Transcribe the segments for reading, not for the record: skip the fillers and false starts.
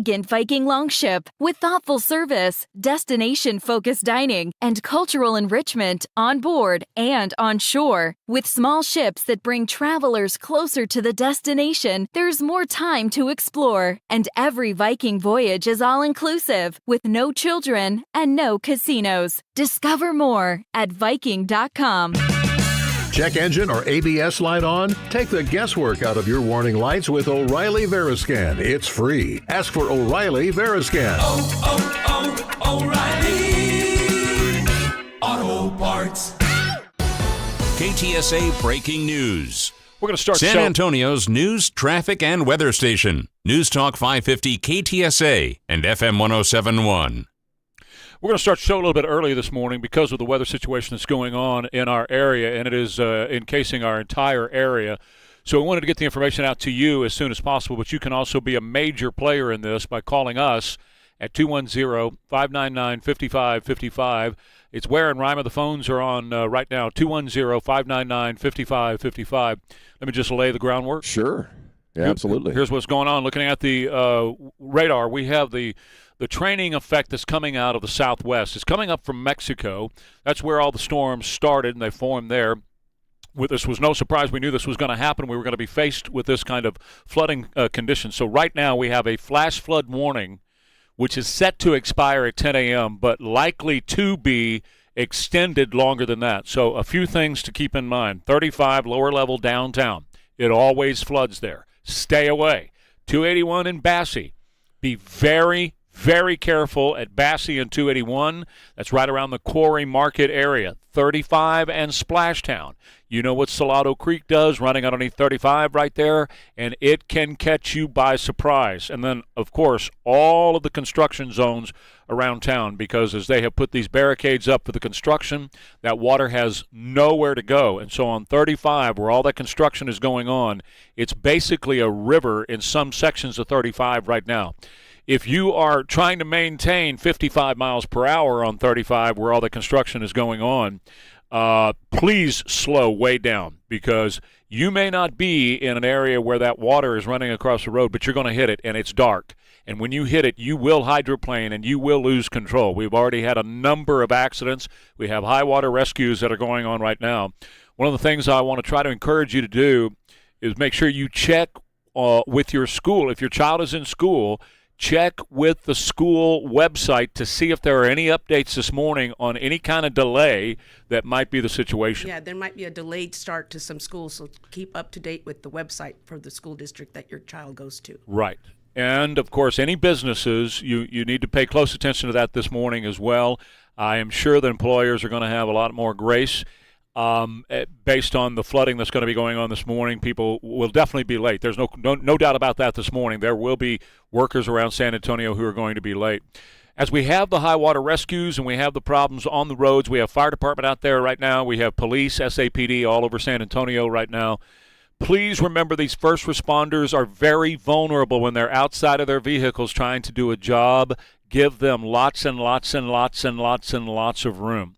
elegant Viking Longship with thoughtful service, destination-focused dining, and cultural enrichment on board and on shore. With small ships that bring travelers closer to the destination, there's more time to explore. And every Viking voyage is all-inclusive, with no children and no casinos. Discover more at Viking.com. Check engine or ABS light on? Take the guesswork out of your warning lights with O'Reilly Veriscan. It's free. Ask for O'Reilly Veriscan. O'Reilly Auto Parts. KTSA Breaking News. We're going to start San Antonio's news, traffic, and weather station. News Talk 550 KTSA and FM 1071. We're going to start the show a little bit early this morning because of the weather situation that's going on in our area, and it is encasing our entire area. So we wanted to get the information out to you as soon as possible, but you can also be a major player in this by calling us at 210-599-5555. It's Ware and Rima. The phones are on right now, 210-599-5555. Let me just lay the groundwork. Sure. Yeah, absolutely. Here's what's going on. Looking at the radar, we have the training effect that's coming out of the southwest. It's coming up from Mexico. That's where all the storms started, and they formed there. This was no surprise. We knew this was going to happen. We were going to be faced with this kind of flooding condition. So right now we have a flash flood warning, which is set to expire at 10 a.m., but likely to be extended longer than that. So a few things to keep in mind. 35, lower level downtown. It always floods there. Stay away. 281 in Basse. Be very, very careful at Basse and 281. That's right around the Quarry Market area. 35 and Splashtown. You know what Salado Creek does, running underneath 35 right there, and it can catch you by surprise. And then, of course, all of the construction zones around town, because as they have put these barricades up for the construction, that water has nowhere to go. And so on 35, where all that construction is going on, it's basically a river in some sections of 35 right now. If you are trying to maintain 55 miles per hour on 35 where all the construction is going on, please slow way down, because you may not be in an area where that water is running across the road, but you're going to hit it, and it's dark. And when you hit it, you will hydroplane and you will lose control. We've already had a number of accidents. We have high water rescues that are going on right now. One of the things I want to try to encourage you to do is make sure you check with your school. If your child is in school, check with the school website to see if there are any updates this morning on any kind of delay that might be the situation. Yeah, there might be a delayed start to some schools, so keep up to date with the website for the school district that your child goes to. Right. And, of course, any businesses, you need to pay close attention to that this morning as well. I am sure that employers are going to have a lot more grace. Based on the flooding that's going to be going on this morning, people will definitely be late. There's no doubt about that this morning. There will be workers around San Antonio who are going to be late. As we have the high water rescues and we have the problems on the roads, we have fire department out there right now. We have police, SAPD all over San Antonio right now. Please remember, these first responders are very vulnerable when they're outside of their vehicles trying to do a job. Give them lots and lots and lots and lots and lots of room.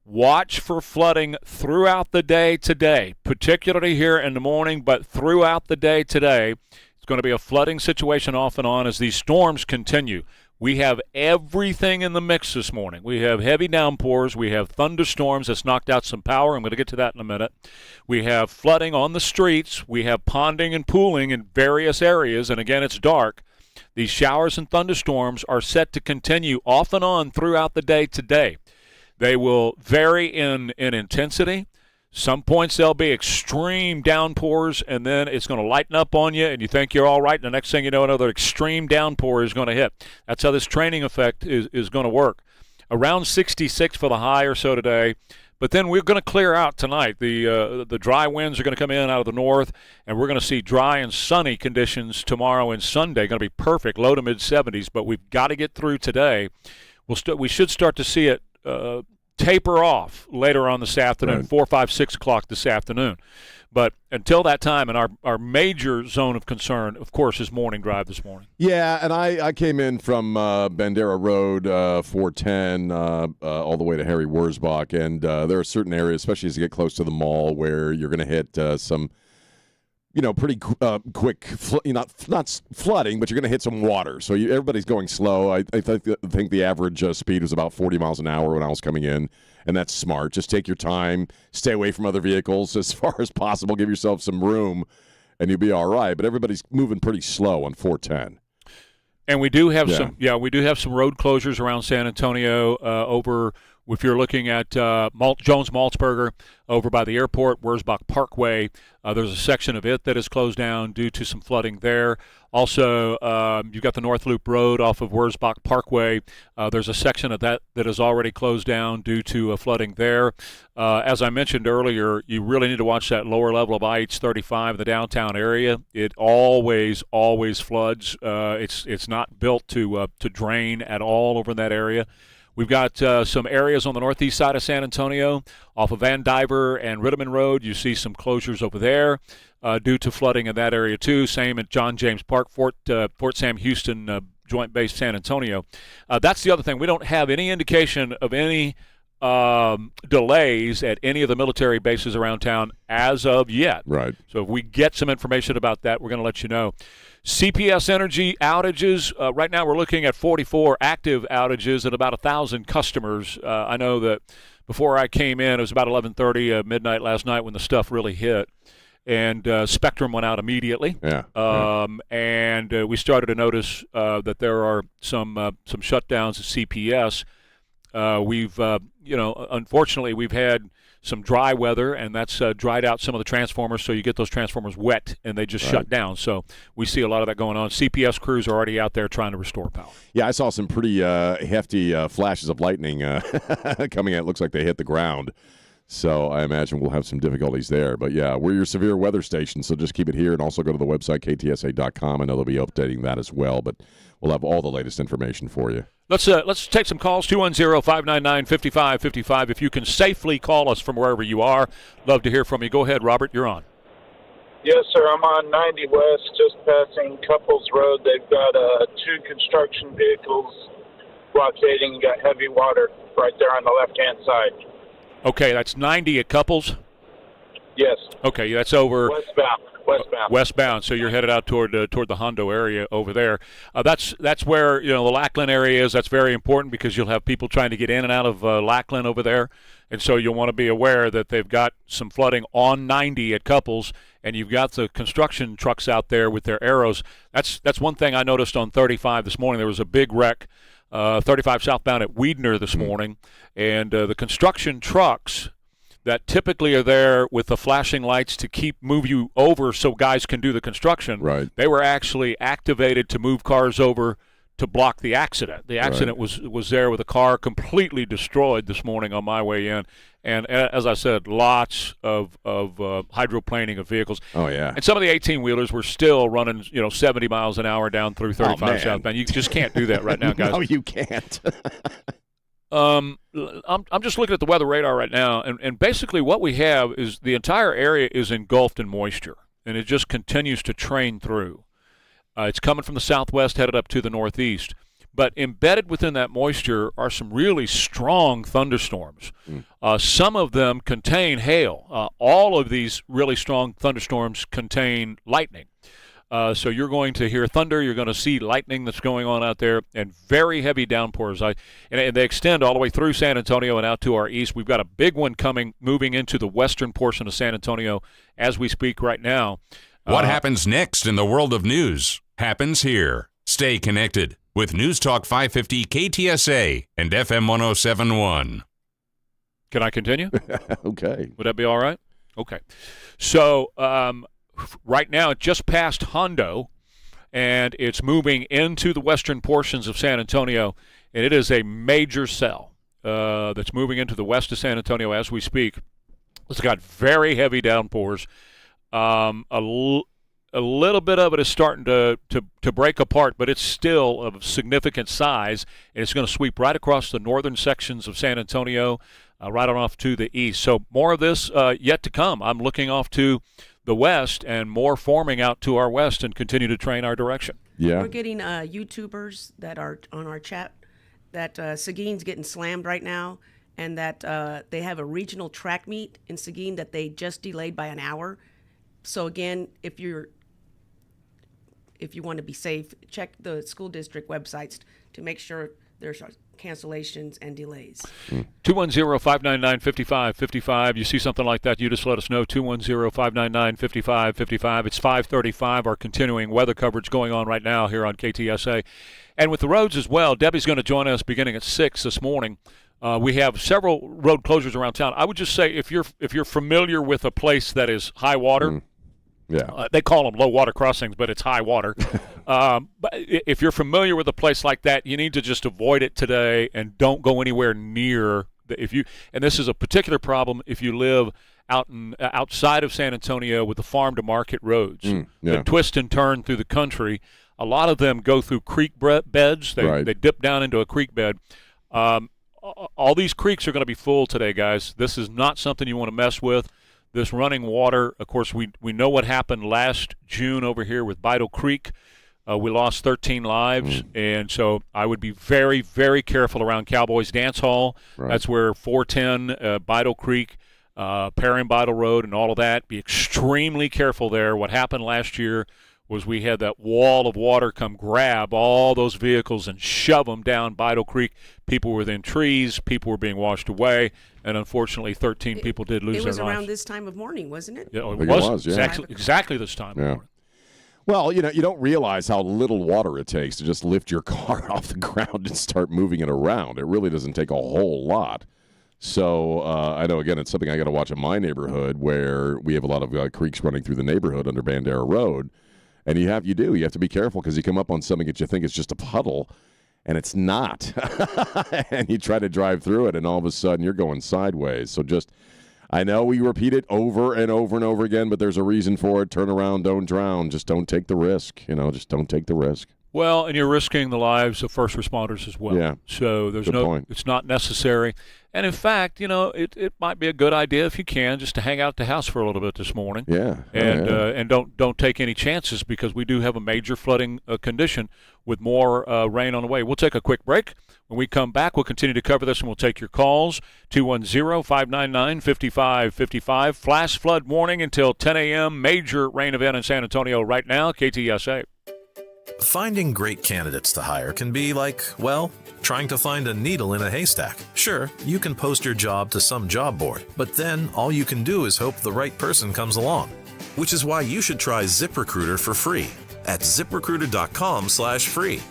Watch for flooding throughout the day today, particularly here in the morning, but throughout the day today. It's going to be a flooding situation off and on as these storms continue. We have everything in the mix this morning. We have heavy downpours. We have thunderstorms that's knocked out some power. I'm going to get to that in a minute. We have flooding on the streets. We have ponding and pooling in various areas, and again, it's dark. These showers and thunderstorms are set to continue off and on throughout the day today. They will vary in intensity. Some points there'll be extreme downpours, and then it's going to lighten up on you, and you think you're all right, and the next thing you know, another extreme downpour is going to hit. That's how this training effect is going to work. Around 66 for the high or so today, but then we're going to clear out tonight. The dry winds are going to come in out of the north, and we're going to see dry and sunny conditions tomorrow and Sunday. Going to be perfect, low to mid-70s, but we've got to get through today. We should start to see it taper off later on this afternoon, right. 4, 5, 6 o'clock this afternoon. But until that time, and our major zone of concern, of course, is morning drive this morning. Yeah, and I came in from Bandera Road, 410, all the way to Harry Wurzbach, and there are certain areas, especially as you get close to the mall, where you're going to hit some pretty quick, not flooding, but you're going to hit some water. So everybody's going slow. I think the average speed was about 40 miles an hour when I was coming in, and that's smart. Just take your time, stay away from other vehicles as far as possible, give yourself some room, and you'll be all right. But everybody's moving pretty slow on 410. And we do have some road closures around San Antonio over. If you're looking at Jones-Maltzberger over by the airport, Wurzbach Parkway, there's a section of it that is closed down due to some flooding there. Also, you've got the North Loop Road off of Wurzbach Parkway. There's a section of that is already closed down due to flooding there. As I mentioned earlier, you really need to watch that lower level of IH-35, the downtown area. It always floods. It's not built to drain at all over in that area. We've got some areas on the northeast side of San Antonio, off of Van Diver and Ritterman Road. You see some closures over there due to flooding in that area too. Same at John James Park, Fort Sam Houston Joint Base San Antonio. That's the other thing. We don't have any indication of any delays at any of the military bases around town as of yet. Right. So if we get some information about that, we're going to let you know. CPS Energy outages. Right now we're looking at 44 active outages and about 1,000 customers. I know that before I came in, it was about 11:30 midnight last night when the stuff really hit. And Spectrum went out immediately. Yeah. And we started to notice that there are some shutdowns at CPS. Unfortunately, we've had some dry weather, and that's dried out some of the transformers, so you get those transformers wet, and they just shut down. So we see a lot of that going on. CPS crews are already out there trying to restore power. Yeah, I saw some pretty hefty flashes of lightning coming in. It looks like they hit the ground. So I imagine we'll have some difficulties there. But, yeah, we're your severe weather station, so just keep it here and also go to the website, KTSA.com. I know they'll be updating that as well, but we'll have all the latest information for you. Let's take some calls, 210-599-5555. If you can safely call us from wherever you are, love to hear from you. Go ahead, Robert, you're on. Yes, sir. I'm on 90 West, just passing Couples Road. They've got 2 construction vehicles blockading, got heavy water right there on the left-hand side. Okay, that's 90 at Couples? Yes. Okay, that's over westbound. So you're headed out toward the Hondo area over there. That's where the Lackland area is. That's very important because you'll have people trying to get in and out of Lackland over there, and so you'll want to be aware that they've got some flooding on 90 at Couples, and you've got the construction trucks out there with their arrows. That's one thing I noticed on 35 this morning. There was a big wreck. 35 southbound at Wiedner this morning, and the construction trucks that typically are there with the flashing lights to move you over so guys can do the construction. Right. They were actually activated to move cars over to block the accident. The accident was there with a car completely destroyed this morning on my way in. And as I said, lots of hydroplaning of vehicles. Oh, yeah. And some of the 18-wheelers were still running, 70 miles an hour down through 35 southbound. You just can't do that right now, guys. No, you can't. I'm just looking at the weather radar right now, and basically what we have is the entire area is engulfed in moisture, and it just continues to train through. It's coming from the southwest, headed up to the northeast. But embedded within that moisture are some really strong thunderstorms. Some of them contain hail. All of these really strong thunderstorms contain lightning. So you're going to hear thunder, you're going to see lightning that's going on out there, and very heavy downpours. And they extend all the way through San Antonio and out to our east. We've got a big one moving into the western portion of San Antonio as we speak right now. What happens next in the world of news happens here. Stay connected with News Talk 550 KTSA and FM 107.1. Can I continue? Okay. Would that be all right? Okay. So right now it just passed Hondo, and it's moving into the western portions of San Antonio, and it is a major cell that's moving into the west of San Antonio as we speak. It's got very heavy downpours. A little bit of it is starting to break apart, but it's still of significant size, and it's going to sweep right across the northern sections of San Antonio, right on off to the east. So more of this yet to come. I'm looking off to the west and more forming out to our west and continue to train our direction. Yeah. We're getting YouTubers that are on our chat that Seguin's getting slammed right now, and that they have a regional track meet in Seguin that they just delayed by an hour. So again, if you want to be safe, check the school district websites to make sure there's cancellations and delays. 210-599-5555. You see something like that, you just let us know. 210-599-5555. It's 5:35. Our continuing weather coverage going on right now here on KTSA. And with the roads as well, Debbie's going to join us beginning at 6 this morning. We have several road closures around town. I would just say if you're familiar with a place that is high water, they call them low water crossings, but it's high water. But if you're familiar with a place like that, you need to just avoid it today and don't go anywhere near. And this is a particular problem if you live outside of San Antonio with the farm to market roads that twist and turn through the country. A lot of them go through creek beds. They dip down into a creek bed. All these creeks are going to be full today, guys. This is not something you want to mess with. This running water, of course, we know what happened last June over here with Bidle Creek. We lost 13 lives, and so I would be very, very careful around Cowboys Dance Hall. Right. That's where 410, Bidle Creek, Perry and Bidle Road, and all of that. Be extremely careful there. What happened last year was we had that wall of water come grab all those vehicles and shove them down Bidle Creek. People were within trees. People were being washed away. And unfortunately, 13 people did lose their lives. It was around this time of morning, wasn't it? Yeah, it was exactly this time of morning. Well, you don't realize how little water it takes to just lift your car off the ground and start moving it around. It really doesn't take a whole lot. So I know, again, it's something I got to watch in my neighborhood where we have a lot of creeks running through the neighborhood under Bandera Road. And you have to be careful because you come up on something that you think is just a puddle, and it's not. And you try to drive through it, and all of a sudden you're going sideways. So I know we repeat it over and over and over again, but there's a reason for it. Turn around, don't drown. Just don't take the risk. Just don't take the risk. Well, and you're risking the lives of first responders as well. Yeah. So it's not necessary. And in fact, it might be a good idea if you can just to hang out at the house for a little bit this morning. Yeah. And don't take any chances because we do have a major flooding condition with more rain on the way. We'll take a quick break. When we come back, we'll continue to cover this and we'll take your calls. 210-599-5555. Flash flood warning until 10 a.m. Major rain event in San Antonio right now. KTSA. Finding great candidates to hire can be like, trying to find a needle in a haystack. Sure, you can post your job to some job board, but then all you can do is hope the right person comes along. Which is why you should try ZipRecruiter for free at ZipRecruiter.com/free.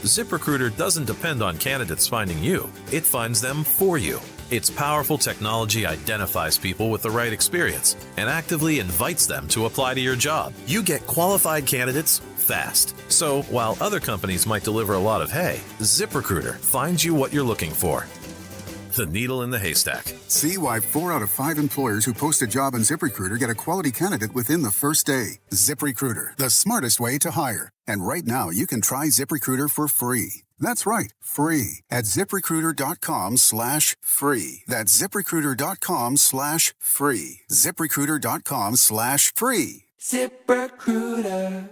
ZipRecruiter doesn't depend on candidates finding you. It finds them for you. Its powerful technology identifies people with the right experience and actively invites them to apply to your job. You get qualified candidates fast. So while other companies might deliver a lot of hay, ZipRecruiter finds you what you're looking for. The needle in the haystack. See why 4 out of 5 employers who post a job on ZipRecruiter get a quality candidate within the first day. ZipRecruiter, the smartest way to hire. And right now, you can try ZipRecruiter for free. That's right, free at ZipRecruiter.com/free. That's ZipRecruiter.com/free. ZipRecruiter.com/free. ZipRecruiter.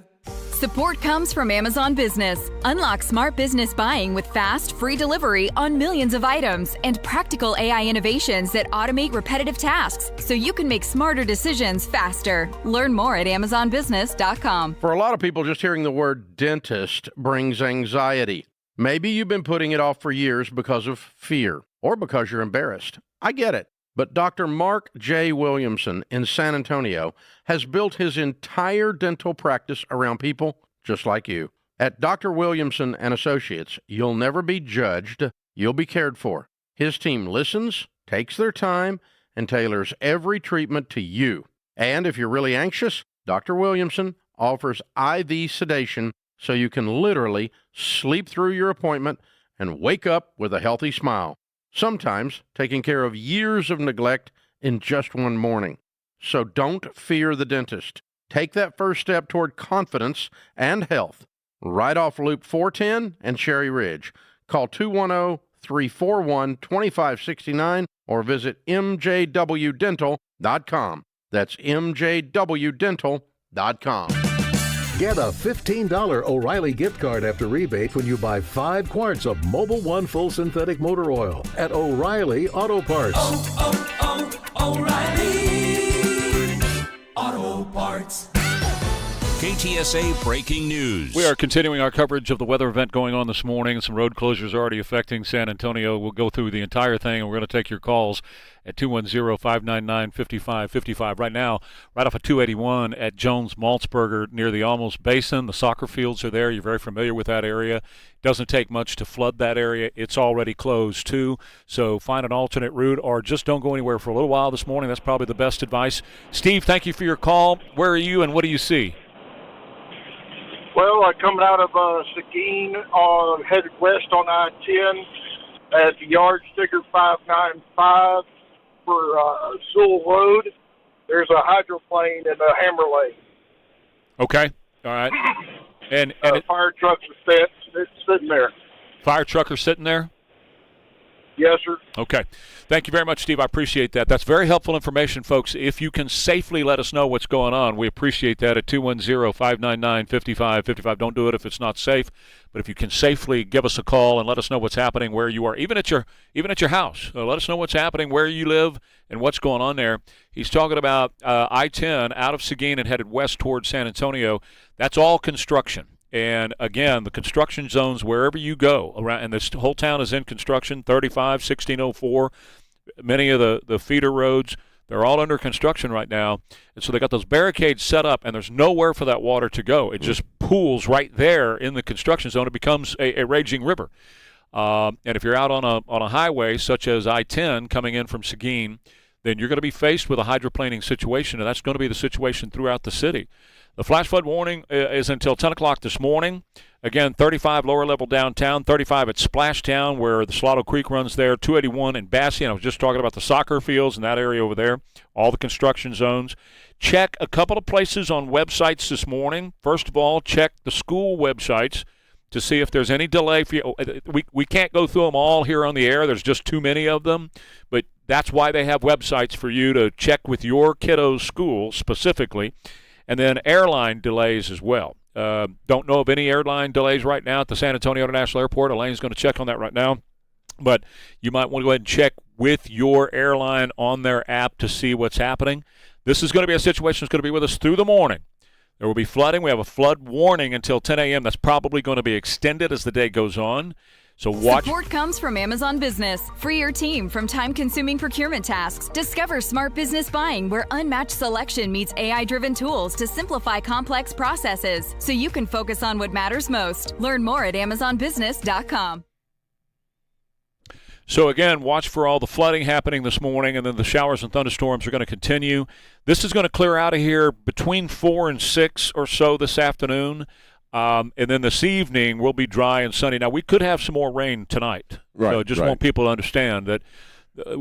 Support comes from Amazon Business. Unlock smart business buying with fast, free delivery on millions of items and practical AI innovations that automate repetitive tasks so you can make smarter decisions faster. Learn more at AmazonBusiness.com. For a lot of people, just hearing the word dentist brings anxiety. Maybe you've been putting it off for years because of fear or because you're embarrassed. I get it. But Dr. Mark J. Williamson in San Antonio has built his entire dental practice around people just like you. At Dr. Williamson and Associates, you'll never be judged, you'll be cared for. His team listens, takes their time, and tailors every treatment to you. And if you're really anxious, Dr. Williamson offers IV sedation so you can literally sleep through your appointment and wake up with a healthy smile. Sometimes taking care of years of neglect in just one morning. So don't fear the dentist. Take that first step toward confidence and health. Right off Loop 410 and Cherry Ridge. Call 210-341-2569 or visit mjwdental.com. That's mjwdental.com. Get a $15 O'Reilly gift card after rebate when you buy 5 quarts of Mobil 1 full synthetic motor oil at O'Reilly Auto Parts. O'Reilly Auto Parts. KTSA breaking news. We are continuing our coverage of the weather event going on this morning. Some road closures already affecting San Antonio. We'll go through the entire thing, and we're going to take your calls at 210-599-5555. Right now, right off of 281 at Jones-Maltzberger near the Almost Basin. The soccer fields are there. You're very familiar with that area. Doesn't take much to flood that area. It's already closed, too. So find an alternate route or just don't go anywhere for a little while this morning. That's probably the best advice. Steve, thank you for your call. Where are you, and what do you see? Well, coming out of Seguin, headed west on I-10 at the yard sticker 595 for Sewell Road. There's a hydroplane in the Hammer Lane. Okay, all right. And fire trucks are sitting there. Fire truck are sitting there? Yes, sir. Okay. Thank you very much, Steve. I appreciate that. That's very helpful information, folks. If you can safely let us know what's going on, we appreciate that at 210-599-5555. Don't do it if it's not safe, but if you can safely give us a call and let us know what's happening where you are, even at your house. Let us know what's happening where you live and what's going on there. He's talking about I-10 out of Seguin and headed west towards San Antonio. That's all construction. And, again, the construction zones, wherever you go, around, and this whole town is in construction, 35, 1604, many of the feeder roads, they're all under construction right now. And so they got those barricades set up, and there's nowhere for that water to go. It just pools right there in the construction zone. It becomes a raging river. And if you're out on a highway such as I-10 coming in from Seguin, then you're going to be faced with a hydroplaning situation, and that's going to be the situation throughout the city. The flash flood warning is until 10 o'clock this morning. Again, 35 lower level downtown, 35 at Splashtown where the Salado Creek runs there, 281 in Bassie. And I was just talking about the soccer fields in that area over there, all the construction zones. Check a couple of places on websites this morning. First of all, check the school websites to see if there's any delay for you. We can't go through them all here on the air. There's just too many of them. But that's why they have websites for you to check with your kiddo's school specifically. And then airline delays as well. Don't know of any airline delays right now at the San Antonio International Airport. Elaine's going to check on that right now. But you might want to go ahead and check with your airline on their app to see what's happening. This is going to be a situation that's going to be with us through the morning. There will be flooding. We have a flood warning until 10 a.m. That's probably going to be extended as the day goes on. So watch. Support comes from Amazon Business. Free your team from time-consuming procurement tasks. Discover smart business buying where unmatched selection meets AI-driven tools to simplify complex processes so you can focus on what matters most. Learn more at amazonbusiness.com. So, again, watch for all the flooding happening this morning, and then the showers and thunderstorms are going to continue. This is going to clear out of here between 4 and 6 or so this afternoon. And then this evening will be dry and sunny. Now, we could have some more rain tonight. Right, so just right. want people to understand that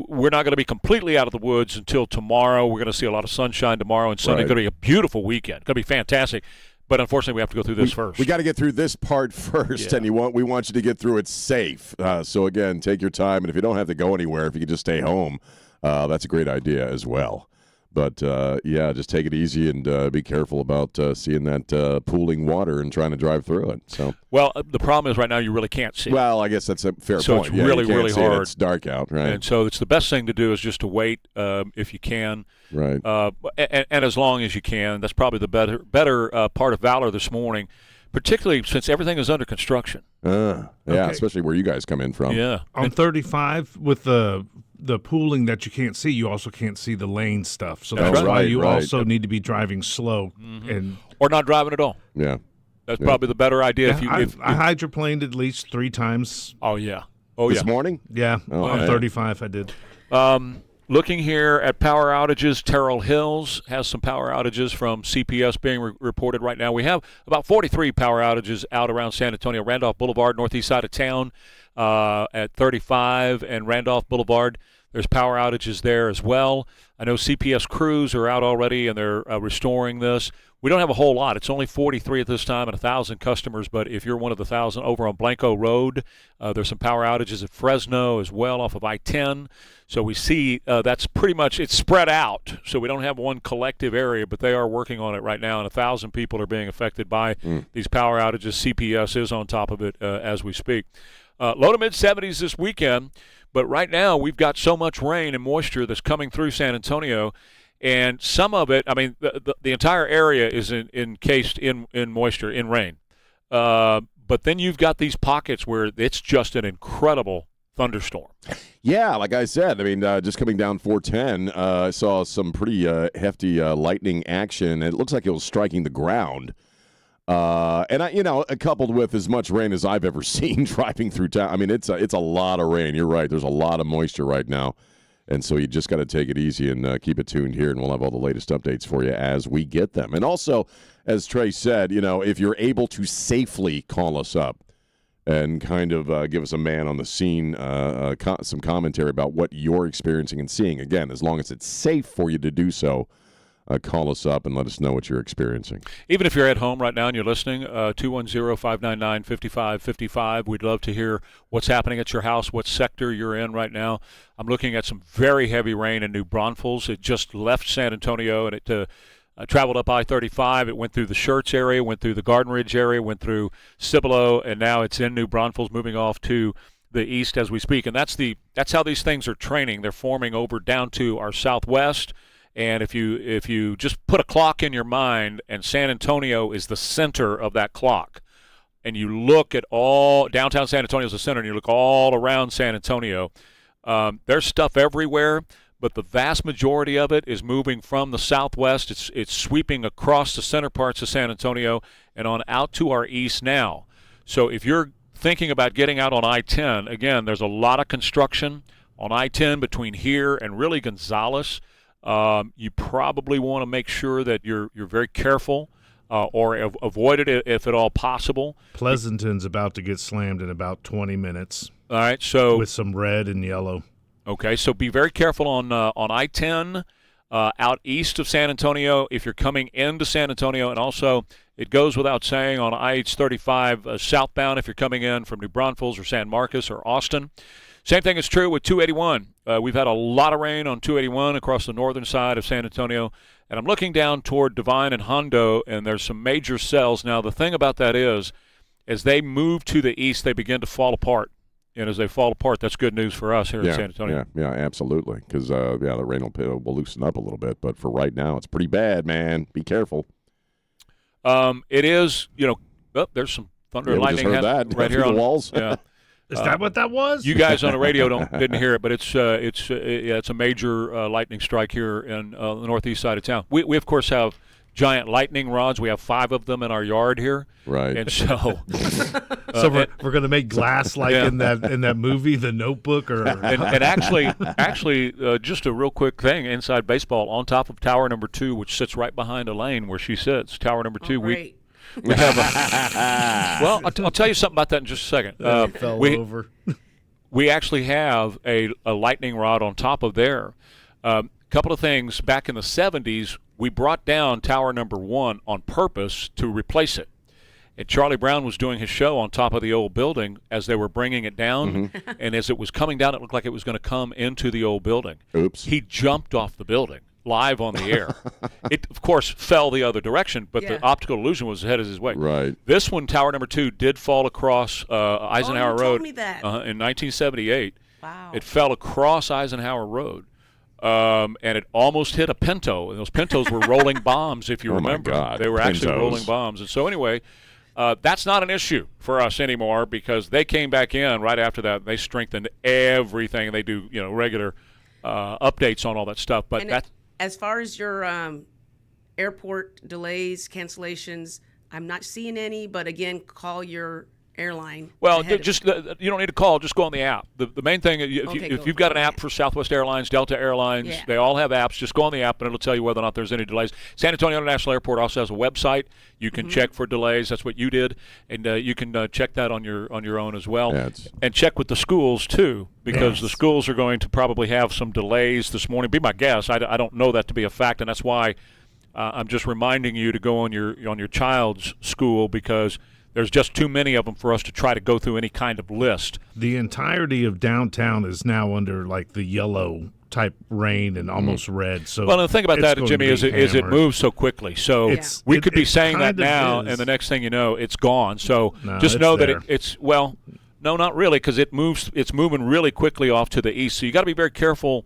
we're not going to be completely out of the woods until tomorrow. We're going to see a lot of sunshine tomorrow and Sunday. Right. Going to be a beautiful weekend. Going to be fantastic. But unfortunately, we have to go through this first. We got to get through this part first, Yeah. and we want you to get through it safe. So, again, take your time, and if you don't have to go anywhere, if you could just stay home, that's a great idea as well. But, yeah, just take it easy and be careful about seeing that pooling water and trying to drive through it. So, well, the problem is right now you really can't see. well, I guess that's a fair So point. it's Yeah, you really, can't really see it. hard. It's dark out, right? And so it's the best thing to do is just to wait if you can. Right. And as long as you can. That's probably the better part of Valor this morning, particularly since everything is under construction. Yeah, Okay. especially where you guys come in from. Yeah. On 35, with the pooling that you can't see, you also can't see the lane stuff. So That's that's right. why you Right. also need to be driving slow. And Or not driving at all. Yeah. That's probably the better idea. If you, I if, hydroplaned at least 3 times. oh, yeah. Oh, This yeah. morning? Yeah, Oh, on man. 35 I did. Looking here at power outages, Terrell Hills has some power outages from CPS being reported right now. We have about 43 power outages out around San Antonio. Randolph Boulevard, northeast side of town, at 35 and Randolph Boulevard. There's power outages there as well. I know CPS crews are out already, and they're restoring this. We don't have a whole lot. It's only 43 at this time and 1,000 customers, but if you're one of the 1,000 over on Blanco Road, there's some power outages at Fresno as well off of I-10. So we see that's pretty much, it's spread out. So we don't have one collective area, but they are working on it right now, and 1,000 people are being affected by these power outages. CPS is on top of it as we speak. Low to mid-70s this weekend, but right now we've got so much rain and moisture that's coming through San Antonio. And some of it, I mean, the entire area is encased in moisture, in rain. But then you've got these pockets where it's just an incredible thunderstorm. Yeah, like I said, I mean, just coming down 410, I saw some pretty hefty lightning action. It looks like it was striking the ground. And coupled with as much rain as I've ever seen driving through town. I mean, it's a lot of rain. You're right. There's a lot of moisture right now. And so you just got to take it easy and keep it tuned here, and we'll have all the latest updates for you as we get them. And also, as Trey said, if you're able to safely call us up and kind of give us a man on the scene, some commentary about what you're experiencing and seeing. Again, as long as it's safe for you to do so, call us up and let us know what you're experiencing. Even if you're at home right now and you're listening, 210-599-5555. We'd love to hear what's happening at your house, what sector you're in right now. I'm looking at some very heavy rain in New Braunfels. It just left San Antonio, and it traveled up I-35. It went through the Schertz area, went through the Garden Ridge area, went through Cibolo, and now it's in New Braunfels, moving off to the east as we speak. And that's how these things are training. They're forming over down to our southwest. And if you just put a clock in your mind, and San Antonio is the center of that clock, and you look at all downtown San Antonio is the center, and you look all around San Antonio, there's stuff everywhere, but the vast majority of it is moving from the southwest. It's sweeping across the center parts of San Antonio and on out to our east now. So if you're thinking about getting out on I-10, again, there's a lot of construction on I-10 between here and really Gonzales. You probably want to make sure that you're very careful or avoid it if at all possible. Pleasanton's about to get slammed in about 20 minutes. All right, so with some red and yellow. Okay, so be very careful on I-10 out east of San Antonio if you're coming into San Antonio, and also it goes without saying on I-35 southbound if you're coming in from New Braunfels or San Marcos or Austin. Same thing is true with 281. We've had a lot of rain on 281 across the northern side of San Antonio, and I'm looking down toward Divine and Hondo, and there's some major cells. Now, the thing about that is, as they move to the east, they begin to fall apart. And as they fall apart, that's good news for us here in San Antonio. Yeah, absolutely. Because, the rain will loosen up a little bit. But for right now, it's pretty bad, man. Be careful. It is, there's some thunder and lightning right here on the walls. Yeah. Is that what that was? You guys on the radio didn't hear it, but it's a major lightning strike here in the northeast side of town. We of course have giant lightning rods. We have 5 of them in our yard here. Right. And so we're going to make glass like in that movie, The Notebook, or and actually just a real quick thing inside baseball, on top of tower number 2, which sits right behind Elaine where she sits. Tower number 2. We have well, I'll tell you something about that in just a second. Fell over. We actually have a lightning rod on top of there. Couple of things. Back in the 70s, we brought down tower number 1 on purpose to replace it. And Charlie Brown was doing his show on top of the old building as they were bringing it down. Mm-hmm. And as it was coming down, it looked like it was going to come into the old building. Oops. He jumped off the building live on the air. It, of course, fell the other direction, but the optical illusion was ahead of his way. Right. This one, tower number 2, did fall across Eisenhower Road. Told me that. In 1978. Wow. It fell across Eisenhower Road. And it almost hit a Pinto. And those Pintos were rolling bombs, if you remember. My God. They were actually Pintos. rolling bombs. And so anyway, that's not an issue for us anymore because they came back in right after that. They strengthened everything. They do, regular updates on all that stuff. But as far as your airport delays, cancellations, I'm not seeing any. But again, call your airline. Well, you don't need to call. Just go on the app. The main thing, if you've got an app for Southwest Airlines, Delta Airlines, they all have apps. Just go on the app, and it'll tell you whether or not there's any delays. San Antonio International Airport also has a website. You can check for delays. That's what you did, and you can check that on your own as well. Yeah, and check with the schools too, because the schools are going to probably have some delays this morning. Be my guess. I don't know that to be a fact, and that's why I'm just reminding you to go on your child's school because there's just too many of them for us to try to go through any kind of list. The entirety of downtown is now under like the yellow type rain and almost red. So the thing about that, Jimmy, is it moves so quickly. So we could be saying that now, and the next thing you know, it's gone. So just know that it's no, not really, because it moves. It's moving really quickly off to the east. So you got to be very careful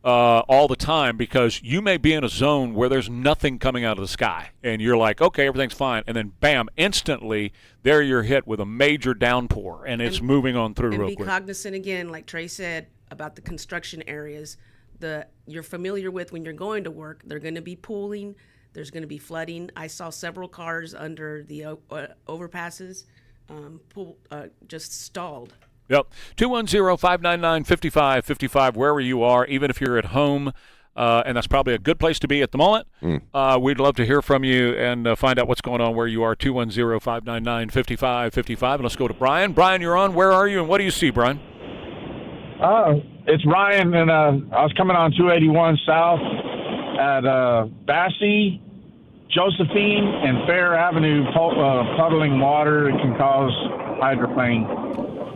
all the time, because you may be in a zone where there's nothing coming out of the sky, and you're like, okay, everything's fine, and then bam, instantly there you're hit with a major downpour, and it's moving on through real quick. And be cognizant again, like Trey said, about the construction areas you're familiar with when you're going to work. They're going to be pooling. There's going to be flooding. I saw several cars under the overpasses just stalled. Yep. 210-599-5555, wherever you are, even if you're at home, and that's probably a good place to be at the moment. We'd love to hear from you and find out what's going on where you are. 210-599-5555. And let's go to Brian. Brian, you're on. Where are you, and what do you see, Brian? It's Ryan, and I was coming on 281 South at Bassey, Josephine, and Fair Avenue, puddling water. It can cause hydroplane.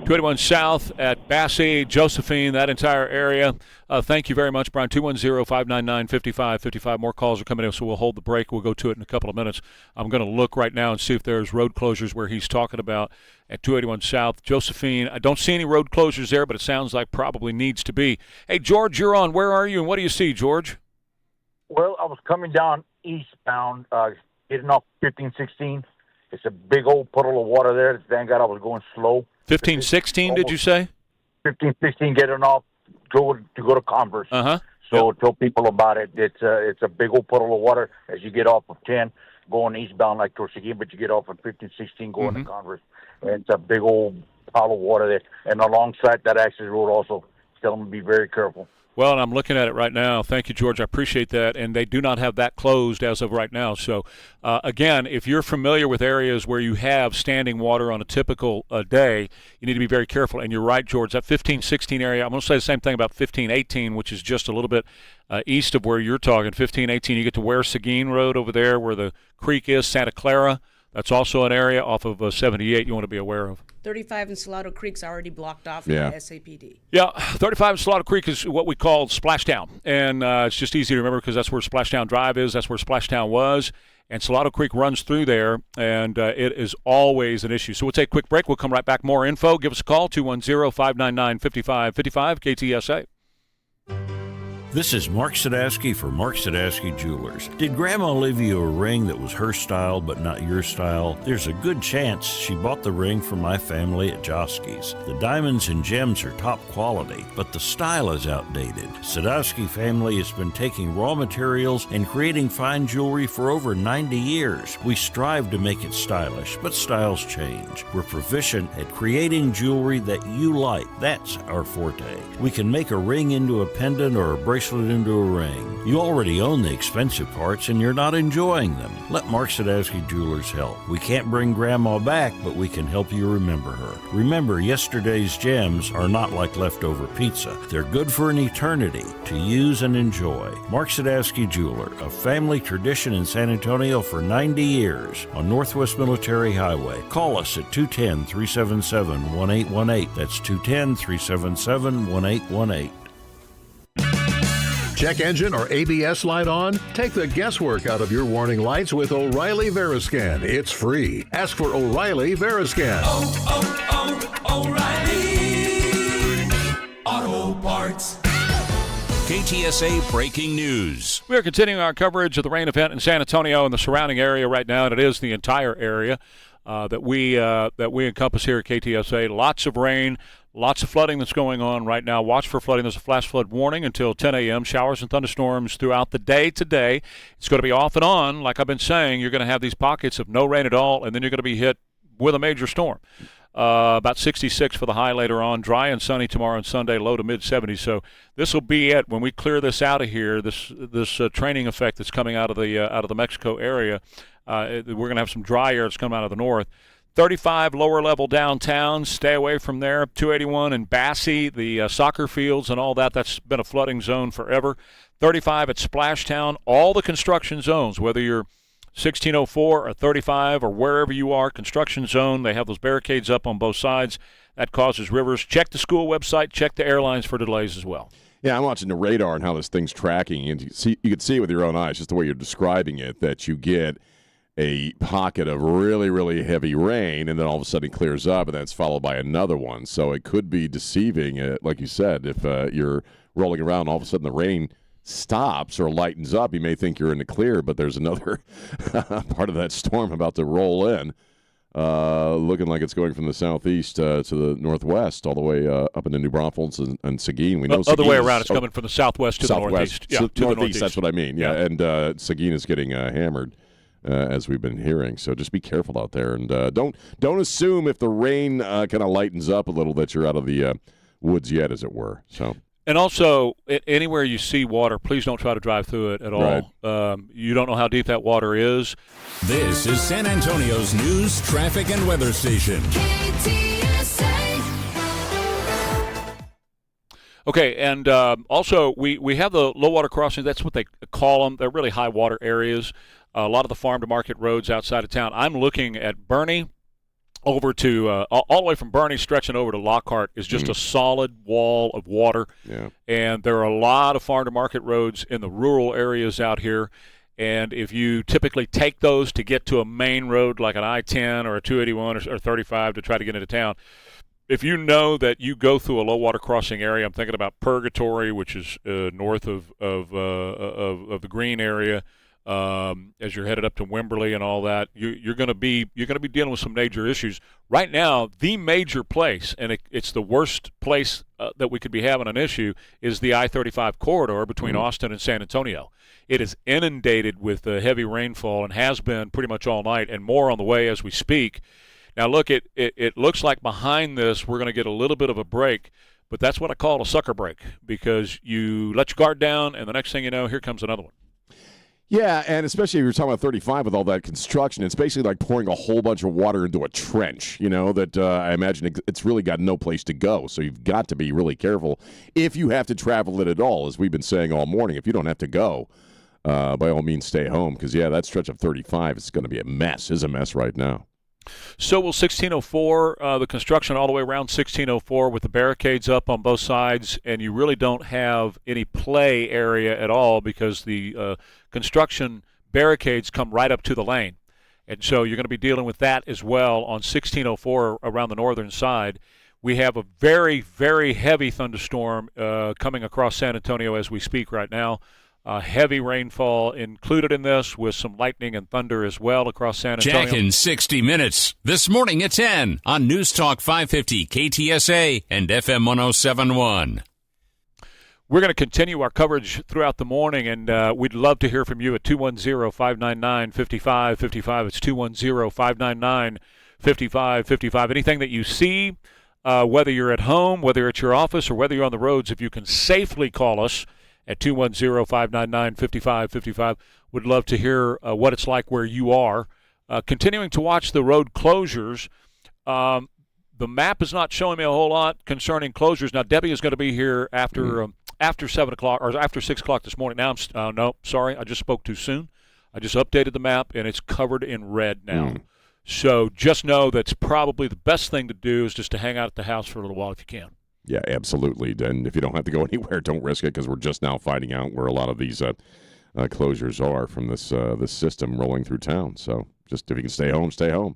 281 South at Bassey, Josephine, that entire area. Thank you very much, Brian. 210-599-5555. More calls are coming in, so we'll hold the break. We'll go to it in a couple of minutes. I'm going to look right now and see if there's road closures where he's talking about at 281 South, Josephine. I don't see any road closures there, but it sounds like probably needs to be. Hey, George, you're on. Where are you, and what do you see, George? Well, I was coming down eastbound, getting off 1516. It's a big old puddle of water there. Thank God I was going slow. 1516, did you say? 1516, getting off, to go to Converse. So tell people about it. It's a big old puddle of water as you get off of 10, going eastbound like towards Seguin, but you get off of 1516 going to Converse. And it's a big old pile of water there. And alongside that access road also, tell them to be very careful. Well, and I'm looking at it right now. Thank you, George. I appreciate that. And they do not have that closed as of right now. So, again, if you're familiar with areas where you have standing water on a typical day, you need to be very careful. And you're right, George, that 1516 area, I'm going to say the same thing about 1518, which is just a little bit east of where you're talking. 1518, you get to Ware Seguin Road over there where the creek is, Santa Clara. That's also an area off of 78 you want to be aware of. 35 in Salado Creek's already blocked off by SAPD. Yeah, 35 in Salado Creek is what we call Splashdown. And it's just easy to remember because that's where Splashdown Drive is. That's where Splashdown was. And Salado Creek runs through there, and it is always an issue. So we'll take a quick break. We'll come right back. More info. Give us a call, 210-599-5555, KTSA. This is Mark Sadowski for Mark Sadowski Jewelers. Did Grandma leave you a ring that was her style but not your style? There's a good chance she bought the ring from my family at Joski's. The diamonds and gems are top quality, but the style is outdated. Sadowski family has been taking raw materials and creating fine jewelry for over 90 years. We strive to make it stylish, but styles change. We're proficient at creating jewelry that you like. That's our forte. We can make a ring into a pendant or a bracelet into a ring. You already own the expensive parts and you're not enjoying them. Let Mark Sadowski Jewelers help. We can't bring Grandma back, but we can help you remember her. Remember, yesterday's gems are not like leftover pizza. They're good for an eternity to use and enjoy. Mark Sadowski Jeweler, a family tradition in San Antonio for 90 years on Northwest Military Highway. Call us at 210-377-1818. That's 210-377-1818. Check engine or ABS light on? Take the guesswork out of your warning lights with O'Reilly Veriscan. It's free. Ask for O'Reilly Veriscan. O'Reilly Auto Parts. KTSA breaking news. We are continuing our coverage of the rain event in San Antonio and the surrounding area right now, and it is the entire area that we encompass here at KTSA. Lots of rain. Lots of flooding that's going on right now. Watch for flooding. There's a flash flood warning until 10 a.m. Showers and thunderstorms throughout the day today. It's going to be off and on. Like I've been saying, you're going to have these pockets of no rain at all, and then you're going to be hit with a major storm. About 66 for the high later on. Dry and sunny tomorrow and Sunday, low to mid-70s. So this will be it. When we clear this out of here, this training effect that's coming out of the Mexico area, we're going to have some dry air that's coming out of the north. 35 lower level downtown. Stay away from there. 281 in Bassey, the soccer fields and all that. That's been a flooding zone forever. 35 at Splashtown. All the construction zones, whether you're 1604 or 35 or wherever you are, construction zone. They have those barricades up on both sides. That causes rivers. Check the school website. Check the airlines for delays as well. Yeah, I'm watching the radar and how this thing's tracking. And you can see it with your own eyes, just the way you're describing it, that you get a pocket of really, really heavy rain, and then all of a sudden it clears up, and then it's followed by another one. So it could be deceiving, like you said, if you're rolling around. All of a sudden, the rain stops or lightens up. You may think you're in the clear, but there's another part of that storm about to roll in. Looking like it's going from the southeast to the northwest, all the way up into New Braunfels and Seguin. We know other way around. It's coming from the southwest to the northeast. Yeah, to the northeast. That's what I mean. Yeah, and Seguin is getting hammered, as we've been hearing. So just be careful out there, and don't assume if the rain kind of lightens up a little that you're out of the woods yet, as it were. So. And also, anywhere you see water, please don't try to drive through it at all. Right. You don't know how deep that water is. This is San Antonio's news, traffic, and weather station. KTSA. Okay, and also we have the low water crossings. That's what they call them. They're really high water areas. A lot of the farm-to-market roads outside of town. I'm looking at Bernie. Over to all the way from Bernie stretching over to Lockhart is just a solid wall of water. Yeah. And there are a lot of farm-to-market roads in the rural areas out here. And if you typically take those to get to a main road like an I-10 or a 281 or 35 to try to get into town, if you know that you go through a low-water crossing area, I'm thinking about Purgatory, which is north of the Green area, as you're headed up to Wimberley and all that, you're going to be dealing with some major issues. Right now, the major place, and it's the worst place that we could be having an issue, is the I-35 corridor between Austin and San Antonio. It is inundated with heavy rainfall and has been pretty much all night, and more on the way as we speak. Now, look, it looks like behind this we're going to get a little bit of a break, but that's what I call a sucker break, because you let your guard down, and the next thing you know, here comes another one. Yeah, and especially if you're talking about 35 with all that construction, it's basically like pouring a whole bunch of water into a trench, that I imagine it's really got no place to go. So you've got to be really careful if you have to travel it at all, as we've been saying all morning. If you don't have to go, by all means, stay home because, that stretch of 35 is going to be a mess. Is a mess right now. So will 1604, the construction all the way around 1604 with the barricades up on both sides, and you really don't have any play area at all because the construction barricades come right up to the lane. And so you're going to be dealing with that as well on 1604 around the northern side. We have a very, very heavy thunderstorm coming across San Antonio as we speak right now. Heavy rainfall included in this with some lightning and thunder as well across San Antonio. Jack in 60 Minutes this morning at 10 on News Talk 550 KTSA and FM 1071. We're going to continue our coverage throughout the morning, and we'd love to hear from you at 210-599-5555. It's 210-599-5555. Anything that you see, whether you're at home, whether it's your office, or whether you're on the roads, if you can safely call us at 210-599-5555. Would love to hear what it's like where you are. Continuing to watch the road closures. The map is not showing me a whole lot concerning closures. Now, Debbie is going to be here after 7 o'clock or after 6 o'clock this morning. Now, no, sorry, I just spoke too soon. I just updated the map, and it's covered in red now. So just know that's probably the best thing to do is just to hang out at the house for a little while if you can. Yeah, absolutely. And if you don't have to go anywhere, don't risk it because we're just now finding out where a lot of these closures are from this system rolling through town. So just if you can stay home, stay home.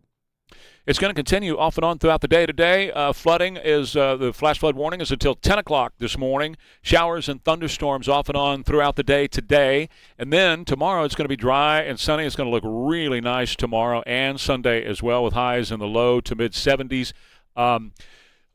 It's going to continue off and on throughout the day today. Flooding is the flash flood warning is until 10 o'clock this morning. Showers and thunderstorms off and on throughout the day today. And then tomorrow it's going to be dry and sunny. It's going to look really nice tomorrow and Sunday as well with highs in the low to mid-70s.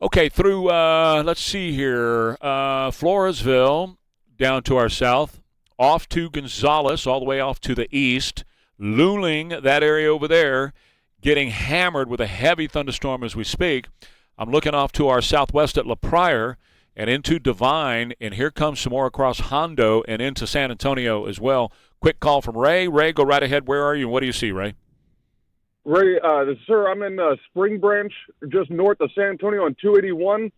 Okay, through, let's see here, Floresville down to our south, off to Gonzales, all the way off to the east, Luling, that area over there, getting hammered with a heavy thunderstorm as we speak. I'm looking off to our southwest at La Pryor and into Divine, and here comes some more across Hondo and into San Antonio as well. Quick call from Ray. Ray, go right ahead. Where are you, and what do you see, Ray? Ray, sir, I'm in Spring Branch, just north of San Antonio on 281.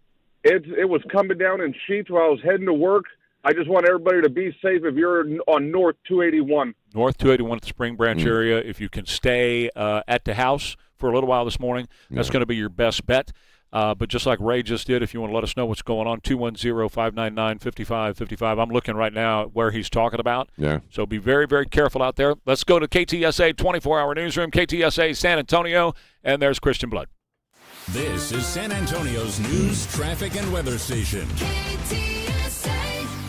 It was coming down in sheets while I was heading to work. I just want everybody to be safe if you're on North 281. North 281 at the Spring Branch area. If you can stay at the house for a little while this morning, that's going to be your best bet. But just like Ray just did, if you want to let us know what's going on, 210-599-5555. I'm looking right now at where he's talking about. Yeah. So be very, very careful out there. Let's go to KTSA 24-hour newsroom, KTSA San Antonio, and there's Christian Blood. This is San Antonio's news, traffic, and weather station. KTSA.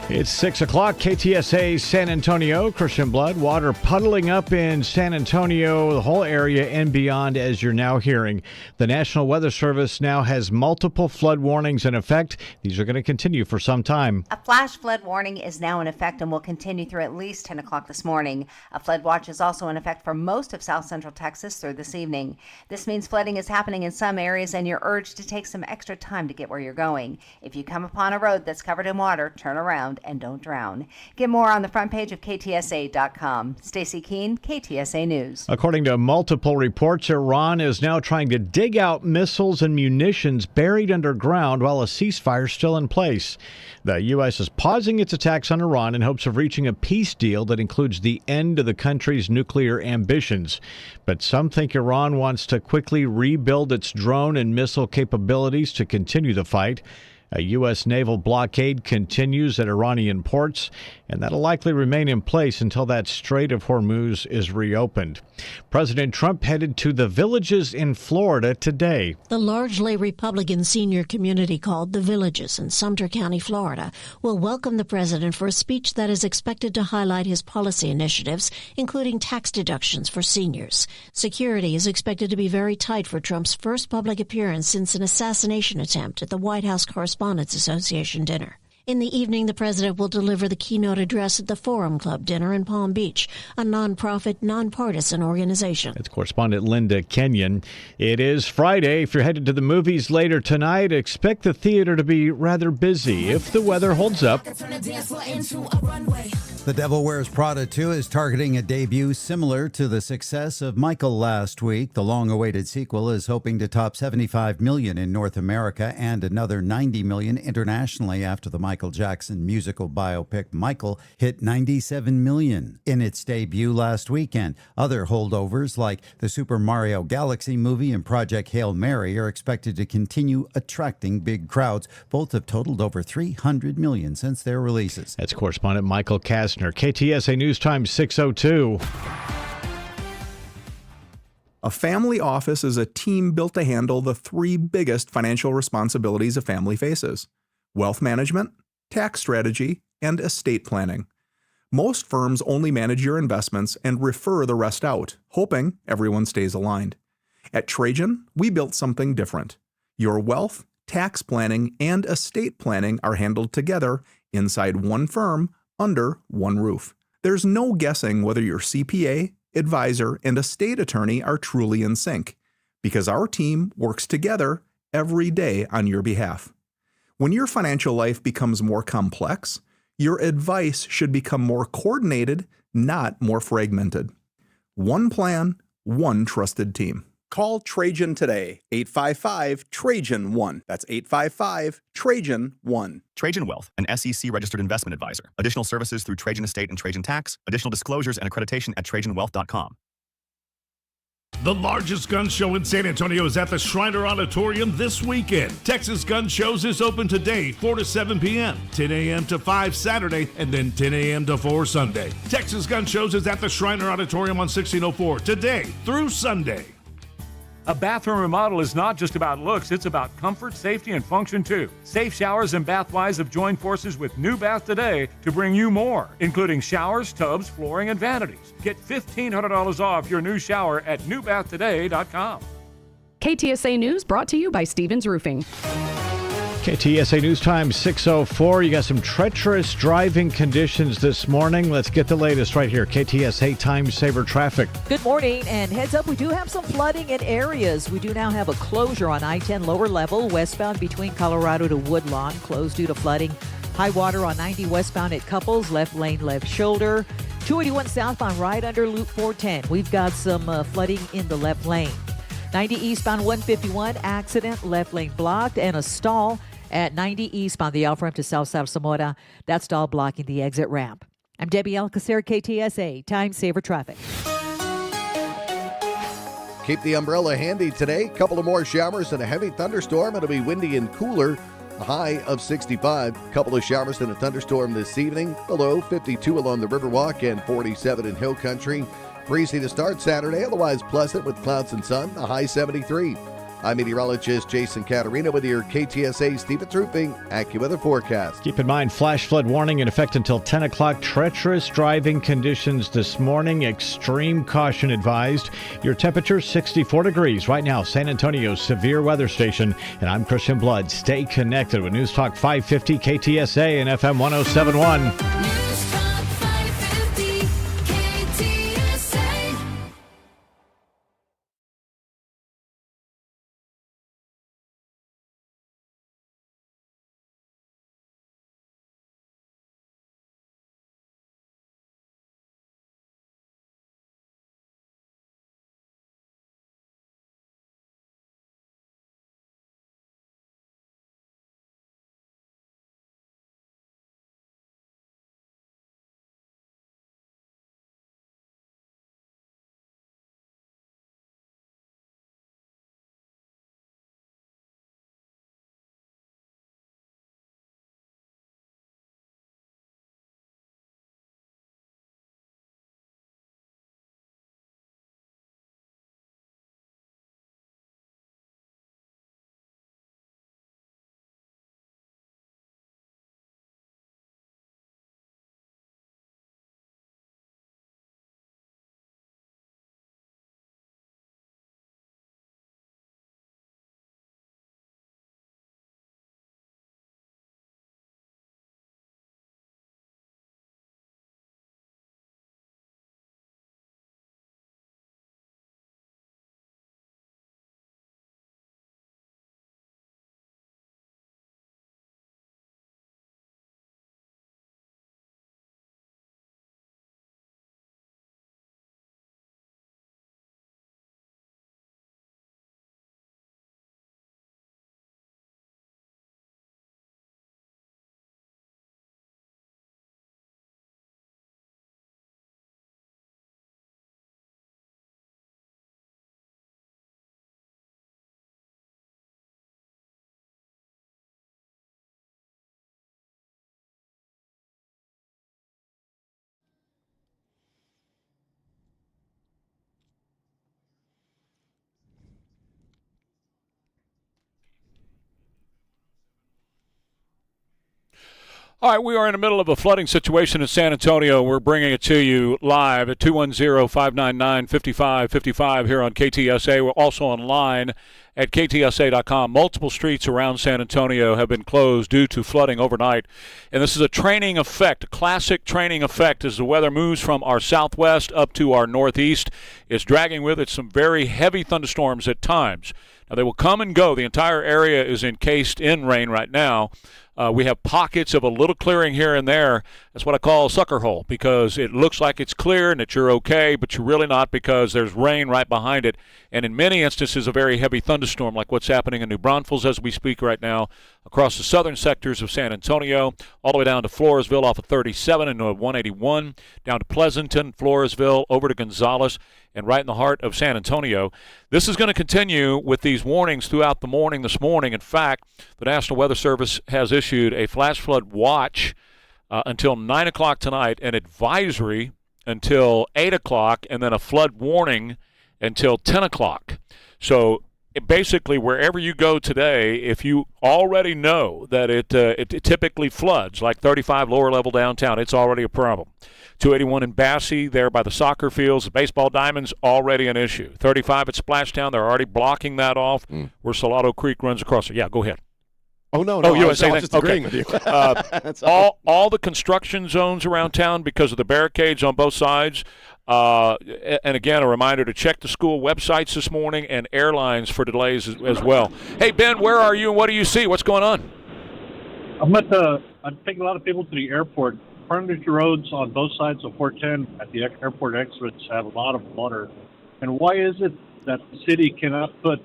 It's 6 o'clock, KTSA San Antonio. Christian Blood, water puddling up in San Antonio, the whole area and beyond, as you're now hearing. The National Weather Service now has multiple flood warnings in effect. These are going to continue for some time. A flash flood warning is now in effect and will continue through at least 10 o'clock this morning. A flood watch is also in effect for most of south central Texas through this evening. This means flooding is happening in some areas and you're urged to take some extra time to get where you're going. If you come upon a road that's covered in water, turn around and don't drown. Get more on the front page of KTSA.com. Stacey Keene, KTSA News. According to multiple reports, Iran is now trying to dig out missiles and munitions buried underground while a ceasefire is still in place. The U.S. is pausing its attacks on Iran in hopes of reaching a peace deal that includes the end of the country's nuclear ambitions. But some think Iran wants to quickly rebuild its drone and missile capabilities to continue the fight. A U.S. naval blockade continues at Iranian ports, and that'll likely remain in place until that Strait of Hormuz is reopened. President Trump headed to the Villages in Florida today. The largely Republican senior community called the Villages in Sumter County, Florida, will welcome the president for a speech that is expected to highlight his policy initiatives, including tax deductions for seniors. Security is expected to be very tight for Trump's first public appearance since an assassination attempt at the White House Correspondents Association dinner. In the evening, the president will deliver the keynote address at the Forum Club dinner in Palm Beach, a nonprofit, nonpartisan organization. It's correspondent Linda Kenyon. It is Friday. If you're headed to the movies later tonight, expect the theater to be rather busy if the weather holds up. The Devil Wears Prada 2 is targeting a debut similar to the success of Michael last week. The long-awaited sequel is hoping to top $75 million in North America and another $90 million internationally after the Michael Jackson musical biopic Michael hit $97 million in its debut last weekend. Other holdovers like the Super Mario Galaxy movie and Project Hail Mary are expected to continue attracting big crowds. Both have totaled over $300 million since their releases. That's correspondent Michael Kastner. KTSA News Time 6:02. A family office is a team built to handle the three biggest financial responsibilities a family faces: wealth management, tax strategy, and estate planning. Most firms only manage your investments and refer the rest out, hoping everyone stays aligned. At Trajan, we built something different. Your wealth, tax planning, and estate planning are handled together inside one firm under one roof. There's no guessing whether your CPA, advisor, and estate attorney are truly in sync, because our team works together every day on your behalf. When your financial life becomes more complex, your advice should become more coordinated, not more fragmented. One plan, one trusted team. Call Trajan today, 855-TRAJAN-1. That's 855-TRAJAN-1. Trajan Wealth, an SEC-registered investment advisor. Additional services through Trajan Estate and Trajan Tax. Additional disclosures and accreditation at TrajanWealth.com. The largest gun show in San Antonio is at the Shriner Auditorium this weekend. Texas Gun Shows is open today, 4 to 7 p.m., 10 a.m. to 5 Saturday, and then 10 a.m. to 4 Sunday. Texas Gun Shows is at the Shriner Auditorium on 1604 today through Sunday. A bathroom remodel is not just about looks, it's about comfort, safety, and function too. Safe Showers and Bathwise have joined forces with New Bath Today to bring you more, including showers, tubs, flooring, and vanities. Get $1,500 off your new shower at newbathtoday.com. KTSA News brought to you by Stevens Roofing. KTSA News Time 6:04. You got some treacherous driving conditions this morning. Let's get the latest right here. KTSA Time Saver Traffic. Good morning, and heads up, we do have some flooding in areas. We do now have a closure on I-10 lower level, westbound between Colorado to Woodlawn, closed due to flooding. High water on 90 westbound at Couples, left lane, left shoulder. 281 southbound right under Loop 410. We've got some flooding in the left lane. 90 eastbound 151, accident, left lane blocked, and a stall at 90 eastbound, the off ramp to South Zamora. That stall blocking the exit ramp. I'm Debbie Alcacer, KTSA Time Saver Traffic. Keep the umbrella handy today. Couple of more showers and a heavy thunderstorm. It'll be windy and cooler. A high of 65. Couple of showers and a thunderstorm this evening. The low 52 along the Riverwalk and 47 in Hill Country. Breezy to start Saturday, otherwise pleasant with clouds and sun. A high 73. I'm meteorologist Jason Caterina with your KTSA Stevens Roofing AccuWeather forecast. Keep in mind, flash flood warning in effect until 10 o'clock. Treacherous driving conditions this morning. Extreme caution advised. Your temperature 64 degrees right now. San Antonio's severe weather station. And I'm Christian Blood. Stay connected with News Talk 550 KTSA and FM 1071. All right, we are in the middle of a flooding situation in San Antonio. We're bringing it to you live at 210-599-5555 here on KTSA. We're also online at KTSA.com. Multiple streets around San Antonio have been closed due to flooding overnight. And this is a training effect, a classic training effect as the weather moves from our southwest up to our northeast. It's dragging with it some very heavy thunderstorms at times. Now, they will come and go. The entire area is encased in rain right now. We have pockets of a little clearing here and there. That's what I call a sucker hole, because it looks like it's clear and that you're okay, but you're really not, because there's rain right behind it. And in many instances, a very heavy thunderstorm, like what's happening in New Braunfels as we speak right now, across the southern sectors of San Antonio, all the way down to Floresville off of 37 and 181, down to Pleasanton, Floresville, over to Gonzales, and right in the heart of San Antonio. This is going to continue with these warnings throughout the morning this morning. In fact, the National Weather Service has issued a flash flood watch until 9 o'clock tonight, an advisory until 8 o'clock, and then a flood warning until 10 o'clock. So basically, wherever you go today, if you already know that it typically floods, like 35 lower level downtown, it's already a problem. 281 in Basse, there by the soccer fields, the baseball diamonds, already an issue. 35 at Splashtown, they're already blocking that off where Salado Creek runs across it. Yeah, go ahead. Oh, no. I was just agreeing with you. all the construction zones around town, because of the barricades on both sides. And again, a reminder to check the school websites this morning and airlines for delays as well. Hey, Ben, where are you and what do you see? What's going on? I'm taking a lot of people to the airport. Frontage roads on both sides of 410 at the airport exits have a lot of water. And why is it that the city cannot put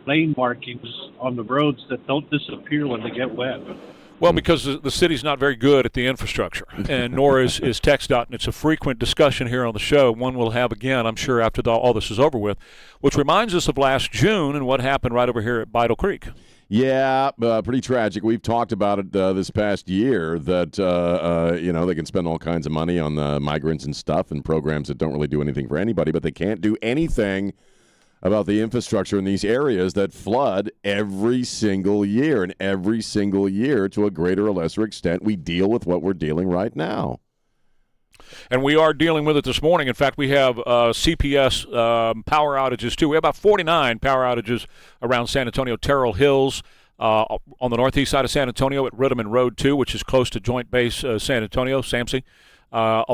lane markings on the roads that don't disappear when they get wet? Well, because the city's not very good at the infrastructure, and nor is TxDOT, and it's a frequent discussion here on the show. One we'll have again, I'm sure, after all this is over with, which reminds us of last June and what happened right over here at Beidle Creek. Yeah, pretty tragic. We've talked about it this past year that, they can spend all kinds of money on the migrants and stuff and programs that don't really do anything for anybody, but they can't do anything about the infrastructure in these areas that flood every single year. And every single year, to a greater or lesser extent, we deal with what we're dealing right now. And we are dealing with it this morning. In fact, we have CPS power outages, too. We have about 49 power outages around San Antonio, Terrell Hills, on the northeast side of San Antonio at Ritterman Road 2, which is close to Joint Base San Antonio, SAMC.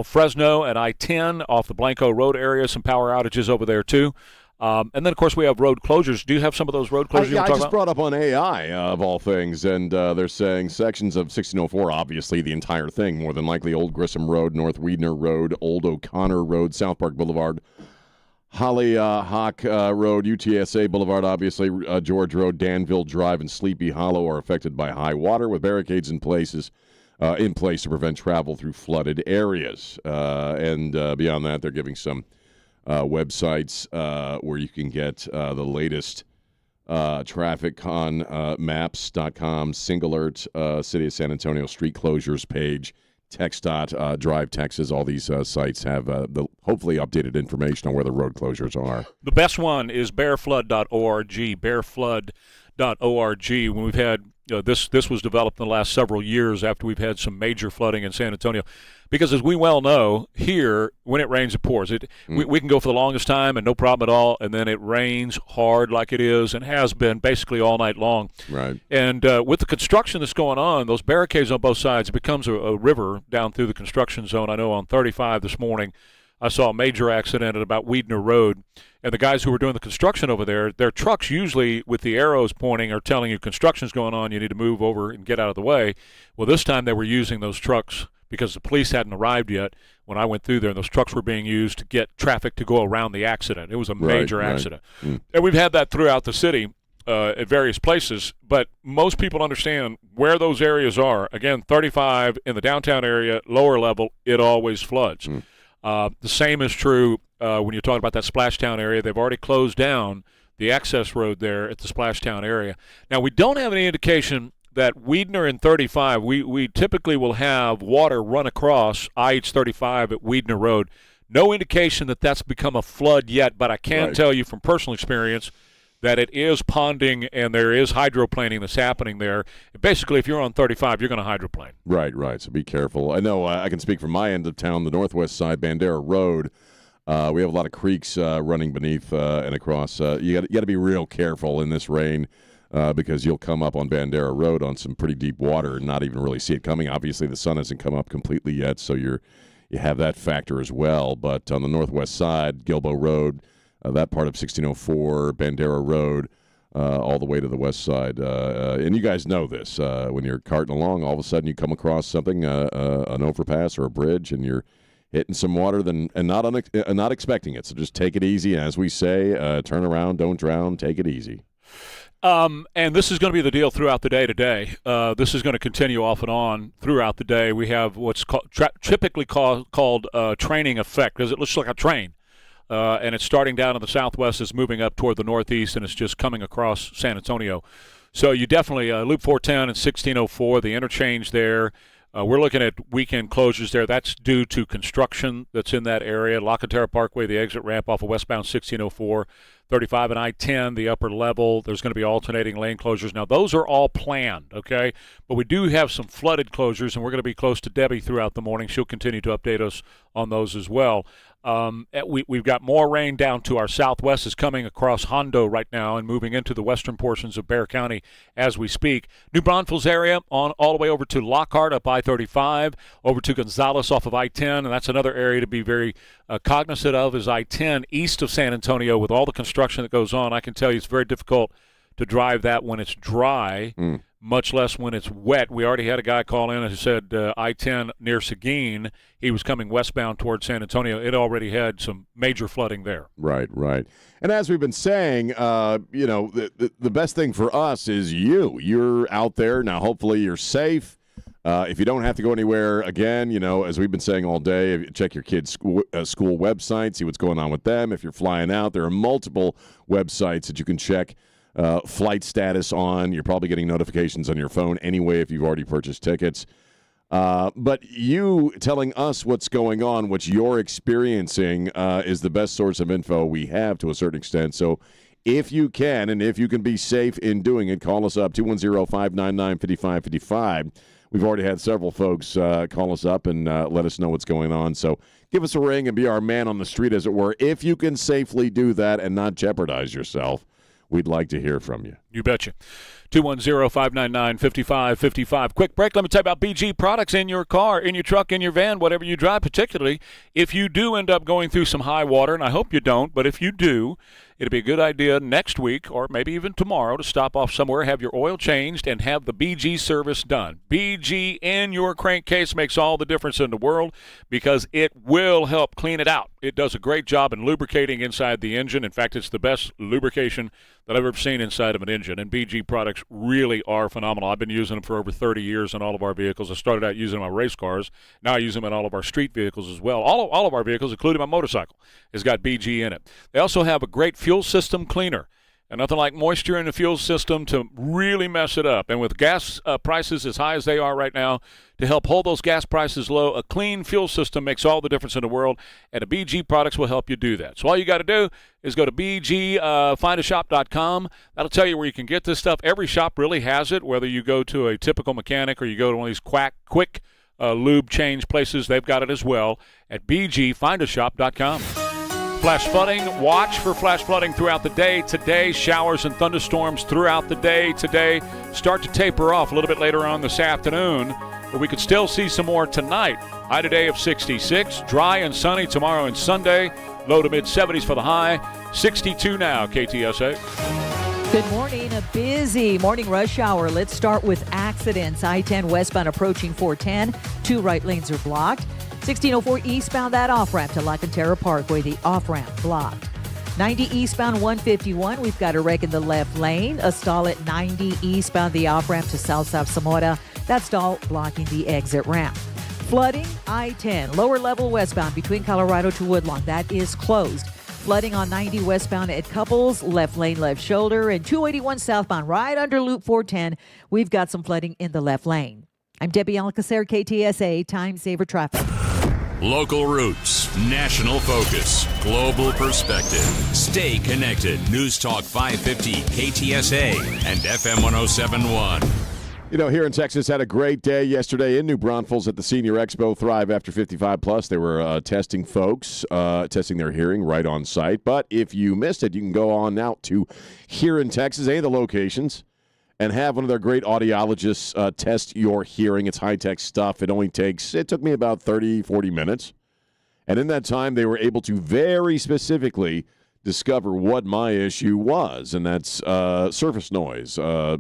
Fresno at I-10 off the Blanco Road area, some power outages over there, too. And then, of course, we have road closures. Do you have some of those road closures you want to talk about? I just brought up on AI, of all things, and they're saying sections of 1604, obviously the entire thing, more than likely Old Grissom Road, North Weidner Road, Old O'Connor Road, South Park Boulevard, Hollyhock Road, UTSA Boulevard, obviously, George Road, Danville Drive, and Sleepy Hollow are affected by high water with barricades in place to prevent travel through flooded areas. And beyond that, they're giving some websites where you can get the latest traffic on maps.com, SingAlert, City of San Antonio street closures page, TxDOT, Drive Texas. All these sites have the hopefully updated information on where the road closures are. The best one is bearflood.org, bearflood.org. When we've had this was developed in the last several years after we've had some major flooding in San Antonio. Because as we well know, here, when it rains, it pours. We can go for the longest time and no problem at all, and then it rains hard like it is and has been basically all night long. Right. And with the construction that's going on, those barricades on both sides, it becomes a river down through the construction zone. I know on 35 this morning, I saw a major accident at about Weidner Road, and the guys who were doing the construction over there, their trucks usually with the arrows pointing are telling you construction's going on, you need to move over and get out of the way. Well, this time they were using those trucks because the police hadn't arrived yet when I went through there, and those trucks were being used to get traffic to go around the accident. It was a major accident. And we've had that throughout the city at various places, but most people understand where those areas are. Again, 35 in the downtown area, lower level, it always floods. The same is true when you're talking about that Splashtown area. They've already closed down the access road there at the Splashtown area. Now, we don't have any indication that Weidner and 35, we typically will have water run across IH-35 at Weidner Road. No indication that that's become a flood yet, but I can tell you from personal experience that it is ponding and there is hydroplaning that's happening there. Basically, if you're on 35, you're going to hydroplane. Right. So be careful. I know I can speak from my end of town, the northwest side, Bandera Road. We have a lot of creeks running beneath and across. You got to be real careful in this rain. Because you'll come up on Bandera Road on some pretty deep water and not even really see it coming. Obviously, the sun hasn't come up completely yet, so you have that factor as well. But on the northwest side, Gilbo Road, that part of 1604, Bandera Road, all the way to the west side. And you guys know this. When you're carting along, all of a sudden you come across something, an overpass or a bridge, and you're hitting some water and not expecting it. So just take it easy. As we say, turn around, don't drown, take it easy. And this is going to be the deal throughout the day today. This is going to continue off and on throughout the day. We have what's typically called training effect, because it looks like a train. And it's starting down in the southwest, it's moving up toward the northeast, and it's just coming across San Antonio. So you definitely, Loop 410 and 1604, the interchange there. We're looking at weekend closures there. That's due to construction that's in that area. La Cantera Parkway, the exit ramp off of westbound 1604. 35 and I-10, the upper level. There's going to be alternating lane closures. Now, those are all planned, okay? But we do have some flooded closures, and we're going to be close to Debbie throughout the morning. She'll continue to update us on those as well. We've got more rain down to our southwest is coming across Hondo right now and moving into the western portions of Bexar County as we speak. New Braunfels area on all the way over to Lockhart up I-35, over to Gonzales off of I-10, and that's another area to be very cognizant of is I-10 east of San Antonio with all the construction that goes on. I can tell you it's very difficult to drive that when it's dry, much less when it's wet. We already had a guy call in who said I-10 near Seguin, he was coming westbound towards San Antonio. It already had some major flooding there. Right. And as we've been saying, the best thing for us is you're out there. Now, hopefully you're safe. If you don't have to go anywhere, again, as we've been saying all day, check your kids' school website, see what's going on with them. If you're flying out, there are multiple websites that you can check flight status on. You're probably getting notifications on your phone anyway if you've already purchased tickets. But you telling us what's going on, what you're experiencing, is the best source of info we have to a certain extent. So if you can, and if you can be safe in doing it, call us up, 210-599-5555. We've already had several folks call us up and let us know what's going on. So give us a ring and be our man on the street, as it were. If you can safely do that and not jeopardize yourself, we'd like to hear from you. You betcha. 210-599-5555. Quick break. Let me tell you about BG products in your car, in your truck, in your van, whatever you drive, particularly if you do end up going through some high water, and I hope you don't, but if you do, it'd be a good idea next week or maybe even tomorrow to stop off somewhere, have your oil changed, and have the BG service done. BG in your crankcase makes all the difference in the world because it will help clean it out. It does a great job in lubricating inside the engine. In fact, it's the best lubrication that I've ever seen inside of an engine, and BG products really are phenomenal. I've been using them for over 30 years in all of our vehicles. I started out using them on race cars. Now I use them in all of our street vehicles as well. All of our vehicles, including my motorcycle, has got BG in it. They also have a great fuel system cleaner. And nothing like moisture in the fuel system to really mess it up. And with gas prices as high as they are right now, to help hold those gas prices low, a clean fuel system makes all the difference in the world, and the BG products will help you do that. So all you got to do is go to bgfindashop.com. That'll tell you where you can get this stuff. Every shop really has it, whether you go to a typical mechanic or you go to one of these quick lube change places. They've got it as well at bgfindashop.com. Flash flooding. Watch for flash flooding throughout the day. Today, showers and thunderstorms throughout the day. Today, start to taper off a little bit later on this afternoon, but we could still see some more tonight. High today of 66. Dry and sunny tomorrow and Sunday. Low to mid-70s for the high. 62 now, KTSA. Good morning. A busy morning rush hour. Let's start with accidents. I-10 westbound approaching 410. 2 right lanes are blocked. 1604 eastbound, that off-ramp to La Cantera Parkway, the off-ramp blocked. 90 eastbound 151, we've got a wreck in the left lane. A stall at 90 eastbound, the off-ramp to South Zamora. That stall blocking the exit ramp. Flooding, I-10, lower level westbound between Colorado to Woodlawn. That is closed. Flooding on 90 westbound at Couples, left lane, left shoulder. And 281 southbound, right under Loop 410, we've got some flooding in the left lane. I'm Debbie Alcacer, KTSA, Time Saver Traffic. Local roots, national focus, global perspective. Stay connected. News Talk 550, KTSA, and FM 1071. You know, here in Texas, had a great day yesterday in New Braunfels at the Senior Expo Thrive After 55 Plus. They were testing folks, testing their hearing right on site. But if you missed it, you can go on out to here in Texas, any of the locations, and have one of their great audiologists test your hearing. It's high-tech stuff. It took me about 30, 40 minutes. And in that time, they were able to very specifically discover what my issue was, and that's surface noise,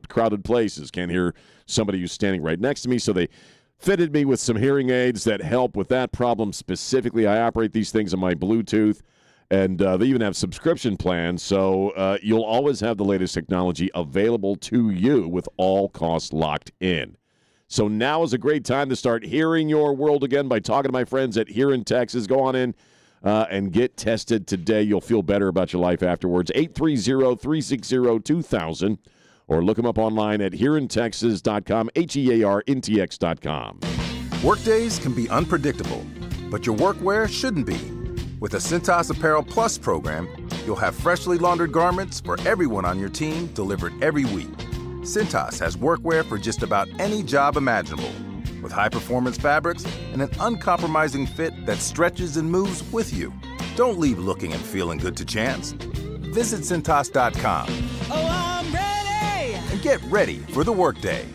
crowded places, can't hear somebody who's standing right next to me. So they fitted me with some hearing aids that help with that problem specifically. I operate these things on my Bluetooth. And they even have subscription plans, so you'll always have the latest technology available to you with all costs locked in. So now is a great time to start hearing your world again by talking to my friends at Here in Texas. Go on in and get tested today. You'll feel better about your life afterwards. 830-360-2000, or look them up online at hereintexas.com, HEARNTX.com. Workdays can be unpredictable, but your workwear shouldn't be. With the Cintas Apparel Plus program, you'll have freshly laundered garments for everyone on your team delivered every week. Cintas has workwear for just about any job imaginable, with high-performance fabrics and an uncompromising fit that stretches and moves with you. Don't leave looking and feeling good to chance. Visit Cintas.com. Oh, I'm ready! And get ready for the workday.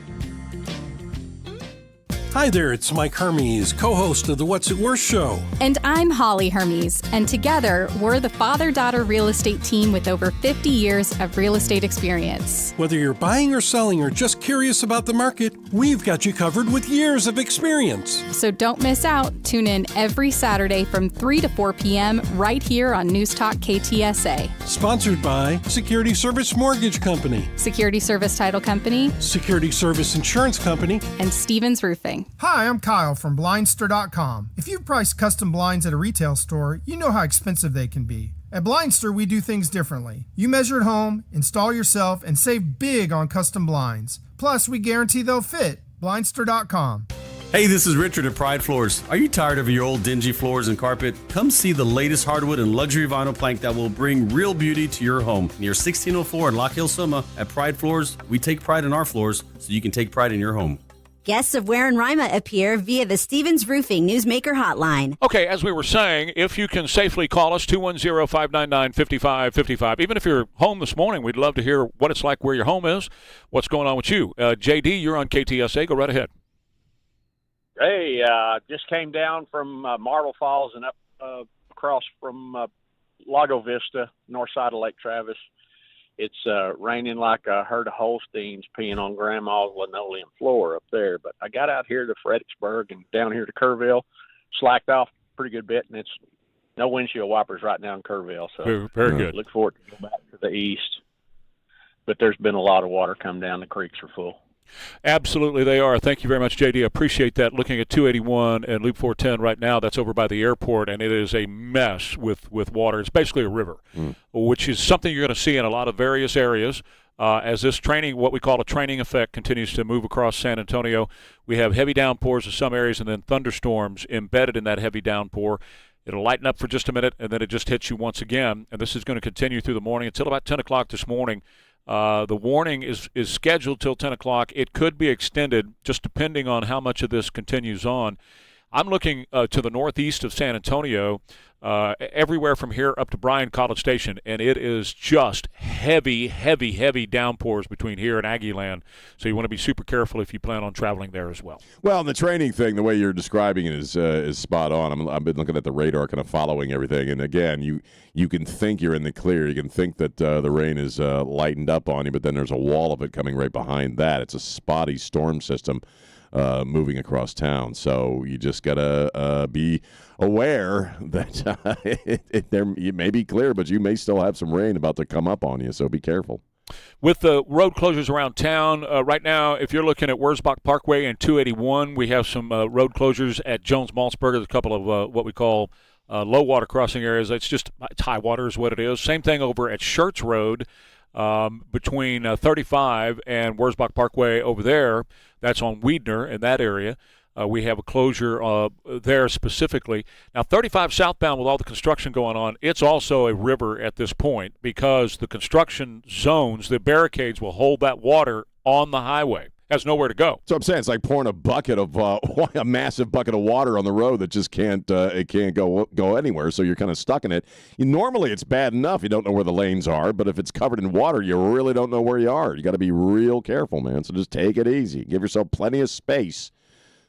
Hi there, it's Mike Hermes, co-host of the What's It Worth show. And I'm Holly Hermes, and together, we're the father-daughter real estate team with over 50 years of real estate experience. Whether you're buying or selling or just curious about the market, we've got you covered with years of experience. So don't miss out. Tune in every Saturday from 3 to 4 p.m. right here on News Talk KTSA. Sponsored by Security Service Mortgage Company, Security Service Title Company, Security Service Insurance Company, and Stevens Roofing. Hi, I'm Kyle from Blindster.com. If you've priced custom blinds at a retail store, you know how expensive they can be. At Blindster, we do things differently. You measure at home, install yourself, and save big on custom blinds. Plus, we guarantee they'll fit. Blindster.com. Hey, this is Richard at Pride Floors. Are you tired of your old dingy floors and carpet? Come see the latest hardwood and luxury vinyl plank that will bring real beauty to your home. Near 1604 in Lock Hill, Soma, at Pride Floors, we take pride in our floors so you can take pride in your home. Guests of Ware and Rima appear via the Stevens Roofing Newsmaker Hotline. Okay, as we were saying, if you can safely call us, 210-599-5555. Even if you're home this morning, we'd love to hear what it's like where your home is, what's going on with you. JD, you're on KTSA. Go right ahead. Hey, just came down from Marble Falls and up across from Lago Vista, north side of Lake Travis. It's raining like a herd of Holsteins peeing on Grandma's linoleum floor up there. But I got out here to Fredericksburg and down here to Kerrville, slacked off a pretty good bit, and it's no windshield wipers right now in Kerrville. So very good. Look forward to go back to the east. But there's been a lot of water come down. The creeks are full. Absolutely, they are. Thank you very much, JD. I appreciate that. Looking at 281 and Loop 410 right now, that's over by the airport, and it is a mess with water. It's basically a river, which is something you're going to see in a lot of various areas. As this training, what we call a training effect, continues to move across San Antonio, we have heavy downpours in some areas and then thunderstorms embedded in that heavy downpour. It'll lighten up for just a minute, and then it just hits you once again, and this is going to continue through the morning until about 10 o'clock this morning. The warning is scheduled till 10 o'clock. It could be extended just depending on how much of this continues on. I'm looking to the northeast of San Antonio, everywhere from here up to Bryan College Station, and it is just heavy, heavy, heavy downpours between here and Aggieland. So you want to be super careful if you plan on traveling there as well. Well, the training thing, the way you're describing it is spot on. I've been looking at the radar, kind of following everything, and again, you can think you're in the clear. You can think that the rain is lightened up on you, but then there's a wall of it coming right behind that. It's a spotty storm system moving across town. So you just got to be aware that it may be clear, but you may still have some rain about to come up on you, so be careful. With the road closures around town, right now, if you're looking at Wurzbach Parkway and 281, we have some road closures at Jones-Maltzberg. There's a couple of what we call low water crossing areas. It's high water is what it is. Same thing over at Schertz Road. Between 35 and Wurzbach Parkway over there. That's on Weidner in that area. We have a closure there specifically. Now, 35 southbound with all the construction going on, it's also a river at this point because the construction zones, the barricades will hold that water on the highway. Has nowhere to go. So I'm saying it's like pouring a bucket of a massive bucket of water on the road that just can't go anywhere. So you're kind of stuck in it. Normally it's bad enough you don't know where the lanes are, but if it's covered in water, you really don't know where you are. You got to be real careful, man. So just take it easy. Give yourself plenty of space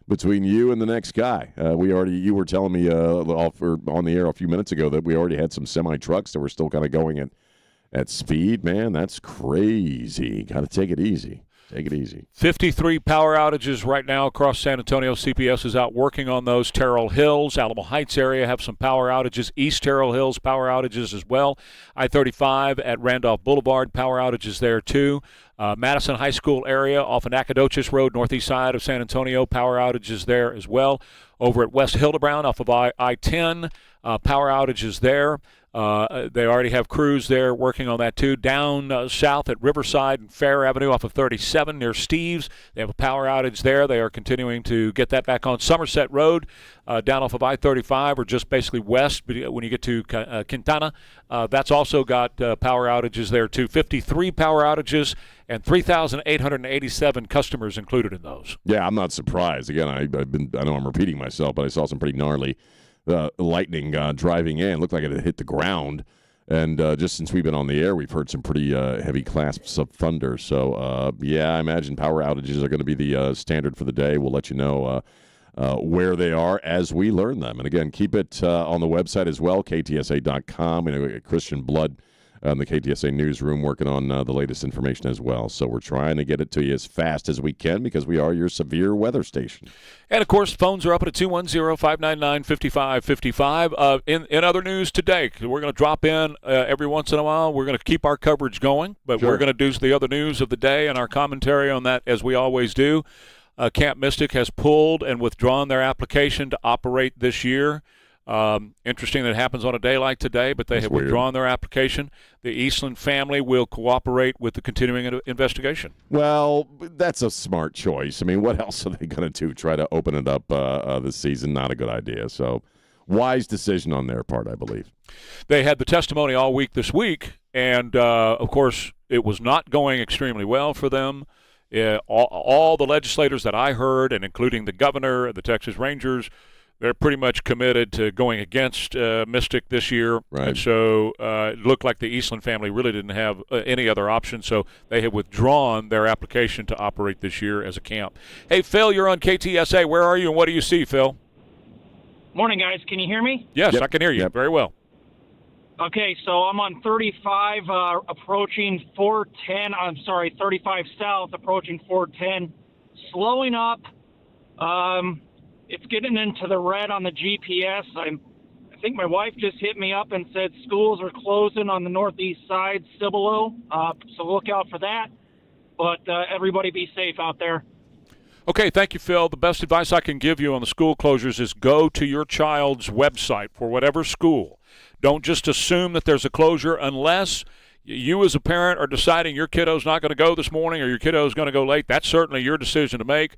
between you and the next guy. You were telling me on the air a few minutes ago that we already had some semi trucks that were still kind of going at speed. Man, that's crazy. Got to take it easy. Take it easy. 53 power outages right now across San Antonio. CPS is out working on those. Terrell Hills, Alamo Heights area have some power outages. East Terrell Hills, power outages as well. I-35 at Randolph Boulevard, power outages there too. Madison High School area off of Nacogdoches Road, northeast side of San Antonio, power outages there as well. Over at West Hildebrown off of I-10, power outages there. They already have crews there working on that too. Down south at Riverside and Fair Avenue off of 37 near Steve's, they have a power outage there. They are continuing to get that back on. Somerset Road down off of I-35 or just basically west when you get to Quintana. That's also got power outages there too. 53 power outages and 3,887 customers included in those. Yeah, I'm not surprised. Again, I know I'm repeating myself, but I saw some pretty gnarly lightning driving in. Looked like it had hit the ground. And just since we've been on the air, we've heard some pretty heavy clasps of thunder. So, I imagine power outages are going to be the standard for the day. We'll let you know where they are as we learn them. And, again, keep it on the website as well, ktsa.com. Christian Blood in the KTSA newsroom working on the latest information as well. So we're trying to get it to you as fast as we can because we are your severe weather station. And, of course, phones are up at 210-599-5555. In other news today, we're going to drop in every once in a while. We're going to keep our coverage going, but We're going to do the other news of the day and our commentary on that as we always do. Camp Mystic has pulled and withdrawn their application to operate this year. Interesting that it happens on a day like today, but they have withdrawn their application. The Eastland family will cooperate with the continuing investigation. Well, that's a smart choice. I mean, what else are they going to do? Try to open it up this season? Not a good idea. So, wise decision on their part, I believe. They had the testimony all week this week, and, of course, it was not going extremely well for them. All the legislators that I heard, and including the governor and the Texas Rangers, they're pretty much committed to going against Mystic this year. Right. And so it looked like the Eastland family really didn't have any other option, so they have withdrawn their application to operate this year as a camp. Hey, Phil, you're on KTSA. Where are you, and what do you see, Phil? Morning, guys. Can you hear me? Yes, I can hear you very well. Okay, so I'm on 35 approaching 410. I'm sorry, 35 south approaching 410. Slowing up. It's getting into the red on the GPS. I think my wife just hit me up and said schools are closing on the northeast side, Cibolo. So look out for that. But everybody be safe out there. Okay, thank you, Phil. The best advice I can give you on the school closures is go to your child's website for whatever school. Don't just assume that there's a closure unless you as a parent are deciding your kiddo's not going to go this morning or your kiddo's going to go late. That's certainly your decision to make.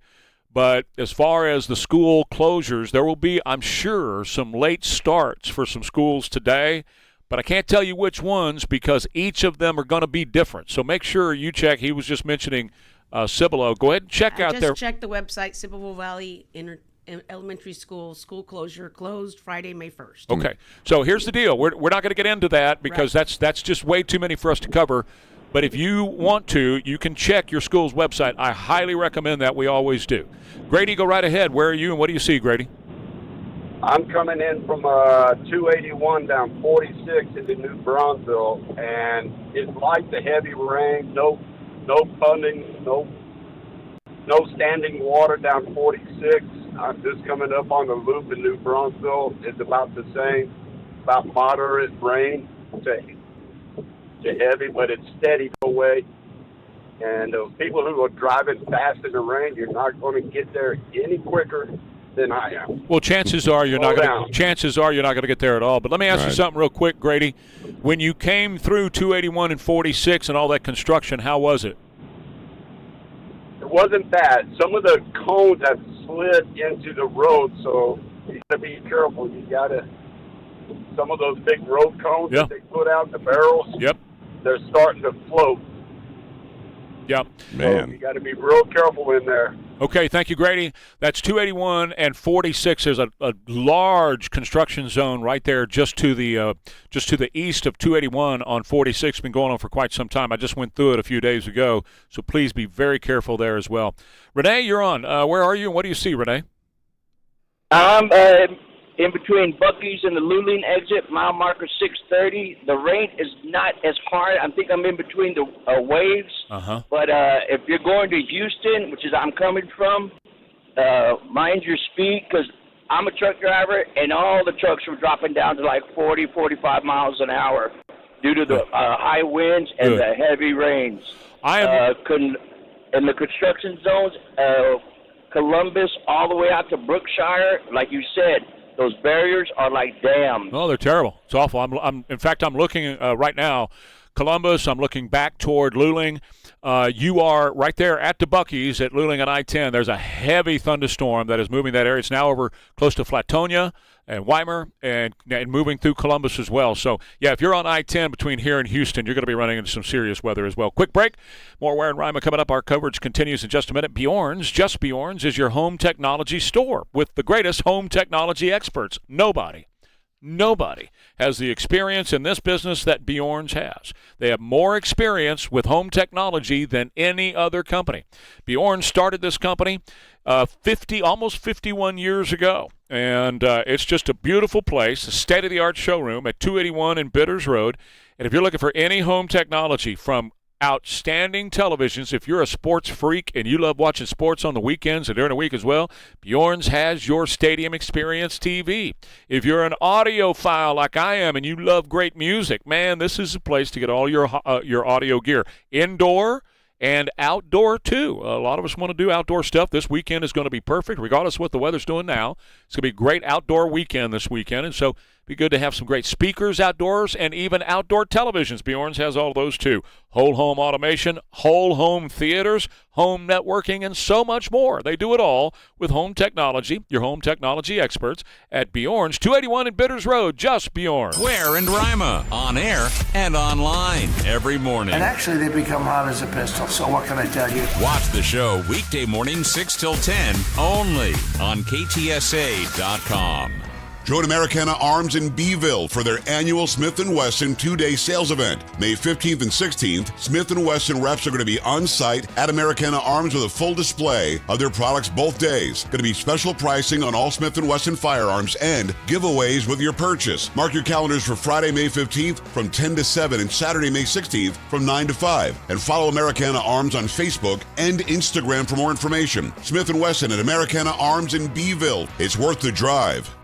But as far as the school closures, there will be, I'm sure, some late starts for some schools today. But I can't tell you which ones because each of them are going to be different. So make sure you check. He was just mentioning Cibolo. Go ahead and check out there. Just check the website, Cibolo Valley Elementary School closure closed Friday, May 1st. Okay. So here's the deal. We're not going to get into that because that's just way too many for us to cover. But if you want to, you can check your school's website. I highly recommend that. We always do. Grady, go right ahead. Where are you, and what do you see, Grady? I'm coming in from 281 down 46 into New Braunfels, and it's like the heavy rain, no funding, no standing water down 46. I'm just coming up on the loop in New Braunfels. It's about the same, about moderate rain to heavy, but it's steady away. And people who are driving fast in the rain, you're not going to get there any quicker than I am. Well, chances are you're not going to get there at all. But let me ask you something real quick, Grady. When you came through 281 and 46 and all that construction, how was it? It wasn't bad. Some of the cones have slid into the road, so you got to be careful. Some of those big road cones that they put out, the barrels, they're starting to float. Yep. Man. So you got to be real careful in there. Okay, thank you, Grady. That's 281 and 46. There's a large construction zone right there just to the east of 281 on 46. It's been going on for quite some time. I just went through it a few days ago, so please be very careful there as well. Renee, you're on. Where are you, and what do you see, Renee? I'm in between Buc-ee's and the Luling exit, mile marker 630. The rain is not as hard. I think I'm in between the waves. Uh-huh. But if you're going to Houston, which is I'm coming from, mind your speed because I'm a truck driver, and all the trucks were dropping down to like 40, 45 miles an hour due to the high winds and the heavy rains. In the construction zones, Columbus all the way out to Brookshire, like you said, those barriers are like dams. Oh, they're terrible. It's awful. In fact, I'm looking right now, Columbus. I'm looking back toward Luling. You are right there at the Buc-ee's at Luling and I-10. There's a heavy thunderstorm that is moving that area. It's now over close to Flatonia and Weimar and moving through Columbus as well. So, yeah, if you're on I-10 between here and Houston, you're going to be running into some serious weather as well. Quick break. More Ware and Rima coming up. Our coverage continues in just a minute. Bjorn's, just Bjorn's, is your home technology store with the greatest home technology experts. Nobody has the experience in this business that Bjorn's has. They have more experience with home technology than any other company. Bjorn started this company almost 51 years ago, and it's just a beautiful place, a state-of-the-art showroom at 281 in Bitters Road. And if you're looking for any home technology from outstanding televisions, if you're a sports freak and you love watching sports on the weekends and during the week as well, Bjorn's has your Stadium Experience TV. If you're an audiophile like I am and you love great music, man, this is a place to get all your audio gear, indoor and outdoor too. A lot of us want to do outdoor stuff. This weekend is going to be perfect, regardless of what the weather's doing now. It's going to be a great outdoor weekend this weekend, and so be good to have some great speakers outdoors and even outdoor televisions. Bjorn's has all of those too. Whole home automation, whole home theaters, home networking, and so much more. They do it all with home technology, your home technology experts at Bjorn's, 281 in Bitters Road, just Bjorn. Ware and Rima, on air and online every morning. And actually, they become hot as a pistol, so what can I tell you? Watch the show weekday mornings 6 till 10, only on KTSA.com. Join Americana Arms in Beeville for their annual Smith & Wesson two-day sales event. May 15th and 16th, Smith & Wesson reps are going to be on site at Americana Arms with a full display of their products both days. Going to be special pricing on all Smith & Wesson firearms and giveaways with your purchase. Mark your calendars for Friday, May 15th from 10 to 7 and Saturday, May 16th from 9 to 5. And follow Americana Arms on Facebook and Instagram for more information. Smith & Wesson at Americana Arms in Beeville. It's worth the drive.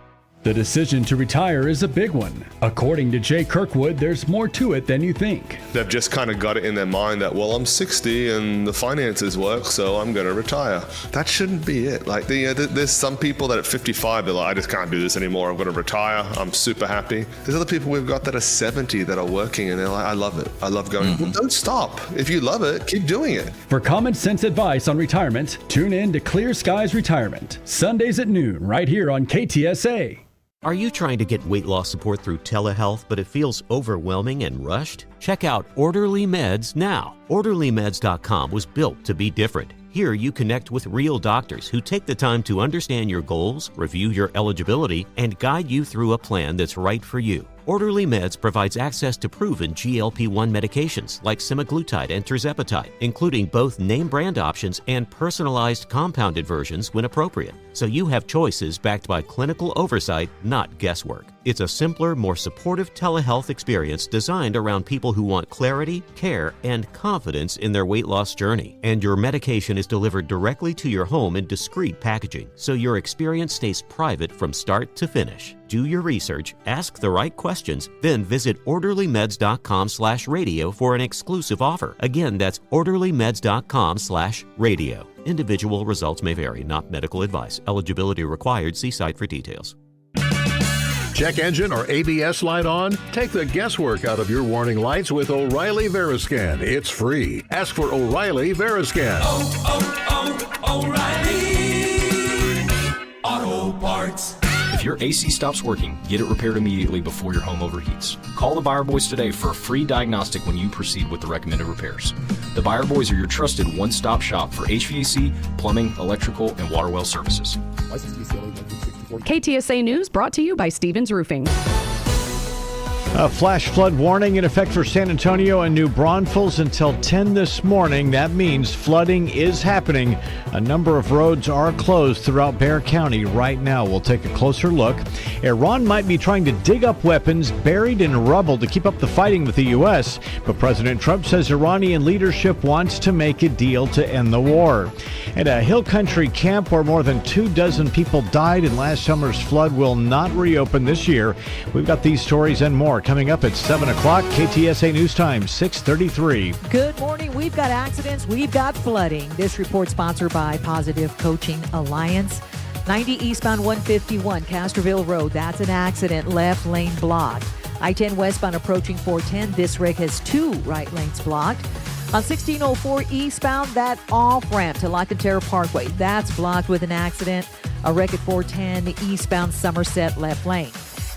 The decision to retire is a big one. According to Jay Kirkwood, there's more to it than you think. They've just kind of got it in their mind that, well, I'm 60 and the finances work, so I'm going to retire. That shouldn't be it. Like, there's some people that at 55, they're like, I just can't do this anymore. I'm going to retire. I'm super happy. There's other people we've got that are 70 that are working and they're like, I love it. I love going. Well, don't stop. If you love it, keep doing it. For common sense advice on retirement, tune in to Clear Skies Retirement, Sundays at noon, right here on KTSA. Are you trying to get weight loss support through telehealth, but it feels overwhelming and rushed? Check out Orderly Meds now. OrderlyMeds.com was built to be different. Here you connect with real doctors who take the time to understand your goals, review your eligibility, and guide you through a plan that's right for you. Orderly Meds provides access to proven GLP-1 medications like semaglutide and tirzepatide, including both name brand options and personalized compounded versions when appropriate. So you have choices backed by clinical oversight, not guesswork. It's a simpler, more supportive telehealth experience designed around people who want clarity, care, and confidence in their weight loss journey. And your medication is delivered directly to your home in discreet packaging, so your experience stays private from start to finish. Do your research, ask the right questions, then visit orderlymeds.com/radio for an exclusive offer. Again, that's orderlymeds.com/radio. Individual results may vary, not medical advice. Eligibility required. See site for details. Check engine or ABS light on? Take the guesswork out of your warning lights with O'Reilly Veriscan. It's free. Ask for O'Reilly Veriscan. O'Reilly Auto Parts. If your AC stops working, get it repaired immediately before your home overheats. Call the Buyer Boys today for a free diagnostic when you proceed with the recommended repairs. The Buyer Boys are your trusted one-stop shop for HVAC, plumbing, electrical, and water well services. KTSA News brought to you by Stevens Roofing. A flash flood warning in effect for San Antonio and New Braunfels until 10 this morning. That means flooding is happening. A number of roads are closed throughout Bexar County right now. We'll take a closer look. Iran might be trying to dig up weapons buried in rubble to keep up the fighting with the U.S., but President Trump says Iranian leadership wants to make a deal to end the war. And a hill country camp where more than 24 people died in last summer's flood will not reopen this year. We've got these stories and more coming up at 7 o'clock. KTSA News Time, 6:33. Good morning. We've got accidents. We've got flooding. This report sponsored by Positive Coaching Alliance. 90 eastbound 151 Castroville Road. That's an accident. Left lane blocked. I-10 westbound approaching 410. This wreck has 2 right lanes blocked. On 1604 eastbound, that off-ramp to Locantera Parkway. That's blocked with an accident. A wreck at 410 eastbound Somerset left lane.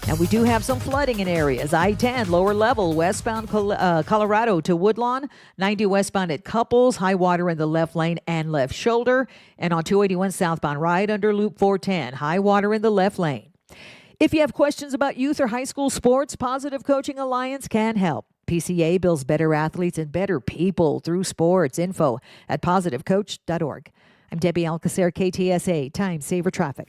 Now, we do have some flooding in areas. I-10, lower level, westbound Colorado to Woodlawn. 90 westbound at Couples, high water in the left lane and left shoulder. And on 281 southbound, right under Loop 410, high water in the left lane. If you have questions about youth or high school sports, Positive Coaching Alliance can help. PCA builds better athletes and better people through sports. Info at positivecoach.org. I'm Debbie Alcacer, KTSA, Time Saver Traffic.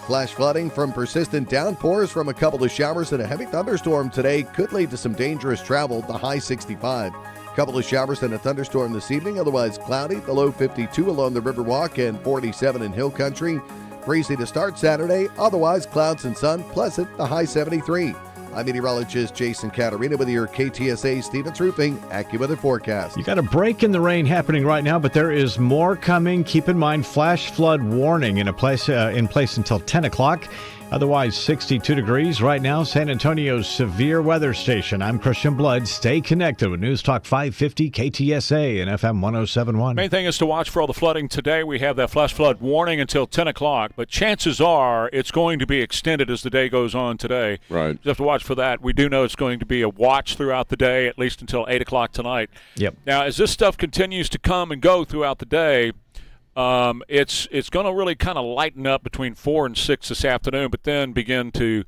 Flash flooding from persistent downpours from a couple of showers and a heavy thunderstorm today could lead to some dangerous travel, the high 65. Couple of showers and a thunderstorm this evening, otherwise cloudy, the low 52 along the Riverwalk and 47 in Hill Country. Breezy to start Saturday, otherwise clouds and sun, pleasant, the high 73. I'm meteorologist Jason Caterina with your KTSA Stevens Roofing AccuWeather forecast. You got a break in the rain happening right now, but there is more coming. Keep in mind, flash flood warning in place until 10 o'clock. Otherwise, 62 degrees right now, San Antonio's severe weather station. I'm Christian Blood. Stay connected with News Talk 550 KTSA and FM 107.1. Main thing is to watch for all the flooding today. We have that flash flood warning until 10 o'clock, but chances are it's going to be extended as the day goes on today. Right. You have to watch for that. We do know it's going to be a watch throughout the day, at least until 8 o'clock tonight. Yep. Now, as this stuff continues to come and go throughout the day, it's going to really kind of lighten up between 4 and 6 this afternoon, but then begin to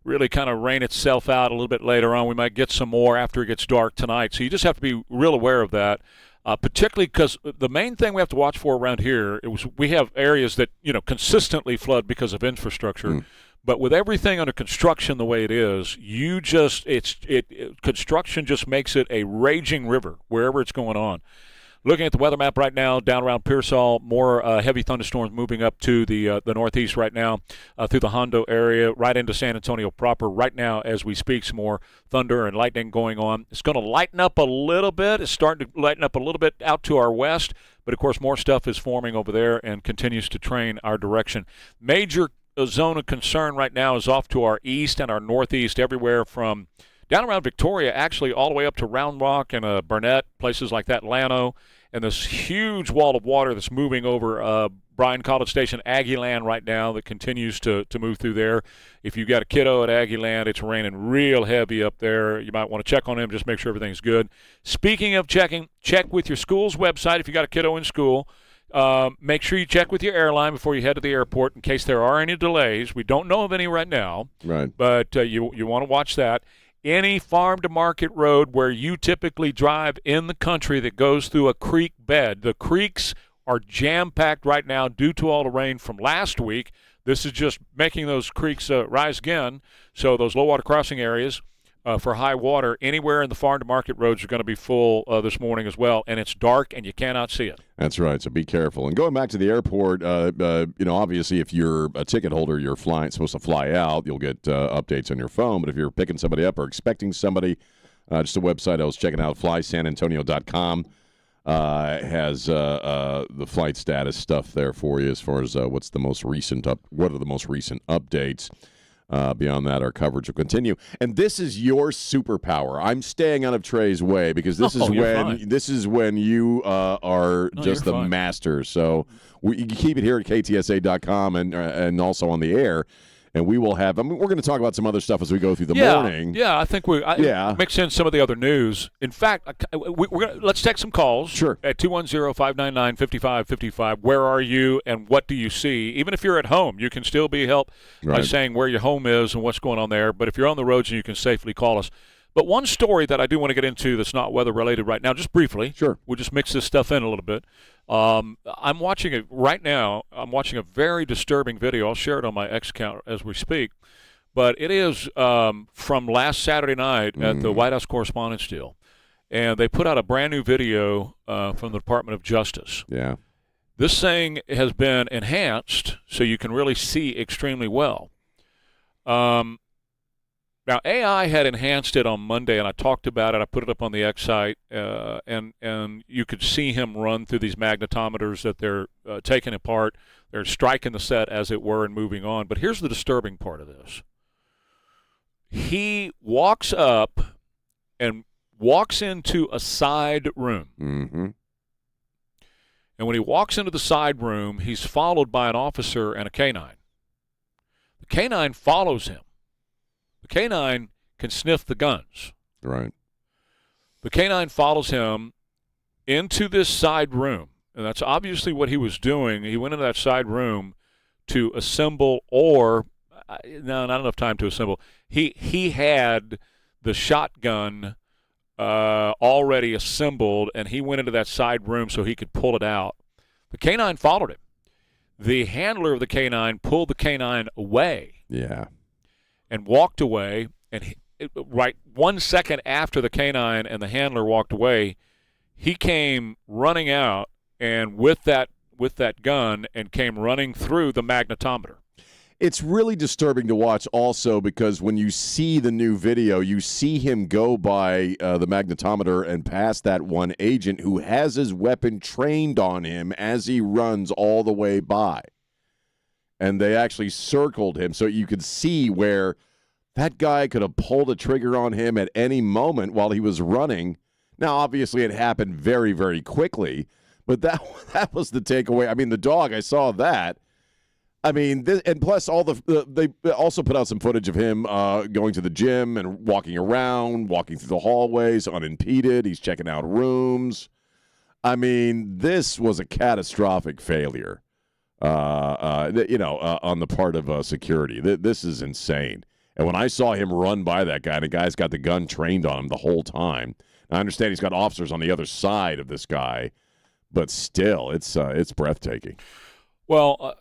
really kind of rain itself out a little bit later on. We might get some more after it gets dark tonight. So you just have to be real aware of that, particularly because the main thing we have to watch for around here, we have areas that, consistently flood because of infrastructure. But with everything under construction the way it is, construction just makes it a raging river wherever it's going on. Looking at the weather map right now, down around Pearsall, more heavy thunderstorms moving up to the northeast right now, through the Hondo area, right into San Antonio proper. Right now, as we speak, some more thunder and lightning going on. It's going to lighten up a little bit. It's starting to lighten up a little bit out to our west, but of course more stuff is forming over there and continues to train our direction. Major zone of concern right now is off to our east and our northeast, everywhere from down around Victoria, actually all the way up to Round Rock and Burnett, places like that, Llano. And this huge wall of water that's moving over Bryan College Station, Aggieland right now, that continues to move through there. If you've got a kiddo at Aggieland, it's raining real heavy up there. You might want to check on him, just make sure everything's good. Speaking of checking, check with your school's website if you got a kiddo in school. Make sure you check with your airline before you head to the airport in case there are any delays. We don't know of any right now, right? But you want to watch that. Any farm-to-market road where you typically drive in the country that goes through a creek bed. The creeks are jam-packed right now due to all the rain from last week. This is just making those creeks rise again. So those low-water crossing areas for high water, anywhere in the farm-to-market roads are going to be full this morning as well, and it's dark and you cannot see it. That's right, so be careful. And going back to the airport, obviously if you're a ticket holder, you're supposed to fly out. You'll get updates on your phone, but if you're picking somebody up or expecting somebody, just a website I was checking out, flysanantonio.com, has the flight status stuff there for you as far as what are the most recent updates. Beyond that, our coverage will continue. And this is your superpower. I'm staying out of Trey's way because this is when you are just the master. So you can keep it here at KTSA.com and also on the air. And we will have. We're going to talk about some other stuff as we go through the morning. Yeah, I think mix in some of the other news. In fact, let's take some calls. Sure. At 210-599-5555. Where are you and what do you see? Even if you're at home, you can still be helped by saying where your home is and what's going on there. But if you're on the roads, you can safely call us. But one story that I do want to get into that's not weather-related right now, just briefly. Sure. We'll just mix this stuff in a little bit. I'm watching it right now. I'm watching a very disturbing video. I'll share it on my X account as we speak. But it is from last Saturday night at the White House Correspondents' Deal. And they put out a brand-new video from the Department of Justice. Yeah. This thing has been enhanced so you can really see extremely well. Now, AI had enhanced it on Monday, and I talked about it. I put it up on the X site, and you could see him run through these magnetometers that they're taking apart. They're striking the set, as it were, and moving on. But here's the disturbing part of this. He walks up and walks into a side room. Mm-hmm. And when he walks into the side room, he's followed by an officer and a canine. The canine follows him. The canine can sniff the guns. Right. The canine follows him into this side room, and that's obviously what he was doing. He went into that side room to assemble not enough time to assemble. He had the shotgun already assembled, and he went into that side room so he could pull it out. The canine followed him. The handler of the canine pulled the canine away. Yeah. And walked away, and right 1 second after the canine and the handler walked away, he came running out and with that gun and came running through the magnetometer. It's really disturbing to watch also because when you see the new video, you see him go by the magnetometer and past that one agent who has his weapon trained on him as he runs all the way by. And they actually circled him so you could see where that guy could have pulled a trigger on him at any moment while he was running. Now, obviously, it happened very, very quickly, but that was the takeaway. I mean, the dog, I saw that. I mean, and plus they also put out some footage of him going to the gym and walking around, walking through the hallways unimpeded. He's checking out rooms. I mean, this was a catastrophic failure, on the part of security. This is insane. And when I saw him run by that guy, the guy's got the gun trained on him the whole time. I understand he's got officers on the other side of this guy, but still, it's breathtaking. Well,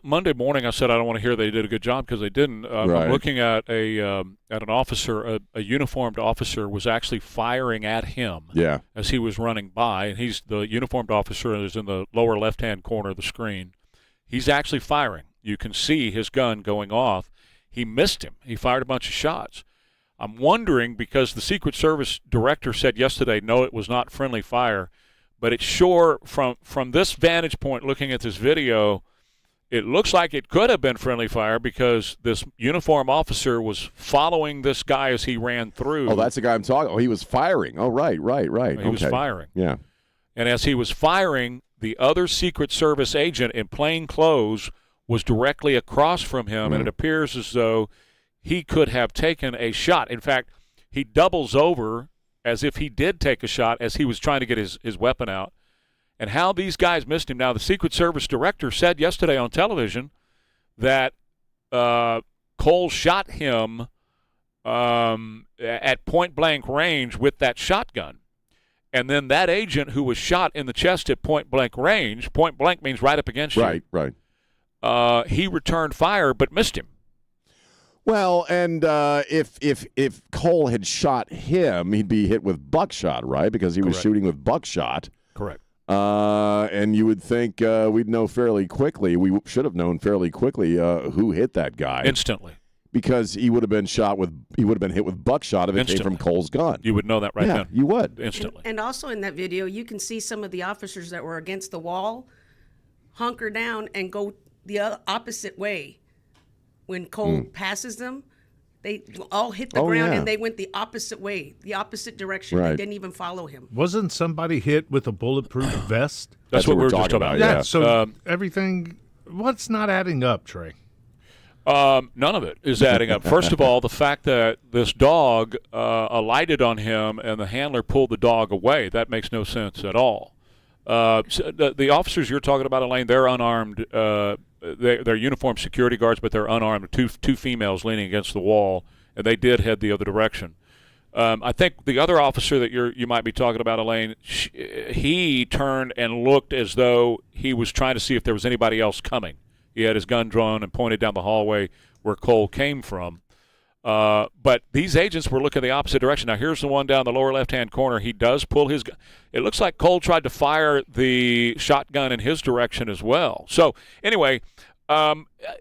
Monday morning I said I don't want to hear they did a good job because they didn't. Right. I'm looking at an officer, a uniformed officer was actually firing at him as he was running by. And the uniformed officer is in the lower left-hand corner of the screen. He's actually firing. You can see his gun going off. He missed him. He fired a bunch of shots. I'm wondering, because the Secret Service director said yesterday, no, it was not friendly fire. But it's sure, from this vantage point, looking at this video, it looks like it could have been friendly fire because this uniform officer was following this guy as he ran through. Oh, that's the guy I'm talking. Oh, he was firing. Oh, right. He was firing. Yeah. And as he was firing, the other Secret Service agent in plain clothes was directly across from him, and it appears as though he could have taken a shot. In fact, he doubles over as if he did take a shot as he was trying to get his weapon out. And how these guys missed him. Now, the Secret Service director said yesterday on television that Cole shot him at point-blank range with that shotgun. And then that agent who was shot in the chest at point-blank range, point-blank means right up against you. Right. He returned fire but missed him. Well, and if Cole had shot him, he'd be hit with buckshot, right? Because he was shooting with buckshot. Correct. And you would think we'd know fairly quickly. We should have known fairly quickly who hit that guy instantly, because he would have been hit with buckshot if it came from Cole's gun. You would know that right then. You would instantly. And also in that video, you can see some of the officers that were against the wall hunker down and go the opposite way. When Cole passes them, they all hit the ground and they went the opposite way, the opposite direction. They didn't even follow him. Wasn't somebody hit with a bulletproof vest? That's what we were just talking about. Yeah, so everything, what's not adding up, Trey? None of it is adding up. First of all, the fact that this dog alighted on him and the handler pulled the dog away, that makes no sense at all. So the officers you're talking about, Elaine, they're unarmed. They're uniformed security guards, but they're unarmed. Two females leaning against the wall, and they did head the other direction. I think the other officer that you might be talking about, Elaine, he turned and looked as though he was trying to see if there was anybody else coming. He had his gun drawn and pointed down the hallway where Cole came from. But these agents were looking the opposite direction. Now, here's the one down the lower left-hand corner. He does pull his gun. It looks like Cole tried to fire the shotgun in his direction as well. So, anyway,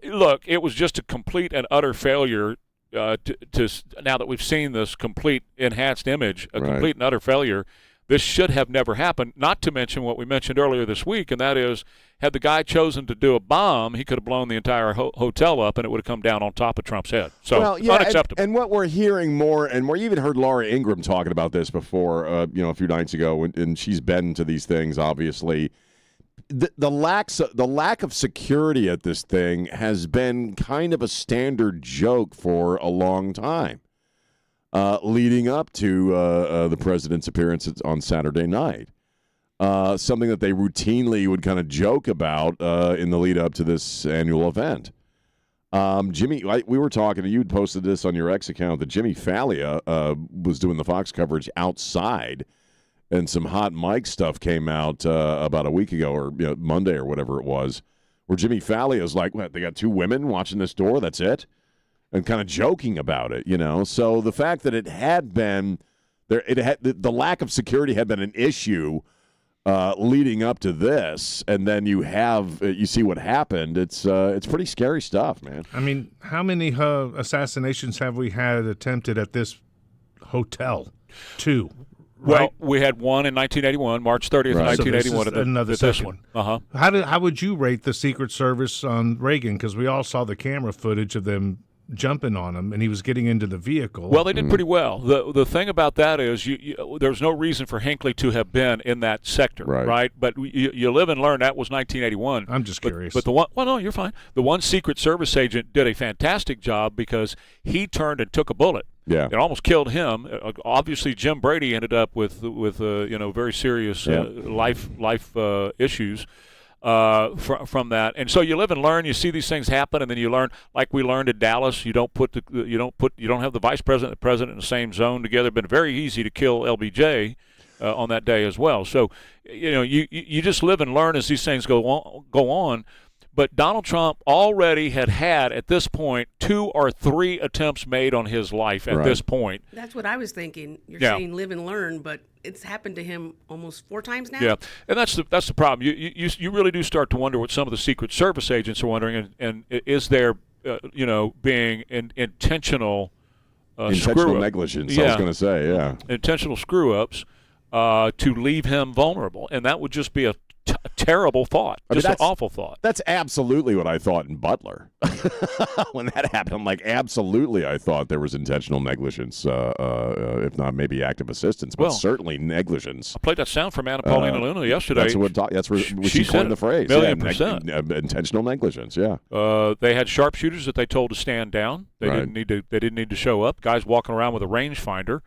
look, it was just a complete and utter failure to now that we've seen this complete enhanced image, complete and utter failure. This should have never happened, not to mention what we mentioned earlier this week, and that is, had the guy chosen to do a bomb, he could have blown the entire hotel up, and it would have come down on top of Trump's head. So, unacceptable. And what we're hearing more and more, you even heard Laura Ingraham talking about this before, a few nights ago, and she's been to these things, obviously. The lack of security at this thing has been kind of a standard joke for a long time. Leading up to the president's appearance on Saturday night. Something that they routinely would kind of joke about in the lead up to this annual event. Jimmy, we were talking, you'd posted this on your X account, that Jimmy Fallia was doing the Fox coverage outside, and some hot mic stuff came out about a week ago, or Monday or whatever it was, where Jimmy Fallia is like, what, they got two women watching this door, that's it? And kind of joking about it, So the fact that it had been there, the lack of security had been an issue leading up to this, and then you see what happened. It's pretty scary stuff, man. I mean, how many assassinations have we had attempted at this hotel? 2. Well, right? we had one in 1981, March 30th, Right. 1981. So this is another this second. one. How would you rate the Secret Service on Reagan? Because we all saw the camera footage of them jumping on him, and he was getting into the vehicle. Well, they did pretty well. The thing about that is there's no reason for Hinckley to have been in that sector, right? But you live and learn. That was 1981. I'm just curious. But no, you're fine. The one Secret Service agent did a fantastic job because he turned and took a bullet. Yeah, it almost killed him. Obviously, Jim Brady ended up with very serious life issues from that. And so you live and learn. You see these things happen, and then you learn. Like we learned in Dallas, you don't have the vice president and the president in the same zone together. It's been very easy to kill LBJ on that day as well. So you just live and learn as these things go on. But Donald Trump already had at this point 2 or 3 attempts made on his life at this point. That's what I was thinking. You're saying live and learn, but it's happened to him almost 4 times now. Yeah, and that's the problem. You really do start to wonder what some of the Secret Service agents are wondering, and is there being intentional negligence? I was going to say, intentional screw-ups to leave him vulnerable, and that would just be a terrible thought, an awful thought. That's absolutely what I thought in Butler. When that happened, I'm like, absolutely, I thought there was intentional negligence, if not maybe active assistance, but certainly negligence. I played that sound from Anna Paulina Luna yesterday. That's where she coined the phrase. $1,000,000%. Intentional negligence, yeah. They had sharpshooters that they told to stand down. They didn't need to show up. Guys walking around with a rangefinder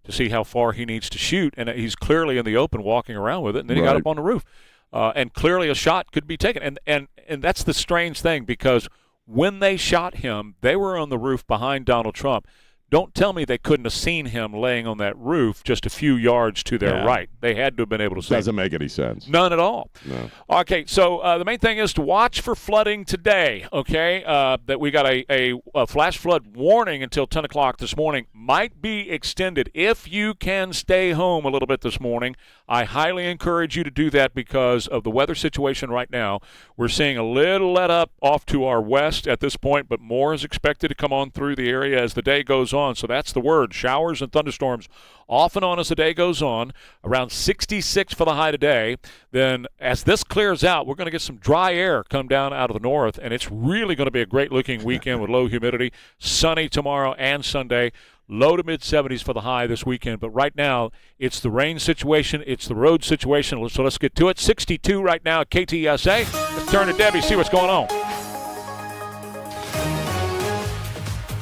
to see how far he needs to shoot, and he's clearly in the open walking around with it, and then he got up on the roof. And clearly a shot could be taken. And that's the strange thing, because when they shot him, they were on the roof behind Donald Trump. Don't tell me they couldn't have seen him laying on that roof just a few yards to their right. They had to have been able to see him. Doesn't make any sense. None at all. No. Okay, so the main thing is to watch for flooding today, okay? That we got a flash flood warning until 10 o'clock this morning. Might be extended. If you can stay home a little bit this morning, I highly encourage you to do that because of the weather situation right now. We're seeing a little let up off to our west at this point, but more is expected to come on through the area as the day goes on. So that's the word. Showers and thunderstorms off and on as the day goes on. Around 66 for the high today. Then as this clears out, we're going to get some dry air come down out of the north, and it's really going to be a great-looking weekend with low humidity. Sunny tomorrow and Sunday. Low to mid-70s for the high this weekend. But right now, it's the rain situation. It's the road situation. So let's get to it. 62 right now at KTSA. Let's turn to Debbie, see what's going on.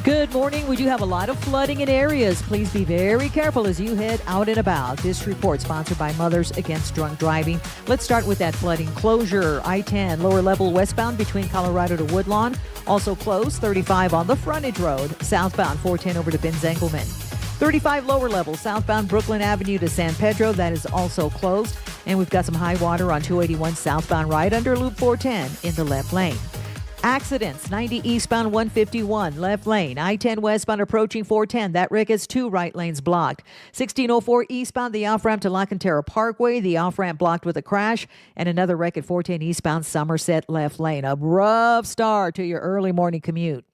Good morning. We do have a lot of flooding in areas. Please be very careful as you head out and about. This report sponsored by Mothers Against Drunk Driving. Let's start with that flooding closure. I-10 lower level westbound between Colorado to Woodlawn. Also closed. 35 on the frontage road. Southbound 410 over to Benz-Engelman. 35 lower level southbound Brooklyn Avenue to San Pedro. That is also closed. And we've got some high water on 281 southbound right under Loop 410 in the left lane. Accidents, 90 eastbound 151, left lane. I-10 westbound approaching 410. That wreck has 2 right lanes blocked. 1604 eastbound, the off-ramp to La Cantera Parkway. The off-ramp blocked with a crash. And another wreck at 410 eastbound Somerset left lane. A rough start to your early morning commute.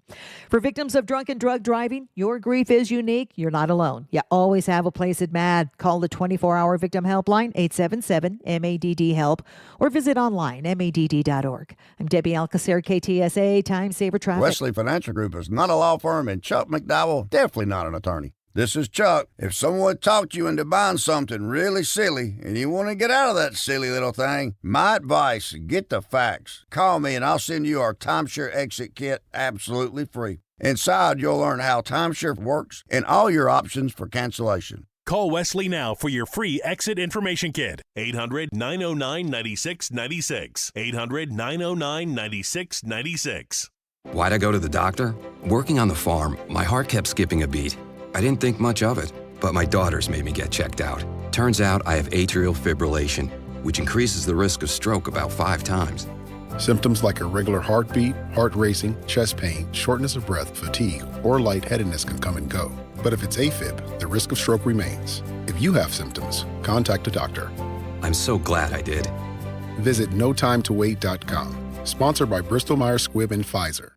For victims of drunk and drug driving, your grief is unique. You're not alone. You always have a place at MADD. Call the 24-hour victim helpline, 877-MADD-HELP, or visit online, madd.org. I'm Debbie Alcacer, KTSA, Time Saver Traffic. Wesley Financial Group is not a law firm, and Chuck McDowell, definitely not an attorney. This is Chuck. If someone talked you into buying something really silly and you want to get out of that silly little thing, my advice, get the facts. Call me and I'll send you our timeshare exit kit absolutely free. Inside, you'll learn how timeshare works and all your options for cancellation. Call Wesley now for your free exit information kit. 800-909-9696. 800-909-9696. Why'd I go to the doctor? Working on the farm, my heart kept skipping a beat. I didn't think much of it, but my daughters made me get checked out. Turns out I have atrial fibrillation, which increases the risk of stroke about 5 times. Symptoms like irregular heartbeat, heart racing, chest pain, shortness of breath, fatigue, or lightheadedness can come and go. But if it's AFib, the risk of stroke remains. If you have symptoms, contact a doctor. I'm so glad I did. Visit notimetowait.com. Sponsored by Bristol-Myers Squibb and Pfizer.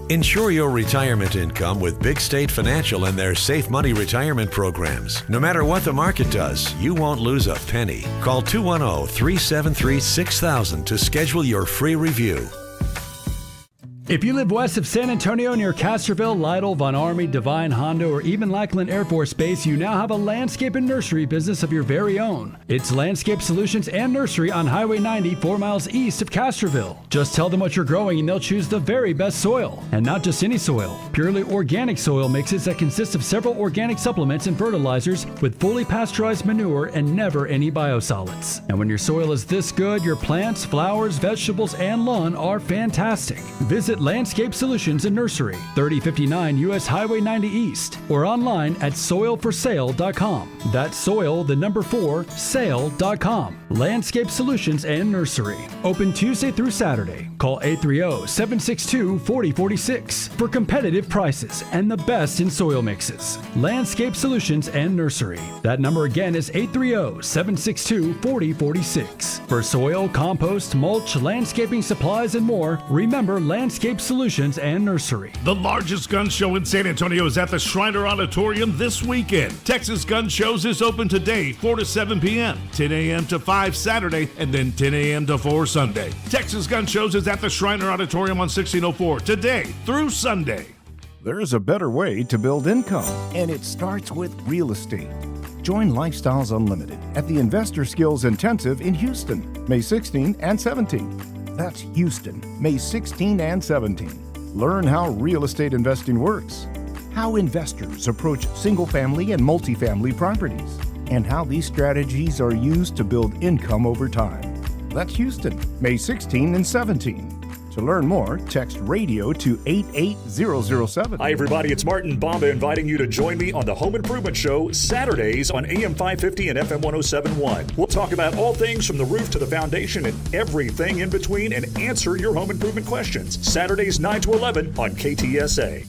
Ensure your retirement income with Big State Financial and their Safe Money retirement programs. No matter what the market does, you won't lose a penny. Call 210-373-6000 to schedule your free review. If you live west of San Antonio near Castroville, Lytle, Von Army, Devine, Hondo, or even Lackland Air Force Base, you now have a landscape and nursery business of your very own. It's Landscape Solutions and Nursery on Highway 90, 4 miles east of Castroville. Just tell them what you're growing and they'll choose the very best soil. And not just any soil. Purely organic soil mixes that consist of several organic supplements and fertilizers with fully pasteurized manure and never any biosolids. And when your soil is this good, your plants, flowers, vegetables, and lawn are fantastic. Visit Landscape Solutions and Nursery, 3059 U.S. Highway 90 East, or online at soilforsale.com. That's soil, the number 4, sale.com. Landscape Solutions and Nursery. Open Tuesday through Saturday. Call 830-762-4046 for competitive prices and the best in soil mixes. Landscape Solutions and Nursery. That number again is 830-762-4046. For soil, compost, mulch, landscaping supplies, and more, remember Landscape Solutions and Nursery. The largest gun show in San Antonio is at the Shriner Auditorium this weekend. Texas Gun Shows is open today, 4 to 7 p.m., 10 a.m. to 5 Saturday, and then 10 a.m. to 4 Sunday. Texas Gun Shows is at the Shriner Auditorium on 1604 today through Sunday. There's a better way to build income, and it starts with real estate. Join Lifestyles Unlimited at the Investor Skills Intensive in Houston, May 16 and 17. That's Houston, May 16 and 17. Learn how real estate investing works, how investors approach single-family and multifamily properties, and how these strategies are used to build income over time. That's Houston, May 16 and 17. To learn more, text radio to 88007. Hi, everybody. It's Martin Bomba inviting you to join me on the Home Improvement Show Saturdays on AM 550 and FM 1071. We'll talk about all things from the roof to the foundation and everything in between and answer your home improvement questions. Saturdays 9 to 11 on KTSA.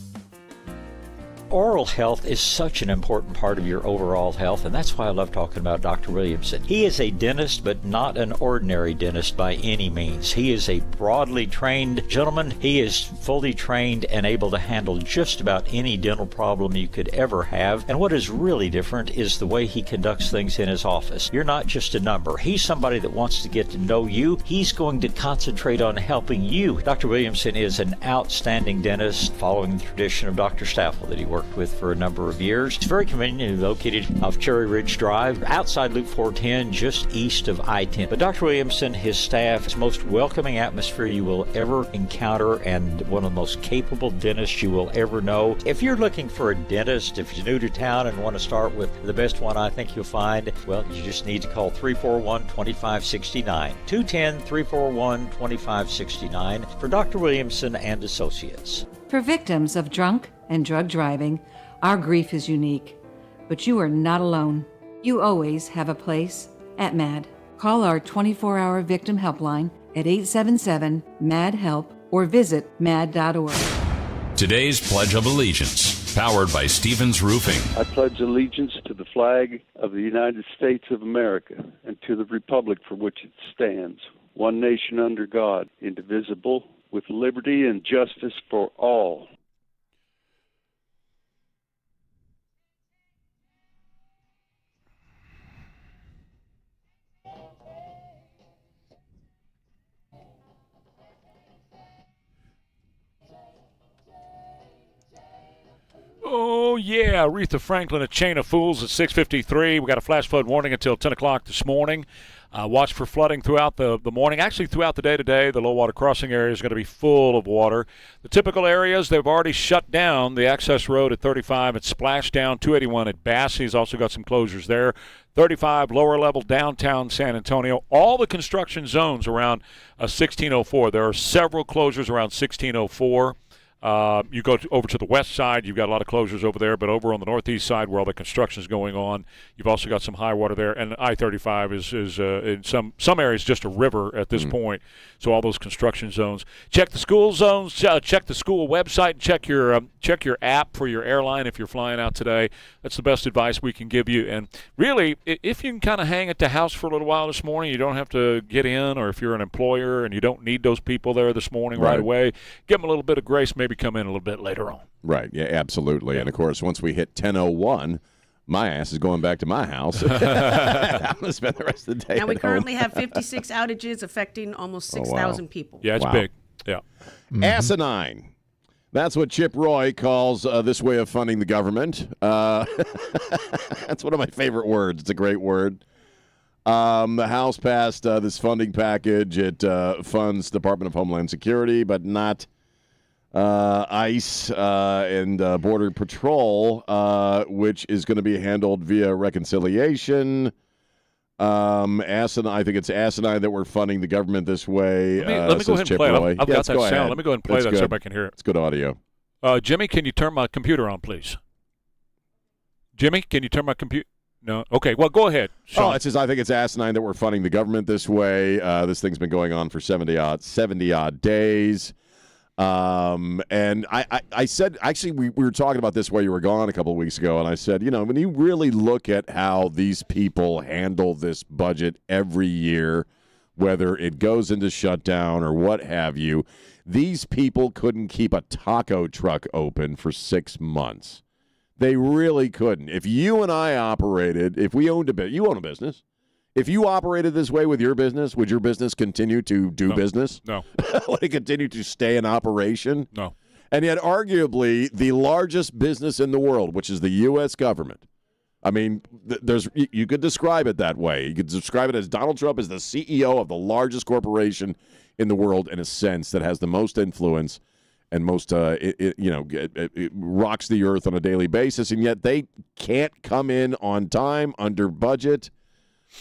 Oral health is such an important part of your overall health, and that's why I love talking about Dr. Williamson. He is a dentist, but not an ordinary dentist by any means. He is a broadly trained gentleman. He is fully trained and able to handle just about any dental problem you could ever have. And what is really different is the way he conducts things in his office. You're not just a number. He's somebody that wants to get to know you. He's going to concentrate on helping you. Dr. Williamson is an outstanding dentist, following the tradition of Dr. Staffel that he worked with for a number of years. It's very conveniently located off Cherry Ridge Drive, outside Loop 410, just east of I-10. But Dr. Williamson, his staff, is the most welcoming atmosphere you will ever encounter and one of the most capable dentists you will ever know. If you're looking for a dentist, if you're new to town and want to start with the best one I think you'll find, well, you just need to call 341-2569. 210-341-2569 for Dr. Williamson and Associates. For victims of drunk and drug driving, our grief is unique, but you are not alone. You always have a place at MAD. Call our 24-hour victim helpline at 877-MAD-HELP or visit mad.org. Today's Pledge of Allegiance, powered by Stevens Roofing. I pledge allegiance to the flag of the United States of America and to the republic for which it stands, one nation under God, indivisible, with liberty and justice for all. Oh, yeah. Aretha Franklin, A Chain of Fools at 6:53. We got a flash flood warning until 10 o'clock this morning. Watch for flooding throughout the morning. Actually, throughout the day today, the low water crossing area is going to be full of water. The typical areas, they've already shut down the access road at 35. It's splashed down. 281 at Bassey's also got some closures there. 35 lower level downtown San Antonio. All the construction zones around 1604. There are several closures around 1604. You go over to the west side, you've got a lot of closures over there, but over on the northeast side where all the construction is going on, you've also got some high water there. And I-35 is in some areas just a river at this point, so all those construction zones. Check the school zones, check the school website, and check your app for your airline if you're flying out today. That's the best advice we can give you. And really, if you can kind of hang at the house for a little while this morning, you don't have to get in, or if you're an employer and you don't need those people there this morning right away, give them a little bit of grace, maybe come in a little bit later on. Right, yeah, absolutely. Yeah. And, of course, once we hit 10:01, my ass is going back to my house. I'm going to spend the rest of the day Now, we at currently home. have 56 outages affecting almost 6,000 people. Yeah, it's big. Yeah. Asinine. That's what Chip Roy calls this way of funding the government. That's one of my favorite words. It's a great word. The House passed this funding package. It funds Department of Homeland Security, but not ICE and Border Patrol, which is going to be handled via reconciliation. I think it's asinine that we're funding the government this way. Let me go ahead and play it. I've got that sound. Ahead. Let me go ahead and play that so everybody can hear it. It's good audio. Jimmy, can you turn my computer on, please? Jimmy, can you turn my computer? No? Okay, well, go ahead, Sean. It says, I think it's asinine that we're funding the government this way. This thing's been going on for 70-odd days. And I said, actually, we were talking about this while you were gone a couple of weeks ago, and I said, when you really look at how these people handle this budget every year, whether it goes into shutdown or what have you, these people couldn't keep a taco truck open for 6 months. They really couldn't. If you and I operated, if we owned you own a business. If you operated this way with your business, would your business continue to do business? No. Would it continue to stay in operation? No. And yet, arguably, the largest business in the world, which is the U.S. government, I mean, you could describe it that way. You could describe it as Donald Trump is the CEO of the largest corporation in the world in a sense that has the most influence and most, it rocks the earth on a daily basis, and yet they can't come in on time, under budget.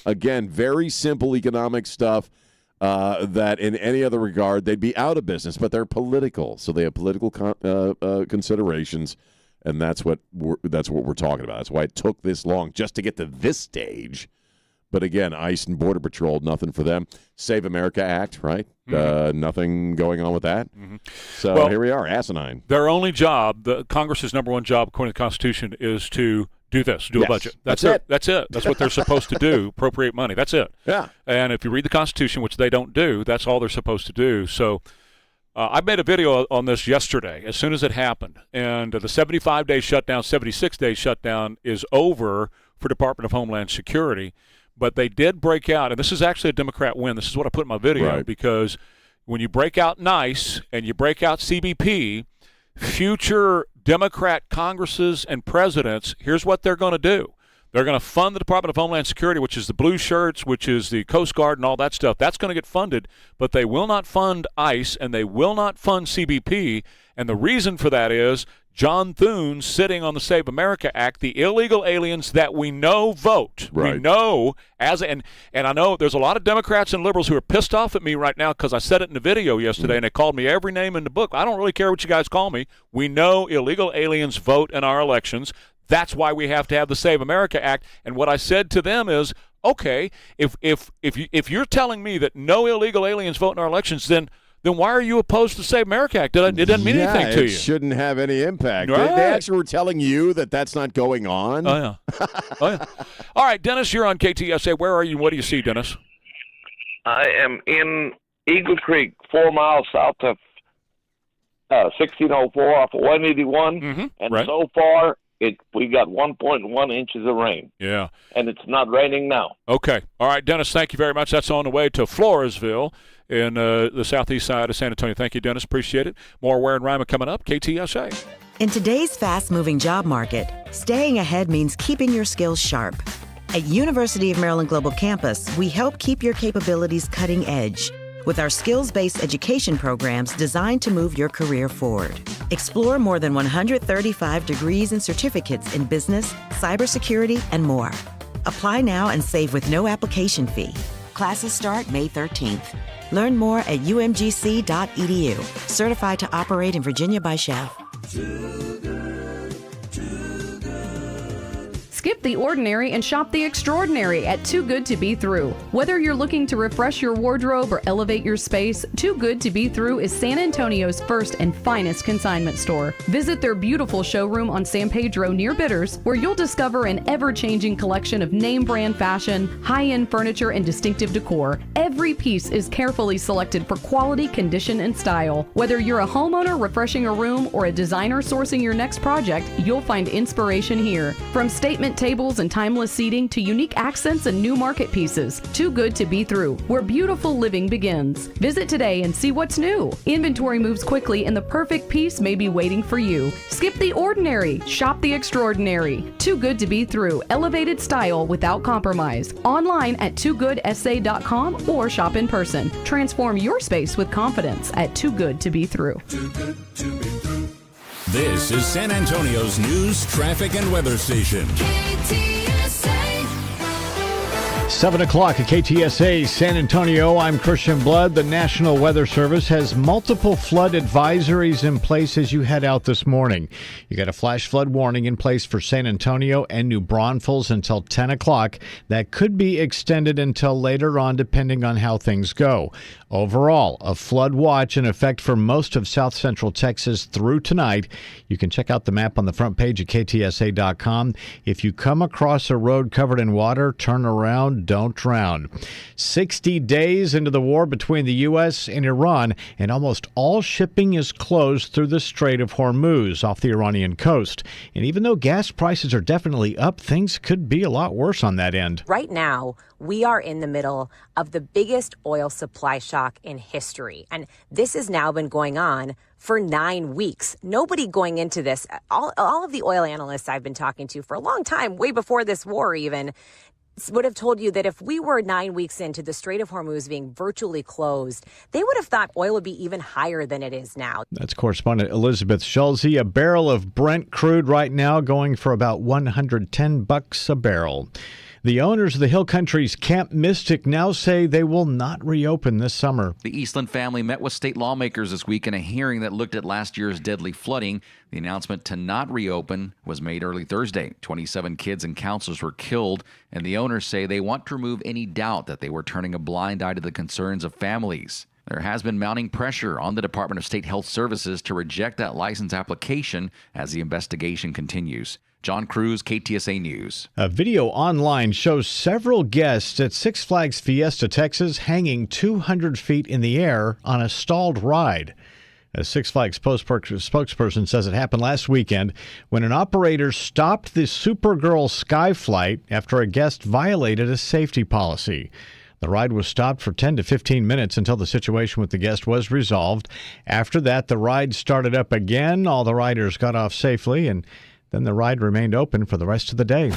Again, very simple economic stuff that in any other regard, they'd be out of business, but they're political. So they have political considerations, and that's what we're talking about. That's why it took this long just to get to this stage. But again, ICE and Border Patrol, nothing for them. Save America Act, right? Nothing going on with that. So here we are, asinine. Their only job, Congress's number one job, according to the Constitution, is to do this, a budget. That's it. That's it. That's what they're supposed to do, appropriate money. That's it. Yeah. And if you read the Constitution, which they don't do, that's all they're supposed to do. So I made a video on this yesterday as soon as it happened. And the 75-day shutdown, 76-day shutdown is over for Department of Homeland Security. But they did break out, and this is actually a Democrat win. This is what I put in my video, because when you break out NICE and you break out CBP, future Democrat Congresses and presidents, here's what they're going to do. They're going to fund the Department of Homeland Security, which is the blue shirts, which is the Coast Guard and all that stuff. That's going to get funded, but they will not fund ICE and they will not fund CBP. And the reason for that is John Thune sitting on the Save America Act, the illegal aliens that we know vote. Right. We know and I know there's a lot of Democrats and liberals who are pissed off at me right now because I said it in the video yesterday and they called me every name in the book. I don't really care what you guys call me. We know illegal aliens vote in our elections. That's why we have to have the Save America Act. And what I said to them is, okay, if you're telling me that no illegal aliens vote in our elections, then why are you opposed to the Save America Act? It doesn't mean anything to you. It shouldn't have any impact. Right. They actually were telling you that that's not going on. Oh, yeah. All right, Dennis, you're on KTSA. Where are you? What do you see, Dennis? I am in Eagle Creek, 4 miles south of 1604 off of 181. And so far, we got 1.1 inches of rain. Yeah. And it's not raining now. Okay. All right, Dennis, thank you very much. That's on the way to Floresville in the southeast side of San Antonio. Thank you, Dennis. Appreciate it. More Ware and Rima coming up. KTSA. In today's fast-moving job market, staying ahead means keeping your skills sharp. At University of Maryland Global Campus, we help keep your capabilities cutting edge with our skills-based education programs designed to move your career forward. Explore more than 135 degrees and certificates in business, cybersecurity, and more. Apply now and save with no application fee. Classes start May 13th. Learn more at umgc.edu. Certified to operate in Virginia by Chef. Skip the ordinary and shop the extraordinary at Too Good to Be Through. Whether you're looking to refresh your wardrobe or elevate your space, Too Good to Be Through is San Antonio's first and finest consignment store. Visit their beautiful showroom on San Pedro near Bitters, where you'll discover an ever-changing collection of name brand fashion, high-end furniture, and distinctive decor. Every piece is carefully selected for quality, condition, and style. Whether you're a homeowner refreshing a room or a designer sourcing your next project, you'll find inspiration here. From statement tables and timeless seating to unique accents and new market pieces, Too Good to Be Through, where beautiful living begins. Visit today and see what's new. Inventory moves quickly and the perfect piece may be waiting for you. Skip the ordinary, shop the extraordinary. Too Good to Be Through, elevated style without compromise. Online at toogoodsA.com or shop in person. Transform your space with confidence at Too Good to Be Through. Too good to be through. This is San Antonio's news, traffic, and weather station. KTSA. 7 o'clock at KTSA San Antonio. I'm Christian Blood. The National Weather Service has multiple flood advisories in place as you head out this morning. You got a flash flood warning in place for San Antonio and New Braunfels until 10 o'clock. That could be extended until later on, depending on how things go. Overall, a flood watch in effect for most of south central Texas through tonight. You can check out the map on the front page at ktsa.com. If you come across a road covered in water, turn around, don't drown. 60 days into the war between the U.S. and Iran, and almost all shipping is closed through the Strait of Hormuz off the Iranian coast. And even though gas prices are definitely up, things could be a lot worse on that end. Right now, we are in the middle of the biggest oil supply shock in history. And this has now been going on for 9 weeks. Nobody going into this, all of the oil analysts I've been talking to for a long time, way before this war even, would have told you that if we were 9 weeks into the Strait of Hormuz being virtually closed, they would have thought oil would be even higher than it is now. That's correspondent Elizabeth Schulze. A barrel of Brent crude right now going for about $110 a barrel. The owners of the Hill Country's Camp Mystic now say they will not reopen this summer. The Eastland family met with state lawmakers this week in a hearing that looked at last year's deadly flooding. The announcement to not reopen was made early Thursday. 27 kids and counselors were killed, and the owners say they want to remove any doubt that they were turning a blind eye to the concerns of families. There has been mounting pressure on the Department of State Health Services to reject that license application as the investigation continues. John Cruz, KTSA News. A video online shows several guests at Six Flags Fiesta, Texas, hanging 200 feet in the air on a stalled ride. A Six Flags spokesperson says it happened last weekend when an operator stopped the Supergirl Sky Flight after a guest violated a safety policy. The ride was stopped for 10 to 15 minutes until the situation with the guest was resolved. After that, the ride started up again. All the riders got off safely, and then the ride remained open for the rest of the day.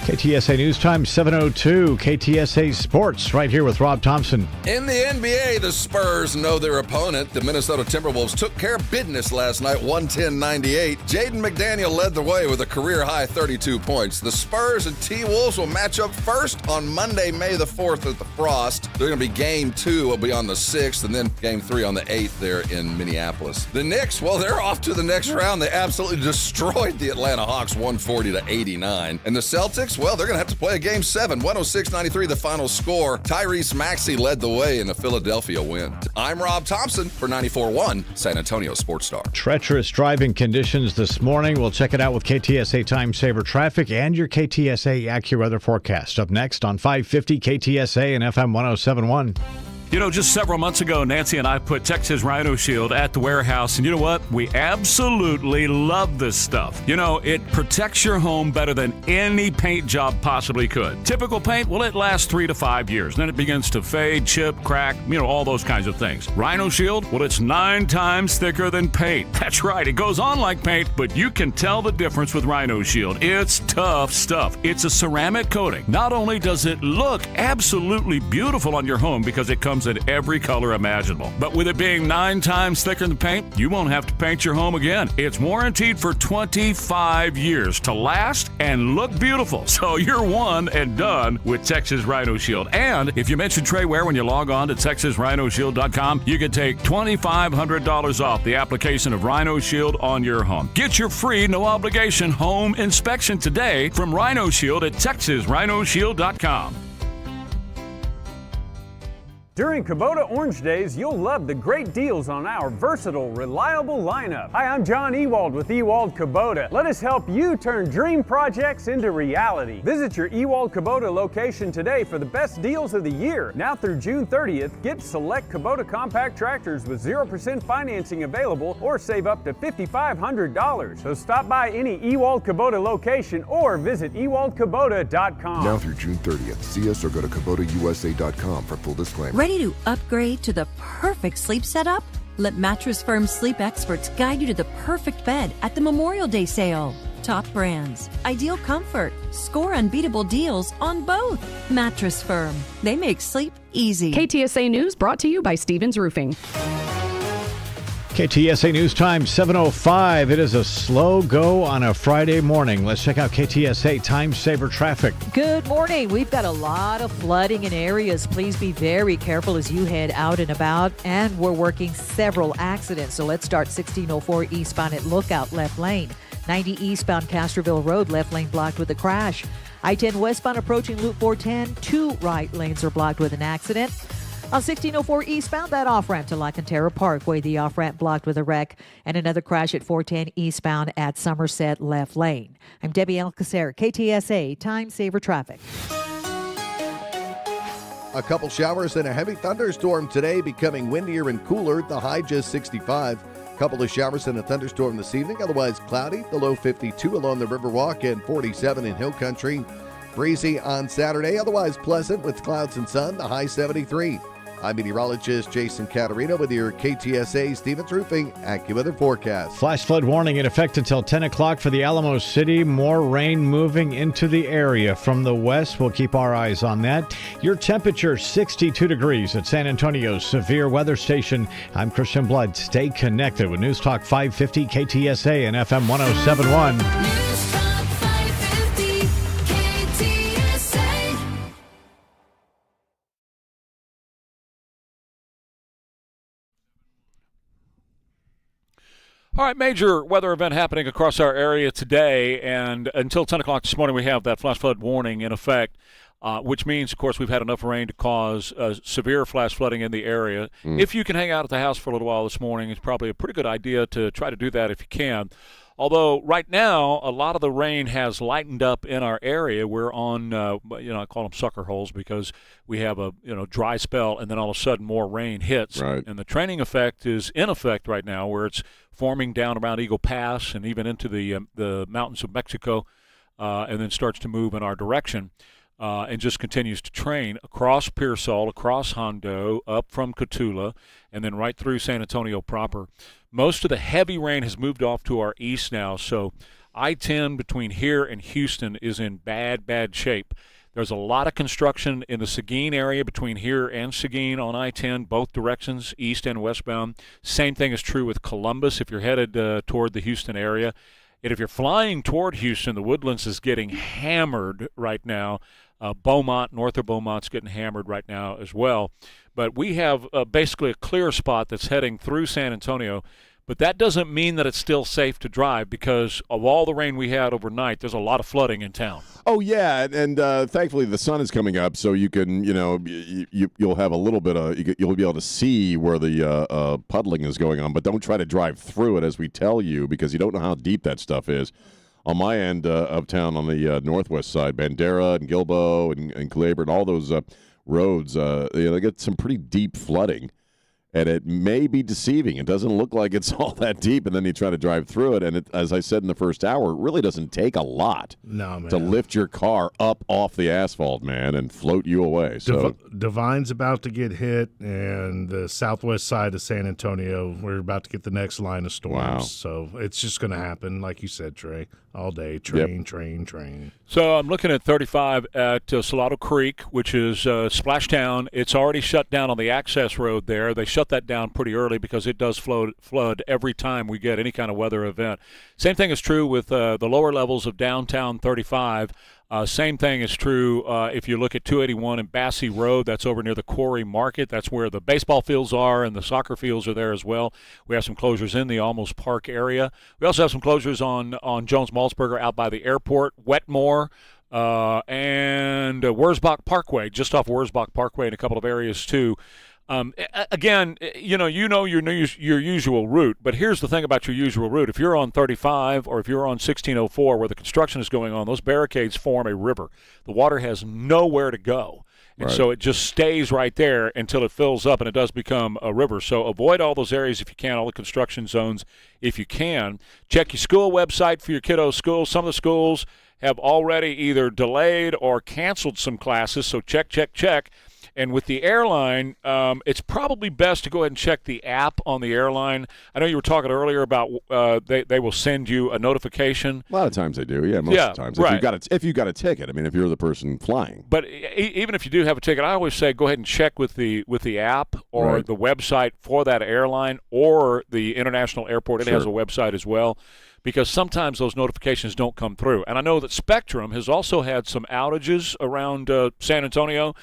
KTSA News Time, 7:02. KTSA Sports, right here with Rob Thompson. In the NBA, the Spurs know their opponent. The Minnesota Timberwolves took care of business last night, 110-98. Jaden McDaniel led the way with a career-high 32 points. The Spurs and T-Wolves will match up first on Monday, May the 4th at the Frost. They're going to be Game 2 will be on the 6th, and then Game 3 on the 8th there in Minneapolis. The Knicks, well, they're off to the next round. They absolutely destroyed the Atlanta Hawks, 140-89. And the Celtics, well, they're going to have to play a Game 7, 106-93 the final score. Tyrese Maxey led the way in the Philadelphia win. I'm Rob Thompson for 94.1 San Antonio Sports Star. Treacherous driving conditions this morning. We'll check it out with KTSA Time Saver Traffic and your KTSA AccuWeather forecast. Up next on 550 KTSA and FM 107.1. You know, just several months ago, Nancy and I put Texas Rhino Shield at the warehouse, and you know what? We absolutely love this stuff. You know, it protects your home better than any paint job possibly could. Typical paint, well, it lasts 3 to 5 years. Then it begins to fade, chip, crack, you know, all those kinds of things. Rhino Shield, well, it's 9 times thicker than paint. That's right, it goes on like paint, but you can tell the difference with Rhino Shield. It's tough stuff. It's a ceramic coating. Not only does it look absolutely beautiful on your home because it comes comes in every color imaginable. But with it being 9 times thicker than paint, you won't have to paint your home again. It's warranted for 25 years to last and look beautiful. So you're one and done with Texas Rhino Shield. And if you mention Trey Ware when you log on to TexasRhinoShield.com, you can take $2,500 off the application of Rhino Shield on your home. Get your free, no obligation home inspection today from Rhino Shield at TexasRhinoShield.com. During Kubota Orange Days, you'll love the great deals on our versatile, reliable lineup. Hi, I'm John Ewald with Ewald Kubota. Let us help you turn dream projects into reality. Visit your Ewald Kubota location today for the best deals of the year. Now through June 30th, get select Kubota compact tractors with 0% financing available or save up to $5,500. So stop by any Ewald Kubota location or visit ewaldkubota.com. Now through June 30th, see us or go to KubotaUSA.com for full disclaimer. Ready to upgrade to the perfect sleep setup? Let Mattress Firm's sleep experts guide you to the perfect bed at the Memorial Day sale. Top brands, ideal comfort, score unbeatable deals on both. Mattress Firm, they make sleep easy. KTSA News brought to you by Stevens Roofing. KTSA News Time, 7:05. It is a slow go on a Friday morning. Let's check out KTSA Time Saver traffic. Good morning. We've got a lot of flooding in areas. Please be very careful as you head out and about. And we're working several accidents. So let's start 1604 eastbound at Lookout, left lane. 90 eastbound Castroville Road, left lane blocked with a crash. I-10 westbound approaching Loop 410. 2 right lanes are blocked with an accident. On 1604 eastbound, that off-ramp to Lacantera Parkway, the off-ramp blocked with a wreck, and another crash at 410 eastbound at Somerset left lane. I'm Debbie Alcacer, KTSA Time Saver Traffic. A couple showers and a heavy thunderstorm today, becoming windier and cooler, the high just 65. Couple of showers and a thunderstorm this evening, otherwise cloudy, the low 52 along the Riverwalk and 47 in Hill Country. Breezy on Saturday, otherwise pleasant with clouds and sun, the high 73. I'm meteorologist Jason Caterino with your KTSA Stevens Roofing AccuWeather forecast. Flash flood warning in effect until 10 o'clock for the Alamo City. More rain moving into the area from the west. We'll keep our eyes on that. Your temperature, 62 degrees at San Antonio's severe weather station. I'm Christian Blood. Stay connected with News Talk 550 KTSA and FM 1071. All right, major weather event happening across our area today, and until 10 o'clock this morning we have that flash flood warning in effect, which means, of course, we've had enough rain to cause severe flash flooding in the area. If you can hang out at the house for a little while this morning, it's probably a pretty good idea to try to do that if you can. Although right now, a lot of the rain has lightened up in our area. We're on, I call them sucker holes because we have a dry spell, and then all of a sudden more rain hits. Right. And the training effect is in effect right now, where it's forming down around Eagle Pass and even into the mountains of Mexico, and then starts to move in our direction. And just continues to train across Pearsall, across Hondo, up from Cotulla, and then right through San Antonio proper. Most of the heavy rain has moved off to our east now, so I-10 between here and Houston is in bad shape. There's a lot of construction in the Seguin area between here and Seguin on I-10, both directions, east and westbound. Same thing is true with Columbus if you're headed toward the Houston area. And if you're flying toward Houston, the Woodlands is getting hammered right now. Beaumont, north of Beaumont's getting hammered right now as well. But we have basically a clear spot that's heading through San Antonio. But that doesn't mean that it's still safe to drive because of all the rain we had overnight, there's a lot of flooding in town. Oh, yeah, and thankfully the sun is coming up, so you can, you'll have a little bit of, you'll be able to see where the puddling is going on, but don't try to drive through it as we tell you because you don't know how deep that stuff is. On my end of town on the northwest side, Bandera and Gilbo and Culebra and all those roads, they get some pretty deep flooding. And it may be deceiving. It doesn't look like it's all that deep, and then you try to drive through it. And it, as I said in the first hour, it really doesn't take a lot to lift your car up off the asphalt, man, and float you away. So Divine's about to get hit, and the southwest side of San Antonio, we're about to get the next line of storms. Wow. So it's just going to happen, like you said, Trey, all day. Train. So I'm looking at 35 at Salado Creek, which is Splashtown. It's already shut down on the access road there. They shut that down pretty early because it does flood every time we get any kind of weather event. Same thing is true with the lower levels of downtown 35. Same thing is true if you look at 281 and Bassey Road. That's over near the Quarry Market. That's where the baseball fields are, and the soccer fields are there as well. We have some closures in the Almost Park area. We also have some closures on Jones-Malzberger out by the airport, Wetmore, and Wurzbach Parkway, just off Wurzbach Parkway in a couple of areas too. Again, you know your usual route, but here's the thing about your usual route. If you're on 35 or if you're on 1604 where the construction is going on, those barricades form a river. The water has nowhere to go. And so it just stays right there until it fills up, and it does become a river. So avoid all those areas if you can, all the construction zones if you can. Check your school website for your kiddos' schools. Some of the schools have already either delayed or canceled some classes, so check. And with the airline, it's probably best to go ahead and check the app on the airline. I know you were talking earlier about they will send you a notification. A lot of times they do, most of the times. If you got a ticket, I mean, if you're the person flying. But even if you do have a ticket, I always say go ahead and check with the app or the website for that airline or the international airport. It has a website as well, because sometimes those notifications don't come through. And I know that Spectrum has also had some outages around San Antonio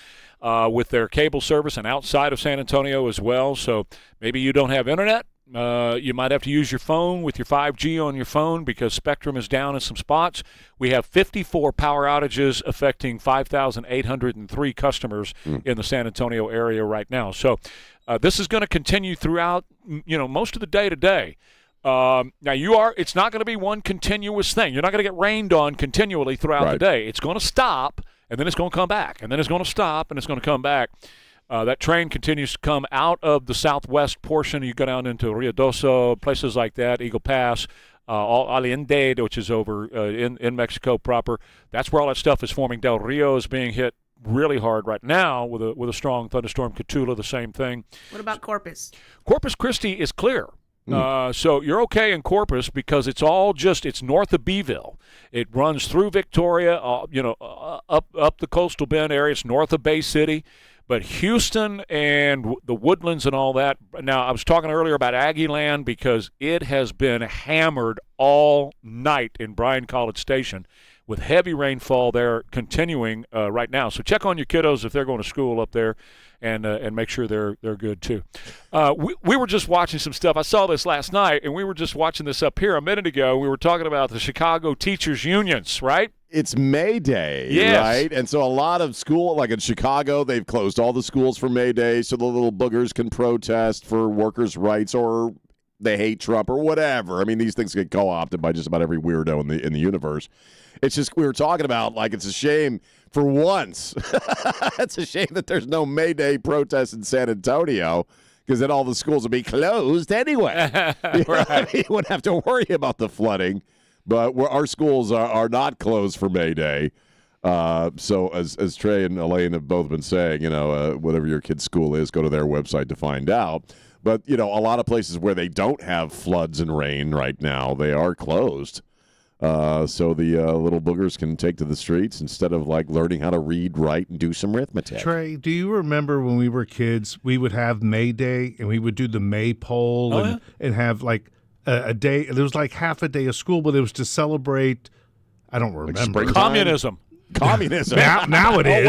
with their cable service and outside of San Antonio as well. So maybe you don't have internet. You might have to use your phone with your 5G on your phone because Spectrum is down in some spots. We have 54 power outages affecting 5,803 customers in the San Antonio area right now. So this is going to continue throughout, most of the day today. Now it's not going to be one continuous thing. You're not going to get rained on continually throughout the day. It's going to stop, and then it's going to come back, and then it's going to stop, and it's going to come back. That train continues to come out of the southwest portion. You go down into Rio Doso, places like that, Eagle Pass, Allende, which is over in Mexico proper. That's where all that stuff is forming. Del Rio is being hit really hard right now with a strong thunderstorm. Catula, the same thing. What about Corpus? Corpus Christi is clear. So you're okay in Corpus because it's north of Beeville. It runs through Victoria, up the coastal bend area. It's north of Bay City. But Houston and the Woodlands and all that. Now, I was talking earlier about Aggie Land because it has been hammered all night in Bryan College Station with heavy rainfall there continuing right now. So check on your kiddos if they're going to school up there and make sure they're good too. We were just watching some stuff. I saw this last night, and we were just watching this up here a minute ago. We were talking about the Chicago teachers unions, right? It's May Day, right? And so a lot of school, like in Chicago, they've closed all the schools for May Day so the little boogers can protest for workers' rights or they hate Trump or whatever. I mean, these things get co-opted by just about every weirdo in the universe. It's just we were talking about, like, it's a shame for once. It's a shame that there's no May Day protest in San Antonio because then all the schools would be closed anyway. Right. You wouldn't have to worry about the flooding. But our schools are not closed for May Day. So as Trey and Elaine have both been saying, whatever your kid's school is, go to their website to find out. But, a lot of places where they don't have floods and rain right now, they are closed. So the little boogers can take to the streets instead of, learning how to read, write, and do some arithmetic. Trey, do you remember when we were kids, we would have May Day, and we would do the maypole and have, a day, there was half a day of school, but it was to celebrate, I don't remember. Communism. Communism. now it is.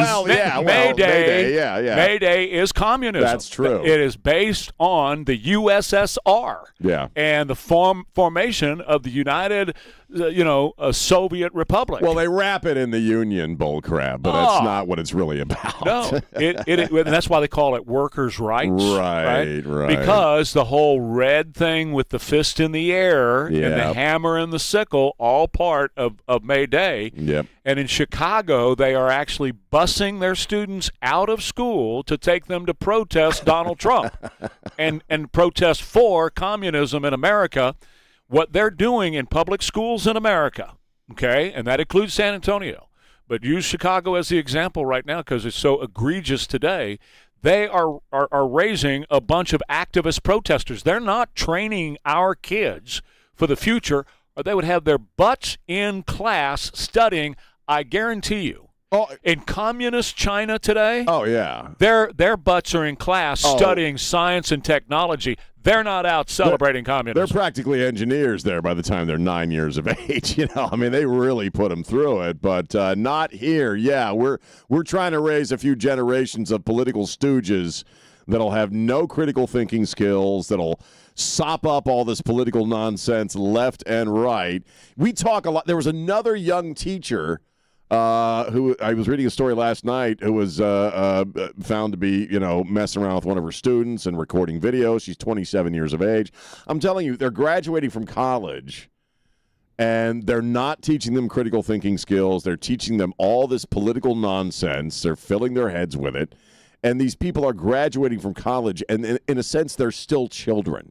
May Day. May Day is communism. That's true. It is based on the USSR. Yeah. And the formation of the United, Soviet Republic. Well, they wrap it in the Union bullcrap, but that's not what it's really about. No, and that's why they call it workers' rights. Right. Because the whole red thing with the fist in the air and the hammer and the sickle, all part of May Day. Yep. And in Chicago, they are actually busing their students out of school to take them to protest Donald Trump. and protest for communism in America, what they're doing in public schools in America, okay, and that includes San Antonio, but use Chicago as the example right now because it's so egregious today. They are raising a bunch of activist protesters. They're not training our kids for the future, or they would have their butts in class studying, I guarantee you. In communist China today, their butts are in class studying science and technology. They're not out celebrating communism. They're practically engineers there by the time they're 9 years of age. I mean, they really put them through it, but not here. Yeah, we're trying to raise a few generations of political stooges that'll have no critical thinking skills, that'll sop up all this political nonsense left and right. We talk a lot. There was another young teacher who I was reading a story last night who was found to be, messing around with one of her students and recording videos. She's 27 years of age. I'm telling you, they're graduating from college, and they're not teaching them critical thinking skills. They're teaching them all this political nonsense. They're filling their heads with it. And these people are graduating from college, and in a sense, they're still children.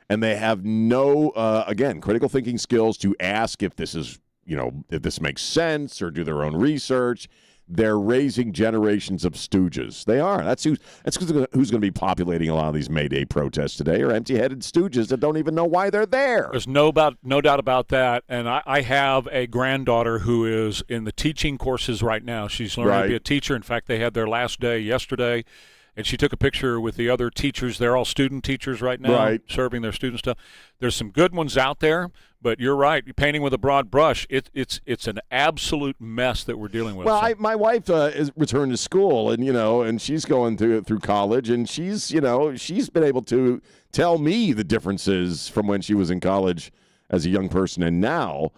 And they have no, again, critical thinking skills to ask if this is if this makes sense or do their own research. They're raising generations of stooges. They are. That's who's going to be populating a lot of these May Day protests today are empty-headed stooges that don't even know why they're there. There's no doubt about that. And I have a granddaughter who is in the teaching courses right now. She's learning to be a teacher. In fact, they had their last day yesterday. And she took a picture with the other teachers. They're all student teachers right now, serving their student stuff. There's some good ones out there, but you're right. You're painting with a broad brush. It's an absolute mess that we're dealing with. Well, my wife is returned to school, and she's going through college, and she's been able to tell me the differences from when she was in college as a young person, and now.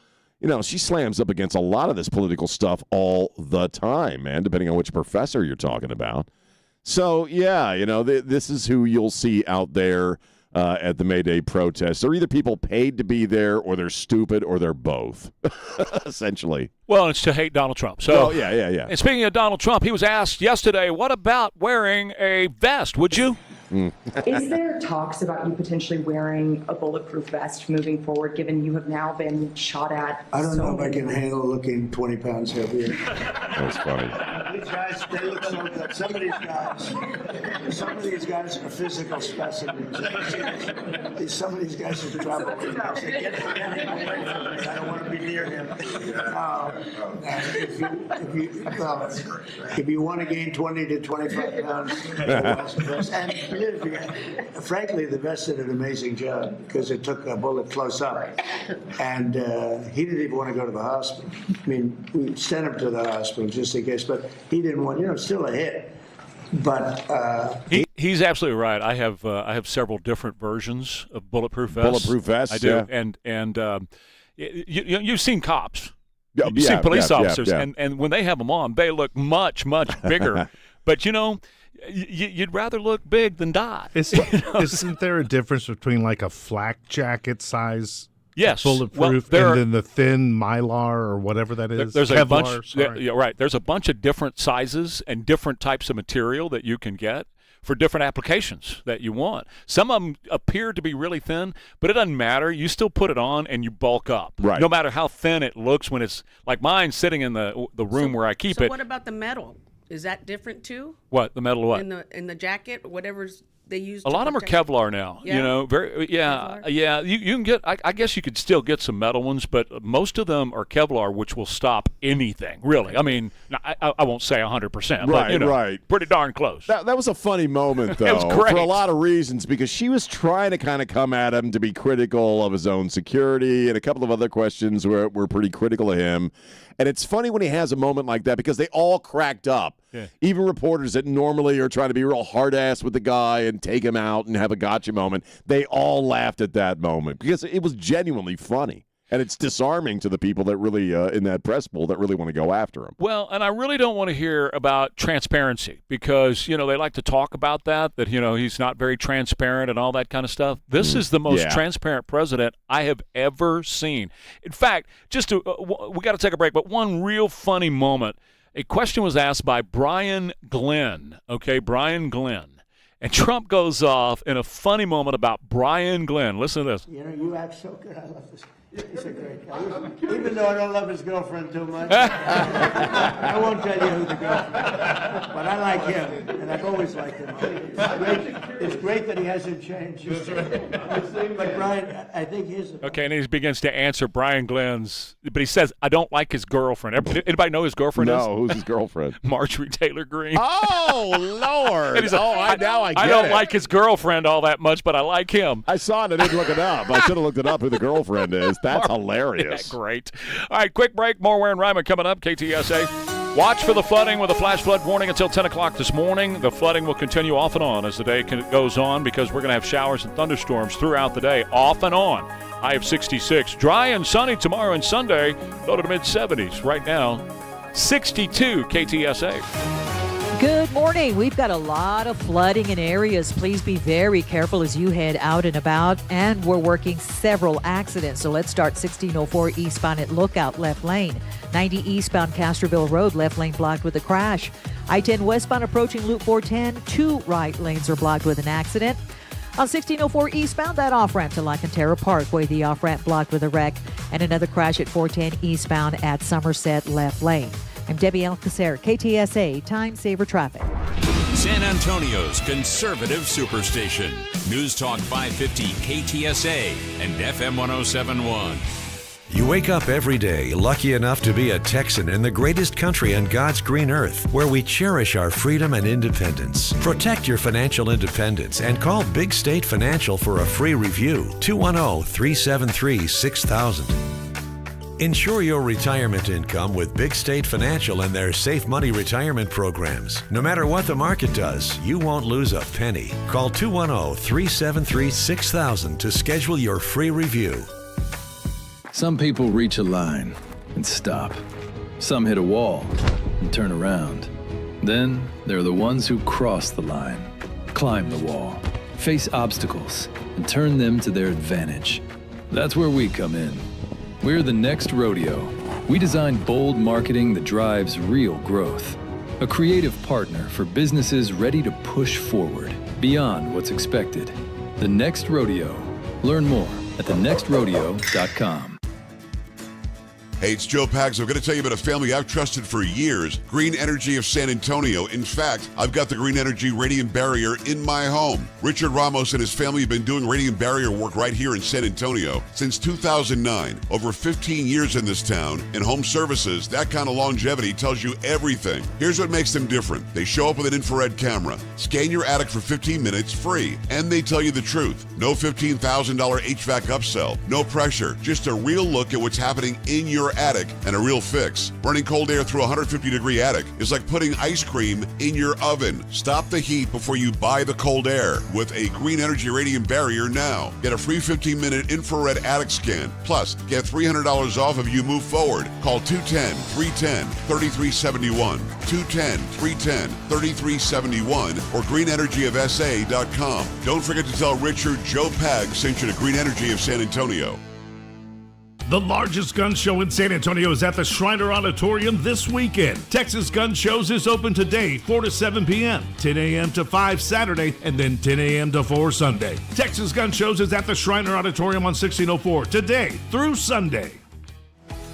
She slams up against a lot of this political stuff all the time, man, depending on which professor you're talking about. So, yeah, this is who you'll see out there at the May Day protests. They're either people paid to be there, or they're stupid, or they're both, essentially. Well, it's to hate Donald Trump. So, yeah. And speaking of Donald Trump, he was asked yesterday, what about wearing a vest? Would you? Is there talks about you potentially wearing a bulletproof vest moving forward, given you have now been shot at? I don't know if I can handle looking 20 pounds heavier. That was funny. These guys, they look so good. Some of these guys are physical specimens. Some of these guys are trouble. Get him away from me. I don't want to be near him. If you want to gain 20 to 25 pounds, and frankly, the vest did an amazing job because it took a bullet close up, and he didn't even want to go to the hospital. I mean, we sent him to the hospital just in case, but he didn't want. Still a hit. But he's absolutely right. I have several different versions of bulletproof vests. Bulletproof vests, I do, and you've seen cops. You've seen police officers, and when they have them on, they look much bigger. But you'd rather look big than die. Isn't there a difference between like a flak jacket size bulletproof and then the thin Mylar or whatever that is? There's Kevlar, a bunch. Right. There's a bunch of different sizes and different types of material that you can get for different applications that you want. Some of them appear to be really thin, but it doesn't matter. You still put it on and you bulk up. Right. No matter how thin it looks when it's like mine sitting in the room where I keep it. So what about the metal? Is that different too? What, the metal what? In the jacket, whatever's they use. A lot of them are Kevlar now. Yeah? Yeah. You can get. I guess you could still get some metal ones, but most of them are Kevlar, which will stop anything. Really. I mean, I won't say 100%, but pretty darn close. That was a funny moment, though, It was great. for a lot of reasons, because she was trying to kind of come at him to be critical of his own security, and a couple of other questions were pretty critical of him. And it's funny when he has a moment like that because they all cracked up. Yeah. Even reporters that normally are trying to be real hard-ass with the guy and take him out and have a gotcha moment, they all laughed at that moment because it was genuinely funny. And it's disarming to the people that really, in that press pool, that really want to go after him. Well, and I really don't want to hear about transparency because, they like to talk about that, he's not very transparent and all that kind of stuff. This is the most transparent president I have ever seen. In fact, we got to take a break, but one real funny moment. A question was asked by Brian Glenn, Brian Glenn. And Trump goes off in a funny moment about Brian Glenn. Listen to this. You know, you act so good. I love this. He's a great guy. Even though I don't love his girlfriend too much. I won't tell you who the girlfriend is. But I like him, and I've always liked him. It's great that he hasn't changed. But Brian, I think his... Okay, and he begins to answer Brian Glenn's, but he says, I don't like his girlfriend. Anybody know who his girlfriend is? No, who's his girlfriend? Marjorie Taylor Greene. Oh, Lord. And he's like, I don't like his girlfriend all that much, but I like him. I saw it. I didn't look it up. I should have looked it up who the girlfriend is. That's hilarious. Yeah, great. All right, quick break. More Ware and Rima coming up. KTSA. Watch for the flooding with a flash flood warning until 10 o'clock this morning. The flooding will continue off and on as the day goes on because we're going to have showers and thunderstorms throughout the day, off and on. High of 66. Dry and sunny tomorrow and Sunday. Low to the mid-70s. Right now, 62 KTSA. Good morning. We've got a lot of flooding in areas. Please be very careful as you head out and about. And we're working several accidents. So let's start 1604 eastbound at Lookout, left lane. 90 eastbound Castroville Road, left lane blocked with a crash. I-10 westbound approaching Loop 410. 2 right lanes are blocked with an accident. On 1604 eastbound, that off-ramp to Lacantera Parkway, the off-ramp blocked with a wreck. And another crash at 410 eastbound at Somerset, left lane. I'm Debbie Alcacer, KTSA, Time Saver Traffic. San Antonio's conservative superstation. News Talk 550 KTSA and FM 1071. You wake up every day lucky enough to be a Texan in the greatest country on God's green earth, where we cherish our freedom and independence. Protect your financial independence and call Big State Financial for a free review. 210-373-6000. Ensure your retirement income with Big State Financial and their Safe Money retirement programs. No matter what the market does, you won't lose a penny. Call 210-373-6000 to schedule your free review. Some people reach a line and stop. Some hit a wall and turn around. Then there are the ones who cross the line, climb the wall, face obstacles, and turn them to their advantage. That's where we come in. We're the next rodeo. We design bold marketing that drives real growth. A creative partner for businesses ready to push forward beyond what's expected. The Next Rodeo. Learn more at thenextrodeo.com. Hey, it's Joe Pags. I'm going to tell you about a family I've trusted for years, Green Energy of San Antonio. In fact, I've got the Green Energy Radiant Barrier in my home. Richard Ramos and his family have been doing radiant barrier work right here in San Antonio since 2009. Over 15 years in this town. In home services, that kind of longevity tells you everything. Here's what makes them different. They show up with an infrared camera, scan your attic for 15 minutes free, and they tell you the truth. No $15,000 HVAC upsell, no pressure, just a real look at what's happening in your attic and a real fix. Running cold air through a 150-degree attic is like putting ice cream in your oven. Stop the heat before you buy the cold air with a Green Energy Radiant Barrier now. Get a free 15-minute infrared attic scan. Plus, get $300 off if you move forward. Call 210-310-3371, 210-310-3371, or greenenergyofsa.com. Don't forget to tell Richard Joe Pag sent you to Green Energy of San Antonio. The largest gun show in San Antonio is at the Shriner Auditorium this weekend. Texas Gun Shows is open today, 4 to 7 p.m., 10 a.m. to 5 Saturday, and then 10 a.m. to 4 Sunday. Texas Gun Shows is at the Shriner Auditorium on 1604 today through Sunday.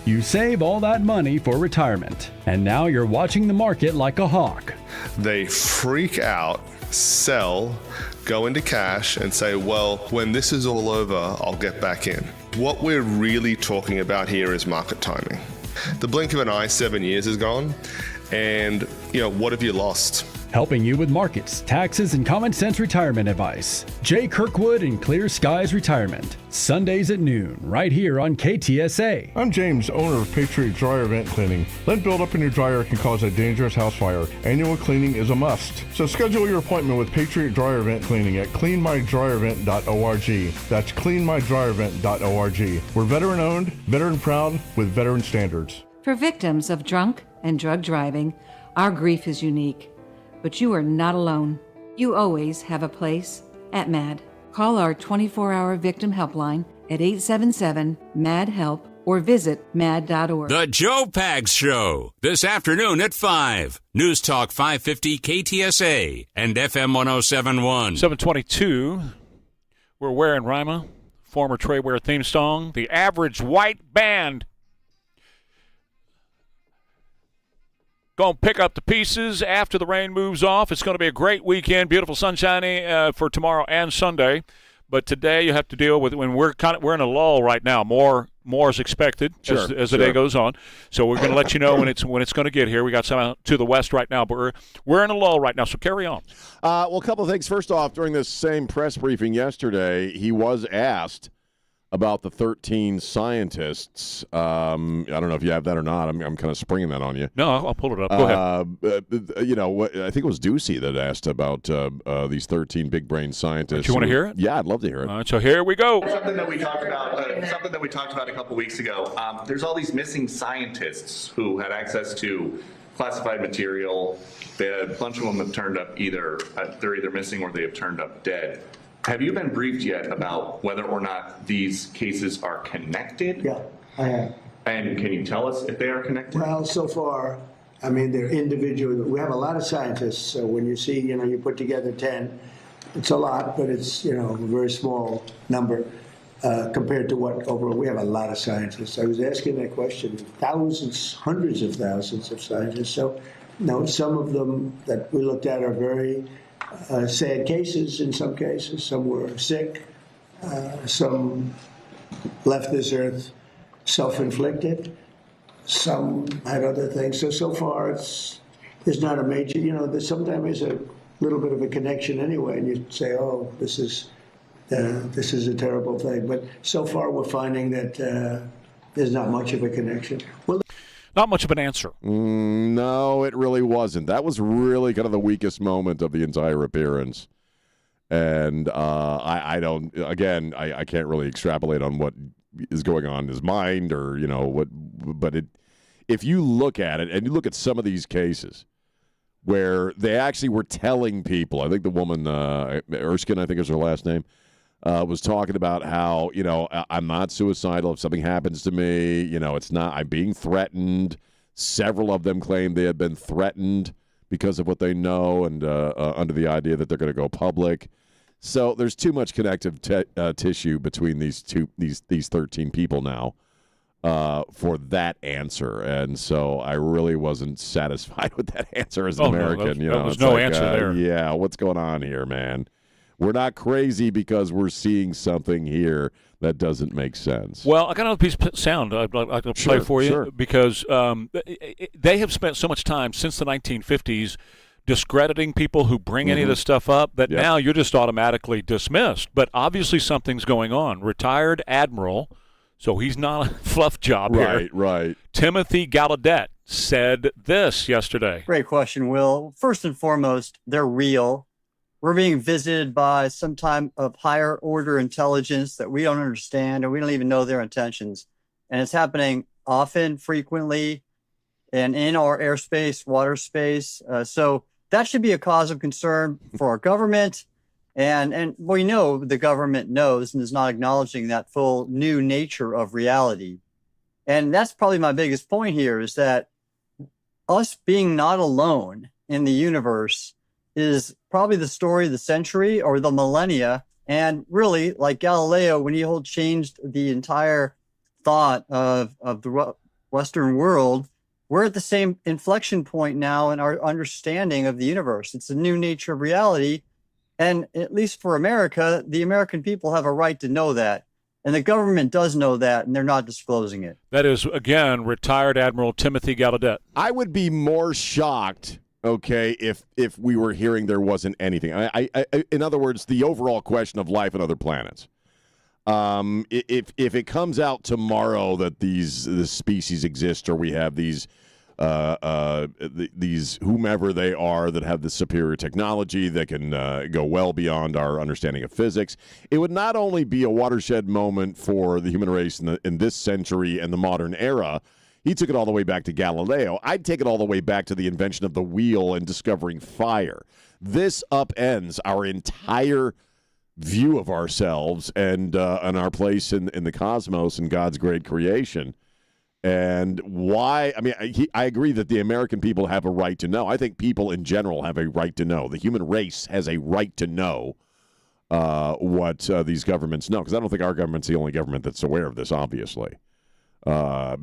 You save all that money for retirement, and now you're watching the market like a hawk. They freak out, sell, go into cash, and say, well, when this is all over, I'll get back in. What we're really talking about here is market timing. The blink of an eye, 7 years is gone, and what have you lost? Helping you with markets, taxes, and common sense retirement advice. Jay Kirkwood and Clear Skies Retirement. Sundays at noon, right here on KTSA. I'm James, owner of Patriot Dryer Vent Cleaning. Lead buildup in your dryer can cause a dangerous house fire. Annual cleaning is a must. So schedule your appointment with Patriot Dryer Vent Cleaning at cleanmydryervent.org. That's cleanmydryervent.org. We're veteran owned, veteran proud, with veteran standards. For victims of drunk and drug driving, our grief is unique. But you are not alone. You always have a place at MAD. Call our 24-hour victim helpline at 877-MAD-HELP or visit mad.org. The Joe Pags Show, this afternoon at 5. News Talk 550 KTSA and FM 1071. 722. We're Ware and Rima, former Trey Ware theme song, The Average White Band. Going to pick up the pieces after the rain moves off. It's going to be a great weekend, beautiful sunshiny for tomorrow and Sunday. But today you have to deal with when we're in a lull right now. More is expected as the day goes on. So we're going to let you know when it's going to get here. We got some out to the west right now, but we're in a lull right now. So carry on. Well, a couple of things. First off, during this same press briefing yesterday, he was asked about the 13 scientists. I don't know if you have that or not. I'm kind of springing that on you. No, I'll pull it up. Go ahead. I think it was Ducey that asked about these 13 big brain scientists. Do you want to hear it? Yeah, I'd love to hear it. All right, so here we go. Something that we talked about a couple weeks ago. There's all these missing scientists who had access to classified material. A bunch of them have turned up they're either missing or they have turned up dead. Have you been briefed yet about whether or not these cases are connected? Yeah, I have. And can you tell us if they are connected? Well, so far, I mean, they're individual. We have a lot of scientists, so when you see, you put together 10, it's a lot, but it's, a very small number compared to what overall. We have a lot of scientists. I was asking that question. Thousands, hundreds of thousands of scientists. So, some of them that we looked at are very sad cases in some cases. Some were sick. Some left this earth self-inflicted. Some had other things. So far, there's not a major, sometimes there's a little bit of a connection anyway, and you say, oh, this is a terrible thing. But so far, we're finding that there's not much of a connection. Well, not much of an answer. No, it really wasn't. That was really kind of the weakest moment of the entire appearance. And I can't really extrapolate on what is going on in his mind or, if you look at it and you look at some of these cases where they actually were telling people, I think the woman, Erskine, I think is her last name, was talking about how, I'm not suicidal. If something happens to me, it's not, I'm being threatened. Several of them claim they have been threatened because of what they know and under the idea that they're going to go public. So there's too much connective tissue between these 13 people now for that answer. And so I really wasn't satisfied with that answer as an American. There was no answer there. Yeah, what's going on here, man? We're not crazy because we're seeing something here that doesn't make sense. Well, I got another piece of sound I'd like to play for you because they have spent so much time since the 1950s discrediting people who bring any of this stuff up that now you're just automatically dismissed. But obviously something's going on. Retired admiral, so he's not a fluff job here. Right. Timothy Gallaudet said this yesterday. Great question, Will. First and foremost, they're real. We're being visited by some type of higher order intelligence that we don't understand, and we don't even know their intentions. And it's happening often, frequently, and in our airspace, water space. So that should be a cause of concern for our government. And we know the government knows and is not acknowledging that full new nature of reality. And that's probably my biggest point here is that us being not alone in the universe is probably the story of the century or the millennia. And really, like Galileo, when he changed the entire thought of the Western world, we're at the same inflection point now in our understanding of the universe. It's a new nature of reality. And at least for America, the American people have a right to know that. And the government does know that, and they're not disclosing it. That is, again, retired Admiral Timothy Gallaudet. I would be more shocked, if we were hearing there wasn't anything. I in other words, the overall question of life on other planets. If it comes out tomorrow that this species exist, or we have these whomever they are that have the superior technology that can go well beyond our understanding of physics, it would not only be a watershed moment for the human race in this century and the modern era. He took it all the way back to Galileo. I'd take it all the way back to the invention of the wheel and discovering fire. This upends our entire view of ourselves and our place in the cosmos and God's great creation. And why? I mean, I agree that the American people have a right to know. I think people in general have a right to know. The human race has a right to know what these governments know, because I don't think our government's the only government that's aware of this, obviously.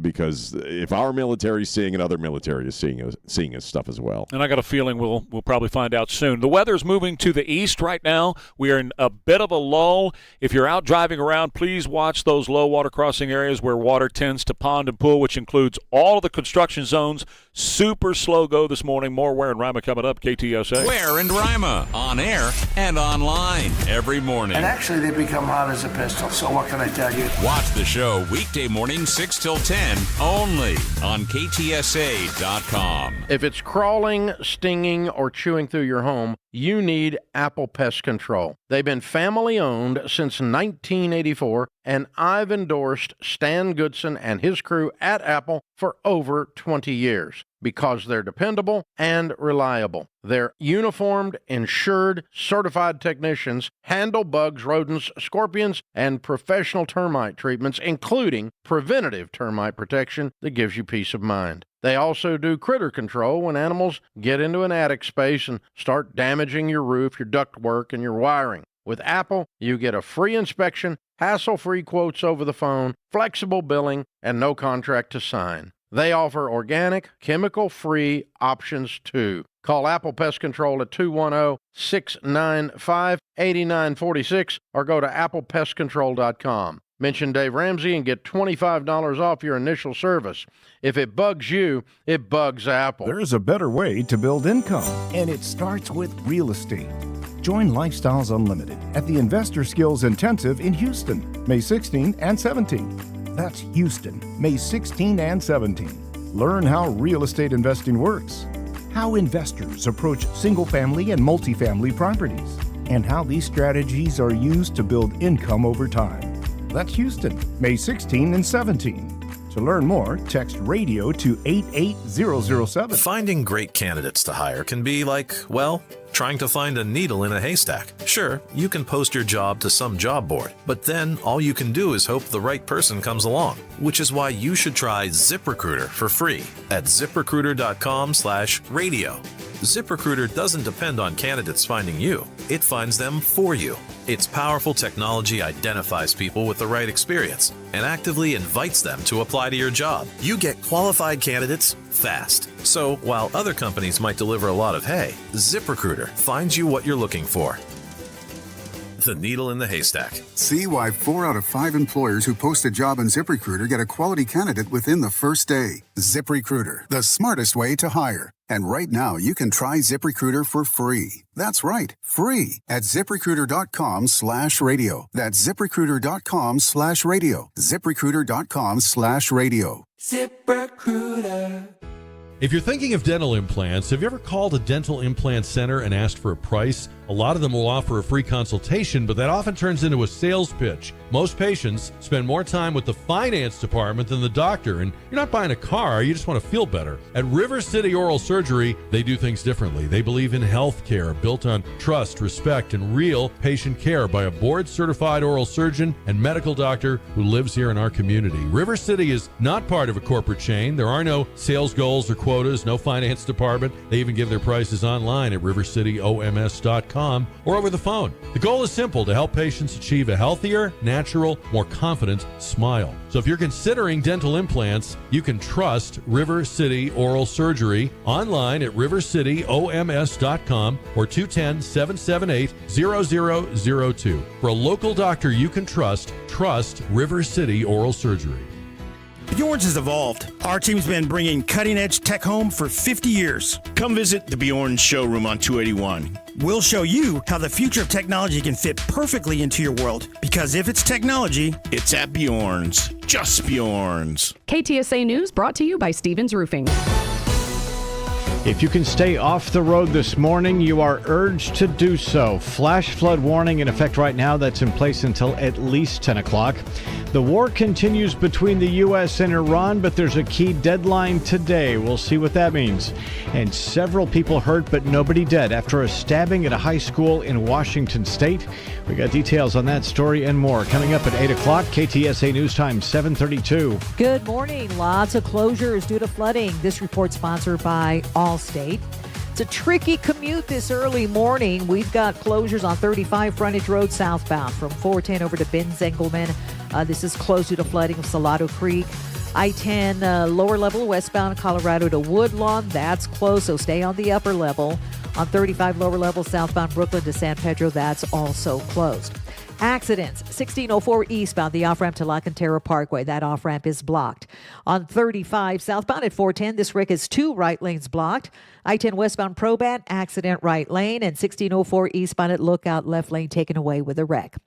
Because if our military is seeing it, other military is seeing this stuff as well. And I got a feeling we'll probably find out soon. The weather's moving to the east right now. We are in a bit of a lull. If you're out driving around, please watch those low water crossing areas where water tends to pond and pool, which includes all of the construction zones. Super slow go this morning. More Ware and Rima coming up. KTSA. Ware and Rima, on air and online every morning. And actually, they become hot as a pistol, so what can I tell you? Watch the show weekday morning 6 till 10, only on KTSA.com. If it's crawling, stinging, or chewing through your home, you need Apple Pest Control. They've been family-owned since 1984, and I've endorsed Stan Goodson and his crew at Apple for over 20 years because they're dependable and reliable. Their uniformed, insured, certified technicians handle bugs, rodents, scorpions, and professional termite treatments, including preventative termite protection that gives you peace of mind. They also do critter control when animals get into an attic space and start damaging your roof, your ductwork, and your wiring. With Apple, you get a free inspection, hassle-free quotes over the phone, flexible billing, and no contract to sign. They offer organic, chemical-free options, too. Call Apple Pest Control at 210-695-8946 or go to applepestcontrol.com. Mention Dave Ramsey and get $25 off your initial service. If it bugs you, it bugs Apple. There's a better way to build income, and it starts with real estate. Join Lifestyles Unlimited at the Investor Skills Intensive in Houston, May 16 and 17. That's Houston, May 16 and 17. Learn how real estate investing works, how investors approach single-family and multifamily properties, and how these strategies are used to build income over time. That's Houston, May 16 and 17. To learn more, text radio to 88007. Finding great candidates to hire can be like, well, trying to find a needle in a haystack. Sure, you can post your job to some job board, but then all you can do is hope the right person comes along, which is why you should try ZipRecruiter for free at ZipRecruiter.com/radio. ZipRecruiter doesn't depend on candidates finding you. It finds them for you. Its powerful technology identifies people with the right experience and actively invites them to apply to your job. You get qualified candidates fast. So while other companies might deliver a lot of hay, ZipRecruiter finds you what you're looking for. The needle in the haystack. See why 4 out of 5 employers who post a job on ZipRecruiter get a quality candidate within the first day. ZipRecruiter, the smartest way to hire. And right now, you can try ZipRecruiter for free. That's right, free at ZipRecruiter.com/radio. That's ZipRecruiter.com/radio. ZipRecruiter.com/radio. ZipRecruiter. If you're thinking of dental implants, have you ever called a dental implant center and asked for a price? A lot of them will offer a free consultation, but that often turns into a sales pitch. Most patients spend more time with the finance department than the doctor, and you're not buying a car, you just want to feel better. At River City Oral Surgery, they do things differently. They believe in health care built on trust, respect, and real patient care by a board-certified oral surgeon and medical doctor who lives here in our community. River City is not part of a corporate chain. There are no sales goals or quotas, no finance department. They even give their prices online at rivercityoms.com or over the phone. The goal is simple: to help patients achieve a healthier, natural, more confident smile. So if you're considering dental implants, you can trust River City Oral Surgery online at rivercityoms.com or 210-778-0002. For a local doctor you can trust River City Oral Surgery. Bjorn's has evolved. Our team's been bringing cutting-edge tech home for 50 years. Come visit the Bjorn's showroom on 281. We'll show you how the future of technology can fit perfectly into your world. Because if it's technology, it's at Bjorn's. Just Bjorn's. KTSA News brought to you by Stevens Roofing. If you can stay off the road this morning, you are urged to do so. Flash flood warning in effect right now. That's in place until at least 10 o'clock. The war continues between the U.S. and Iran, but there's a key deadline today. We'll see what that means. And several people hurt, but nobody dead after a stabbing at a high school in Washington State. We got details on that story and more coming up at 8 o'clock. KTSA News Time 7:32. Good morning. Lots of closures due to flooding. This report sponsored by Allstate. It's a tricky commute this early morning. We've got closures on 35 Frontage Road southbound from 410 over to Benz-Engelman. This is close due to flooding of Salado Creek. I-10 lower level westbound Colorado to Woodlawn. That's close, so stay on the upper level. On 35 lower level southbound Brooklyn to San Pedro, that's also closed. Accidents, 1604 eastbound, the off-ramp to La Cantera Parkway. That off-ramp is blocked. On 35 southbound at 410, this wreck is 2 right lanes blocked. I-10 westbound Probat, accident right lane, and 1604 eastbound at Lookout, left lane taken away with a wreck.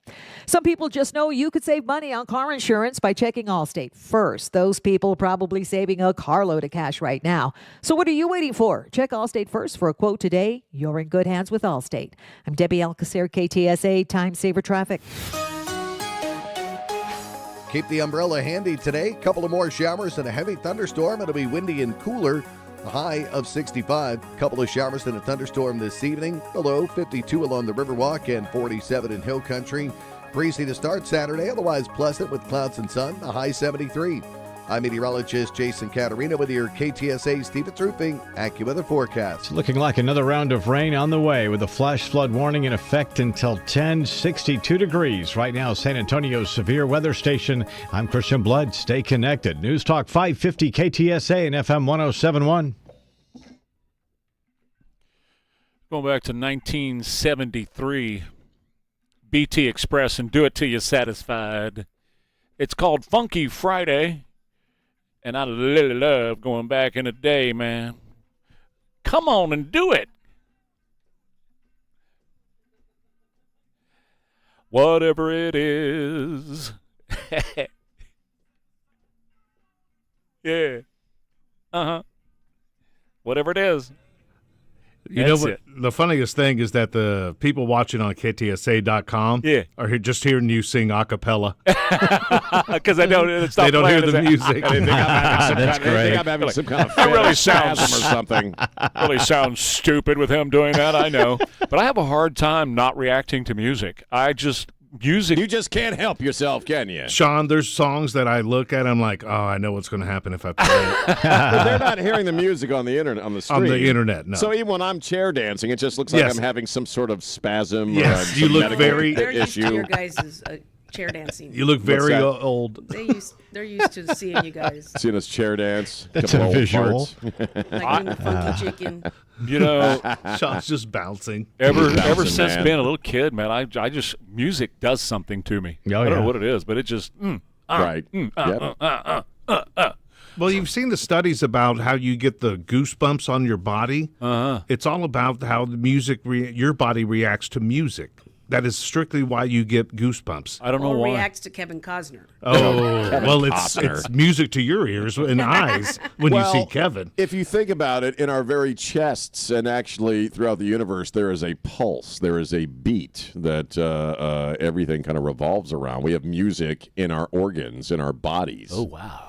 Some people just know you could save money on car insurance by checking Allstate first. Those people probably saving a carload of cash right now. So what are you waiting for? Check Allstate first for a quote today. You're in good hands with Allstate. I'm Debbie Alcacer, KTSA Time Saver Traffic. Keep the umbrella handy today. Couple of more showers and a heavy thunderstorm. It'll be windy and cooler. A high of 65. Couple of showers and a thunderstorm this evening. The low 52 along the Riverwalk and 47 in Hill Country. Breezy to start Saturday, otherwise pleasant with clouds and sun. A high 73. I'm meteorologist Jason Caterina with your KTSA Stevens Roofing AccuWeather forecast. It's looking like another round of rain on the way with a flash flood warning in effect until 10, 62 degrees. Right now, San Antonio's severe weather station. I'm Christian Blood. Stay connected. News Talk 550 KTSA and FM 1071. Going back to 1973, BT Express and Do It Till You're Satisfied. It's called Funky Friday. And I really love going back in the day, man. Come on and do it. Whatever it is. Yeah. Uh-huh. Whatever it is. You know what? The funniest thing is that the people watching on KTSA.com are just hearing you sing a cappella. Because they don't hear the music. That's great. They think I'm having some kind of really sounds or something. Really sounds stupid with him doing that, I know. But I have a hard time not reacting to music. Music. You just can't help yourself, can you? Sean, there's songs that I look at, I'm like, oh, I know what's going to happen if I play it. But they're not hearing the music on the internet, on the screen. On the internet, no. So even when I'm chair dancing, it just looks like I'm having some sort of spasm yes, or you look very They're used issue. to your guys' chair dancing. You look very old. They're used to seeing you guys. Seeing us chair dance. That's a visual. Like doing the funky chicken. You know, Sean's just bouncing. Ever since being a little kid, man, I just music does something to me. I don't know what it is, but it just right. Well, you've seen the studies about how you get the goosebumps on your body. It's all about how the music, your body reacts to music. That is strictly why you get goosebumps. I don't know why. Reacts to Kevin Costner. Oh, well, it's music to your ears and eyes when you see Kevin. If you think about it, in our very chests and actually throughout the universe, there is a pulse. There is a beat that everything kind of revolves around. We have music in our organs, in our bodies. Oh, wow.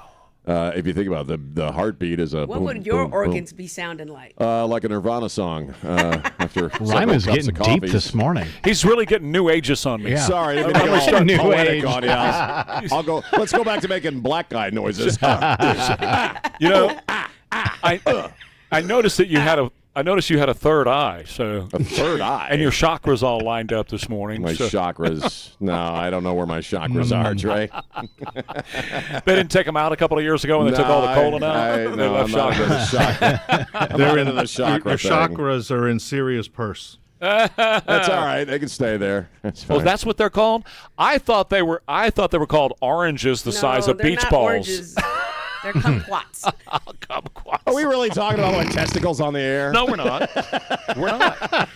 If you think about it, the heartbeat is a What boom, would your boom, organs boom. be sounding like? Like a Nirvana song after Rima's getting deep coffee. this morning. He's really getting new ages on me. Yeah. Sorry, I didn't mean to get all New poetic age. on you. I'll go. Let's go back to making black guy noises. You know, I noticed that you had a third eye. So a third eye, and your chakras all lined up this morning. My chakras. No, I don't know where my chakras are, Trey. They didn't take them out a couple of years ago when they took all the colon out. No, I'm not into the chakra. I'm not into the chakra Your thing. chakras are in serious purse. That's all right. They can stay there. That's fine. Well, that's what they're called. I thought they were called oranges the size of they're beach not balls. Oranges. They're kumquats. Kumquats. Are we really talking about like testicles on the air? No, we're not. We're not.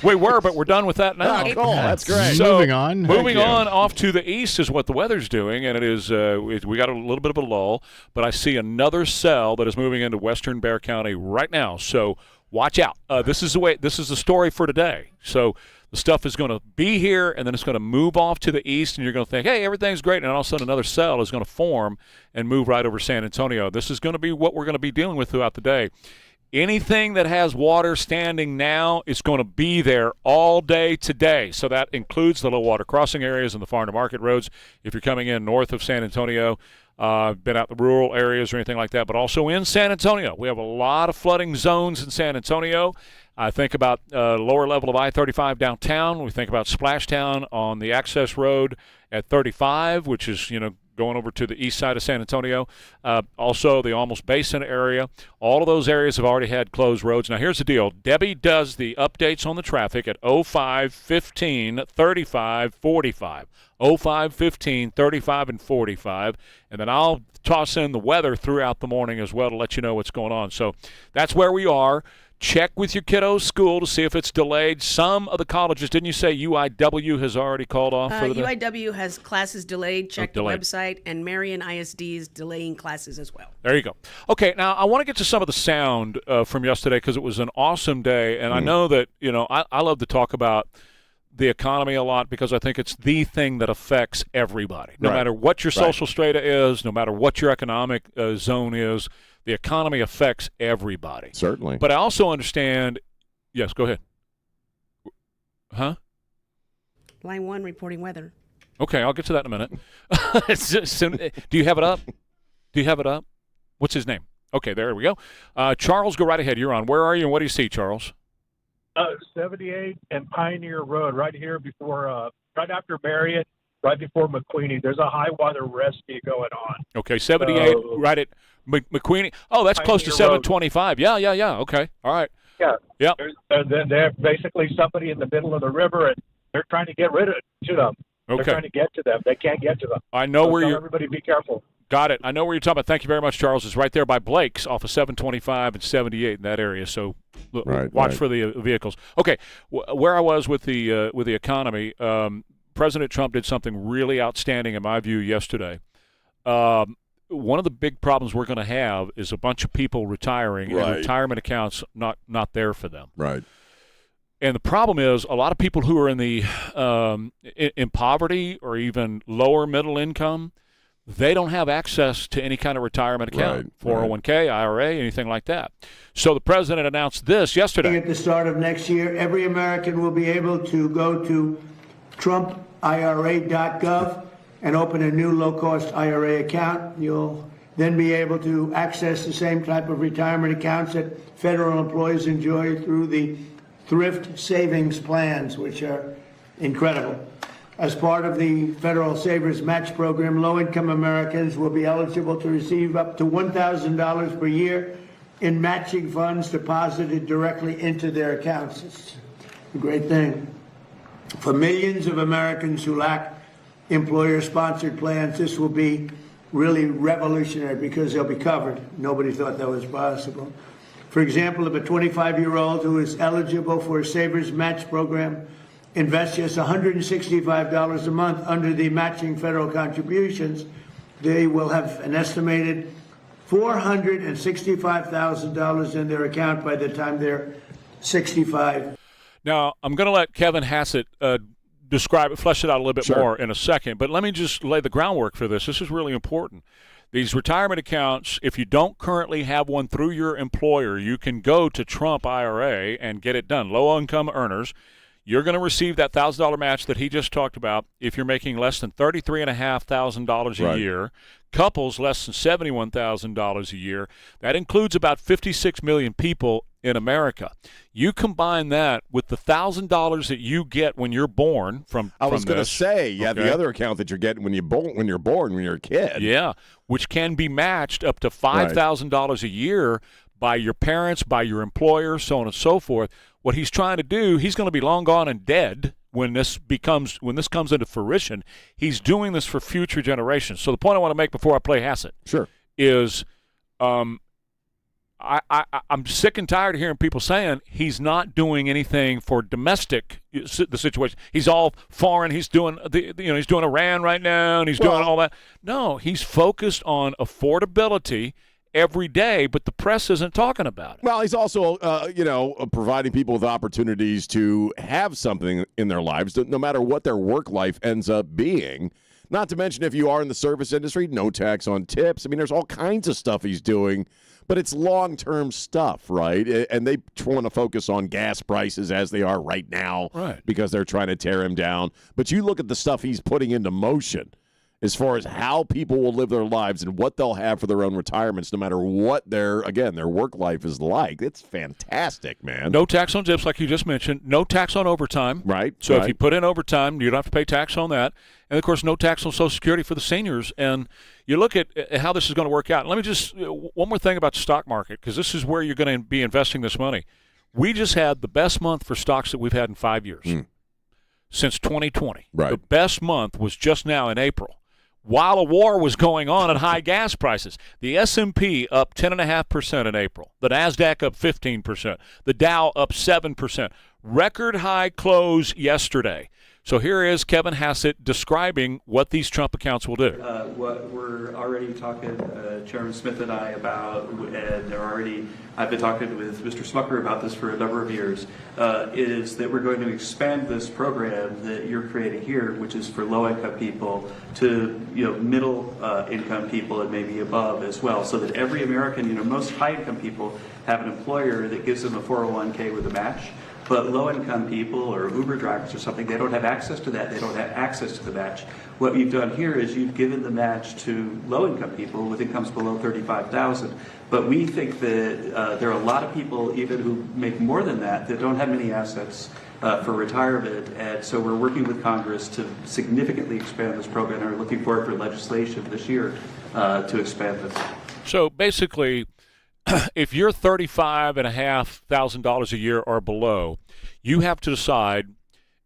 We were, but we're done with that now. Oh, cool. That's great. So, Moving on. Moving on off to the east is what the weather's doing, and it is. We got a little bit of a lull, but I see another cell that is moving into western Bexar County right now. So watch out. This is the story for today. So the stuff is going to be here, and then it's going to move off to the east, and you're going to think, hey, everything's great, and all of a sudden another cell is going to form and move right over San Antonio. This is going to be what we're going to be dealing with throughout the day. Anything that has water standing now is going to be there all day today. So that includes the low water crossing areas and the farm to market roads. If you're coming in north of San Antonio, been out the rural areas or anything like that, but also in San Antonio. We have a lot of flooding zones in San Antonio. I think about lower level of I-35 downtown. We think about Splashtown on the access road at 35, which is, going over to the east side of San Antonio. Also, the Almost Basin area. All of those areas have already had closed roads. Now, here's the deal. Debbie does the updates on the traffic at 05, 15, 35, 45. 05, 15, 35, and 45. And then I'll toss in the weather throughout the morning as well to let you know what's going on. So that's where we are. Check with your kiddo's school to see if it's delayed. Some of the colleges, didn't you say UIW has already called off for the day? UIW has classes delayed. Check the website. And Marion ISD is delaying classes as well. There you go. Okay, now I want to get to some of the sound from yesterday because it was an awesome day. And I know that, I love to talk about the economy a lot because I think it's the thing that affects everybody. No matter what your social strata is, no matter what your economic zone is, the economy affects everybody. Certainly. But I also understand – yes, go ahead. Huh? Line 1 reporting weather. Okay, I'll get to that in a minute. Do you have it up? Do you have it up? What's his name? Okay, there we go. Charles, go right ahead. You're on. Where are you and what do you see, Charles? 78 and Pioneer Road right here before, right after Marion, right before McQueenie. There's a high water rescue going on. Okay, 78 right at McQueenie. Oh, that's close to 725. Yeah. Okay, all right. Yeah. Yep. They're basically somebody in the middle of the river, and they're trying to get rid of them. Okay. They're trying to get to them. They can't get to them. I know where you're. Everybody be careful. Got it. I know where you're talking about. Thank you very much, Charles. It's right there by Blake's off of 725 and 78 in that area. So watch for the vehicles. Okay, where I was with the economy, President Trump did something really outstanding in my view yesterday. One of the big problems we're going to have is a bunch of people retiring and retirement accounts not there for them. Right. And the problem is a lot of people who are in the in poverty or even lower middle income, they don't have access to any kind of retirement account, 401k, IRA, anything like that. So the president announced this yesterday. At the start of next year, every American will be able to go to TrumpIRA.gov and open a new low-cost IRA account. You'll then be able to access the same type of retirement accounts that federal employees enjoy through the thrift savings plans, which are incredible. As part of the Federal Savers Match Program, low-income Americans will be eligible to receive up to $1,000 per year in matching funds deposited directly into their accounts. It's a great thing. For millions of Americans who lack employer-sponsored plans, this will be really revolutionary because they'll be covered. Nobody thought that was possible. For example, if a 25-year-old who is eligible for a Savers Match Program invest just $165 a month under the matching federal contributions, they will have an estimated $465,000 in their account by the time they're 65. Now, I'm going to let Kevin Hassett describe it, flesh it out a little bit more in a second, but let me just lay the groundwork for this. This is really important. These retirement accounts, if you don't currently have one through your employer, you can go to Trump IRA and get it done. Low-income earners, you're going to receive that $1,000 match that he just talked about if you're making less than $33,500 a year. Couples, less than $71,000 a year. That includes about 56 million people in America. You combine that with the $1,000 that you get when you're born from I was going to say, okay, the other account that you're getting when you're born, when you're a kid. Yeah, which can be matched up to $5,000 a year by your parents, by your employer, so on and so forth. What he's trying to do, he's going to be long gone and dead when this comes into fruition. He's doing this for future generations. So the point I want to make before I play Hassett is I'm sick and tired of hearing people saying he's not doing anything for domestic the situation. He's all foreign. He's doing he's doing Iran right now, and he's doing all that. No, he's focused on affordability every day, but the press isn't talking about it. Well, he's also, providing people with opportunities to have something in their lives, no matter what their work life ends up being. Not to mention, if you are in the service industry, no tax on tips. I mean, there's all kinds of stuff he's doing, but it's long-term stuff, right? And they want to focus on gas prices as they are right now, right? Because they're trying to tear him down. But you look at the stuff he's putting into motion as far as how people will live their lives and what they'll have for their own retirements, no matter what their work life is like. It's fantastic, man. No tax on tips, like you just mentioned. No tax on overtime. Right. So right. if you put in overtime, you don't have to pay tax on that. And, of course, no tax on Social Security for the seniors. And you look at how this is going to work out. And let me just one more thing about the stock market, because this is where you're going to be investing this money. We just had the best month for stocks that we've had in 5 years, since 2020. Right. The best month was just now in April, while a war was going on at high gas prices. The S&P up 10.5% in April. The NASDAQ up 15%. The Dow up 7%. Record high close yesterday. So here is Kevin Hassett describing what these Trump accounts will do. What we're already talking, Chairman Smith and I, about, and I've been talking with Mr. Smucker about this for a number of years, is that we're going to expand this program that you're creating here, which is for low-income people, to middle income people and maybe above as well, so that every American, most high-income people have an employer that gives them a 401k with a match. But low-income people or Uber drivers or something, they don't have access to that. They don't have access to the match. What you've done here is you've given the match to low-income people with incomes below $35,000. But we think that there are a lot of people, even who make more than that don't have many assets for retirement. And so we're working with Congress to significantly expand this program, and we're looking forward for legislation this year to expand this. So basically, if you're $35,500 a year or below, you have to decide,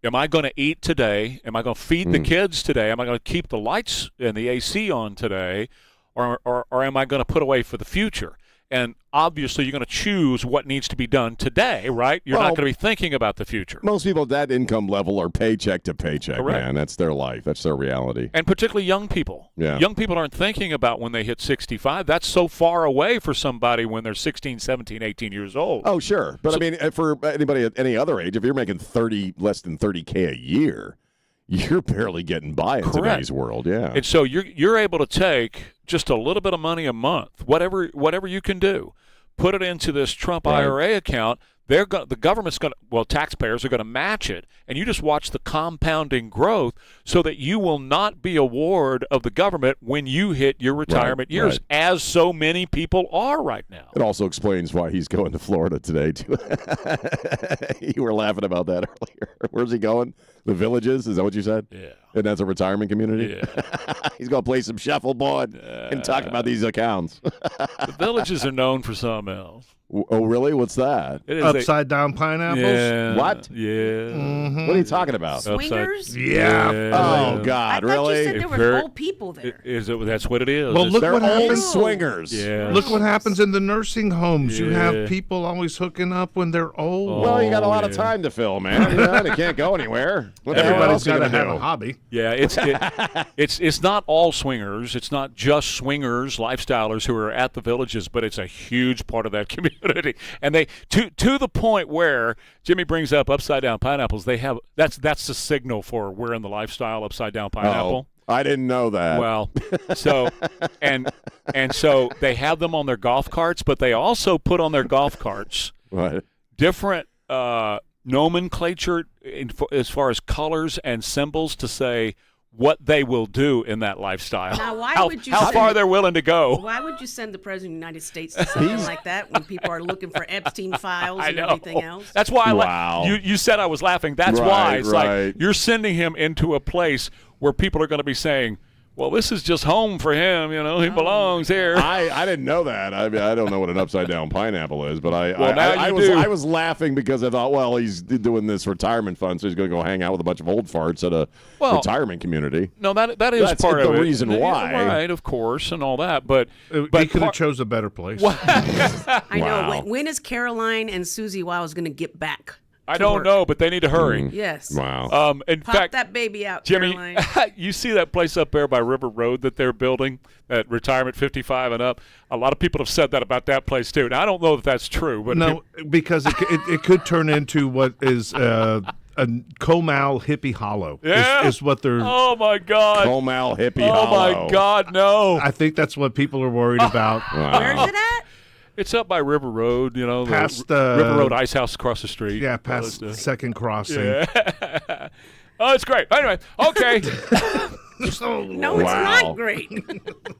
am I going to eat today? Am I going to feed the kids today? Am I going to keep the lights and the AC on today? Or am I going to put away for the future? And obviously, you're going to choose what needs to be done today, right? You're not going to be thinking about the future. Most people at that income level are paycheck to paycheck, Correct. man. That's their life. That's their reality. And particularly young people. Yeah. Young people aren't thinking about when they hit 65. That's so far away for somebody when they're 16, 17, 18 years old. Oh, sure. But, I mean, for anybody at any other age, if you're making less than $30K a year, you're barely getting by in today's world, yeah. And so you're able to take just a little bit of money a month, whatever you can do, put it into this Trump IRA account. The government's going to, taxpayers are going to match it, and you just watch the compounding growth so that you will not be a ward of the government when you hit your retirement years, as so many people are right now. It also explains why he's going to Florida today, too. You were laughing about that earlier. Where's he going? The Villages? Is that what you said? Yeah. And that's a retirement community? Yeah. He's going to play some shuffleboard and talk about these accounts. The Villages are known for something else. Oh, really? What's that? Upside down pineapples? Yeah. What? Yeah. Mm-hmm. What are you talking about? Swingers? Yeah. Oh, God, I really? thought you said there were old people there. That's what it is. Well, look They're what old happens. swingers. Yeah. Look what happens in the nursing homes. You Yeah. have people always hooking up when they're old. Well, you got a lot of time to fill, man. They can't go anywhere. What the hell Everybody's else are you got to gonna have do? a hobby. Yeah, it's not all swingers. It's not just swingers, lifestylers who are at the Villages, but it's a huge part of that community. And they to the point where Jimmy brings up upside down pineapples. They have that's the signal for we're in the lifestyle upside down pineapple. Oh, I didn't know that. Well, so and so they have them on their golf carts, but they also put on their golf carts different nomenclature as far as colors and symbols to say what they will do in that lifestyle. Now, how far they're willing to go. Why would you send the President of the United States to something like that when people are looking for Epstein files and everything else? That's why you said I was laughing. That's why. It's like you're sending him into a place where people are going to be saying, Well, this is just home for him. He belongs here. I didn't know that. I mean, I don't know what an upside down pineapple is, but I was laughing because I thought, well, he's doing this retirement fund, so he's going to go hang out with a bunch of old farts at a retirement community. No, that is That's part of it. The reason why, right? Of course, and all that. But he could have chose a better place. I know. Wow. When is Caroline and Susie Wiles going to get back? I don't know, but they need to hurry. Yes. Wow. In Pop fact, that baby out, Jimmy, Caroline. you see that place up there by River Road that they're building, at retirement 55 and up? A lot of people have said that about that place, too. Now, I don't know if that's true. But no, because it could turn into what is a Comal Hippie Hollow. Yeah. Is what they're... Oh, my God. Comal Hippie Oh, Hollow. my God, no. I think that's what people are worried about. Wow. Where is it at? It's up by River Road, Past River Road Ice House across the street. Yeah, past Second Crossing. Yeah. Oh, it's great. Anyway, okay. No, it's not great.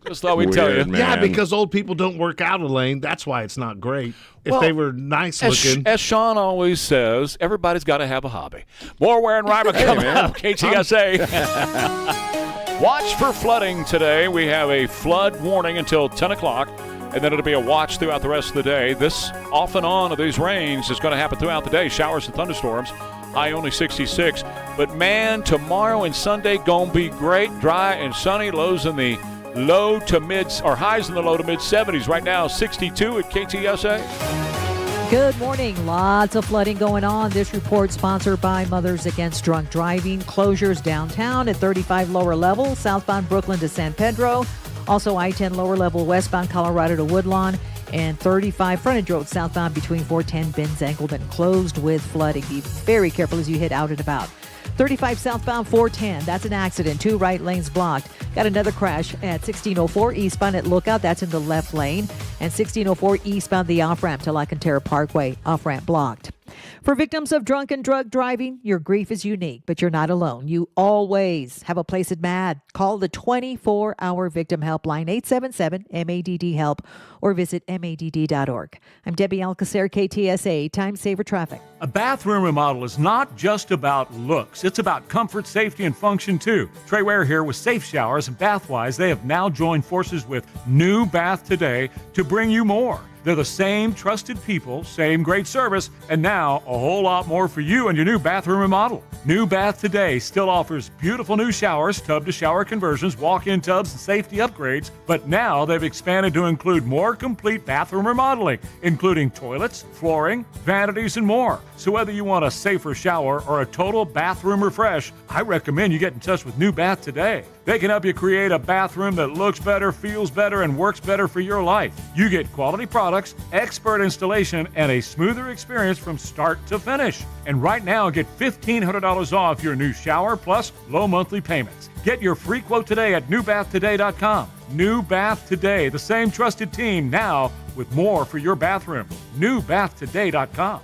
Just thought we'd tell you. Man. Yeah, because old people don't work out, Elaine. That's why it's not great. If they were nice looking. As Sean always says, everybody's got to have a hobby. More Ware and Rima coming up. KTSA. Watch for flooding today. We have a flood warning until 10 o'clock. And then it'll be a watch throughout the rest of the day. This off and on of these rains is going to happen throughout the day. Showers and thunderstorms. High only 66. But, man, tomorrow and Sunday going to be great. Dry and sunny. Lows in the low to mid, or highs in the low to mid 70s. Right now, 62 at KTSA. Good morning. Lots of flooding going on. This report sponsored by Mothers Against Drunk Driving. Closures downtown at 35 lower level. Southbound Brooklyn to San Pedro. Also, I-10 lower level westbound Colorado to Woodlawn, and 35 frontage road southbound between 410 Ben's Angleton closed with flooding. Be very careful as you head out and about. 35 southbound 410, that's an accident. 2 right lanes blocked. Got another crash at 1604 eastbound at Lookout, that's in the left lane. And 1604 eastbound the off-ramp to Lacantera Parkway, off-ramp blocked. For victims of drunk and drug driving, your grief is unique, but you're not alone. You always have a place at MADD. Call the 24-hour victim helpline, 877-MADD-HELP, or visit MADD.org. I'm Debbie Alcacer, KTSA, Time Saver Traffic. A bathroom remodel is not just about looks. It's about comfort, safety, and function, too. Trey Ware here with Safe Showers and Bathwise. They have now joined forces with New Bath Today to bring you more. They're the same trusted people, same great service, and now a whole lot more for you and your new bathroom remodel. New Bath Today still offers beautiful new showers, tub-to-shower conversions, walk-in tubs, and safety upgrades, but now they've expanded to include more complete bathroom remodeling, including toilets, flooring, vanities, and more. So whether you want a safer shower or a total bathroom refresh, I recommend you get in touch with New Bath Today. They can help you create a bathroom that looks better, feels better, and works better for your life. You get quality products, expert installation, and a smoother experience from start to finish. And right now, get $1,500 off your new shower plus low monthly payments. Get your free quote today at newbathtoday.com. New Bath Today, the same trusted team now with more for your bathroom. Newbathtoday.com.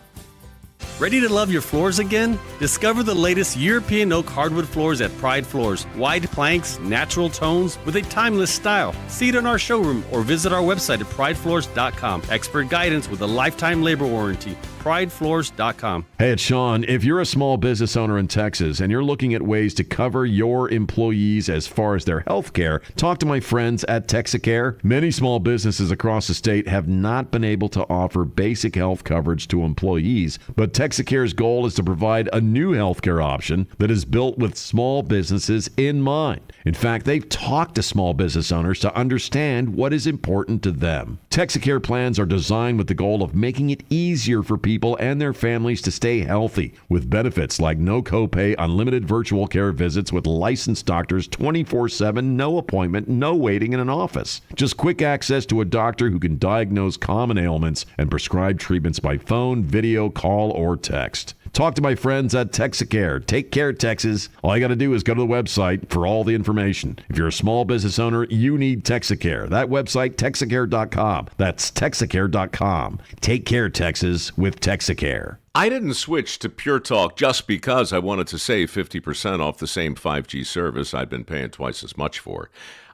Ready to love your floors again? Discover the latest European oak hardwood floors at Pride Floors. Wide planks, natural tones, with a timeless style. See it in our showroom or visit our website at pridefloors.com. Expert guidance with a lifetime labor warranty. pridefloors.com. Hey, it's Sean. If you're a small business owner in Texas and you're looking at ways to cover your employees as far as their health care, talk to my friends at Texacare. Many small businesses across the state have not been able to offer basic health coverage to employees, but Texacare's goal is to provide a new healthcare option that is built with small businesses in mind. In fact, they've talked to small business owners to understand what is important to them. Texacare plans are designed with the goal of making it easier for people and their families to stay healthy, with benefits like no copay, unlimited virtual care visits with licensed doctors 24/7, no appointment, no waiting in an office. Just quick access to a doctor who can diagnose common ailments and prescribe treatments by phone, video, call, or text. Talk to my friends at Texacare. Take care, Texas. All you got to do is go to the website for all the information. If you're a small business owner, you need Texacare. That website, Texacare.com. That's Texacare.com. Take care, Texas, with Texacare. I didn't switch to Pure Talk just because I wanted to save 50% off the same 5G service I'd been paying twice as much for.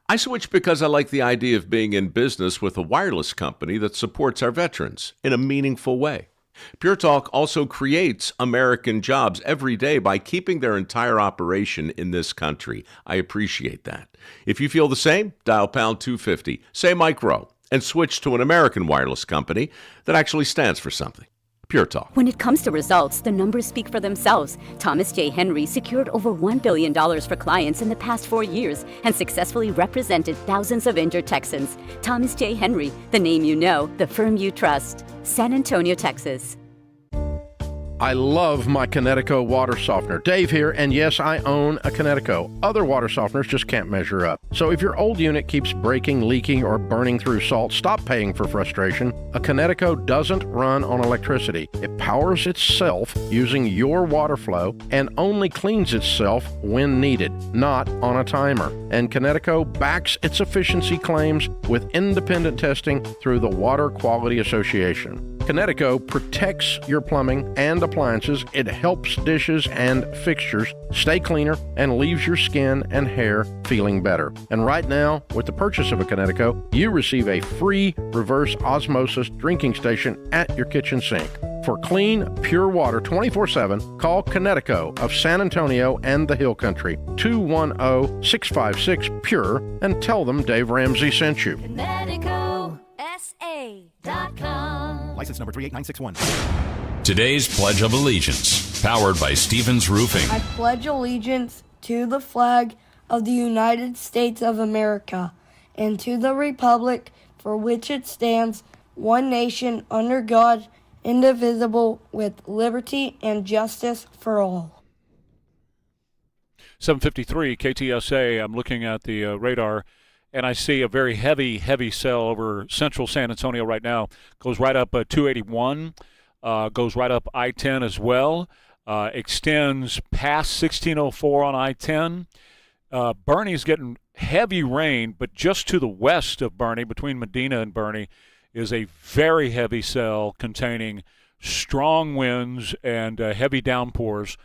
I switched because I like the idea of being in business with a wireless company that supports our veterans in a meaningful way. Pure Talk also creates American jobs every day by keeping their entire operation in this country. I appreciate that. If you feel the same, dial pound 250, say Micro, and switch to an American wireless company that actually stands for something. Pure Talk. When it comes to results, the numbers speak for themselves. Thomas J. Henry secured over $1 billion for clients in the past 4 years and successfully represented thousands of injured Texans. Thomas J. Henry, the name you know, the firm you trust. San Antonio, Texas. I love my Kinetico water softener. Dave here, and yes, I own a Kinetico. Other water softeners just can't measure up. So if your old unit keeps breaking, leaking, or burning through salt, stop paying for frustration. A Kinetico doesn't run on electricity. It powers itself using your water flow and only cleans itself when needed, not on a timer. And Kinetico backs its efficiency claims with independent testing through the Water Quality Association. Kinetico protects your plumbing and appliances. It helps dishes and fixtures stay cleaner and leaves your skin and hair feeling better. And right now, with the purchase of a Kinetico, you receive a free reverse osmosis drinking station at your kitchen sink. For clean, pure water 24/7, call Kinetico of San Antonio and the Hill Country, 210-656-PURE, and tell them Dave Ramsey sent you. KTSA.com. License number 38961. Today's Pledge of Allegiance, powered by Stevens Roofing. I pledge allegiance to the flag of the United States of America and to the republic for which it stands, one nation, under God, indivisible, with liberty and justice for all. 7:53 KTSA. I'm looking at the radar, and I see a very heavy cell over central San Antonio right now. Goes right up 281, goes right up I-10 as well, extends past 1604 on I-10. Boerney's getting heavy rain, but just to the west of Boerney, between Medina and Boerney, is a very heavy cell containing strong winds and heavy downpours.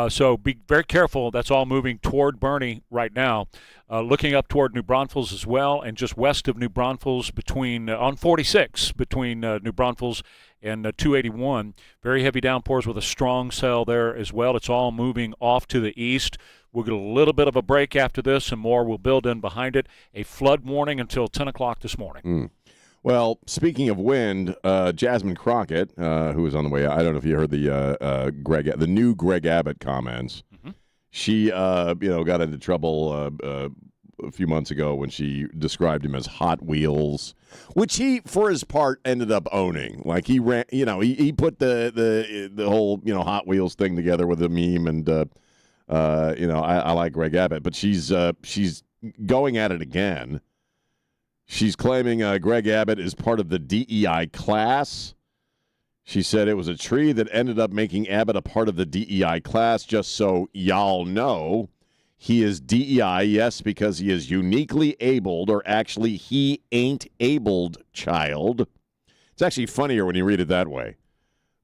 So be very careful. That's all moving toward Boerney right now. Looking up toward New Braunfels as well, and just west of New Braunfels on 46 between New Braunfels and 281. Very heavy downpours with a strong cell there as well. It's all moving off to the east. We'll get a little bit of a break after this, and more will build in behind it. A flood warning until 10 o'clock this morning. Well, speaking of wind, Jasmine Crockett, who was on the way, I don't know if you heard the new Greg Abbott comments. Mm-hmm. She, got into trouble a few months ago when she described him as Hot Wheels, which he, for his part, ended up owning. Like he ran, he put the whole Hot Wheels thing together with a meme, and I like Greg Abbott, but she's going at it again. She's claiming Greg Abbott is part of the DEI class. She said it was a tree that ended up making Abbott a part of the DEI class. Just so y'all know, he is DEI, yes, because he is uniquely abled, or actually he ain't abled child. It's actually funnier when you read it that way,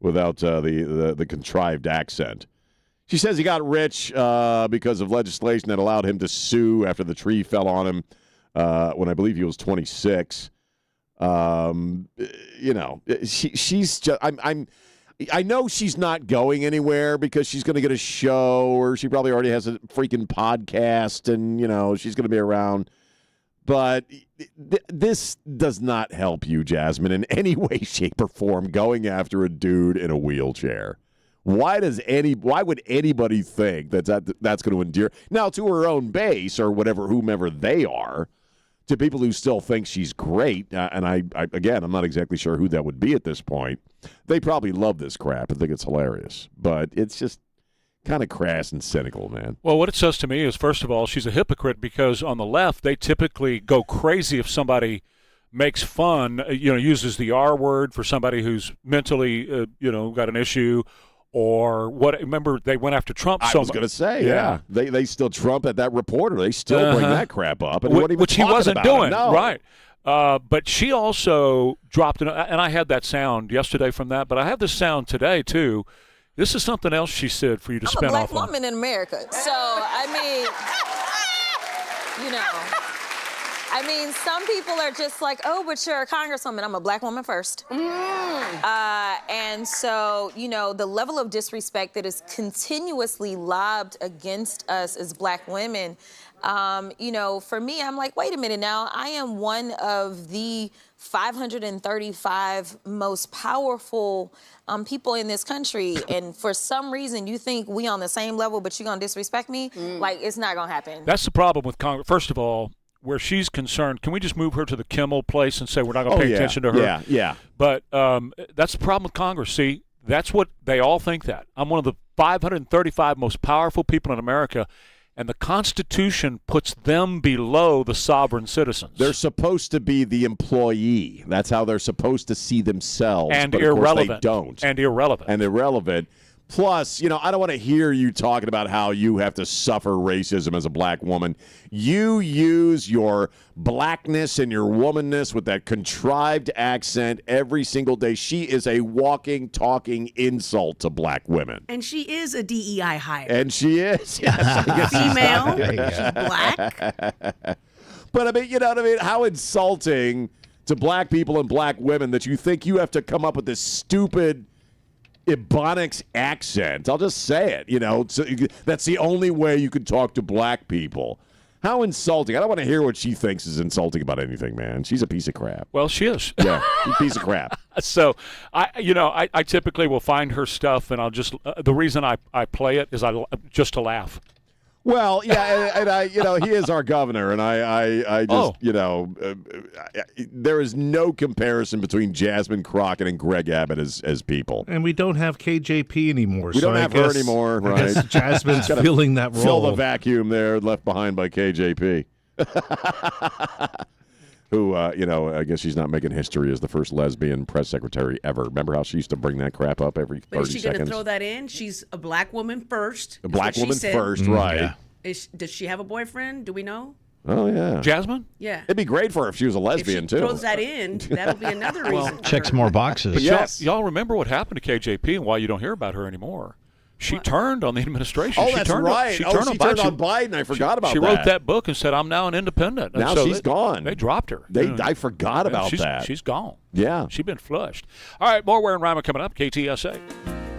without the contrived accent. She says he got rich because of legislation that allowed him to sue after the tree fell on him. When I believe he was 26, she's just. I know she's not going anywhere because she's going to get a show, or she probably already has a freaking podcast, and she's going to be around. But this does not help you, Jasmine, in any way, shape, or form. Going after a dude in a wheelchair. Why would anybody think that's going to endear now to her own base or whomever they are? To people who still think she's great, and I'm not exactly sure who that would be at this point. They probably love this crap and think it's hilarious, but it's just kind of crass and cynical, man. Well, what it says to me is, first of all, she's a hypocrite, because on the left, they typically go crazy if somebody makes fun, uses the R word for somebody who's mentally, got an issue. Or what? Remember, they went after Trump. I was going to say, yeah. They still Trump at that reporter. They still bring that crap up, and which he wasn't doing, no. Right? But she also dropped and I had that sound yesterday from that, but I have this sound today too. This is something else she said for you to spin off on. I'm a black woman in America, so I mean, I mean, some people are just like, oh, but you're a congresswoman. I'm a black woman first. And so, you know, the level of disrespect that is continuously lobbed against us as black women, you know, for me, I'm like, wait a minute now. I am one of the 535 most powerful people in this country, and for some reason you think we on the same level, but you're gonna disrespect me? Like, it's not gonna happen. That's the problem with Congress. First of all, where she's concerned, can we just move her to the Kimmel place and say we're not going to pay attention to her? Yeah. But that's the problem with Congress. See, that's what they all think that. I'm one of the 535 most powerful people in America, and the Constitution puts them below the sovereign citizens. They're supposed to be the employee. That's how they're supposed to see themselves. And but irrelevant. Of course they don't. And irrelevant. Plus, you know, I don't want to hear you talking about how you have to suffer racism as a black woman. You use your blackness and your womanness with that contrived accent every single day. She is a walking, talking insult to black women. And she is a DEI hire. And she is. Yes. Female. She's black. But, I mean, you know what I mean? How insulting to black people and black women that you think you have to come up with this stupid Ebonics accent. I'll just say it. You know, that's the only way you can talk to black people. How insulting. I don't want to hear what she thinks is insulting about anything, man. She's a piece of crap. Well, she is. Yeah, she's a piece of crap. So, I typically will find her stuff, and I'll just the reason I play it is just to laugh. Well, yeah, and I, you know, he is our governor, and I just, you know, there is no comparison between Jasmine Crockett and Greg Abbott as people. And we don't have KJP anymore. We don't have her anymore, right? Jasmine's filling that role. Fill the vacuum there left behind by KJP. Who, you know, I guess she's not making history as the first lesbian press secretary ever. Remember how she used to bring that crap up every 30 seconds? But is she going to throw that in? She's a black woman first. A black woman first, right. Yeah. Does she have a boyfriend? Do we know? Oh, yeah. Jasmine? Yeah. It'd be great for her if she was a lesbian, if she too. throws that in, that'll be another reason. Checks more boxes. But yes. y'all remember what happened to KJP and why you don't hear about her anymore. She turned on the administration. Oh, she that's turned right. She turned on Biden. I forgot about that. She wrote that book and said, I'm now an independent. And now so she's gone. They dropped her. I forgot about that. She's gone. Yeah. She's been flushed. All right, more Ware and Rima coming up. KTSA.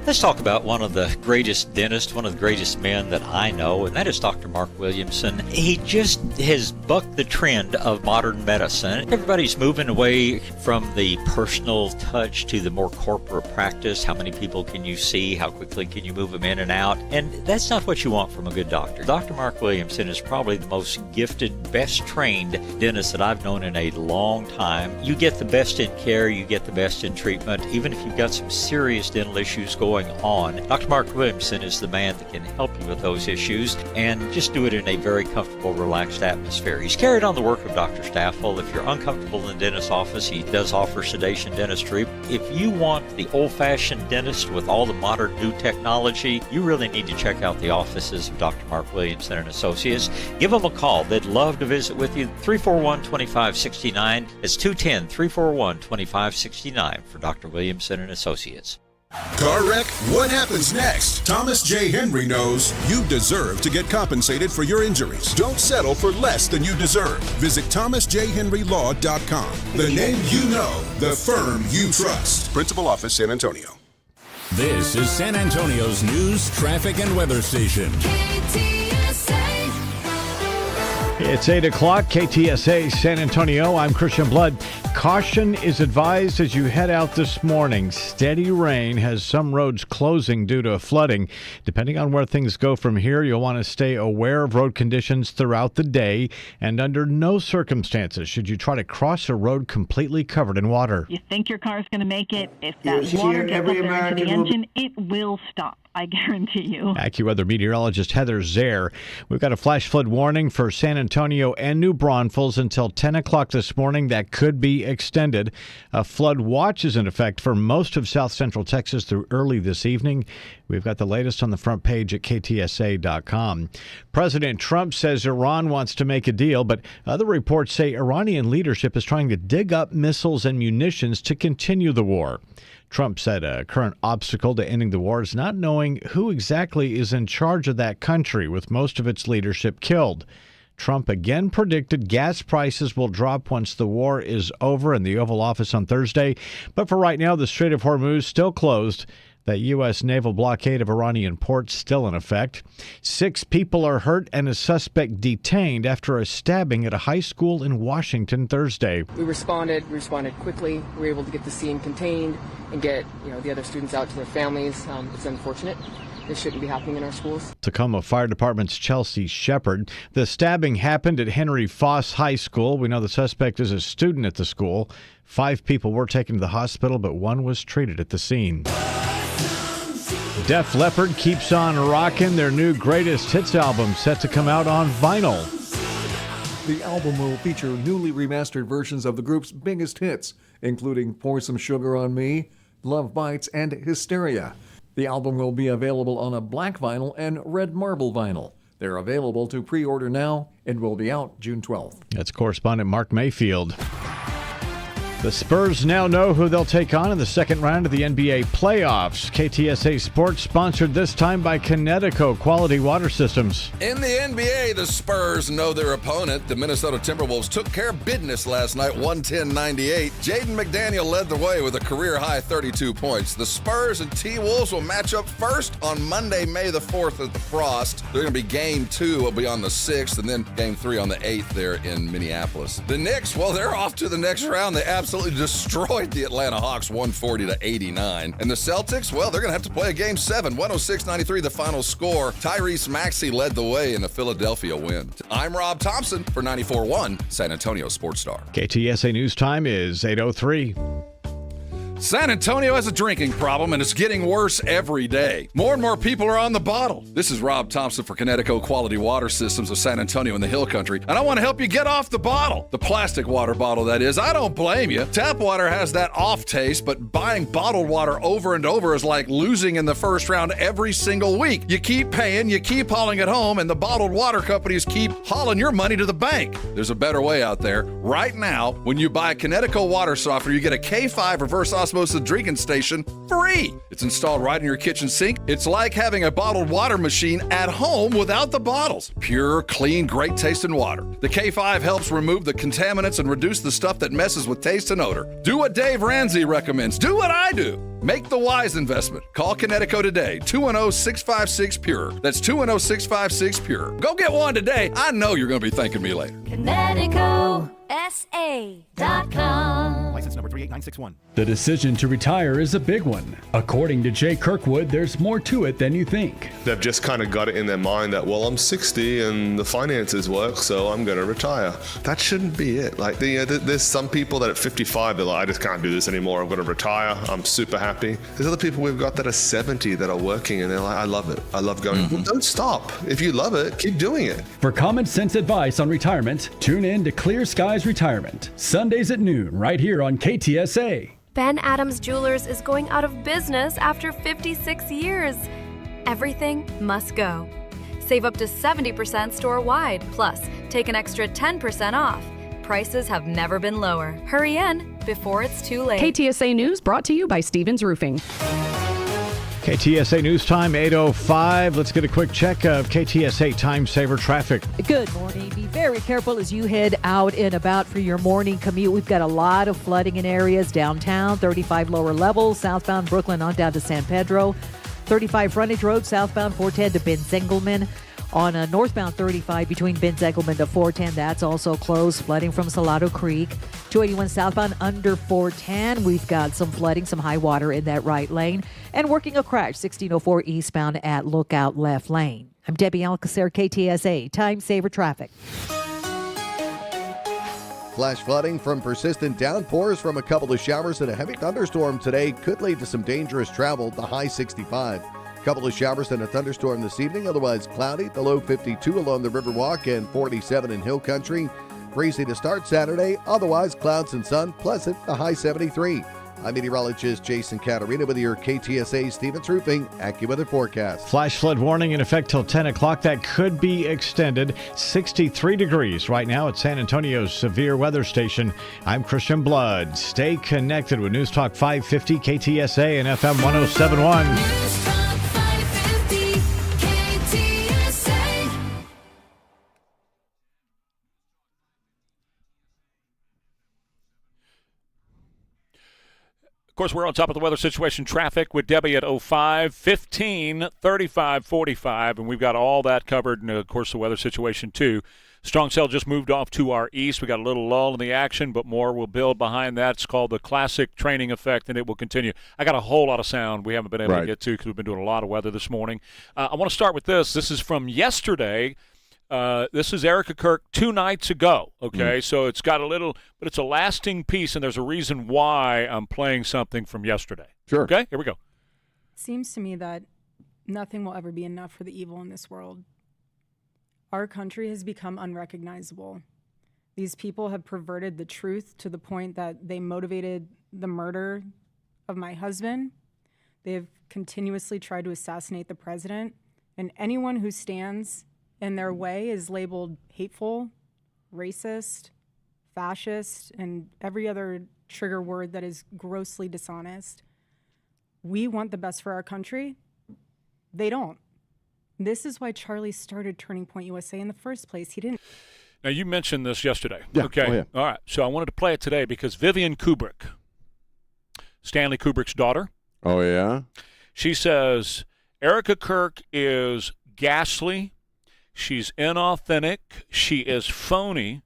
Let's talk about one of the greatest dentists, one of the greatest men that I know, and that is Dr. Mark Williamson. He just has bucked the trend of modern medicine. Everybody's moving away from the personal touch to the more corporate practice. How many people can you see? How quickly can you move them in and out? And that's not what you want from a good doctor. Dr. Mark Williamson is probably the most gifted, best trained dentist that I've known in a long time. You get the best in care, you get the best in treatment, even if you've got some serious dental issues going on. Dr. Mark Williamson is the man that can help you with those issues and just do it in a very comfortable, relaxed atmosphere. He's carried on the work of Dr. Staffel. If you're uncomfortable in the dentist's office, he does offer sedation dentistry. If you want the old-fashioned dentist with all the modern new technology, you really need to check out the offices of Dr. Mark Williamson and Associates. Give them a call. They'd love to visit with you. 341-2569. It's 210-341-2569 for Dr. Williamson and Associates. Car wreck? What happens next? Thomas J. Henry knows you deserve to get compensated for your injuries. Don't settle for less than you deserve. Visit thomasjhenrylaw.com. The name you know, the firm you trust. Principal Office, San Antonio. This is San Antonio's news, traffic, and weather station. It's 8 o'clock, KTSA San Antonio. I'm Christian Blood. Caution is advised as you head out this morning. Steady rain has some roads closing due to flooding. Depending on where things go from here, you'll want to stay aware of road conditions throughout the day, and under no circumstances should you try to cross a road completely covered in water. You think your car's going to make it? If that water gets up there into the engine, it will stop. I guarantee you. AccuWeather meteorologist Heather Zare. We've got a flash flood warning for San Antonio and New Braunfels until 10 o'clock this morning. That could be extended. A flood watch is in effect for most of south central Texas through early this evening. We've got the latest on the front page at KTSA.com. President Trump says Iran wants to make a deal, but other reports say Iranian leadership is trying to dig up missiles and munitions to continue the war. Trump said a current obstacle to ending the war is not knowing who exactly is in charge of that country, with most of its leadership killed. Trump again predicted gas prices will drop once the war is over in the Oval Office on Thursday. But for right now, the Strait of Hormuz still closed. That U.S. naval blockade of Iranian ports still in effect. 6 people are hurt and a suspect detained after a stabbing at a high school in Washington Thursday. We responded quickly. We were able to get the scene contained and get the other students out to their families. It's unfortunate. This shouldn't be happening in our schools. Tacoma Fire Department's Chelsea Shepard. The stabbing happened at Henry Foss High School. We know the suspect is a student at the school. 5 people were taken to the hospital, but 1 was treated at the scene. Def Leppard keeps on rocking. Their new greatest hits album set to come out on vinyl. The album will feature newly remastered versions of the group's biggest hits, including Pour Some Sugar on Me, Love Bites, and Hysteria. The album will be available on a black vinyl and red marble vinyl. They're available to pre-order now and will be out June 12th. That's correspondent Mark Mayfield. The Spurs now know who they'll take on in the second round of the NBA playoffs. KTSA Sports sponsored this time by Connecticut Quality Water Systems. In the NBA, the Spurs know their opponent. The Minnesota Timberwolves took care of business last night, 110-98. Jaden McDaniel led the way with a career-high 32 points. The Spurs and T-Wolves will match up first on Monday, May the 4th at the Frost. They're going to be Game 2 will be on the 6th, and then Game 3 on the 8th there in Minneapolis. The Knicks, well, they're off to the next round. They absolutely destroyed the Atlanta Hawks 140-89. And the Celtics, well, they're going to have to play a Game 7, 106-93 the final score. Tyrese Maxey led the way in a Philadelphia win. I'm Rob Thompson for 94.1 San Antonio Sports Star. KTSA News Time is 8:03. San Antonio has a drinking problem, and it's getting worse every day. More and more people are on the bottle. This is Rob Thompson for Connecticut Quality Water Systems of San Antonio in the Hill Country, and I want to help you get off the bottle. The plastic water bottle, that is. I don't blame you. Tap water has that off taste, but buying bottled water over and over is like losing in the first round every single week. You keep paying, you keep hauling it home, and the bottled water companies keep hauling your money to the bank. There's a better way out there. Right now, when you buy Connecticut water softener, you get a K5 reverse osmosis drinking station free. It's installed right in your kitchen sink. It's like having a bottled water machine at home without the bottles. Pure, clean, great tasting water. The K5 helps remove the contaminants and reduce the stuff that messes with taste and odor. Do what Dave Ramsey recommends. Do what I do. Make the wise investment. Call Connecticut today, 210-656-PURE. That's 210-656-PURE. Go get one today. I know you're going to be thanking me later. ConnecticutSA.com. License number 38961. The decision to retire is a big one. According to Jay Kirkwood, there's more to it than you think. They've just kind of got it in their mind that, well, I'm 60 and the finances work, so I'm going to retire. That shouldn't be it. Like, there's some people that at 55, they're like, I just can't do this anymore. I'm going to retire. I'm super happy. There's other people we've got that are 70 that are working and they're like, I love it. I love going. Well, don't stop. If you love it, keep doing it. For common sense advice on retirement, tune in to Clear Skies Retirement, Sundays at noon, right here on KTSA. Ben Adams Jewelers is going out of business after 56 years. Everything must go. Save up to 70% store-wide, plus take an extra 10% off. Prices have never been lower. Hurry in before it's too late. KTSA News brought to you by Stevens Roofing. KTSA News Time, 8:05. Let's get a quick check of KTSA Time Saver traffic. Good morning. Be very careful as you head out and about for your morning commute. We've got a lot of flooding in areas downtown, 35 lower levels, southbound Brooklyn on down to San Pedro, 35 frontage road, southbound 410 to Ben Zengelman. On a northbound 35 between Ben Zengelman to 410, that's also closed. Flooding from Salado Creek. 281 southbound under 410. We've got some flooding, some high water in that right lane. And working a crash, 1604 eastbound at Lookout left lane. I'm Debbie Alcacer, KTSA Time Saver Traffic. Flash flooding from persistent downpours from a couple of showers and a heavy thunderstorm today could lead to some dangerous travel, the high 65. Couple of showers and a thunderstorm this evening, otherwise cloudy, the low 52 along the Riverwalk and 47 in Hill Country. Breezy to start Saturday, otherwise clouds and sun, pleasant, the high 73. I'm meteorologist Jason Caterina with your KTSA Stevens Roofing AccuWeather forecast. Flash flood warning in effect till 10 o'clock. That could be extended. 63 degrees right now at San Antonio's severe weather station. I'm Christian Blood. Stay connected with News Talk 550 KTSA and FM 107.1. course, we're on top of the weather situation traffic with Debbie at 05, 15, 35, 45, and we've got all that covered, and, of course, the weather situation, too. Strong cell just moved off to our east. We got a little lull in the action, but more will build behind that. It's called the classic training effect, and it will continue. I got a whole lot of sound we haven't been able to get to because we've been doing a lot of weather this morning. I want to start with this. This is from yesterday. This is Erica Kirk 2 nights ago, okay? So it's got a little, but it's a lasting piece, and there's a reason why I'm playing something from yesterday. Sure. Okay, here we go. It seems to me that nothing will ever be enough for the evil in this world. Our country has become unrecognizable. These people have perverted the truth to the point that they motivated the murder of my husband. They have continuously tried to assassinate the president, and anyone who stands in their way is labeled hateful, racist, fascist, and every other trigger word that is grossly dishonest. We want the best for our country. They don't. This is why Charlie started Turning Point USA in the first place. He didn't. Now, you mentioned this yesterday. Yeah. Okay. Oh, yeah. All right. So I wanted to play it today because Vivian Kubrick, Stanley Kubrick's daughter. Oh, yeah? She says, Erica Kirk is ghastly. She's inauthentic. She is phony.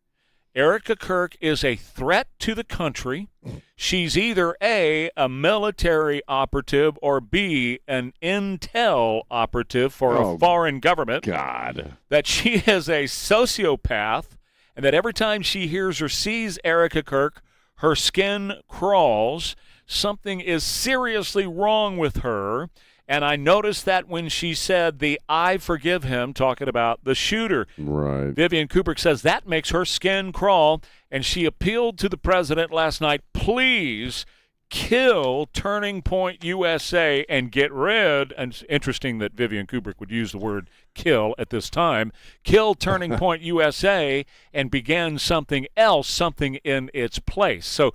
Erica Kirk is a threat to the country. She's either A, military operative, or B, an intel operative for a foreign government. God. That she is a sociopath, and that every time she hears or sees Erica Kirk, her skin crawls. Something is seriously wrong with her. And I noticed that when she said the I forgive him, talking about the shooter. Right. Vivian Kubrick says that makes her skin crawl, and she appealed to the president last night, please kill Turning Point USA and get rid, and it's interesting that Vivian Kubrick would use the word kill at this time, kill Turning Point USA and begin something else, something in its place. So,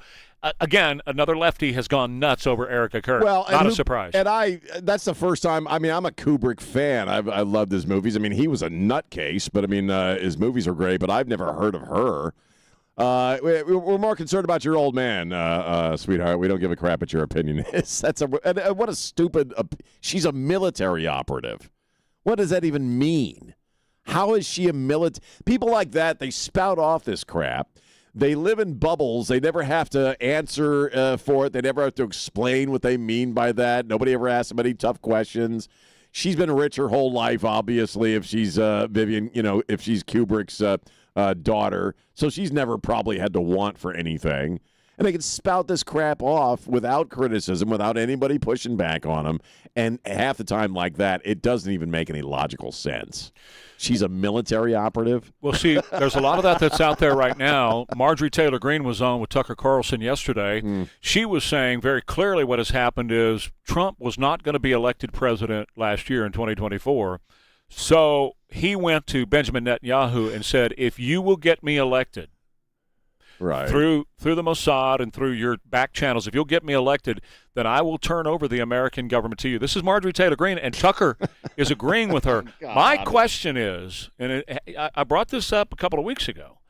again, another lefty has gone nuts over Erica Kirk. Well, not a surprise. And that's the first time. I mean, I'm a Kubrick fan. I loved his movies. I mean, he was a nutcase, but I mean, his movies are great, but I've never heard of her. We're more concerned about your old man, sweetheart. We don't give a crap what your opinion is. What a stupid. She's a military operative. What does that even mean? How is she a military? People like that, they spout off this crap. They live in bubbles. They never have to answer for it. They never have to explain what they mean by that. Nobody ever asks them any tough questions. She's been rich her whole life, obviously, if she's Vivian, if she's Kubrick's daughter. So she's never probably had to want for anything. And they can spout this crap off without criticism, without anybody pushing back on them. And half the time like that, it doesn't even make any logical sense. She's a military operative? Well, see, there's a lot of that's out there right now. Marjorie Taylor Greene was on with Tucker Carlson yesterday. She was saying very clearly what has happened is Trump was not going to be elected president last year in 2024. So he went to Benjamin Netanyahu and said, if you will get me elected, right, through the Mossad and through your back channels, if you'll get me elected, then I will turn over the American government to you. This is Marjorie Taylor Greene, and Tucker is agreeing with her. My question is, and I brought this up a couple of weeks ago,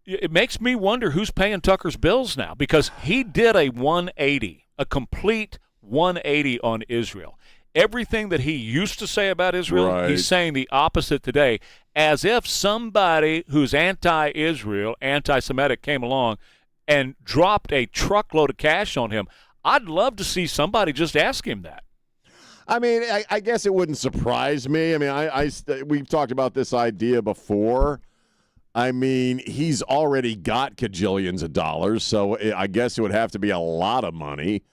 it makes me wonder who's paying Tucker's bills now, because he did a 180, a complete 180 on Israel. Everything that he used to say about Israel, he's saying the opposite today, as if somebody who's anti-Israel, anti-Semitic came along and dropped a truckload of cash on him. I'd love to see somebody just ask him that. I mean, I guess it wouldn't surprise me. I mean, we've talked about this idea before. I mean, he's already got cajillions of dollars, so I guess it would have to be a lot of money.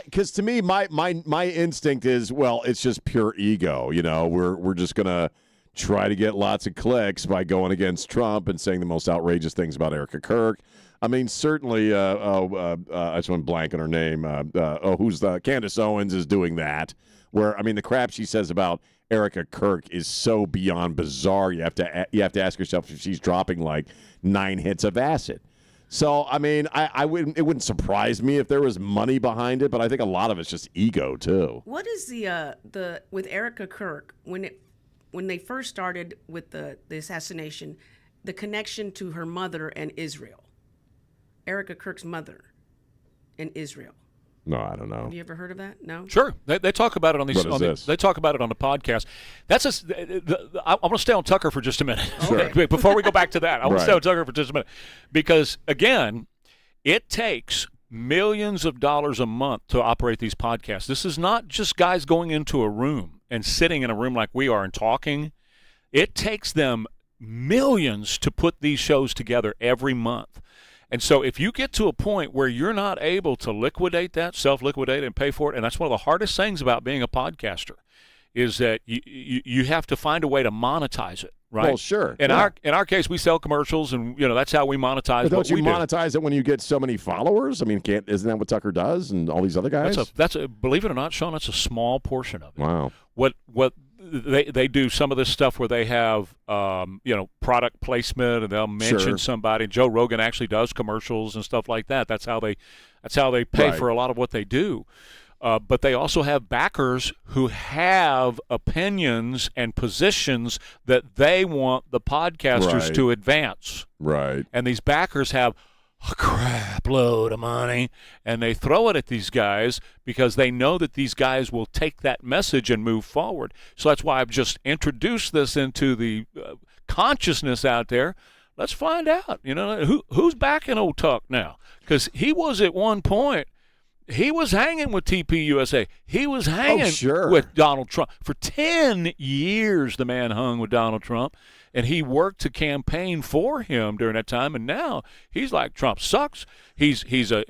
Because to me, my instinct is, well, it's just pure ego. We're just gonna try to get lots of clicks by going against Trump and saying the most outrageous things about Erica Kirk. I mean, certainly, I just went blank on her name. Who's the Candace Owens is doing that. Where I mean, the crap she says about Erica Kirk is so beyond bizarre. You have to ask yourself if she's dropping like 9 hits of acid. So, I mean, it wouldn't surprise me if there was money behind it, but I think a lot of it's just ego too. What is the with Erica Kirk when they first started with the assassination, the connection to her mother and Israel, Erica Kirk's mother and Israel? No, I don't know. Have you ever heard of that? No. Sure, they talk about it on these. They talk about it on the podcast. That's I want to stay on Tucker for just a minute. Sure. Before we go back to that, I want to Right. stay on Tucker for just a minute because again, it takes millions of dollars a month to operate these podcasts. This is not just guys going into a room and sitting in a room like we are and talking. It takes them millions to put these shows together every month. And so if you get to a point where you're not able to liquidate that, self-liquidate and pay for it, and that's one of the hardest things about being a podcaster, is that you have to find a way to monetize it, right? Well, sure. In our case, we sell commercials, and that's how we monetize. But don't you what we do. monetize it when you get so many followers? I mean, isn't that what Tucker does and all these other guys? That's a believe it or not, Sean, that's a small portion of it. Wow. What they do some of this stuff where they have product placement and they'll mention somebody. Joe Rogan actually does commercials and stuff like that. That's how they pay for a lot of what they do. But they also have backers who have opinions and positions that they want the podcasters to advance. Right. And these backers have a crap load of money, and they throw it at these guys because they know that these guys will take that message and move forward. So that's why I've just introduced this into the consciousness out there. Let's find out, who's backing old Tuck now? Because he was at one point, he was hanging with TPUSA. He was hanging with Donald Trump. For 10 years, the man hung with Donald Trump. And he worked to campaign for him during that time, and now he's like, Trump sucks. He's a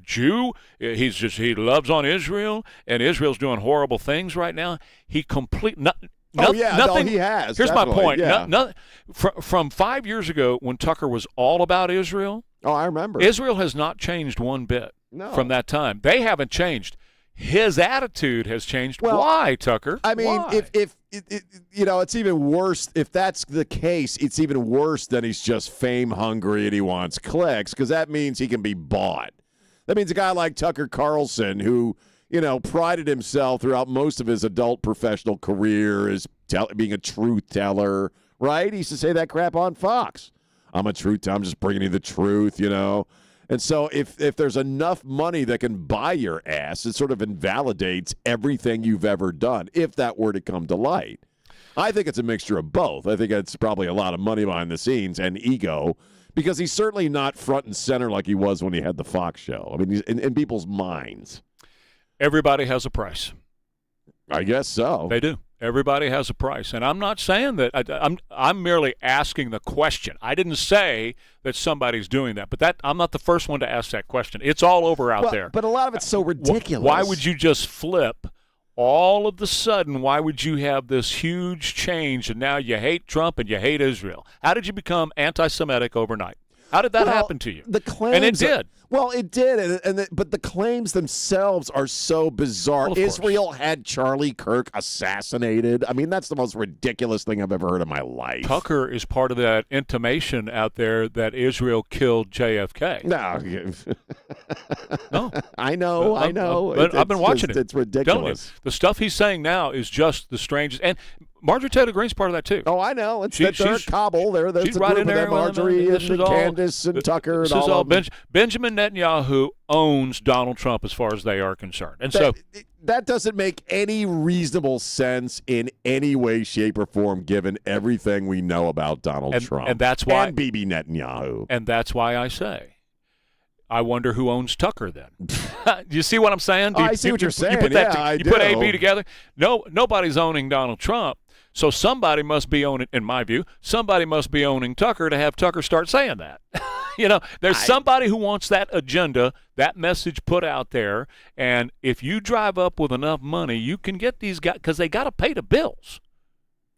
Jew. He loves on Israel, and Israel's doing horrible things right now. He nothing. He has. Here's my point. Yeah. From 5 years ago, when Tucker was all about Israel. Oh, I remember. Even has not changed one bit from that time. They haven't changed. His attitude has changed. Well, why, Tucker? I mean, why? if it's even worse. If that's the case, it's even worse than he's just fame hungry and he wants clicks, because that means he can be bought. That means a guy like Tucker Carlson, who prided himself throughout most of his adult professional career as being a truth teller. Right? He used to say that crap on Fox. I'm a truth teller. I'm just bringing you the truth. And so if there's enough money that can buy your ass, it sort of invalidates everything you've ever done, if that were to come to light. I think it's a mixture of both. I think it's probably a lot of money behind the scenes and ego, because he's certainly not front and center like he was when he had the Fox show. I mean, he's in people's minds. Everybody has a price. I guess so. They do. Everybody has a price, and I'm not saying that. I'm merely asking the question. I didn't say that somebody's doing that, but I'm not the first one to ask that question. It's all over out there. But a lot of it's so ridiculous. Why would you just flip all of the sudden? Why would you have this huge change, and now you hate Trump and you hate Israel? How did you become anti-Semitic overnight? How did that happen to you? The claims, and it did. It did, but the claims themselves are so bizarre. Well, Israel had Charlie Kirk assassinated. I mean, that's the most ridiculous thing I've ever heard in my life. Tucker is part of that intimation out there that Israel killed JFK. No, I know. But I've been watching it. It's ridiculous. The stuff he's saying now is just the strangest. And Marjorie Taylor Greene's part of that too. Oh, I know. They're a Kabul. There's a right group in there. Of them, Marjorie and Candace and Tucker and all of them. Benjamin Netanyahu owns Donald Trump as far as they are concerned. And that doesn't make any reasonable sense in any way, shape, or form, given everything we know about Donald Trump. And that's why. And Bibi Netanyahu. And that's why I say, I wonder who owns Tucker then. Do you see what I'm saying? I see what you're saying. You put I do. Put AB together. No, nobody's owning Donald Trump. So somebody must be owning, in my view, somebody must be owning Tucker to have Tucker start saying that. There's somebody who wants that agenda, that message put out there. And if you drive up with enough money, you can get these guys, because they got to pay the bills.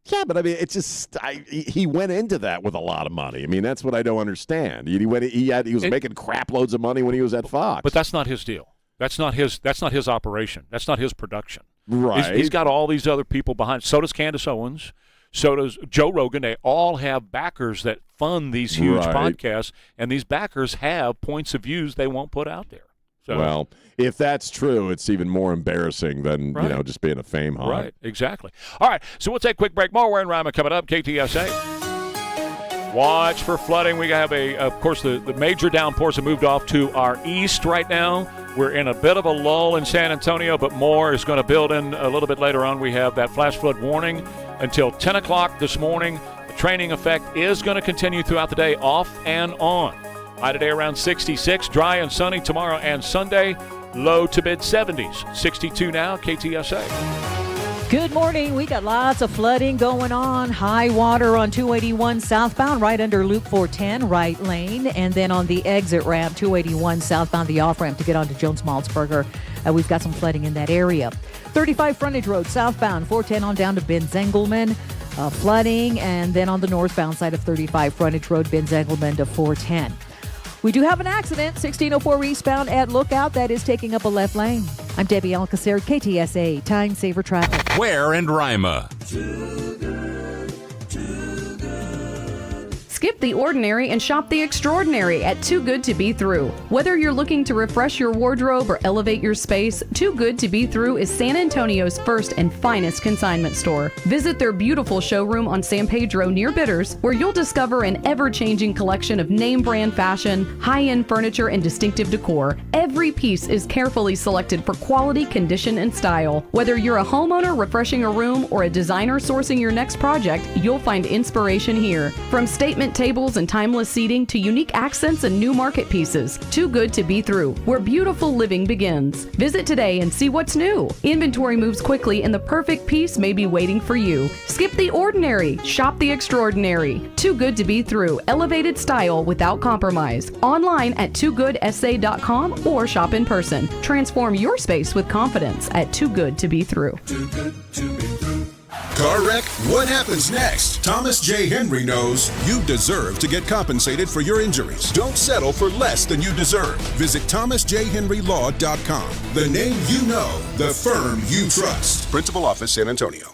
Yeah, but I mean, it's just he went into that with a lot of money. I mean, that's what I don't understand. He was making crap loads of money when he was at Fox. But that's not his deal. That's not his operation. That's not his production. Right. He's got all these other people behind. So does Candace Owens. So does Joe Rogan. They all have backers that fund these huge podcasts, and these backers have points of views they won't put out there. So, well, if that's true, it's even more embarrassing than just being a fame hog. Right, exactly. All right, so we'll take a quick break. More Ware and Rima coming up. KTSA. Watch for flooding. We have of course, the major downpours have moved off to our east right now. We're in a bit of a lull in San Antonio, but more is going to build in a little bit later on. We have that flash flood warning until 10 o'clock this morning. The training effect is going to continue throughout the day, off and on. High today around 66, dry and sunny tomorrow and Sunday, low to mid-70s. 62 now, KTSA. Good morning. We got lots of flooding going on. High water on 281 southbound right under Loop 410, right lane. And then on the exit ramp, 281 southbound, the off-ramp to get onto Jones-Maltzberger. We've got some flooding in that area. 35 frontage road southbound, 410 on down to Benz-Engelman. Flooding. And then on the northbound side of 35 frontage road, Benz-Engelman to 410. We do have an accident, 1604 eastbound at Lookout. That is taking up a left lane. I'm Debbie Alcacer, KTSA, Time Saver Traffic. Ware and Rima. Skip the ordinary and shop the extraordinary at Too Good to Be Through. Whether you're looking to refresh your wardrobe or elevate your space, Too Good to Be Through is San Antonio's first and finest consignment store. Visit their beautiful showroom on San Pedro near Bitters, where you'll discover an ever-changing collection of name brand fashion, high-end furniture, and distinctive decor. Every piece is carefully selected for quality, condition, and style. Whether you're a homeowner refreshing a room or a designer sourcing your next project, you'll find inspiration here. From statement tables and timeless seating to unique accents and new market pieces. Too Good to Be Through, where beautiful living begins. Visit today and see what's new. Inventory moves quickly and the perfect piece may be waiting for you. Skip the ordinary, shop the extraordinary. Too Good to Be Through, elevated style without compromise. Online at toogoodsA.com or shop in person. Transform your space with confidence at Too Good to Be Through. Too good to be through. Car wreck? What happens next? Thomas J. Henry knows you deserve to get compensated for your injuries. Don't settle for less than you deserve. Visit thomasjhenrylaw.com. The name you know, the firm you trust. Principal Office, San Antonio.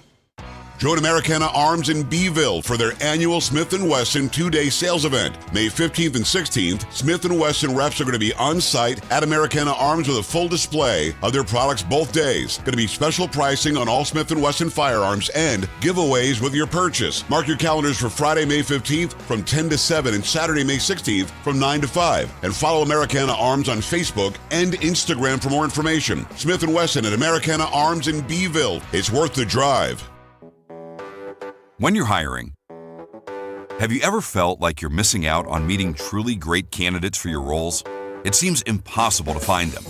Join Americana Arms in Beeville for their annual Smith & Wesson two-day sales event. May 15th and 16th, Smith & Wesson reps are going to be on site at Americana Arms with a full display of their products both days. Going to be special pricing on all Smith & Wesson firearms and giveaways with your purchase. Mark your calendars for Friday, May 15th from 10 to 7 and Saturday, May 16th from 9 to 5. And follow Americana Arms on Facebook and Instagram for more information. Smith & Wesson at Americana Arms in Beeville. It's worth the drive. When you're hiring, have you ever felt like you're missing out on meeting truly great candidates for your roles? It seems impossible to find them,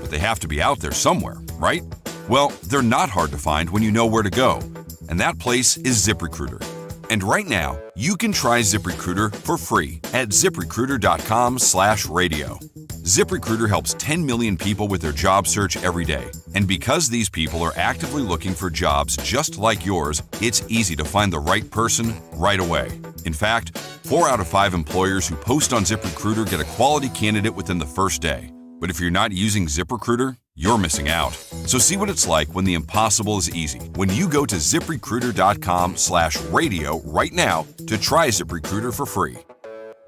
but they have to be out there somewhere, right? Well, they're not hard to find when you know where to go, and that place is ZipRecruiter. And right now, you can try ZipRecruiter for free at ZipRecruiter.com/radio. ZipRecruiter helps 10 million people with their job search every day. And because these people are actively looking for jobs just like yours, it's easy to find the right person right away. In fact, 4 out of 5 employers who post on ZipRecruiter get a quality candidate within the first day. But if you're not using ZipRecruiter, you're missing out. So see what it's like when the impossible is easy. When you go to ZipRecruiter.com/radio right now to try ZipRecruiter for free.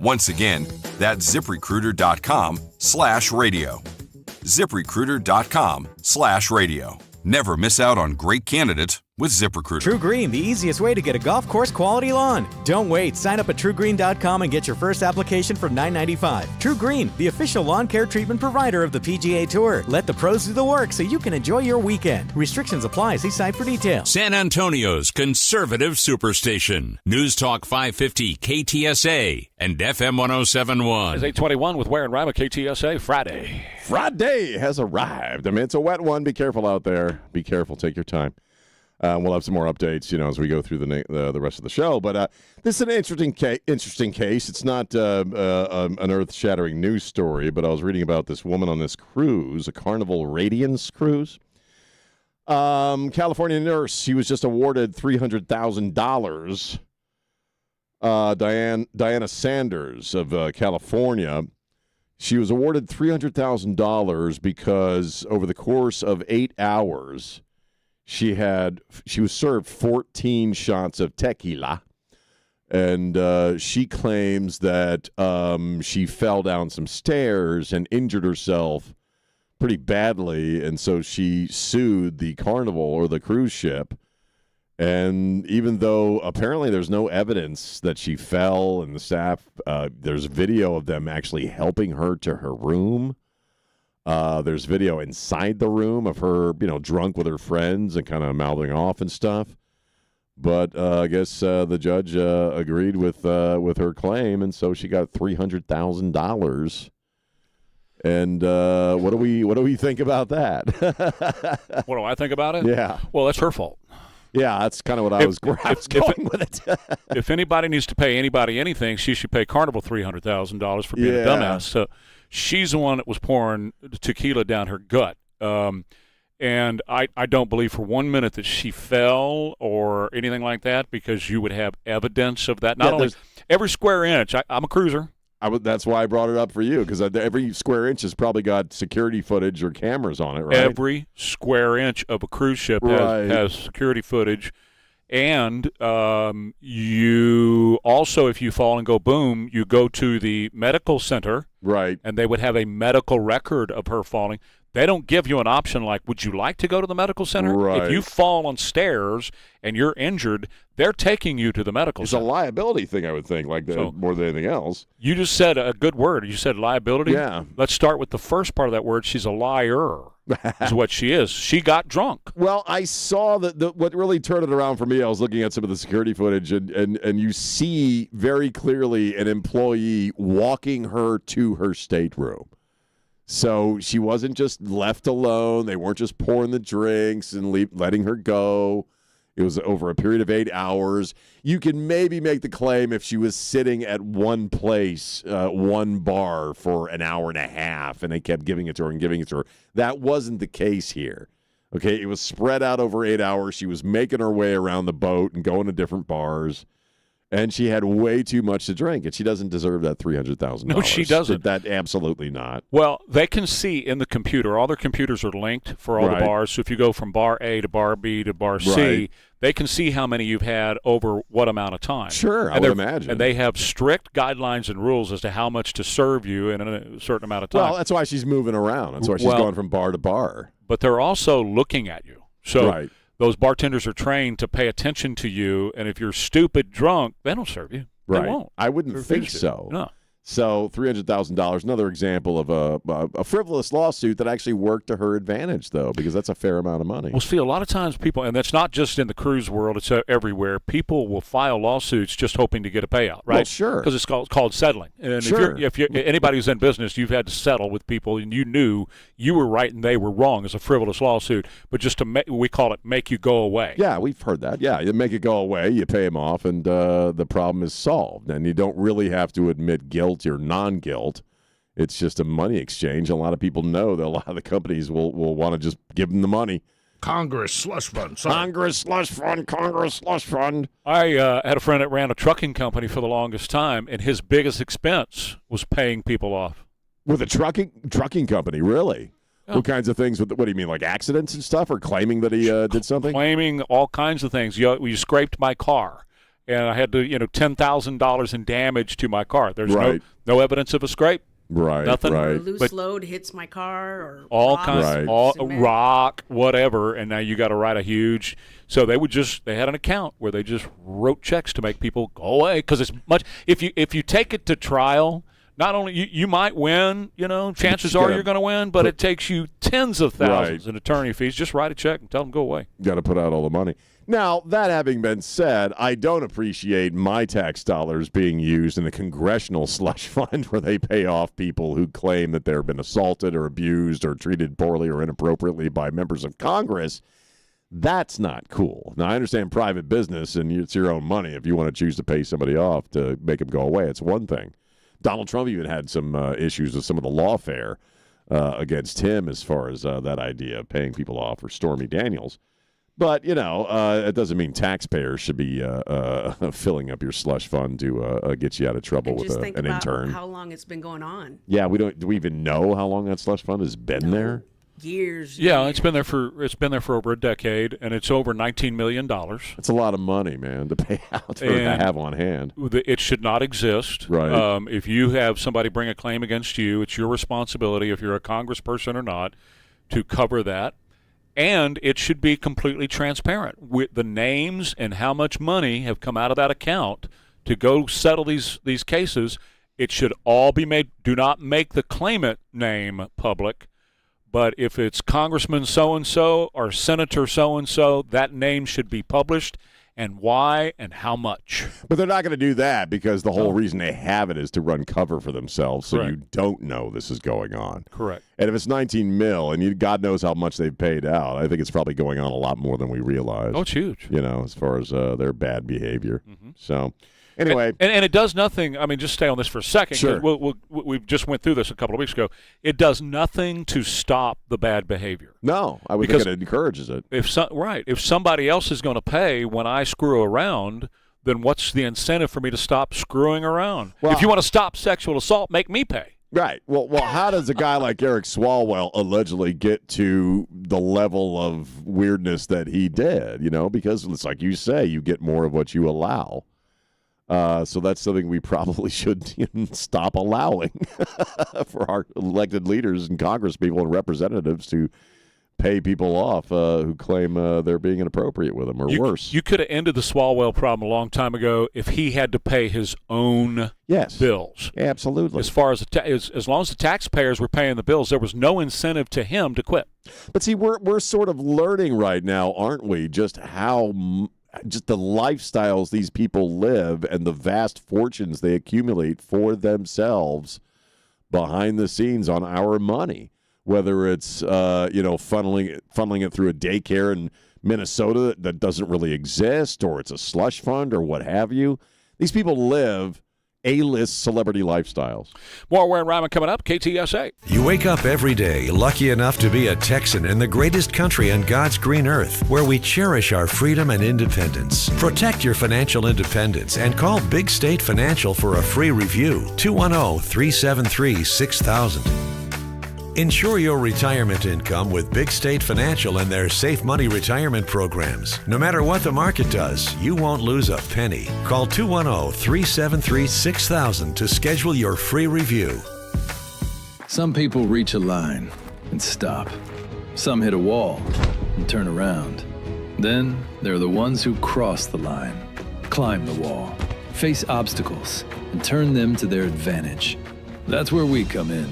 Once again, that's ZipRecruiter.com/radio. ZipRecruiter.com/radio. Never miss out on great candidates with ZipRecruiter. True Green, the easiest way to get a golf course quality lawn. Don't wait. Sign up at TrueGreen.com and get your first application for $9.95. True Green, the official lawn care treatment provider of the PGA Tour. Let the pros do the work so you can enjoy your weekend. Restrictions apply. See site for details. San Antonio's conservative superstation. News Talk 550 KTSA and FM 107.1. It's 8:21 with Ware and Rima, KTSA, Friday. Friday has arrived. I mean, it's a wet one. Be careful out there. Be careful. Take your time. We'll have some more updates, as we go through the rest of the show. But this is an interesting case. It's not an earth-shattering news story, but I was reading about this woman on this cruise, a Carnival Radiance cruise. California nurse. She was just awarded $300,000. Diana Sanders of California. She was awarded $300,000 because over the course of 8 hours, she was served 14 shots of tequila, and she claims that she fell down some stairs and injured herself pretty badly, and so she sued the Carnival or the cruise ship, And even though apparently there's no evidence that she fell and the staff, there's video of them actually helping her to her room. There's video inside the room of her, drunk with her friends and kind of mouthing off and stuff. But I guess the judge agreed with her claim, and so she got $300,000. And what do we think about that? What do I think about it? Yeah. Well, that's her fault. Yeah, that's kind of what I was going with it. If anybody needs to pay anybody anything, she should pay Carnival $300,000 for being a dumbass. So she's the one that was pouring tequila down her gut. And I don't believe for 1 minute that she fell or anything like that, because you would have evidence of that. Not only every square inch. I'm a cruiser. That's why I brought it up for you, because every square inch has probably got security footage or cameras on it, right? Every square inch of a cruise ship has security footage. And you also, if you fall and go boom, you go to the medical center. Right. And they would have a medical record of her falling. They don't give you an option like, would you like to go to the medical center? Right. If you fall on stairs and you're injured, they're taking you to the medical center. It's a liability thing, I would think, more than anything else. You just said a good word. You said liability. Yeah. Let's start with the first part of that word. She's a liar is what she is. She got drunk. Well, I saw that what really turned it around for me, I was looking at some of the security footage, and you see very clearly an employee walking her to her stateroom. So she wasn't just left alone. They weren't just pouring the drinks and letting her go. It was over a period of 8 hours. You can maybe make the claim if she was sitting at one place, one bar for an hour and a half, and they kept giving it to her and giving it to her. That wasn't the case here. Okay, it was spread out over 8 hours. She was making her way around the boat and going to different bars. And she had way too much to drink, and she doesn't deserve that $300,000. No, she doesn't. That absolutely not. Well, they can see in the computer. All their computers are linked for all the bars. So if you go from bar A to bar B to bar C, they can see how many you've had over what amount of time. Sure, I would imagine. And they have strict guidelines and rules as to how much to serve you in a certain amount of time. Well, that's why she's moving around. That's why she's going from bar to bar. But they're also looking at you. So those bartenders are trained to pay attention to you, and if you're stupid drunk, they don't serve you. They won't. I wouldn't think so. No. So $300,000, another example of a frivolous lawsuit that actually worked to her advantage, though, because that's a fair amount of money. Well, see, a lot of times people, and that's not just in the cruise world, it's everywhere, people will file lawsuits just hoping to get a payout, right? Well, sure. Because it's called settling. And if you're anybody who's in business, you've had to settle with people, and you knew you were right and they were wrong as a frivolous lawsuit, but just we call it make you go away. Yeah, we've heard that. Yeah, you make it go away, you pay them off, and the problem is solved. And you don't really have to admit guilt or non-guilt. It's just a money exchange. A lot of people know that a lot of the companies will want to just give them the money. Congress slush fund. Congress slush fund. Congress slush fund. I had a friend that ran a trucking company for the longest time, and his biggest expense was paying people off. With a trucking company, really? Yeah. What kinds of things? What do you mean, like accidents and stuff, or claiming that he did something? Claiming all kinds of things. You scraped my car, and I had to, $10,000 in damage to my car. There's no evidence of a scrape. Right. Nothing. Or a loose load hits my car, or all rocks, kinds, rock, whatever, and now you got to write a huge. So they had an account where they just wrote checks to make people go away, because it's much. If you take it to trial, not only you might win, chances are you're going to win, but it takes you tens of thousands in attorney fees. Just write a check and tell them go away. Got to put out all the money. Now, that having been said, I don't appreciate my tax dollars being used in a congressional slush fund where they pay off people who claim that they've been assaulted or abused or treated poorly or inappropriately by members of Congress. That's not cool. Now, I understand private business, and it's your own money. If you want to choose to pay somebody off to make them go away, it's one thing. Donald Trump even had some issues with some of the lawfare against him as far as that idea of paying people off, or Stormy Daniels. But, it doesn't mean taxpayers should be filling up your slush fund to get you out of trouble with an intern. Just think about how long it's been going on. Yeah, do we even know how long that slush fund has been there? Years. Yeah, it's been there for over a decade, and it's over $19 million. That's a lot of money, man, to pay out or to have on hand. It should not exist. Right. If you have somebody bring a claim against you, it's your responsibility, if you're a congressperson or not, to cover that. And it should be completely transparent with the names and how much money have come out of that account to go settle these cases. It should all be made. Do not make the claimant name public, but if it's Congressman so-and-so or Senator so-and-so, that name should be published, and why and how much. But they're not going to do that because the whole reason they have it is to run cover for themselves, so Correct. you don't know this is going on. Correct. And if it's $19 million, and God knows how much they've paid out, I think it's probably going on a lot more than we realize. Oh, it's huge. As far as their bad behavior. Mm-hmm. So, anyway. And it does nothing. I mean, just stay on this for a second. Sure. We just went through this a couple of weeks ago. It does nothing to stop the bad behavior. No, I would think it encourages it. If somebody else is going to pay when I screw around, then what's the incentive for me to stop screwing around? Well, if you want to stop sexual assault, make me pay. Right. Well, how does a guy like Eric Swalwell allegedly get to the level of weirdness that he did? Because it's like you say, you get more of what you allow. So that's something we probably should stop allowing for our elected leaders and congresspeople and representatives to pay people off who claim they're being inappropriate with them or worse. You could have ended the Swalwell problem a long time ago if he had to pay his own bills. Absolutely. As far as as long as the taxpayers were paying the bills, there was no incentive to him to quit. But see, we're sort of learning right now, aren't we? Just the lifestyles these people live and the vast fortunes they accumulate for themselves behind the scenes on our money. Whether it's funneling it through a daycare in Minnesota that doesn't really exist, or it's a slush fund, or what have you. These people live A-list celebrity lifestyles. More Ware and Rima coming up. KTSA. You wake up every day lucky enough to be a Texan in the greatest country on God's green earth, where we cherish our freedom and independence. Protect your financial independence and call Big State Financial for a free review. 210-373-6000. Ensure your retirement income with Big State Financial and their Safe Money retirement programs. No matter what the market does, you won't lose a penny. Call 210-373-6000 to schedule your free review. Some people reach a line and stop. Some hit a wall and turn around. Then there are the ones who cross the line, climb the wall, face obstacles, and turn them to their advantage. That's where we come in.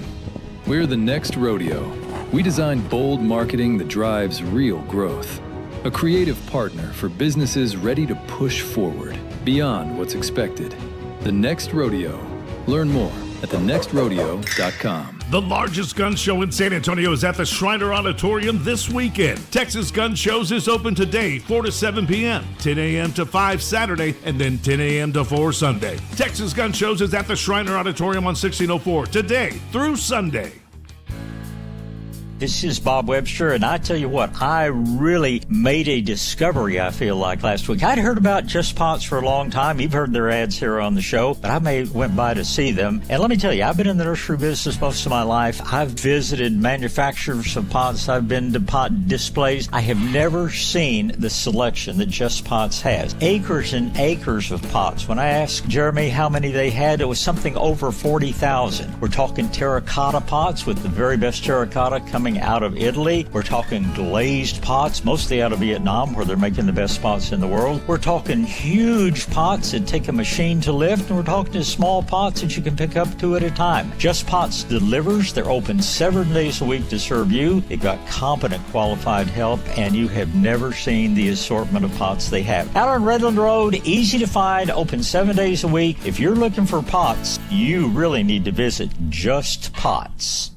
We're the Next Rodeo. We design bold marketing that drives real growth. A creative partner for businesses ready to push forward beyond what's expected. The Next Rodeo. Learn more at thenextrodeo.com. The largest gun show in San Antonio is at the Shriner Auditorium this weekend. Texas Gun Shows is open today, 4 to 7 p.m., 10 a.m. to 5 Saturday, and then 10 a.m. to 4 Sunday. Texas Gun Shows is at the Shriner Auditorium on 1604 today through Sunday. This is Bob Webster, and I tell you what, I really made a discovery, I feel like, last week. I'd heard about Just Pots for a long time. You've heard their ads here on the show, but I went by to see them. And let me tell you, I've been in the nursery business most of my life. I've visited manufacturers of pots. I've been to pot displays. I have never seen the selection that Just Pots has. Acres and acres of pots. When I asked Jeremy how many they had, it was something over 40,000. We're talking terracotta pots with the very best terracotta coming out of Italy. We're talking glazed pots, mostly out of Vietnam, where they're making the best pots in the world. We're talking huge pots that take a machine to lift, and we're talking to small pots that you can pick up 2 at a time. Just Pots delivers. They're open 7 days a week to serve you. They've got competent, qualified help, and you have never seen the assortment of pots they have. Out on Redland Road, easy to find, open 7 days a week. If you're looking for pots, you really need to visit Just Pots.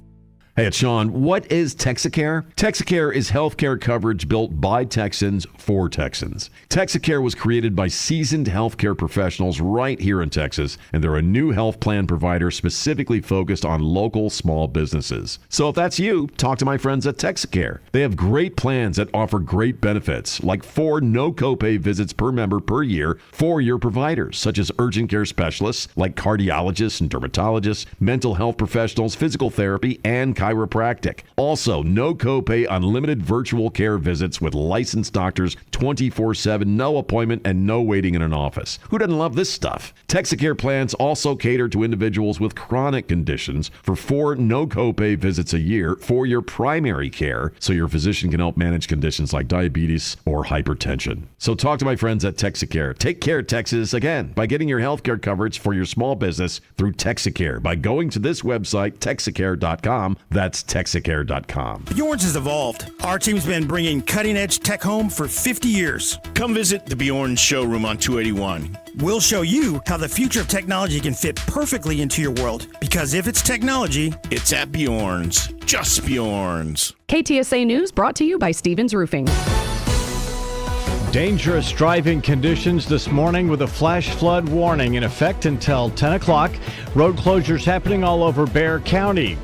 Hey, it's Sean. What is Texacare? Texacare is healthcare coverage built by Texans for Texans. Texacare was created by seasoned healthcare professionals right here in Texas, and they're a new health plan provider specifically focused on local small businesses. So if that's you, talk to my friends at Texacare. They have great plans that offer great benefits, like 4 no copay visits per member per year for your providers, such as urgent care specialists like cardiologists and dermatologists, mental health professionals, physical therapy, and Chiropractic. Also, no copay, unlimited virtual care visits with licensed doctors 24/7, no appointment, and no waiting in an office. Who doesn't love this stuff? Texacare plans also cater to individuals with chronic conditions for 4 no copay visits a year for your primary care, so your physician can help manage conditions like diabetes or hypertension. So talk to my friends at Texacare. Take care, Texas, again, by getting your health care coverage for your small business through Texacare by going to this website, Texacare.com. That's Texacare.com. Bjorn's has evolved. Our team's been bringing cutting-edge tech home for 50 years. Come visit the Bjorn's showroom on 281. We'll show you how the future of technology can fit perfectly into your world. Because if it's technology, it's at Bjorn's. Just Bjorn's. KTSA News brought to you by Stevens Roofing. Dangerous driving conditions this morning with a flash flood warning in effect until 10 o'clock. Road closures happening all over Ware County.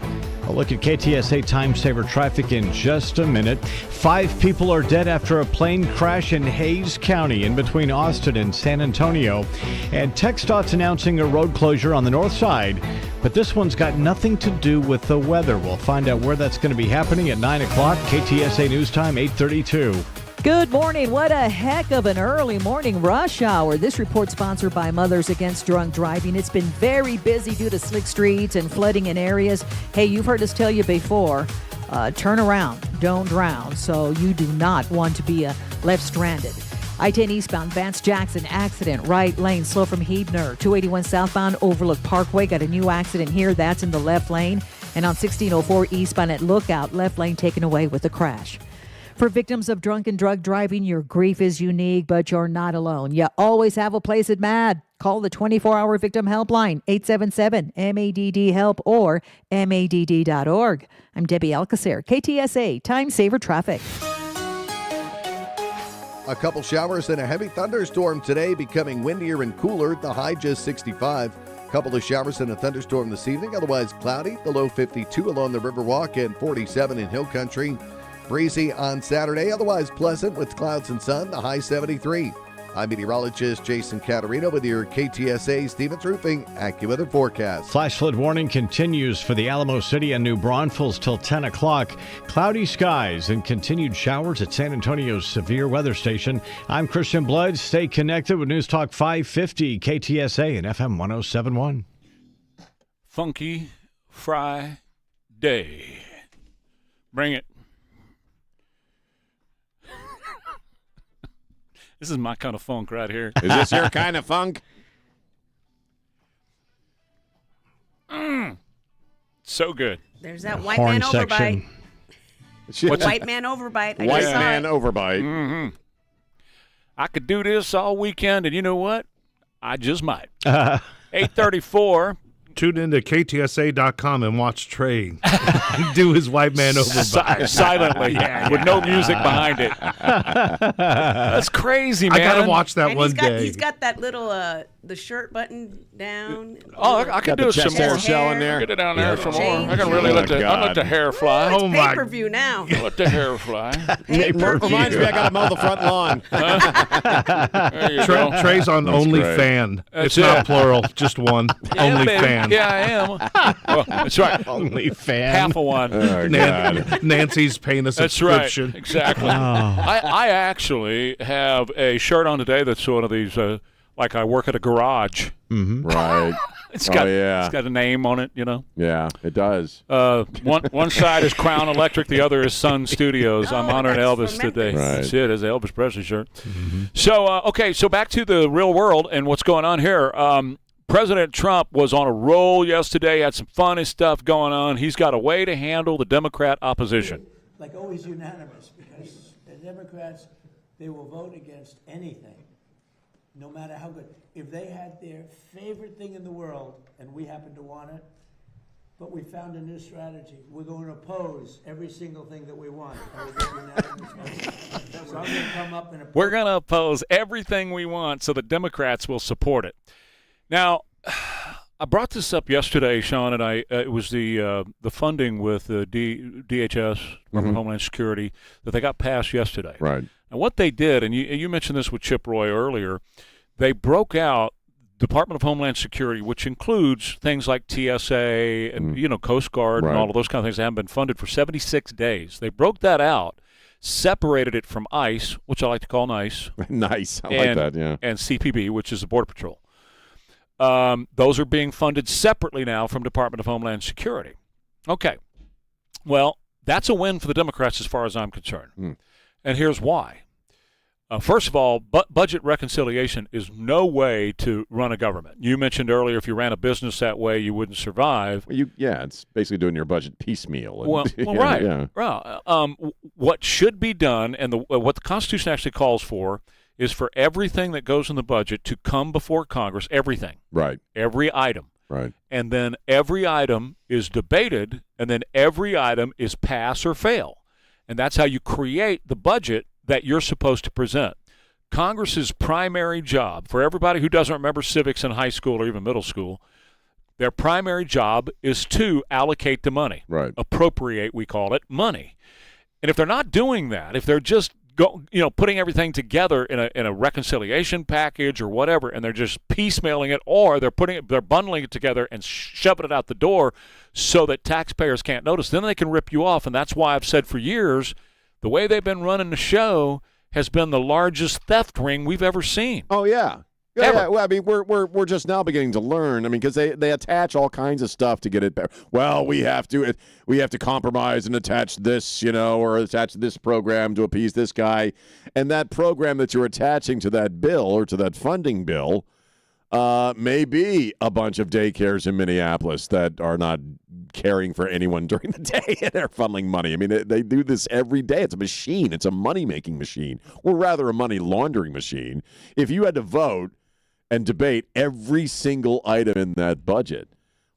A look at KTSA time-saver traffic in just a minute. 5 people are dead after a plane crash in Hays County in between Austin and San Antonio. And TxDOT's announcing a road closure on the north side, but this one's got nothing to do with the weather. We'll find out where that's going to be happening at 9 o'clock. KTSA News Time, 8:32. Good morning. What a heck of an early morning rush hour. This report sponsored by Mothers Against Drunk Driving. It's been very busy due to slick streets and flooding in areas. Hey, you've heard us tell you before, turn around, don't drown. So you do not want to be left stranded. I-10 eastbound, Vance Jackson accident, right lane, slow from Hebner. 281 southbound, Overlook Parkway, got a new accident here. That's in the left lane. And on 1604 eastbound at Lookout, left lane taken away with a crash. For victims of drunk and drug driving, your grief is unique, but you're not alone. You always have a place at MADD. Call the 24-hour victim helpline, 877-MADD-HELP or MADD.org. I'm Debbie Alcacer, KTSA, Time Saver Traffic. A couple showers and a heavy thunderstorm today, becoming windier and cooler, the high just 65. Couple of showers and a thunderstorm this evening, otherwise cloudy, the low 52 along the Riverwalk and 47 in Hill Country. Breezy on Saturday, otherwise pleasant with clouds and sun, the high 73. I'm meteorologist Jason Caterino with your KTSA Stevens Roofing AccuWeather forecast. Flash flood warning continues for the Alamo City and New Braunfels till 10 o'clock. Cloudy skies and continued showers at San Antonio's severe weather station. I'm Christian Blood. Stay connected with News Talk 550 KTSA and FM 107.1. Funky Friday. Bring it. This is my kind of funk right here. Is this your kind of funk? So good. There's that white Horn man overbite. White man overbite. White man overbite. Mm-hmm. I could do this all weekend, and you know what? I just might. 8:34. Tune into KTSA.com and watch Trey do his white man overbite. Silently, with no music behind it. That's crazy, man. I got to watch that one day. He's got that little, the shirt button down. Oh, I can do some more. Shell in there. Get it down there some more. I can really let the hair fly. Oh, it's pay-per-view now. Let the hair fly. Reminds me I got to mow the front lawn. There you go. Trey's on OnlyFan. It's not plural, just one. OnlyFan. Yeah, I am. Well, that's right. OnlyFan. Half of one. Oh, God. Nancy's paying a subscription. That's right. Exactly. I actually have a shirt on today that's one of these, like I work at a garage. Mm-hmm. Right. It's got a name on it, you know. Yeah, it does. One side is Crown Electric, the other is Sun Studios. I'm honoring Elvis today. Right. That's it. It's an Elvis Presley shirt. Mm-hmm. So so back to the real world and what's going on here. President Trump was on a roll yesterday, had some funny stuff going on. He's got a way to handle the Democrat opposition. Like always unanimous, because the Democrats, they will vote against anything, no matter how good. If they had their favorite thing in the world, and we happen to want it, but we found a new strategy. We're going to oppose every single thing that we want. So I'm going to come up and oppose. We're going to oppose everything we want so the Democrats will support it. Now, I brought this up yesterday, Sean, and it was the funding with the DHS, Department of Homeland Security, that they got passed yesterday. Right. And what they did, and you mentioned this with Chip Roy earlier, they broke out Department of Homeland Security, which includes things like TSA and Coast Guard and all of those kind of things that haven't been funded for 76 days. They broke that out, separated it from ICE, which I like to call NICE. Nice. I like that, yeah. And CPB, which is the Border Patrol. Those are being funded separately now from Department of Homeland Security. Okay. Well, that's a win for the Democrats as far as I'm concerned. And here's why. First of all, budget reconciliation is no way to run a government. You mentioned earlier if you ran a business that way, you wouldn't survive. Well, it's basically doing your budget piecemeal. Right. Yeah. What should be done, and what the Constitution actually calls for, is for everything that goes in the budget to come before Congress, everything. Right. Every item. Right. And then every item is debated, and then every item is pass or fail. And that's how you create the budget that you're supposed to present. Congress's primary job, for everybody who doesn't remember civics in high school or even middle school, their primary job is to allocate the money. Right. Appropriate, we call it, money. And if they're not doing that, if they're just putting everything together in a reconciliation package or whatever, and they're just piecemealing it, or they're bundling it together and shoving it out the door so that taxpayers can't notice, then they can rip you off. And that's why I've said for years, the way they've been running the show has been the largest theft ring we've ever seen. Oh, yeah. Yeah. Well, I mean, we're just now beginning to learn. I mean, because they attach all kinds of stuff to get it better. Well, we have to compromise and attach this, or attach this program to appease this guy. And that program that you're attaching to that bill or to that funding bill may be a bunch of daycares in Minneapolis that are not caring for anyone during the day, and they're funneling money. I mean, they do this every day. It's a machine. It's a money-making machine, or rather a money-laundering machine. If you had to vote and debate every single item in that budget,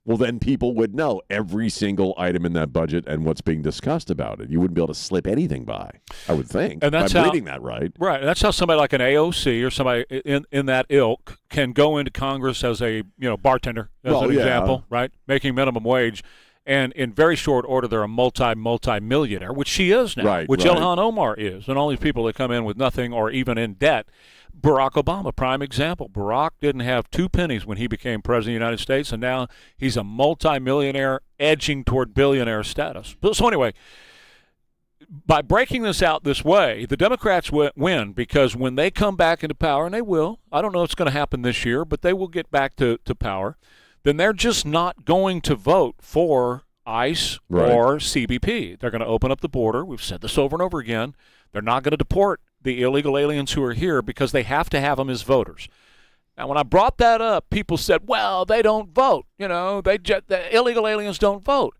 well, then people would know every single item in that budget and what's being discussed about it. You wouldn't be able to slip anything by, I would think. And that's by reading that right. Right. And that's how somebody like an AOC or somebody in that ilk can go into Congress as a bartender, as an example, right? Making minimum wage. And in very short order, they're a multi-millionaire, which she is now, which Ilhan Omar is. And all these people that come in with nothing or even in debt. Barack Obama, prime example. Barack didn't have 2 pennies when he became president of the United States, and now he's a multi-millionaire edging toward billionaire status. So anyway, by breaking this out this way, the Democrats win, because when they come back into power, and they will, I don't know if it's going to happen this year, but they will get back to power, then they're just not going to vote for ICE or CBP. They're going to open up the border. We've said this over and over again. They're not going to deport the illegal aliens who are here because they have to have them as voters. Now, when I brought that up, people said, well, they don't vote. The illegal aliens don't vote.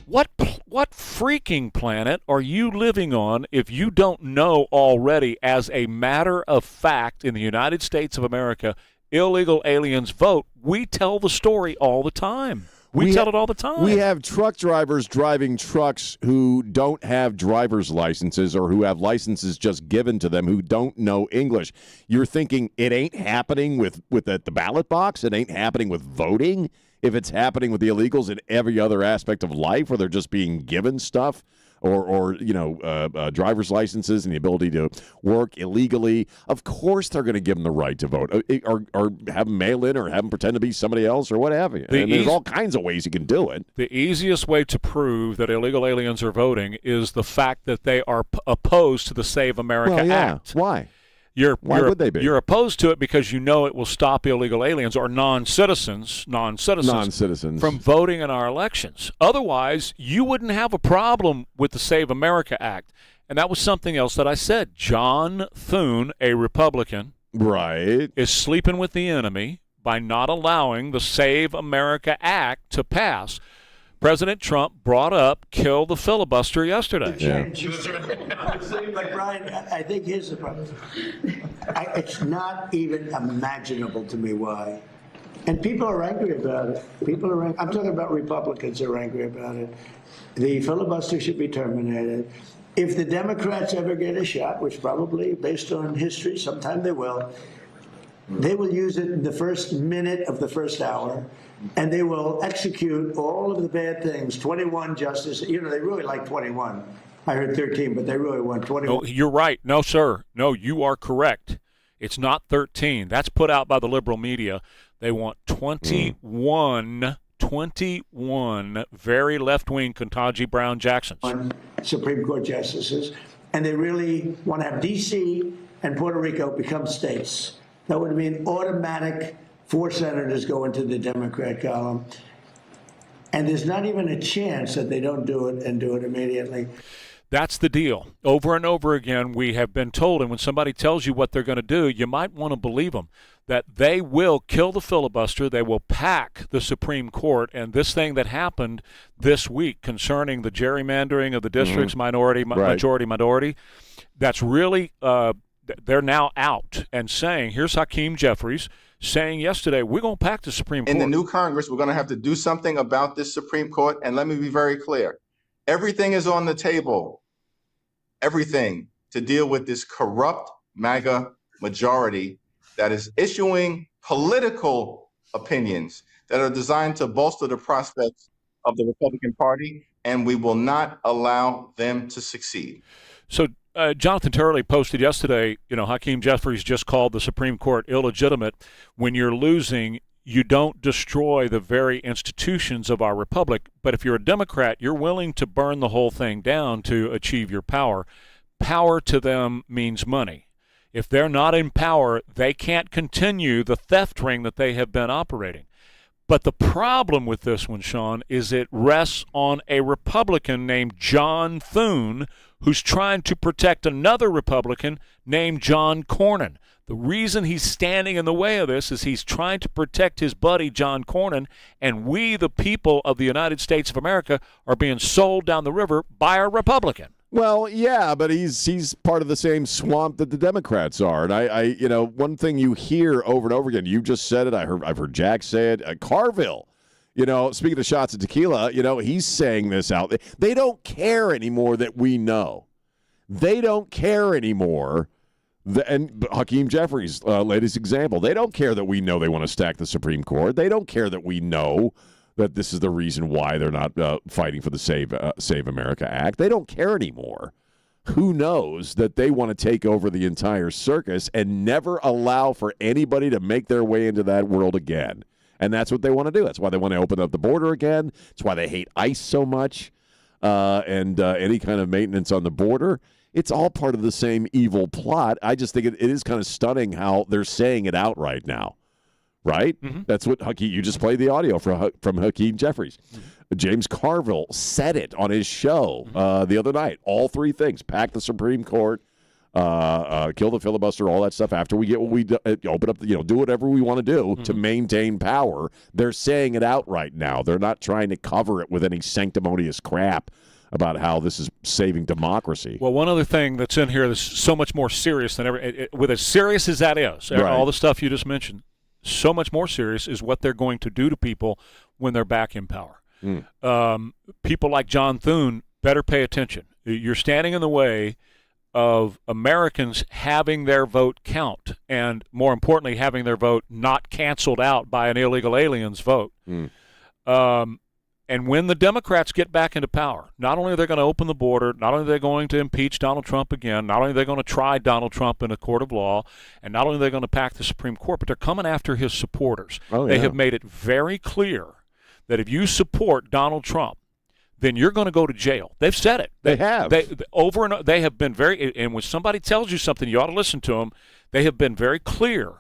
What freaking planet are you living on if you don't know already, as a matter of fact, in the United States of America, illegal aliens vote? We tell the story all the time. We tell it all the time. We have truck drivers driving trucks who don't have driver's licenses, or who have licenses just given to them, who don't know English. You're thinking it ain't happening with the ballot box? It ain't happening with voting? If it's happening with the illegals in every other aspect of life, where they're just being given stuff, or driver's licenses and the ability to work illegally, of course they're going to give them the right to vote, or have them mail in, or have them pretend to be somebody else, or what have you. And there's all kinds of ways you can do it. The easiest way to prove that illegal aliens are voting is the fact that they are opposed to the Save America Act. Why? Why would they be? You're opposed to it because you know it will stop illegal aliens or non-citizens from voting in our elections. Otherwise, you wouldn't have a problem with the Save America Act. And that was something else that I said. John Thune, a Republican, is sleeping with the enemy by not allowing the Save America Act to pass. President Trump brought up kill the filibuster yesterday. But Brian, I think here's the problem. It's not even imaginable to me why. And people are angry about it. I'm talking about Republicans are angry about it. The filibuster should be terminated. If the Democrats ever get a shot, which probably, based on history, sometime they will use it in the first minute of the first hour. And they will execute all of the bad things. 21 justices. They really like 21. I heard 13, but they really want 21. No, you're right. No, sir. No, you are correct. It's not 13. That's put out by the liberal media. They want 21 very left-wing Ketanji Brown Jacksons. Supreme Court justices, and they really want to have D.C. and Puerto Rico become states. That would mean automatic 4 senators go into the Democrat column. And there's not even a chance that they don't do it and do it immediately. That's the deal. Over and over again, we have been told, and when somebody tells you what they're going to do, you might want to believe them, that they will kill the filibuster, they will pack the Supreme Court, and this thing that happened this week concerning the gerrymandering of the districts, majority, that's really, they're now out and saying, here's Hakeem Jeffries saying yesterday, we're going to pack the Supreme Court. In the new Congress, we're going to have to do something about this Supreme Court, and let me be very clear. Everything is on the table, everything, to deal with this corrupt MAGA majority that is issuing political opinions that are designed to bolster the prospects of the Republican Party, and we will not allow them to succeed. So Jonathan Turley posted yesterday, Hakeem Jeffries just called the Supreme Court illegitimate. When you're losing, you don't destroy the very institutions of our republic. But if you're a Democrat, you're willing to burn the whole thing down to achieve your power. Power to them means money. If they're not in power, they can't continue the theft ring that they have been operating. But the problem with this one, Sean, is it rests on a Republican named John Thune, who's trying to protect another Republican named John Cornyn. The reason he's standing in the way of this is he's trying to protect his buddy John Cornyn, and we, the people of the United States of America, are being sold down the river by a Republican. Well, yeah, but he's part of the same swamp that the Democrats are. And I one thing you hear over and over again, you just said it, I've heard Jack say it, Carville, speaking of shots of tequila, he's saying this out. They don't care anymore that we know. They don't care anymore. And Hakeem Jeffries, latest example, they don't care that we know they want to stack the Supreme Court. They don't care that we know that this is the reason why they're not fighting for the Save America Act. They don't care anymore. Who knows that they want to take over the entire circus and never allow for anybody to make their way into that world again. And that's what they want to do. That's why they want to open up the border again. That's why they hate ICE so much and any kind of maintenance on the border. It's all part of the same evil plot. I just think it is kind of stunning how they're saying it out right now. Right? Mm-hmm. That's what Hakeem, you just played the audio from Hakeem Jeffries. Mm-hmm. James Carville said it on his show the other night. All three things: pack the Supreme Court, kill the filibuster, all that stuff. After we get what we open up, do whatever we want to do to maintain power. They're saying it out right now. They're not trying to cover it with any sanctimonious crap about how this is saving democracy. Well, one other thing that's in here that's so much more serious than ever. With as serious as that is, right. All the stuff you just mentioned. So much more serious is what they're going to do to people when they're back in power. People like John Thune better pay attention. You're standing in the way of Americans having their vote count, and more importantly, having their vote not canceled out by an illegal alien's vote. And when the Democrats get back into power, not only are they going to open the border, not only are they going to impeach Donald Trump again, not only are they going to try Donald Trump in a court of law, and not only are they going to pack the Supreme Court, but they're coming after his supporters. They have made it very clear that if you support Donald Trump, then you're going to go to jail. They've said it. They have. They have been very, and when somebody tells you something, you ought to listen to them. They have been very clear.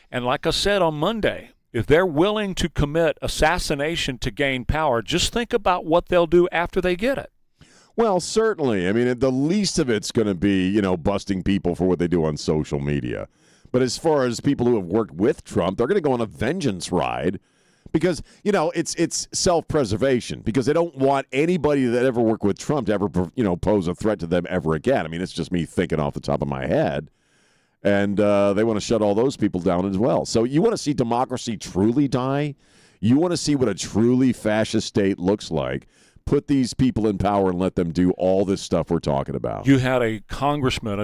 And like I said on Monday, if they're willing to commit assassination to gain power, just think about what they'll do after they get it. Well, certainly. I mean, the least of it's going to be, busting people for what they do on social media. But as far as people who have worked with Trump, they're going to go on a vengeance ride because, it's self-preservation because they don't want anybody that ever worked with Trump to ever, pose a threat to them ever again. I mean, it's just me thinking off the top of my head. And they want to shut all those people down as well. So you want to see democracy truly die? You want to see what a truly fascist state looks like? Put these people in power and let them do all this stuff we're talking about. You had a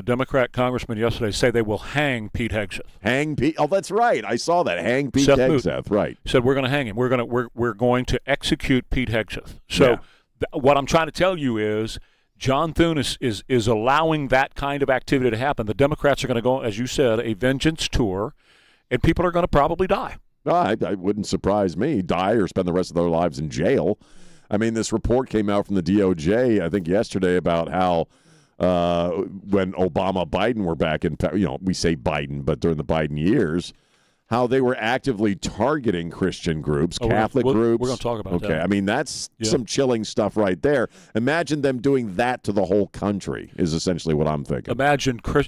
Democrat congressman yesterday say they will hang Pete Hegseth. Hang Pete? Oh, that's right. I saw that. Hang Pete Hegseth. Right. Said we're going to hang him. We're going to execute Pete Hegseth. So what I'm trying to tell you is John Thune is allowing that kind of activity to happen. The Democrats are going to go, as you said, a vengeance tour, and people are going to probably die. It wouldn't surprise me. Die or spend the rest of their lives in jail. I mean, this report came out from the DOJ, I think yesterday, about how when Obama, Biden were back in, we say Biden, but during the Biden years, how they were actively targeting Christian groups, Catholic groups. We're going to talk about that. Okay, I mean, that's some chilling stuff right there. Imagine them doing that to the whole country is essentially what I'm thinking.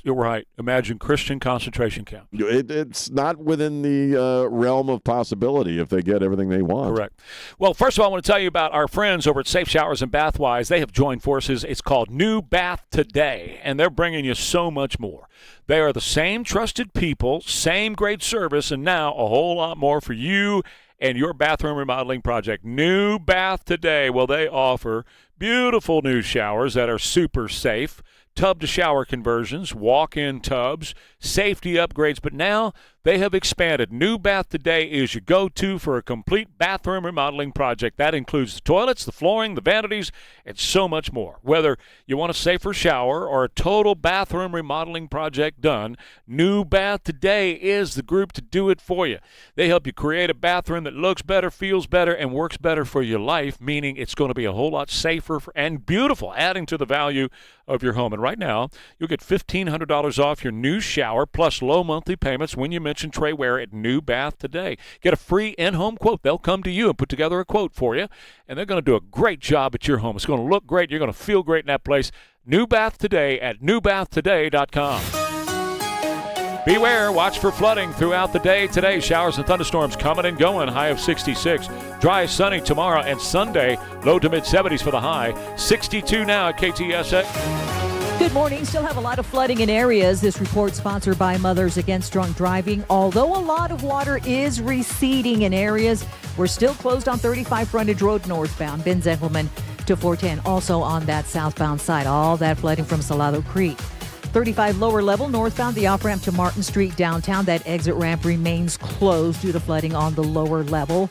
You're right. Imagine Christian concentration camp. It's not within the realm of possibility if they get everything they want. Correct. Well, first of all, I want to tell you about our friends over at Safe Showers and Bathwise. They have joined forces. It's called New Bath Today, and they're bringing you so much more. They are the same trusted people, same great service, and now a whole lot more for you and your bathroom remodeling project. New Bath Today. Well, they offer beautiful new showers that are super safe, tub-to-shower conversions, walk-in tubs, safety upgrades, but now they have expanded. New Bath Today is your go-to for a complete bathroom remodeling project. That includes the toilets, the flooring, the vanities, and so much more. Whether you want a safer shower or a total bathroom remodeling project done, New Bath Today is the group to do it for you. They help you create a bathroom that looks better, feels better, and works better for your life, meaning it's going to be a whole lot safer and beautiful, adding to the value of your home. And right now, you'll get $1,500 off your new shower plus low monthly payments when you mention Trey Ware at New Bath Today. Get a free in-home quote. They'll come to you and put together a quote for you, and they're going to do a great job at your home. It's going to look great. You're going to feel great in that place. New Bath Today at newbathtoday.com. Beware, watch for flooding throughout the day today. Showers and thunderstorms coming and going, high of 66. Dry, sunny tomorrow and Sunday, low to mid-70s for the high. 62 now at KTSA. Good morning. Still have a lot of flooding in areas. This report sponsored by Mothers Against Drunk Driving. Although a lot of water is receding in areas, we're still closed on 35 Frontage Road northbound, Ben Zenkelman to 410. Also on that southbound side, all that flooding from Salado Creek. 35 lower level northbound, the off-ramp to Martin Street downtown. That exit ramp remains closed due to flooding on the lower level.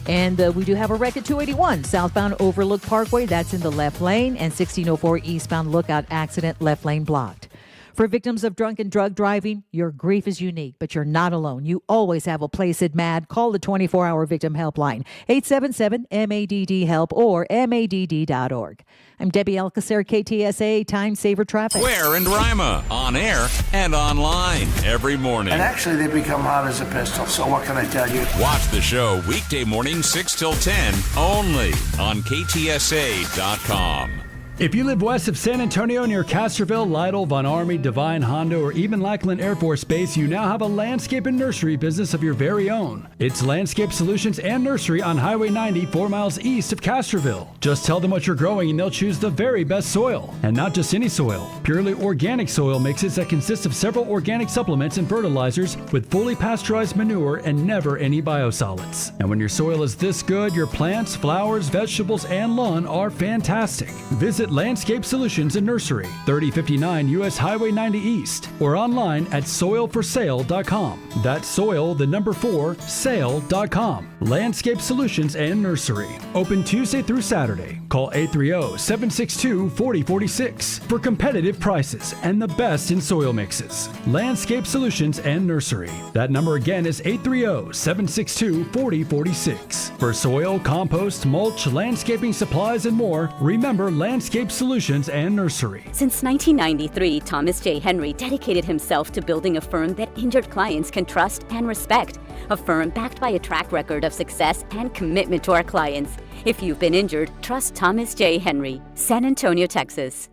And we do have a wreck at 281 southbound Overlook Parkway. That's in the left lane. And 1604 eastbound Lookout accident, left lane blocked. For victims of drunk and drug driving, your grief is unique, but you're not alone. You always have a place at MADD. Call the 24-hour victim helpline, 877-MADD-HELP or MADD.org. I'm Debbie Alcacer, KTSA Time Saver Traffic. Ware and Rima, on air and online every morning. And actually, they become hot as a pistol, so what can I tell you? Watch the show weekday morning 6 till 10, only on KTSA.com. If you live west of San Antonio near Castroville, Lytle, Von Army, Devine, Hondo, or even Lackland Air Force Base, you now have a landscape and nursery business of your very own. It's Landscape Solutions and Nursery on Highway 90, 4 miles east of Castroville. Just tell them what you're growing and they'll choose the very best soil. And not just any soil. Purely organic soil mixes that consist of several organic supplements and fertilizers with fully pasteurized manure and never any biosolids. And when your soil is this good, your plants, flowers, vegetables, and lawn are fantastic. Visit Landscape Solutions and Nursery, 3059 U.S. Highway 90 East, or online at soilforsale.com. That's soil, the number 4, sale.com. Landscape Solutions and Nursery. Open Tuesday through Saturday. Call 830-762-4046 for competitive prices and the best in soil mixes. Landscape Solutions and Nursery. That number again is 830-762-4046. For soil, compost, mulch, landscaping supplies, and more, remember Landscape Solutions and Nursery. Since 1993, Thomas J. Henry dedicated himself to building a firm that injured clients can trust and respect. A firm backed by a track record of success and commitment to our clients. If you've been injured, trust Thomas J. Henry, San Antonio, Texas.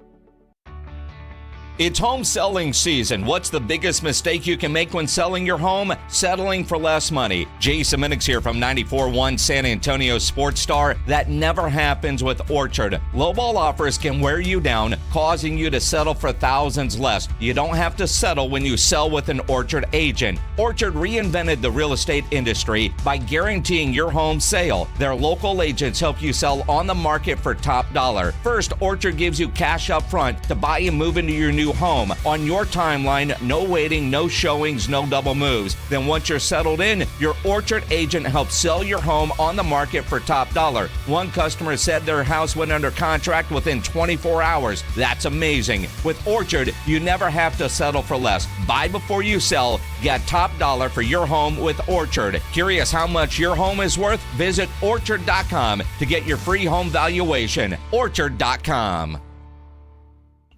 It's home selling season. What's the biggest mistake you can make when selling your home? Settling for less money. Jason Minix here from 94.1 San Antonio Sports Star. That never happens with Orchard. Lowball offers can wear you down, causing you to settle for thousands less. You don't have to settle when you sell with an Orchard agent. Orchard reinvented the real estate industry by guaranteeing your home sale. Their local agents help you sell on the market for top dollar. First, Orchard gives you cash up front to buy and move into your new you home on your timeline, no waiting, no showings, no double moves. Then once you're settled in, your Orchard agent helps sell your home on the market for top dollar. One customer said their house went under contract within 24 hours. That's amazing. With Orchard, you never have to settle for less. Buy before you sell. Get top dollar for your home with Orchard. Curious how much your home is worth? Visit Orchard.com to get your free home valuation. Orchard.com.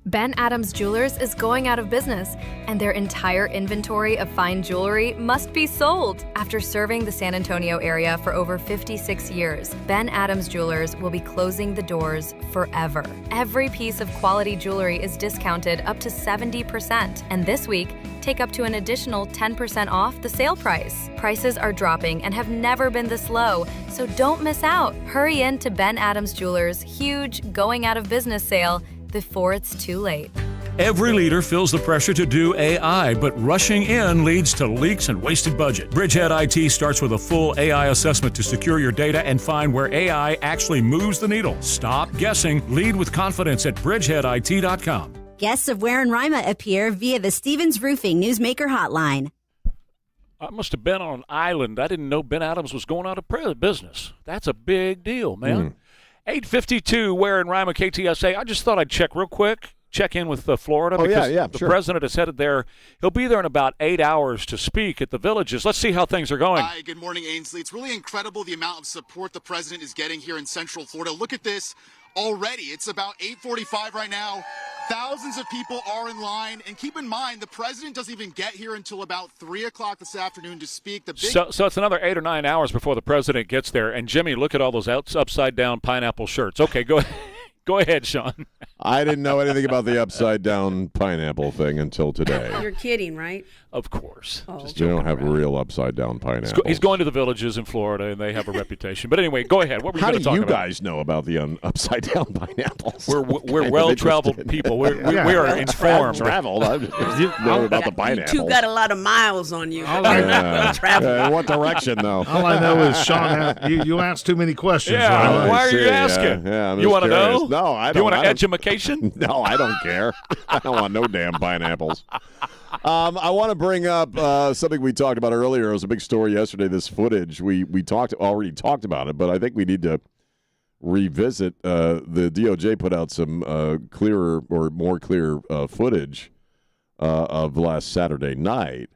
Ben Adams Jewelers is going out of business, and their entire inventory of fine jewelry must be sold. After serving the San Antonio area for over 56 years, Ben Adams Jewelers will be closing the doors forever. Every piece of quality jewelry is discounted up to 70%, and this week, take up to an additional 10% off the sale price. Prices are dropping and have never been this low, so don't miss out. Hurry in to Ben Adams Jewelers' huge going out of business sale before it's too late. Every leader feels the pressure to do AI, but rushing in leads to leaks and wasted budget. Bridgehead IT starts with a full AI assessment to secure your data and find where AI actually moves the needle. Stop guessing. Lead with confidence at bridgeheadit.com. Guests of Ware and Rima appear via the Stevens Roofing Newsmaker Hotline. I must have been on an island. I didn't know Ben Adams was going out of business. That's a big deal, man. 8:52, Ware and Rima, KTSA. I just thought I'd check real quick, check in with Florida. Because the president is headed there. He'll be there in about 8 hours to speak at the Villages. Let's see how things are going. Hi, good morning, Ainsley. It's really incredible the amount of support the president is getting here in Central Florida. Look at this already. It's about 8:45 right now. Thousands of people are in line. And keep in mind, the president doesn't even get here until about 3 o'clock this afternoon to speak. So it's another 8 or 9 hours before the president gets there. And, Jimmy, look at all those upside-down pineapple shirts. Okay, go ahead. Go ahead, Sean. I didn't know anything about the upside-down pineapple thing until today. You're kidding, right? Of course. Oh. You don't have real upside-down pineapples. He's going to the Villages in Florida, and they have a reputation. But anyway, go ahead. What were you going to talk about? How do you guys know about the upside-down pineapples? We're well-traveled people. We are informed. Traveled. I know about the pineapple. You two got a lot of miles on you. In what direction, though? All I know is, Sean, you asked too many questions. Yeah, why are you asking? Yeah, you want to know? No, I don't. You want an education? No, I don't care. I don't want no damn pineapples. I want to bring up something we talked about earlier. It was a big story yesterday, this footage. We already talked about it, but I think we need to revisit. The DOJ put out some more clear footage of last Saturday night.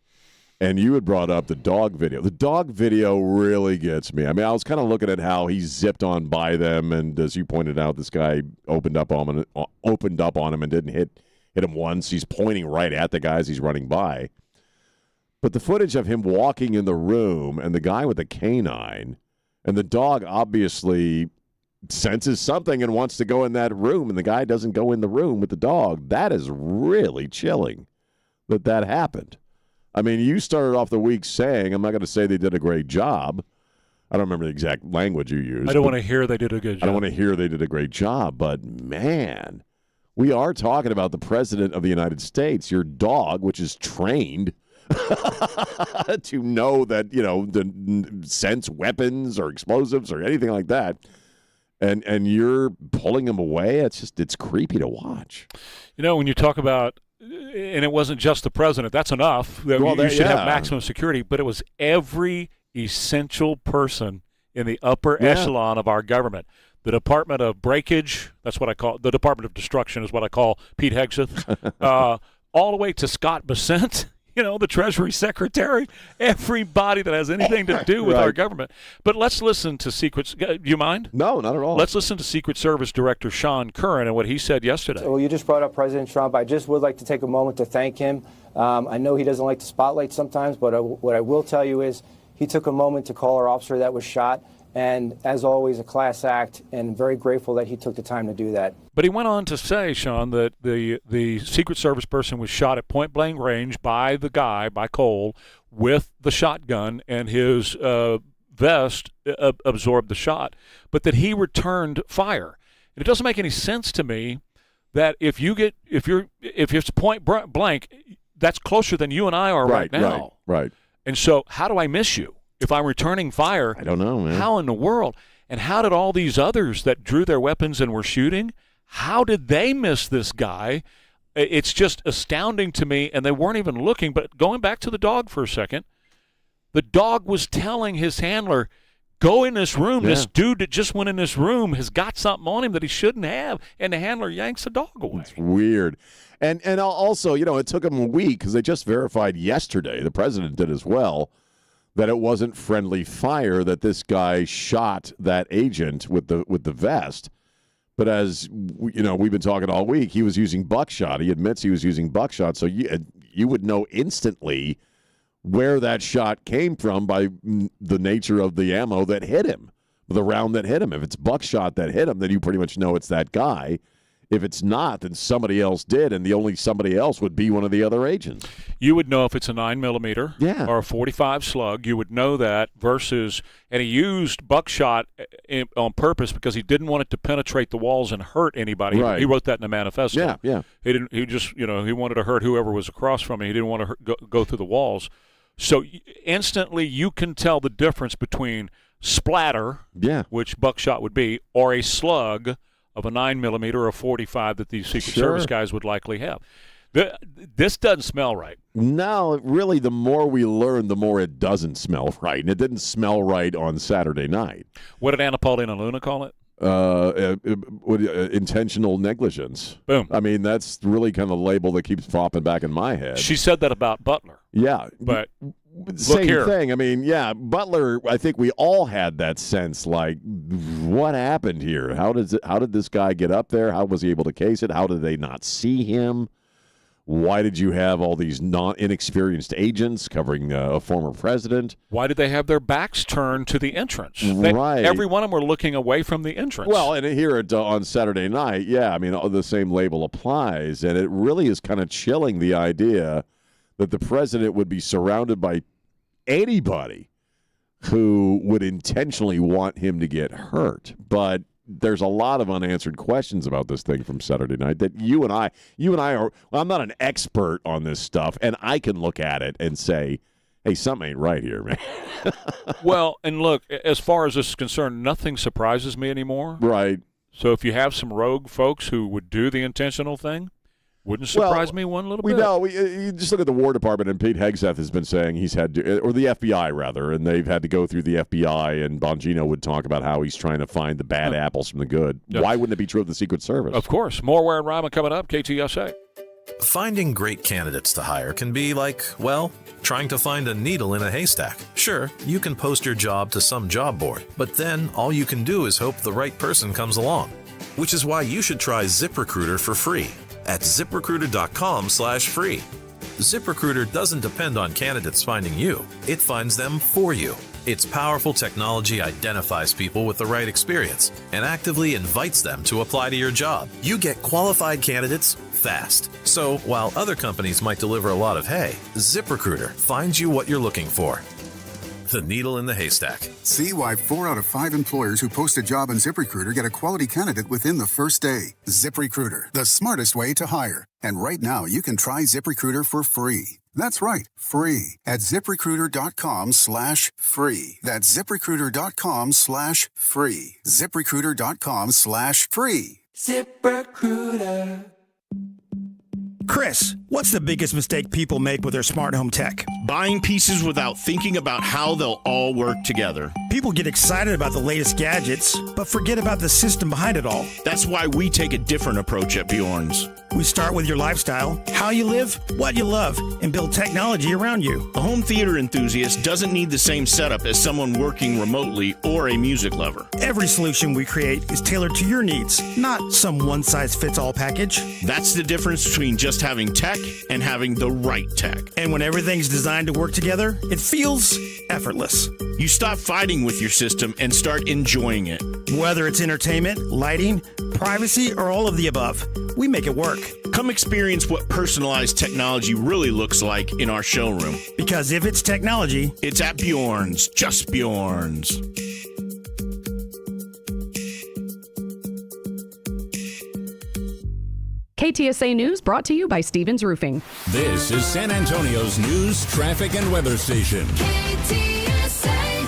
And you had brought up the dog video. The dog video really gets me. I mean, I was kind of looking at how he zipped on by them, and as you pointed out, this guy opened up on him and didn't hit him once. He's pointing right at the guys he's running by. But the footage of him walking in the room and the guy with the canine, and the dog obviously senses something and wants to go in that room, and the guy doesn't go in the room with the dog. That is really chilling that happened. I mean, you started off the week saying, I'm not going to say they did a great job. I don't remember the exact language you used. I don't want to hear they did a good job. I don't want to hear they did a great job, but man, we are talking about the president of the United States, your dog, which is trained to know that, to sense weapons or explosives or anything like that. And you're pulling him away. It's creepy to watch. When you talk about, and it wasn't just the president, that's enough. You should have maximum security, but it was every essential person in the upper echelon of our government. The Department of Breakage, that's what I call the Department of Destruction is what I call Pete Hegseth, all the way to Scott Bessent, the Treasury Secretary, everybody that has anything to do with our government. But let's listen to do you mind? No, not at all. Let's listen to Secret Service Director Sean Curran and what he said yesterday. Well, you just brought up President Trump. I just would like to take a moment to thank him. I know he doesn't like the spotlight sometimes, but what I will tell you is he took a moment to call our officer that was shot. And as always, a class act, and very grateful that he took the time to do that. But he went on to say, Sean, that the Secret Service person was shot at point-blank range by Cole, with the shotgun, and his vest absorbed the shot, but that he returned fire. And it doesn't make any sense to me that if it's point-blank, that's closer than you and I are right now. Right. And so how do I miss you? If I'm returning fire, I don't know, man. How in the world? And how did all these others that drew their weapons and were shooting, how did they miss this guy It's just astounding to me, and they weren't even looking. But going back to the dog for a second, the dog was telling his handler, go in this room. Yeah. This dude that just went in this room has got something on him that he shouldn't have, and the handler yanks the dog away. It's weird. And also, it took them a week because they just verified yesterday, the president did as well, that it wasn't friendly fire that this guy shot that agent with the vest. But as we've been talking all week, he was using buckshot. He admits he was using buckshot, so you would know instantly where that shot came from by the nature of the ammo that hit him, the round that hit him. If it's buckshot that hit him, then you pretty much know it's that guy. If it's not, then somebody else did, and the only somebody else would be one of the other agents. You would know if it's a 9mm or a .45 slug. You would know that versus, and he used buckshot on purpose because he didn't want it to penetrate the walls and hurt anybody. Right. He wrote that in the manifesto. Yeah. He didn't. He just, he wanted to hurt whoever was across from him. He didn't want to go through the walls. So instantly you can tell the difference between splatter, which buckshot would be, or a slug of a 9mm or a .45 that these Secret Service guys would likely have. This doesn't smell right. No, really, the more we learn, the more it doesn't smell right. And it didn't smell right on Saturday night. What did Anna Paulina Luna call it? Intentional negligence. Boom. I mean, that's really kind of the label that keeps popping back in my head. She said that about Butler. Yeah. But same here. thing. I mean, Butler, I think we all had that sense, like, what happened here? How did this guy get up there? How was he able to case it? How did they not see him? Why did you have all these inexperienced agents covering a former president? Why did they have their backs turned to the entrance? Right. Every one of them were looking away from the entrance. Well, and here on Saturday night, I mean, the same label applies, and it really is kind of chilling the idea that the president would be surrounded by anybody who would intentionally want him to get hurt. But there's a lot of unanswered questions about this thing from Saturday night that you and I are, well, I'm not an expert on this stuff, and I can look at it and say, hey, something ain't right here, man. Well, and look, as far as this is concerned, nothing surprises me anymore. Right. So if you have some rogue folks who would do the intentional thing, wouldn't surprise me one little bit. You just look at the War Department, and Pete Hegseth has been saying he's had to, or the FBI rather, and they've had to go through the FBI, and Bongino would talk about how he's trying to find the bad apples from the good. Yep. Why wouldn't it be true of the Secret Service? Of course. More Ware and Rima coming up, KTSA. Finding great candidates to hire can be like, well, trying to find a needle in a haystack. Sure, you can post your job to some job board, but then all you can do is hope the right person comes along. Which is why you should try ZipRecruiter for free at ZipRecruiter.com/free. ZipRecruiter doesn't depend on candidates finding you. It finds them for you. Its powerful technology identifies people with the right experience and actively invites them to apply to your job. You get qualified candidates fast. So while other companies might deliver a lot of hay, ZipRecruiter finds you what you're looking for. The needle in the haystack. See why 4 out of 5 employers who post a job on ZipRecruiter get a quality candidate within the first day. ZipRecruiter, the smartest way to hire. And right now, you can try ZipRecruiter for free. That's right, free at ZipRecruiter.com/free. That's ZipRecruiter.com/free. ZipRecruiter.com/free. ZipRecruiter. Chris, what's the biggest mistake people make with their smart home tech? Buying pieces without thinking about how they'll all work together. People get excited about the latest gadgets, but forget about the system behind it all. That's why we take a different approach at Bjorn's. We start with your lifestyle, how you live, what you love, and build technology around you. A home theater enthusiast doesn't need the same setup as someone working remotely or a music lover. Every solution we create is tailored to your needs, not some one-size-fits-all package. That's the difference between just having tech and having the right tech. And when everything's designed to work together, it feels effortless. You stop fighting with your system and start enjoying it. Whether it's entertainment, lighting, privacy, or all of the above, we make it work. Come experience what personalized technology really looks like in our showroom. Because if it's technology, it's at Bjorn's, just Bjorn's. KTSA News brought to you by Stevens Roofing. This is San Antonio's news, traffic, and weather station. KTSA.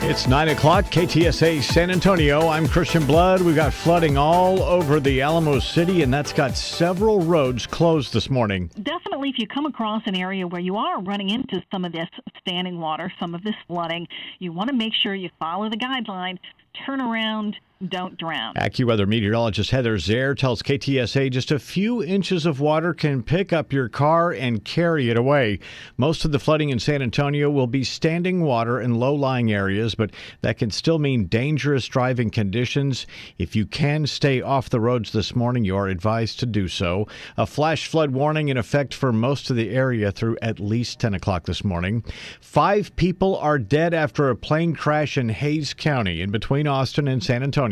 It's 9 o'clock, KTSA San Antonio. I'm Christian Blood. We've got flooding all over the Alamo City, and that's got several roads closed this morning. Definitely, if you come across an area where you are running into some of this standing water, some of this flooding, you want to make sure you follow the guideline, turn around, don't drown. AccuWeather meteorologist Heather Zare tells KTSA just a few inches of water can pick up your car and carry it away. Most of the flooding in San Antonio will be standing water in low-lying areas, but that can still mean dangerous driving conditions. If you can stay off the roads this morning, you are advised to do so. A flash flood warning in effect for most of the area through at least 10 o'clock this morning. 5 people are dead after a plane crash in Hays County in between Austin and San Antonio.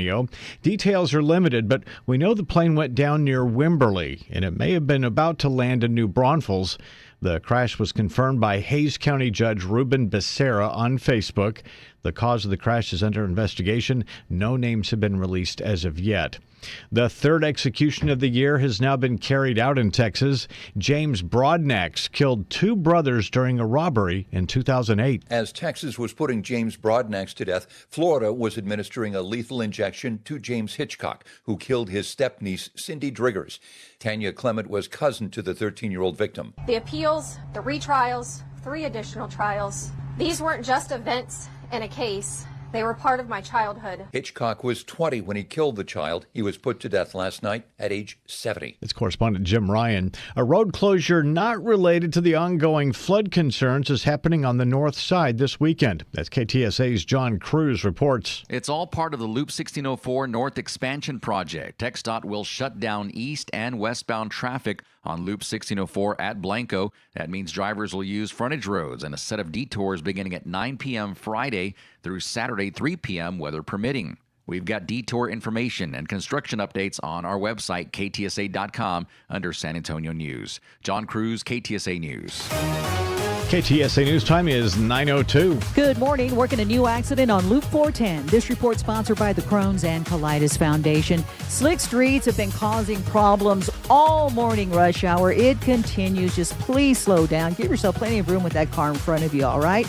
Details are limited, but we know the plane went down near Wimberley, and it may have been about to land in New Braunfels. The crash was confirmed by Hays County Judge Ruben Becerra on Facebook. The cause of the crash is under investigation. No names have been released as of yet. The third execution of the year has now been carried out in Texas. James Broadnax killed 2 brothers during a robbery in 2008. As Texas was putting James Broadnax to death, Florida was administering a lethal injection to James Hitchcock, who killed his stepniece, Cindy Driggers. Tanya Clement was cousin to the 13-year-old victim. The appeals, the retrials, 3 additional trials. These weren't just events in a case. They were part of my childhood. Hitchcock was 20 when he killed the child. He was put to death last night at age 70. It's correspondent Jim Ryan. A road closure not related to the ongoing flood concerns is happening on the north side this weekend. That's KTSA's John Cruz reports. It's all part of the Loop 1604 North Expansion Project. TxDOT will shut down east and westbound traffic on Loop 1604 at Blanco. That means drivers will use frontage roads and a set of detours beginning at 9 p.m. Friday through Saturday 3 p.m. weather permitting. We've got detour information and construction updates on our website, ktsa.com, under San Antonio News. John Cruz, KTSA News. KTSA News Time is 9:02. Good morning. Working a new accident on Loop 410. This report sponsored by the Crohn's and Colitis Foundation. Slick streets have been causing problems all morning rush hour. It continues. Just please slow down. Give yourself plenty of room with that car in front of you, all right?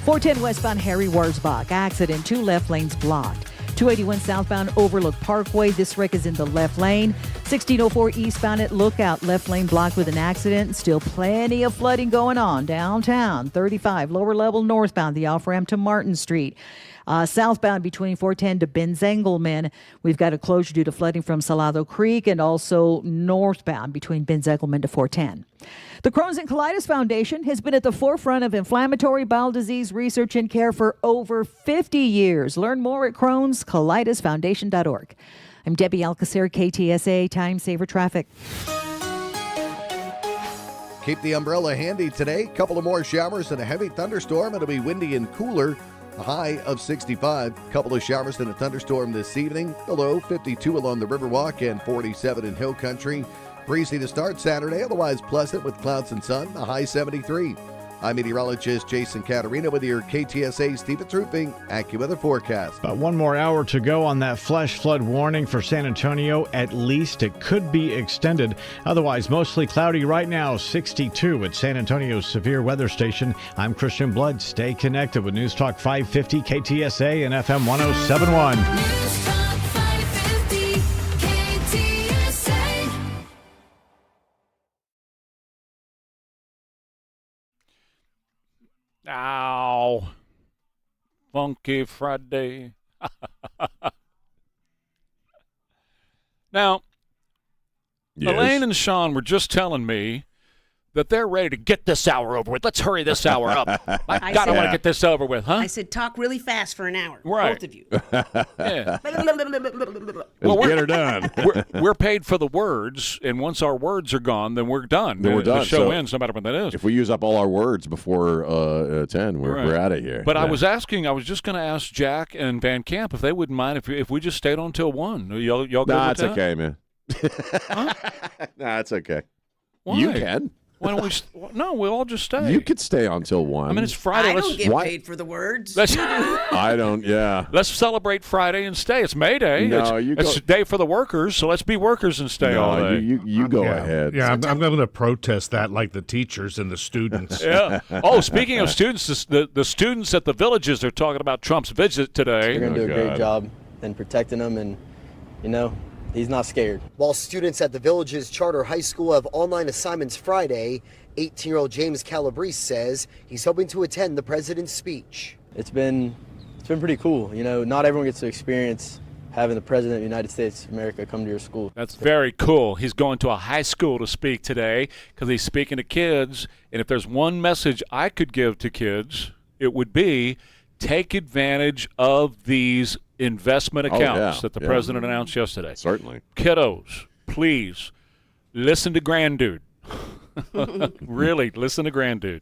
410 westbound Harry Wurzbach. Accident. 2 left lanes blocked. 281 southbound Overlook Parkway. This wreck is in the left lane. 1604 eastbound at Lookout. Left lane blocked with an accident. Still plenty of flooding going on downtown. 35 lower level northbound. The off-ramp to Martin Street. Southbound between 410 to Benz-Engelman. We've got a closure due to flooding from Salado Creek, and also northbound between Benz-Engelman to 410. The Crohn's and Colitis Foundation has been at the forefront of inflammatory bowel disease research and care for over 50 years. Learn more at Crohn'sColitisFoundation.org. I'm Debbie Alcacer, KTSA Time Saver Traffic. Keep the umbrella handy today. Couple of more showers and a heavy thunderstorm. It'll be windy and cooler. A high of 65. Couple of showers and a thunderstorm this evening. The low 52 along the Riverwalk and 47 in Hill Country. Breezy to start Saturday, otherwise pleasant with clouds and sun. A high 73. I'm meteorologist Jason Caterina with your KTSA Stevens Roofing AccuWeather forecast. About 1 more hour to go on that flash flood warning for San Antonio. At least it could be extended. Otherwise, mostly cloudy right now. 62 at San Antonio's severe weather station. I'm Christian Blood. Stay connected with News Talk 550 KTSA and FM 1071. News Talk 550 KTSA. Ow. Funky Friday. Now, Yes. Elaine and Sean were just telling me that they're ready to get this hour over with. Let's hurry this hour up. I want to get this over with, huh? I said talk really fast for an hour. Right. Both of you. Yeah. Well, get her done. we're paid for the words, and once our words are gone, then we're done. Then we're done. The show So ends, no matter when that is. If we use up all our words before 10, we're out of here. But Yeah. I was just going to ask Jack and Van Camp if they wouldn't mind if we just stayed on till 1. Y'all good with Nah, that? it's okay, man. Huh? Nah, it's okay. Why? You can. Why don't we? No, we'll all just stay. You could stay on till 1. I mean, it's Friday. I don't get paid for the words. I don't. Yeah. Let's celebrate Friday and stay. It's May Day. No, it's a day for the workers, so let's be workers and stay all day. You go ahead. Yeah, I'm going to protest that like the teachers and the students. Yeah. Oh, speaking of students, the students at the villages are talking about Trump's visit today. They're going to do a great job in protecting them, and, he's not scared. While students at the Villages Charter High School have online assignments Friday, 18-year-old James Calabrese says he's hoping to attend the president's speech. It's been pretty cool. Not everyone gets to experience having the president of the United States of America come to your school. That's very cool. He's going to a high school to speak today because he's speaking to kids. And if there's one message I could give to kids, it would be take advantage of these investment accounts that the president announced yesterday. Certainly. Kiddos, please listen to Granddude. Really, listen to Granddude.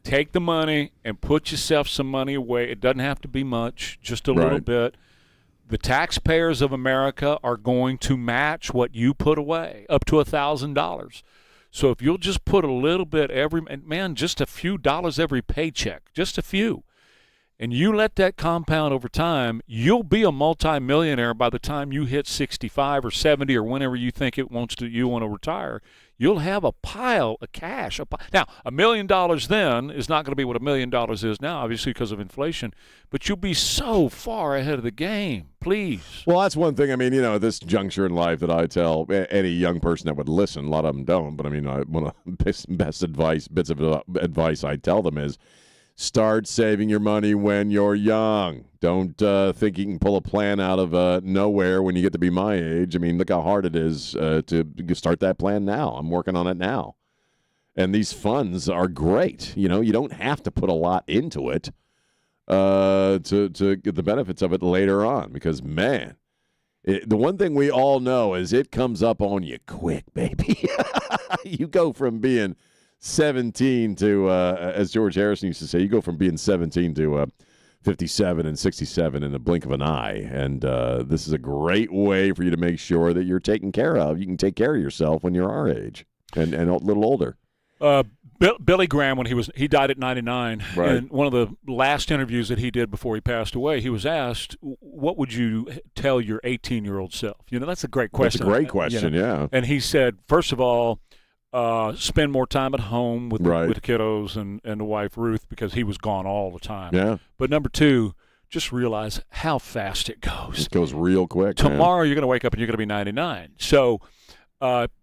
Take the money and put yourself some money away. It doesn't have to be much, just a little bit. The taxpayers of America are going to match what you put away, up to $1,000. So if you'll just put a little bit just a few dollars every paycheck, just a few, and you let that compound over time, you'll be a multimillionaire by the time you hit 65 or 70 or whenever you think you want to retire. You'll have a pile of cash. Now, $1 million then is not going to be what $1 million is now, obviously because of inflation, but you'll be so far ahead of the game. Please. Well, that's one thing. I mean, at this juncture in life that I tell any young person that would listen, a lot of them don't, but I mean, one of the bits of advice I tell them is, start saving your money when you're young. Don't think you can pull a plan out of nowhere when you get to be my age. I mean, look how hard it is to start that plan now. I'm working on it now. And these funds are great. You don't have to put a lot into it to get the benefits of it later on because, man, the one thing we all know is it comes up on you quick, baby. You go from being 17 to, as George Harrison used to say, you go from being 17 to 57 and 67 in the blink of an eye. And this is a great way for you to make sure that you're taken care of. You can take care of yourself when you're our age and a little older. Billy Graham, when he died at 99, right. And one of the last interviews that he did before he passed away, he was asked, what would you tell your 18-year-old self? That's a great question. That's a great question, yeah. And he said, first of all, spend more time at home with the kiddos and the wife Ruth because he was gone all the time. Yeah. But number two, just realize how fast it goes. It goes real quick. Tomorrow you're going to wake up and you're going to be 99. So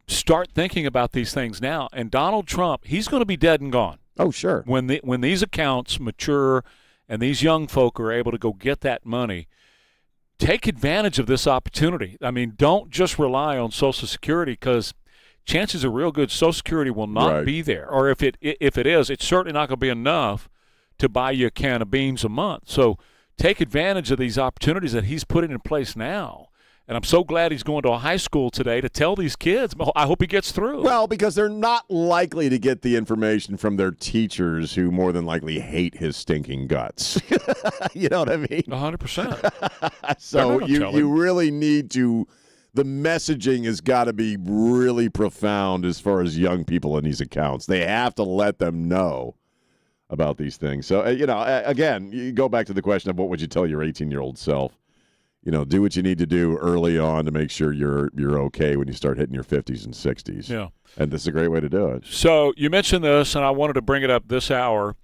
start thinking about these things now. And Donald Trump, he's going to be dead and gone. Oh, sure. When these accounts mature and these young folk are able to go get that money, take advantage of this opportunity. I mean, don't just rely on Social Security because chances are real good Social Security will not be there. Or if it is, it's certainly not going to be enough to buy you a can of beans a month. So take advantage of these opportunities that he's putting in place now. And I'm so glad he's going to a high school today to tell these kids. I hope he gets through. Well, because they're not likely to get the information from their teachers who more than likely hate his stinking guts. You know what I mean? 100%. So you really need to – the messaging has got to be really profound as far as young people in these accounts. They have to let them know about these things. So, again, you go back to the question of what would you tell your 18-year-old self. Do what you need to do early on to make sure you're okay when you start hitting your 50s and 60s. Yeah. And this is a great way to do it. So you mentioned this, and I wanted to bring it up this hour.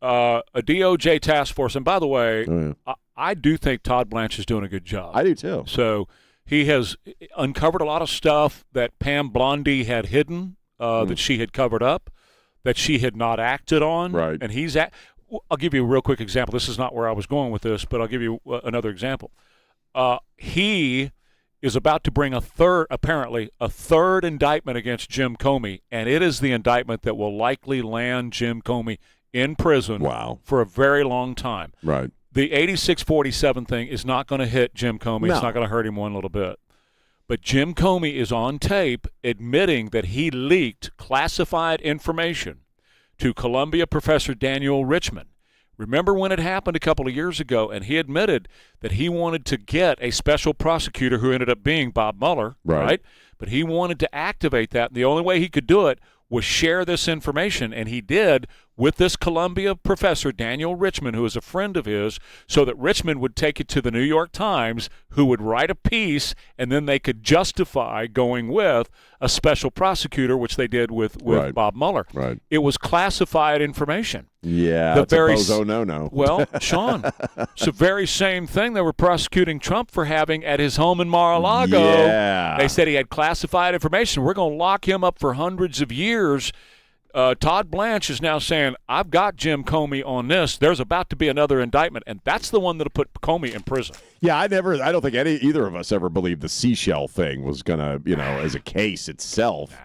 A DOJ task force. And by the way, I do think Todd Blanche is doing a good job. I do too. So he has uncovered a lot of stuff that Pam Blondie had hidden, that she had covered up, that she had not acted on. Right. And I'll give you a real quick example. This is not where I was going with this, but I'll give you another example. He is about to bring a third indictment against Jim Comey, and it is the indictment that will likely land Jim Comey in prison for a very long time. Right. The 8647 thing is not going to hit Jim Comey. No. It's not going to hurt him one little bit. But Jim Comey is on tape admitting that he leaked classified information to Columbia professor Daniel Richman. Remember when it happened a couple of years ago, and he admitted that he wanted to get a special prosecutor who ended up being Bob Mueller, right? But he wanted to activate that, and the only way he could do it was share this information, and he did with this Columbia professor, Daniel Richman, who is a friend of his, so that Richman would take it to the New York Times, who would write a piece, and then they could justify going with a special prosecutor, which they did with Right. Bob Mueller. Right. It was classified information. Yeah, The that's a very bozo no-no. Well, Sean, it's the very same thing they were prosecuting Trump for having at his home in Mar-a-Lago. Yeah. They said he had classified information. We're going to lock him up for hundreds of years. Todd Blanche is now saying, I've got Jim Comey on this. There's about to be another indictment, and that's the one that'll put Comey in prison. Yeah, I don't think either of us ever believed the seashell thing was going to, as a case itself,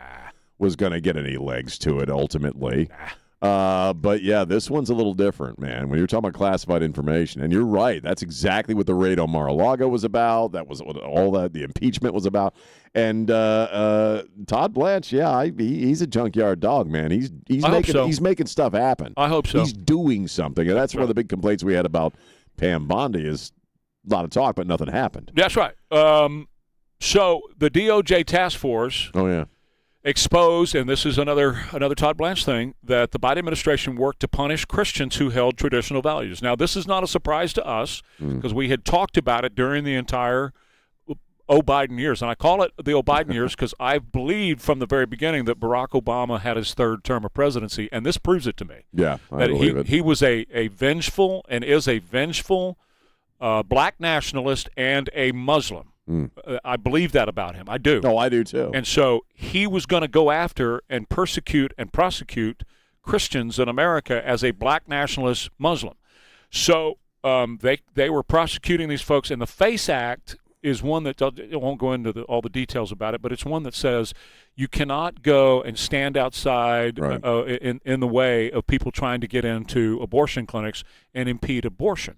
was going to get any legs to it ultimately. But yeah, this one's a little different, man. When you're talking about classified information, and you're right, that's exactly what the raid on Mar-a-Lago was about. That was what all that the impeachment was about. And Todd Blanche, yeah, he's a junkyard dog, man. He's making stuff happen. I hope so. He's doing something, and that's one of the big complaints we had about Pam Bondi is a lot of talk, but nothing happened. That's right. So the DOJ task force. Oh yeah. Exposed, and this is another Todd Blanche thing, that the Biden administration worked to punish Christians who held traditional values. Now, this is not a surprise to us because we had talked about it during the entire Biden years. And I call it the Biden years because I've believed from the very beginning that Barack Obama had his third term of presidency, and this proves it to me. Yeah, I believe it. He was a vengeful and is a vengeful black nationalist and a Muslim. I believe that about him. I do. Oh, I do too. And so he was going to go after and persecute and prosecute Christians in America as a black nationalist Muslim. So they were prosecuting these folks, and the FACE Act is one that I won't go into all the details about it, but it's one that says you cannot go and stand outside in the way of people trying to get into abortion clinics and impede abortion.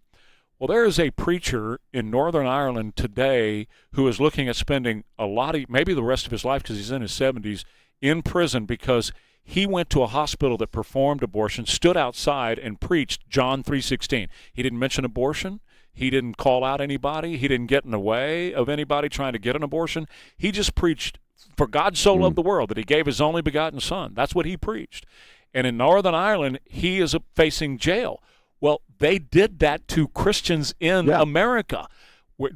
Well, there is a preacher in Northern Ireland today who is looking at spending maybe the rest of his life, because he's in his 70s, in prison because he went to a hospital that performed abortion, stood outside and preached John 3:16. He didn't mention abortion. He didn't call out anybody. He didn't get in the way of anybody trying to get an abortion. He just preached, for God so loved the world that he gave his only begotten son. That's what he preached. And in Northern Ireland, he is facing jail. Well, they did that to Christians in America.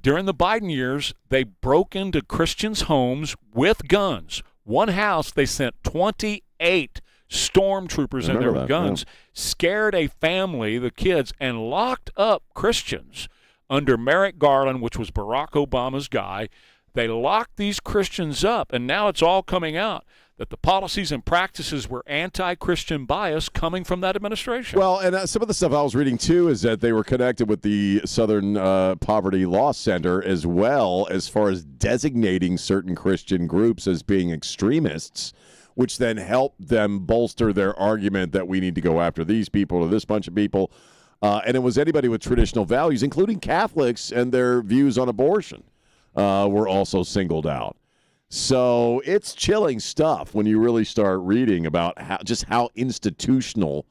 During the Biden years, they broke into Christians' homes with guns. One house, they sent 28 stormtroopers in there with guns, scared a family, the kids, and locked up Christians under Merrick Garland, which was Barack Obama's guy. They locked these Christians up, and now it's all coming out that the policies and practices were anti-Christian bias coming from that administration. Well, and some of the stuff I was reading, too, is that they were connected with the Southern Poverty Law Center as well, as far as designating certain Christian groups as being extremists, which then helped them bolster their argument that we need to go after these people or this bunch of people. And it was anybody with traditional values, including Catholics and their views on abortion, were also singled out. So it's chilling stuff when you really start reading about how institutional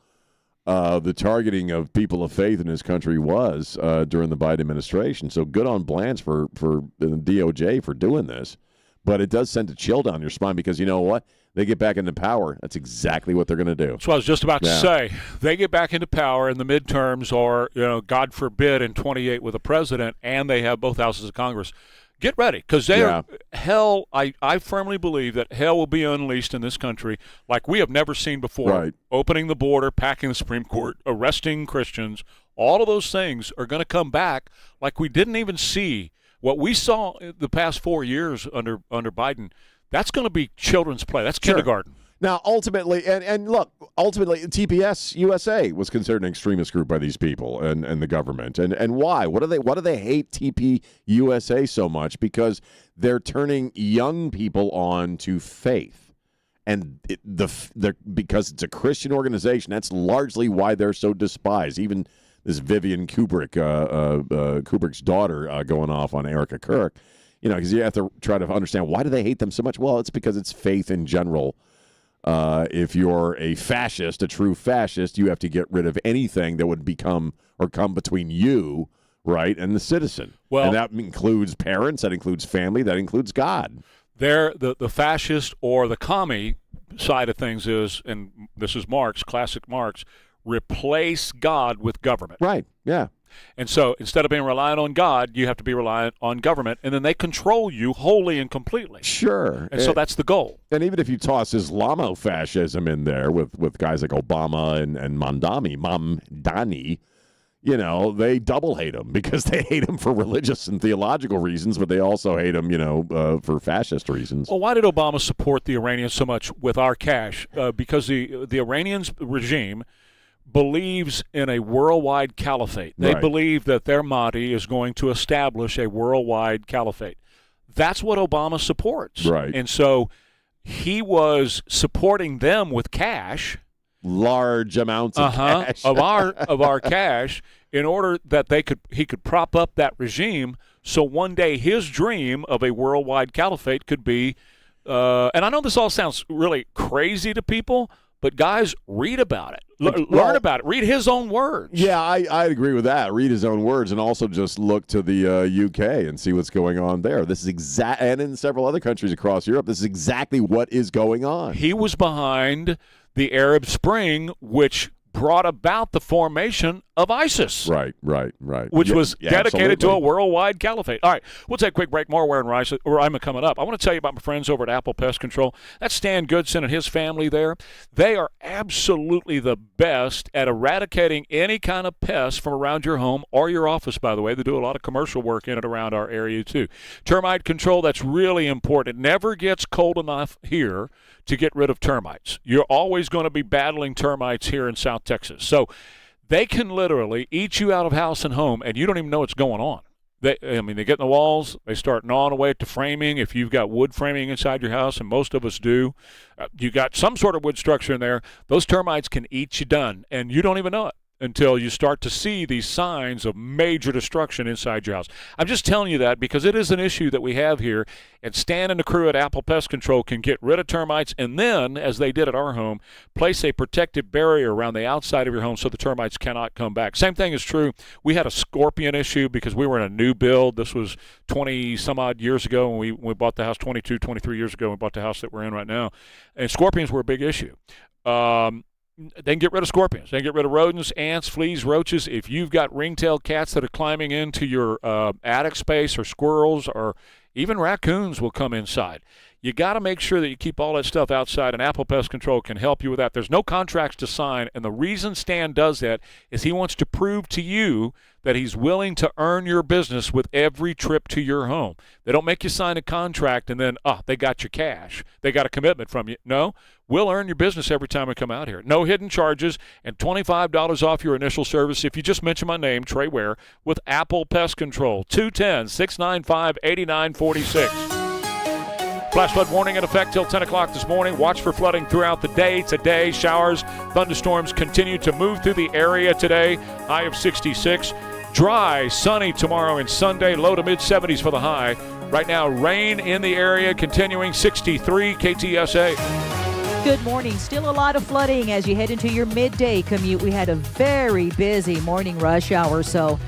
the targeting of people of faith in this country was during the Biden administration. So good on Blanche for the DOJ for doing this. But it does send a chill down your spine because you know what? They get back into power. That's exactly what they're going to do. That's what I was just about to say. They get back into power in the midterms or, God forbid, in 28 with a president, and they have both houses of Congress. Get ready, because hell, I firmly believe that hell will be unleashed in this country like we have never seen before. Right. Opening the border, packing the Supreme Court, arresting Christians, all of those things are going to come back like we didn't even see. What we saw the past 4 years under Biden, that's going to be children's play. That's kindergarten. Now, ultimately, and look, TPS USA was considered an extremist group by these people and the government. And why? Why do they hate TP USA so much? Because they're turning young people on to faith. And because it's a Christian organization, that's largely why they're so despised. Even this Vivian Kubrick, Kubrick's daughter, going off on Erica Kirk, because you have to try to understand why do they hate them so much? Well, it's because it's faith in general. If you're a fascist, a true fascist, you have to get rid of anything that would become or come between you, right, and the citizen. Well, and that includes parents, that includes family, that includes God. The fascist or the commie side of things is, and this is Marx, classic Marx, replace God with government. Right, yeah. And so instead of being reliant on God, you have to be reliant on government, and then they control you wholly and completely. Sure. And so that's the goal. And even if you toss Islamofascism in there with guys like Obama and Mamdani, you know, they double hate him because they hate him for religious and theological reasons, but they also hate him, for fascist reasons. Well, why did Obama support the Iranians so much with our cash? Because the Iranians regime believes in a worldwide caliphate. They believe that their Mahdi is going to establish a worldwide caliphate. That's what Obama supports. Right. And so he was supporting them with cash. Large amounts of cash. of our cash, in order that he could prop up that regime, so one day his dream of a worldwide caliphate could be and I know this all sounds really crazy to people, but guys, read about it. Learn about it. Read his own words. Yeah, I agree with that. Read his own words, and also just look to the UK and see what's going on there. This is and in several other countries across Europe, this is exactly what is going on. He was behind the Arab Spring, which brought about the formation of ISIS. Right. Which was dedicated absolutely. to a worldwide caliphate. All right, we'll take a quick break. More Ware and Rima coming up. I want to tell you about my friends over at Apple Pest Control. That's Stan Goodson and his family there. They are absolutely the best at eradicating any kind of pest from around your home or your office, by the way. They do a lot of commercial work in and around our area, too. Termite control, that's really important. It never gets cold enough here to get rid of termites. You're always going to be battling termites here in South Texas. So they can literally eat you out of house and home, and you don't even know what's going on. They get in the walls. They start gnawing away at the framing. If you've got wood framing inside your house, and most of us do, you got some sort of wood structure in there, those termites can eat you done, and you don't even know it until you start to see these signs of major destruction inside your house. I'm just telling you that because it is an issue that we have here, and Stan and the crew at Apple Pest Control can get rid of termites, and then, as they did at our home, place a protective barrier around the outside of your home so the termites cannot come back. Same thing is true. We had a scorpion issue because we were in a new build. This was 20-some-odd years ago when we bought the house, 23 years ago, we bought the house that we're in right now, and scorpions were a big issue. They can get rid of scorpions. They can get rid of rodents, ants, fleas, roaches. If you've got ring-tailed cats that are climbing into your attic space, or squirrels, or even raccoons will come inside. You got to make sure that you keep all that stuff outside, and Apple Pest Control can help you with that. There's no contracts to sign, and the reason Stan does that is he wants to prove to you that he's willing to earn your business with every trip to your home. They don't make you sign a contract and then, they got your cash. They got a commitment from you. No, we'll earn your business every time we come out here. No hidden charges, and $25 off your initial service if you just mention my name, Trey Ware, with Apple Pest Control. 210-695-8946. Flash flood warning in effect till 10 o'clock this morning. Watch for flooding throughout the day. Today, showers, thunderstorms continue to move through the area today. High of 66. Dry, sunny tomorrow and Sunday. Low to mid-70s for the high. Right now, rain in the area, continuing 63 KTSA. Good morning. Still a lot of flooding as you head into your midday commute. We had a very busy morning rush hour, so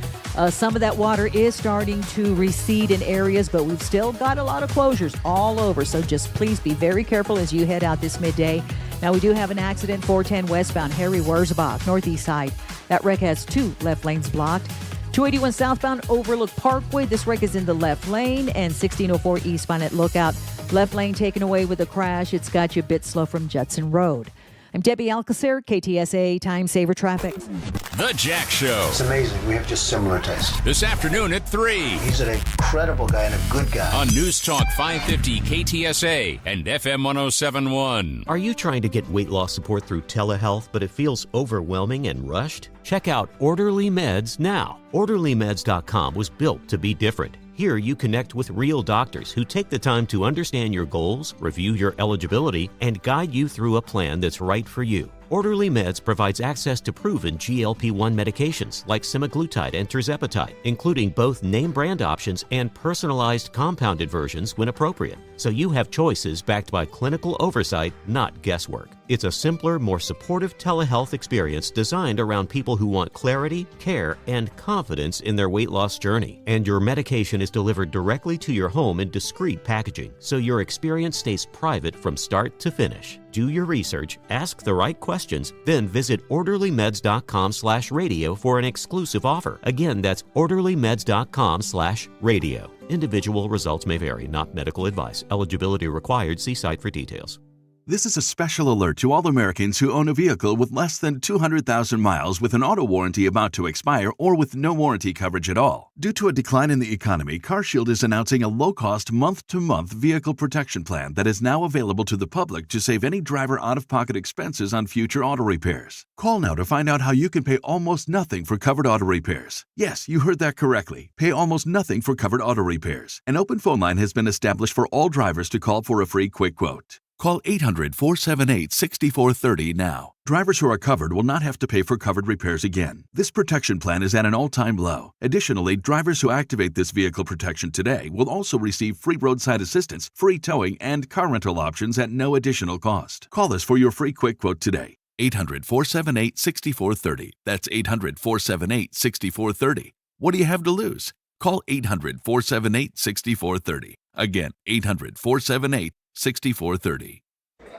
some of that water is starting to recede in areas, but we've still got a lot of closures all over. So just please be very careful as you head out this midday. Now, we do have an accident, 410 westbound, Harry Wurzbach, northeast side. That wreck has 2 left lanes blocked. 281 southbound, Overlook Parkway. This wreck is in the left lane, and 1604 eastbound at Lookout. Left lane taken away with a crash. It's got you a bit slow from Judson Road. I'm Debbie Alcacer, KTSA Time Saver Traffic. The Jack Show. It's amazing. We have just similar tastes. This afternoon at 3. He's an incredible guy and a good guy. On News Talk 550 KTSA and FM 1071. Are you trying to get weight loss support through telehealth, but it feels overwhelming and rushed? Check out Orderly Meds now. OrderlyMeds.com was built to be different. Here you connect with real doctors who take the time to understand your goals, review your eligibility, and guide you through a plan that's right for you. Orderly Meds provides access to proven GLP-1 medications like semaglutide and tirzepatide, including both name brand options and personalized compounded versions when appropriate. So you have choices backed by clinical oversight, not guesswork. It's a simpler, more supportive telehealth experience designed around people who want clarity, care, and confidence in their weight loss journey. And your medication is delivered directly to your home in discreet packaging, so your experience stays private from start to finish. Do your research, ask the right questions, then visit orderlymeds.com/radio for an exclusive offer. Again, that's orderlymeds.com/radio. Individual results may vary, not medical advice. Eligibility required. See site for details. This is a special alert to all Americans who own a vehicle with less than 200,000 miles with an auto warranty about to expire or with no warranty coverage at all. Due to a decline in the economy, CarShield is announcing a low-cost month-to-month vehicle protection plan that is now available to the public to save any driver out-of-pocket expenses on future auto repairs. Call now to find out how you can pay almost nothing for covered auto repairs. Yes, you heard that correctly. Pay almost nothing for covered auto repairs. An open phone line has been established for all drivers to call for a free quick quote. Call 800-478-6430 now. Drivers who are covered will not have to pay for covered repairs again. This protection plan is at an all-time low. Additionally, drivers who activate this vehicle protection today will also receive free roadside assistance, free towing, and car rental options at no additional cost. Call us for your free quick quote today. 800-478-6430. That's 800-478-6430. What do you have to lose? Call 800-478-6430. Again, 800-478-6430.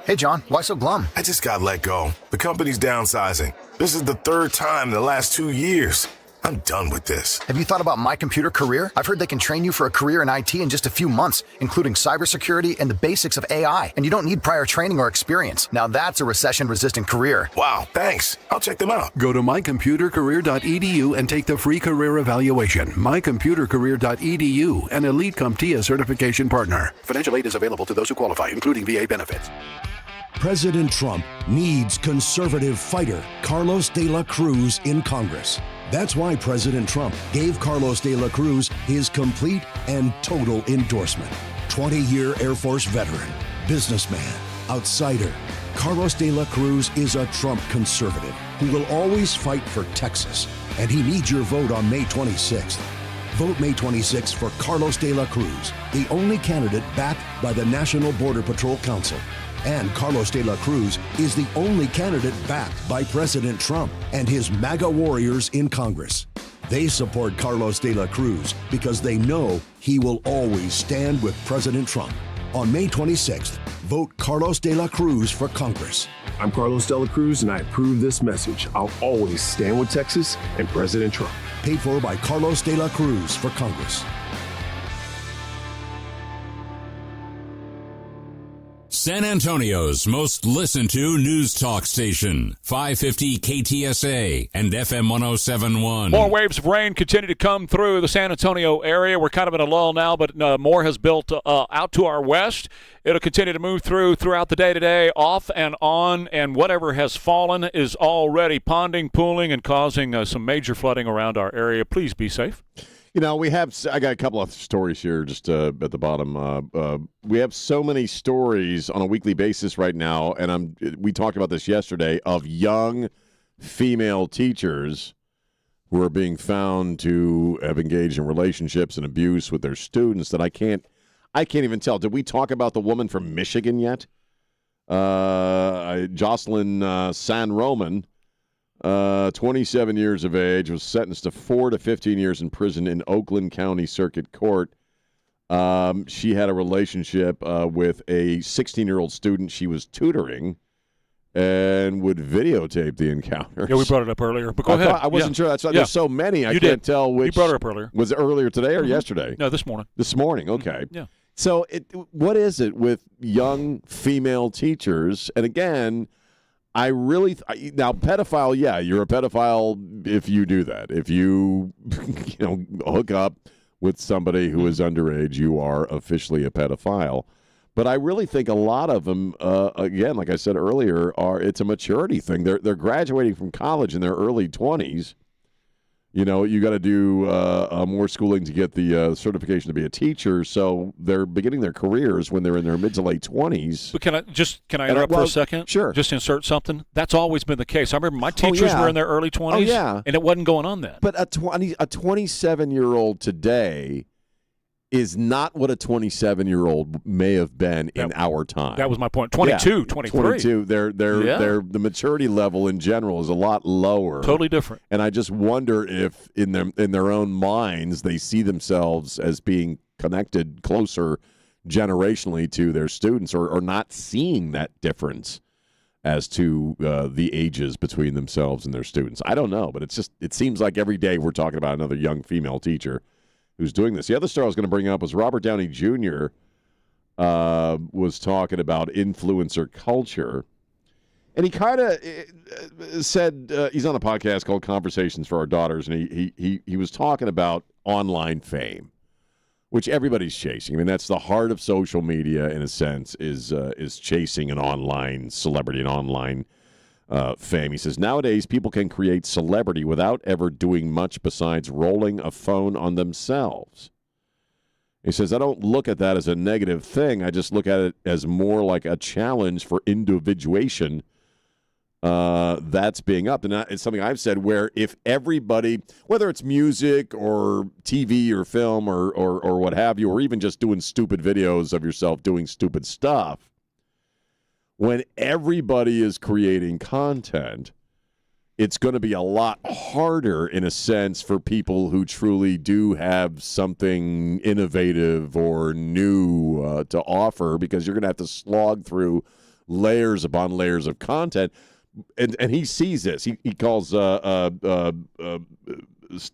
Hey, John, why so glum? I just got let go. The company's downsizing. This is the third time in the last 2 years. I'm done with this. Have you thought about My Computer Career? I've heard they can train you for a career in IT in just a few months, including cybersecurity and the basics of AI. And you don't need prior training or experience. Now that's a recession-resistant career. Wow, thanks. I'll check them out. Go to mycomputercareer.edu and take the free career evaluation. Mycomputercareer.edu, an elite CompTIA certification partner. Financial aid is available to those who qualify, including VA benefits. President Trump needs conservative fighter Carlos de la Cruz in Congress. That's why President Trump gave Carlos de la Cruz his complete and total endorsement. 20-year Air Force veteran, businessman, outsider, Carlos de la Cruz is a Trump conservative who will always fight for Texas, and he needs your vote on May 26th. Vote May 26th for Carlos de la Cruz, the only candidate backed by the National Border Patrol Council. And Carlos de la Cruz is the only candidate backed by President Trump and his MAGA warriors in Congress. They support Carlos de la Cruz because they know he will always stand with President Trump. On May 26th, vote Carlos de la Cruz for Congress. I'm Carlos de la Cruz, and I approve this message. I'll always stand with Texas and President Trump. Paid for by Carlos de la Cruz for Congress. San Antonio's most listened to news talk station, 550 KTSA and FM 107.1. More waves of rain continue to come through the San Antonio area. We're kind of in a lull now, but more has built out to our west. It'll continue to move throughout the day today, off and on, and whatever has fallen is already ponding, pooling, and causing some major flooding around our area. Please be safe. You know, I got a couple of stories here just at the bottom. We have so many stories on a weekly basis right now, and we talked about this yesterday, of young female teachers who are being found to have engaged in relationships and abuse with their students that I can't even tell. Did we talk about the woman from Michigan yet? Jocelyn San Roman. 27 years of age, was sentenced to 4 to 15 years in prison in Oakland County Circuit Court. She had a relationship with a 16-year-old student she was tutoring and would videotape the encounters. Yeah, we brought it up earlier. But go ahead. I wasn't sure. There's so many. I can't tell which. You brought it up earlier. Was it earlier today or yesterday? No, this morning. This morning, okay. Yeah. So what is it with young female teachers? And again, now pedophile, yeah, you're a pedophile if you do that. If you, hook up with somebody who is underage, you are officially a pedophile. But I really think a lot of them, again, like I said earlier, it's a maturity thing. They're graduating from college in their early 20s, You know, you got to do more schooling to get the certification to be a teacher. So they're beginning their careers when they're in their mid to late 20s. But can I interrupt for a second? Sure. Just insert something. That's always been the case. I remember my teachers were in their early 20s, and it wasn't going on then. But a 27-year-old today is not what a 27-year-old may have been in our time. That was my point. 22, 23. 22. The maturity level in general is a lot lower. Totally different. And I just wonder if in their own minds they see themselves as being connected closer generationally to their students, or not seeing that difference as to the ages between themselves and their students. I don't know, but it seems like every day we're talking about another young female teacher who's doing this. The other story I was going to bring up was Robert Downey Jr. Was talking about influencer culture. And he kind of said, he's on a podcast called Conversations for Our Daughters, and he was talking about online fame, which everybody's chasing. I mean, that's the heart of social media, in a sense, is chasing an online celebrity, an online fame. He says, nowadays, people can create celebrity without ever doing much besides rolling a phone on themselves. He says, I don't look at that as a negative thing. I just look at it as more like a challenge for individuation that's being upped. And it's something I've said, where if everybody, whether it's music or TV or film or what have you, or even just doing stupid videos of yourself doing stupid stuff, when everybody is creating content, it's going to be a lot harder, in a sense, for people who truly do have something innovative or new to offer, because you're going to have to slog through layers upon layers of content. And he sees this. He calls the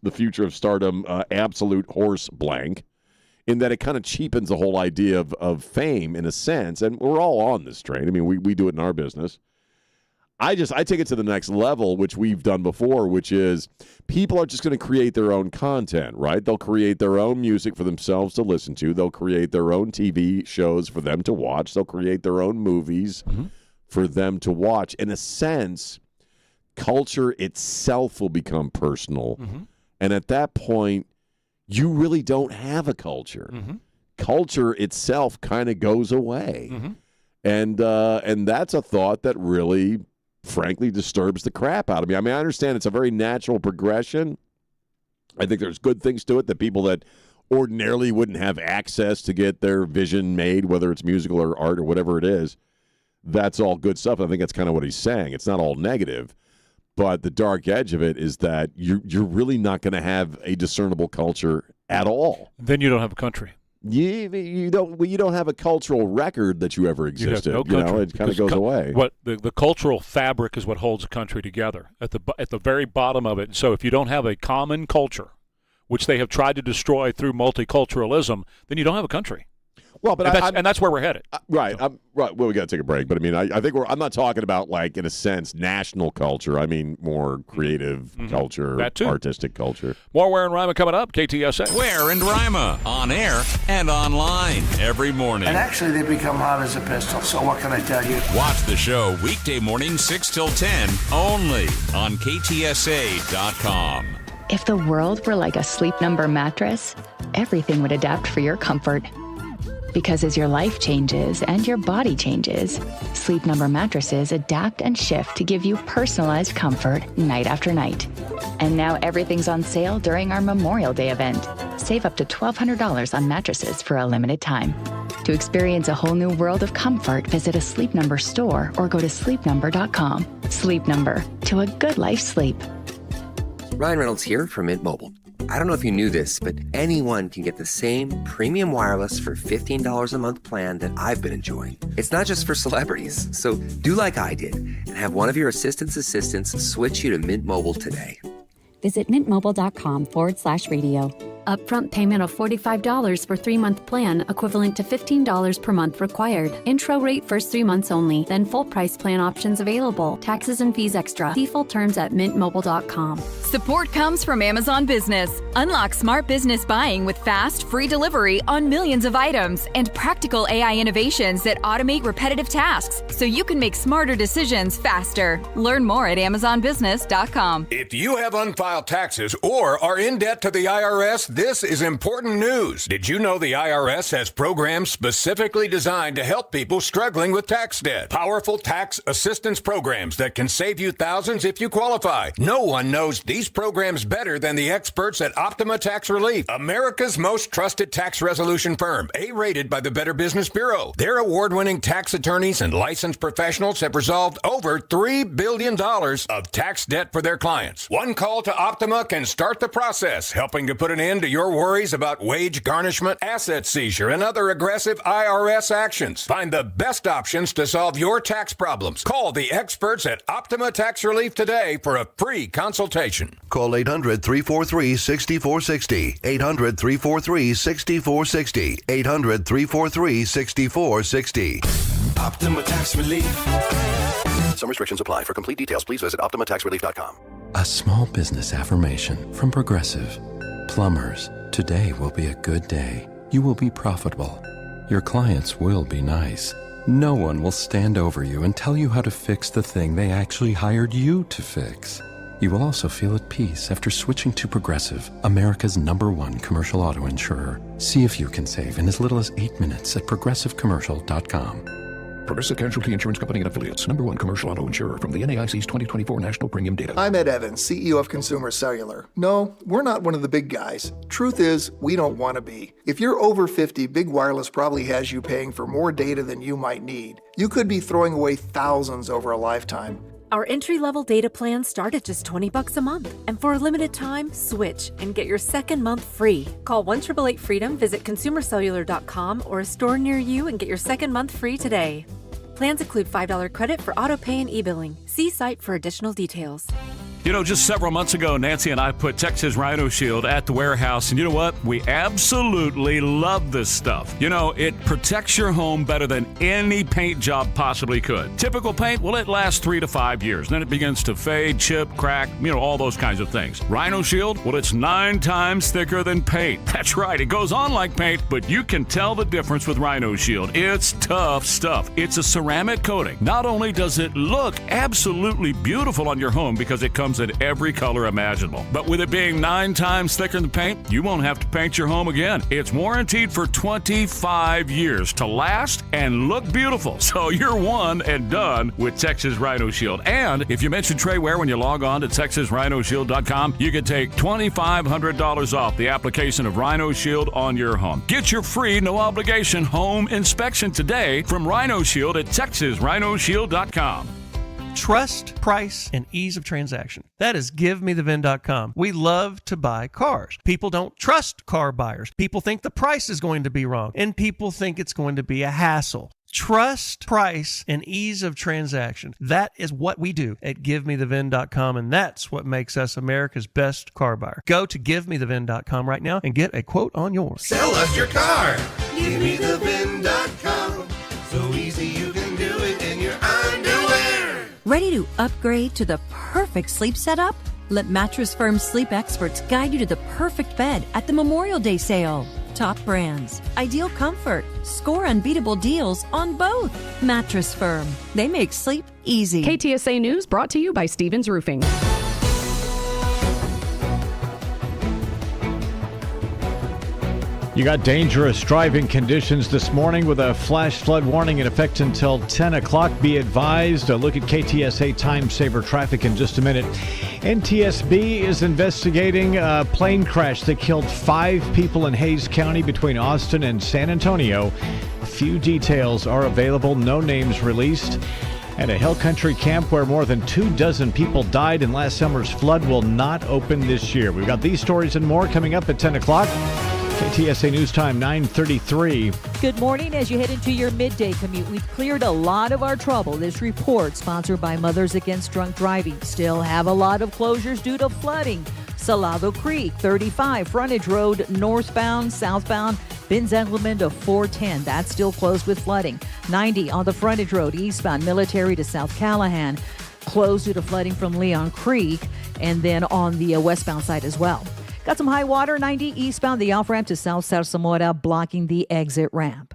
future of stardom absolute horse blank, in that it kind of cheapens the whole idea of fame, in a sense. And we're all on this train. I mean, we do it in our business. I take it to the next level, which we've done before, which is people are just going to create their own content, right? They'll create their own music for themselves to listen to. They'll create their own TV shows for them to watch. They'll create their own movies for them to watch. In a sense, culture itself will become personal. And at that point, you really don't have a culture. Culture itself kind of goes away. And that's a thought that really, frankly, disturbs the crap out of me. I mean, I understand it's a very natural progression. I think there's good things to it, that people that ordinarily wouldn't have access to get their vision made, whether it's musical or art or whatever it is, that's all good stuff. I think that's kind of what he's saying. It's not all negative. But the dark edge of it is that you're really not going to have a discernible culture at all. Then you don't have a country. You don't have a cultural record that you ever existed. No country. It kind of goes away. What the cultural fabric is what holds a country together at the very bottom of it. So if you don't have a common culture, which they have tried to destroy through multiculturalism, then you don't have a country. Well, but and that's where we're headed. Right. Right. Well, we got to take a break. But I mean, I think I'm not talking about, like, in a sense, national culture. I mean, more creative culture, That too. Artistic culture. More Ware and Rima coming up. KTSA. Ware and Rima, on air and online every morning. And actually, they become hot as a pistol. So what can I tell you? Watch the show weekday morning 6 till 10 only on KTSA.com. If the world were like a Sleep Number mattress, everything would adapt for your comfort. Because as your life changes and your body changes, Sleep Number mattresses adapt and shift to give you personalized comfort night after night. And now everything's on sale during our Memorial Day event. Save up to $1,200 on mattresses for a limited time. To experience a whole new world of comfort, visit a Sleep Number store or go to sleepnumber.com. Sleep Number, to a good life sleep. Ryan Reynolds here from Mint Mobile. I don't know if you knew this, but anyone can get the same premium wireless for $15 a month plan that I've been enjoying. It's not just for celebrities. So do like I did and have one of your assistants switch you to Mint Mobile today. Visit mintmobile.com/radio. Upfront payment of $45 for 3-month plan, equivalent to $15 per month required. Intro rate first 3 months only, then full price plan options available. Taxes and fees extra. See full terms at mintmobile.com. Support comes from Amazon Business. Unlock smart business buying with fast, free delivery on millions of items and practical AI innovations that automate repetitive tasks so you can make smarter decisions faster. Learn more at amazonbusiness.com. If you have unfiled taxes or are in debt to the IRS, this is important news. Did you know the IRS has programs specifically designed to help people struggling with tax debt? Powerful tax assistance programs that can save you thousands if you qualify. No one knows these programs better than the experts at Optima Tax Relief, America's most trusted tax resolution firm, A-rated by the Better Business Bureau. Their award-winning tax attorneys and licensed professionals have resolved over $3 billion of tax debt for their clients. One call to Optima can start the process, helping to put an end to your worries about wage garnishment, asset seizure, and other aggressive IRS actions. Find the best options to solve your tax problems. Call the experts at Optima Tax Relief today for a free consultation. Call 800-343-6460. 800-343-6460. 800-343-6460. Optima Tax Relief. Some restrictions apply. For complete details, please visit OptimaTaxRelief.com. A small business affirmation from Progressive. Plumbers, today will be a good day. You will be profitable. Your clients will be nice. No one will stand over you and tell you how to fix the thing they actually hired you to fix. You will also feel at peace after switching to Progressive, America's #1 commercial auto insurer. See if you can save in as little as 8 minutes at progressivecommercial.com. Progressive Casualty Insurance Company and Affiliates, #1 commercial auto insurer from the NAIC's 2024 National Premium Data. I'm Ed Evans, CEO of Consumer Cellular. No, we're not one of the big guys. Truth is, we don't want to be. If you're over 50, Big Wireless probably has you paying for more data than you might need. You could be throwing away thousands over a lifetime. Our entry-level data plans start at just $20 a month. And for a limited time, switch and get your second month free. Call 1-888-FREEDOM, visit consumercellular.com or a store near you and get your second month free today. Plans include $5 credit for auto pay and e-billing. See site for additional details. You know, just several months ago, Nancy and I put Texas Rhino Shield at the warehouse, and you know what? We absolutely love this stuff. You know, it protects your home better than any paint job possibly could. Typical paint, well, it lasts 3 to 5 years. Then it begins to fade, chip, crack, you know, all those kinds of things. Rhino Shield, well, it's 9 times thicker than paint. That's right, it goes on like paint, but you can tell the difference with Rhino Shield. It's tough stuff. It's a ceramic coating. Not only does it look absolutely beautiful on your home because it comes in every color imaginable, but with it being 9 times thicker than paint, you won't have to paint your home again. It's warranted for 25 years to last and look beautiful. So you're one and done with Texas Rhino Shield. And if you mention Trey Ware when you log on to TexasRhinoShield.com, you can take $2,500 off the application of Rhino Shield on your home. Get your free, no obligation home inspection today from Rhino Shield at TexasRhinoShield.com. Trust, price, and ease of transaction. That is GiveMeTheVin.com. We love to buy cars. People don't trust car buyers. People think the price is going to be wrong, and people think it's going to be a hassle. Trust, price, and ease of transaction. That is what we do at GiveMeTheVin.com, and that's what makes us America's best car buyer. Go to GiveMeTheVin.com right now and get a quote on yours. Sell us your car. GiveMeTheVin.com. So easy you can do it in your underwear. Ready to upgrade to the perfect sleep setup? Let Mattress Firm sleep experts guide you to the perfect bed at the Memorial Day sale. Top brands, ideal comfort, score unbeatable deals on both. Mattress Firm. They make sleep easy. KTSA News brought to you by Stevens Roofing. You got dangerous driving conditions this morning with a flash flood warning in effect until 10 o'clock. Be advised. A look at KTSA time saver traffic in just a minute. NTSB is investigating a plane crash that killed 5 people in Hays County between Austin and San Antonio. Few details are available, no names released. And a hill country camp where more than 24 people died in last summer's flood will not open this year. We've got these stories and more coming up at 10 o'clock. KTSA News Time 9:33. Good morning. As you head into your midday commute, we've cleared a lot of our trouble. This report, sponsored by Mothers Against Drunk Driving, still have a lot of closures due to flooding. Salado Creek, 35, frontage road northbound, southbound, Benz-Engelman to 410. That's still closed with flooding. 90 on the frontage road eastbound, Military to South Callahan, closed due to flooding from Leon Creek, and then on the westbound side as well. Got some high water, 90 eastbound, the off-ramp to South Zamora, blocking the exit ramp.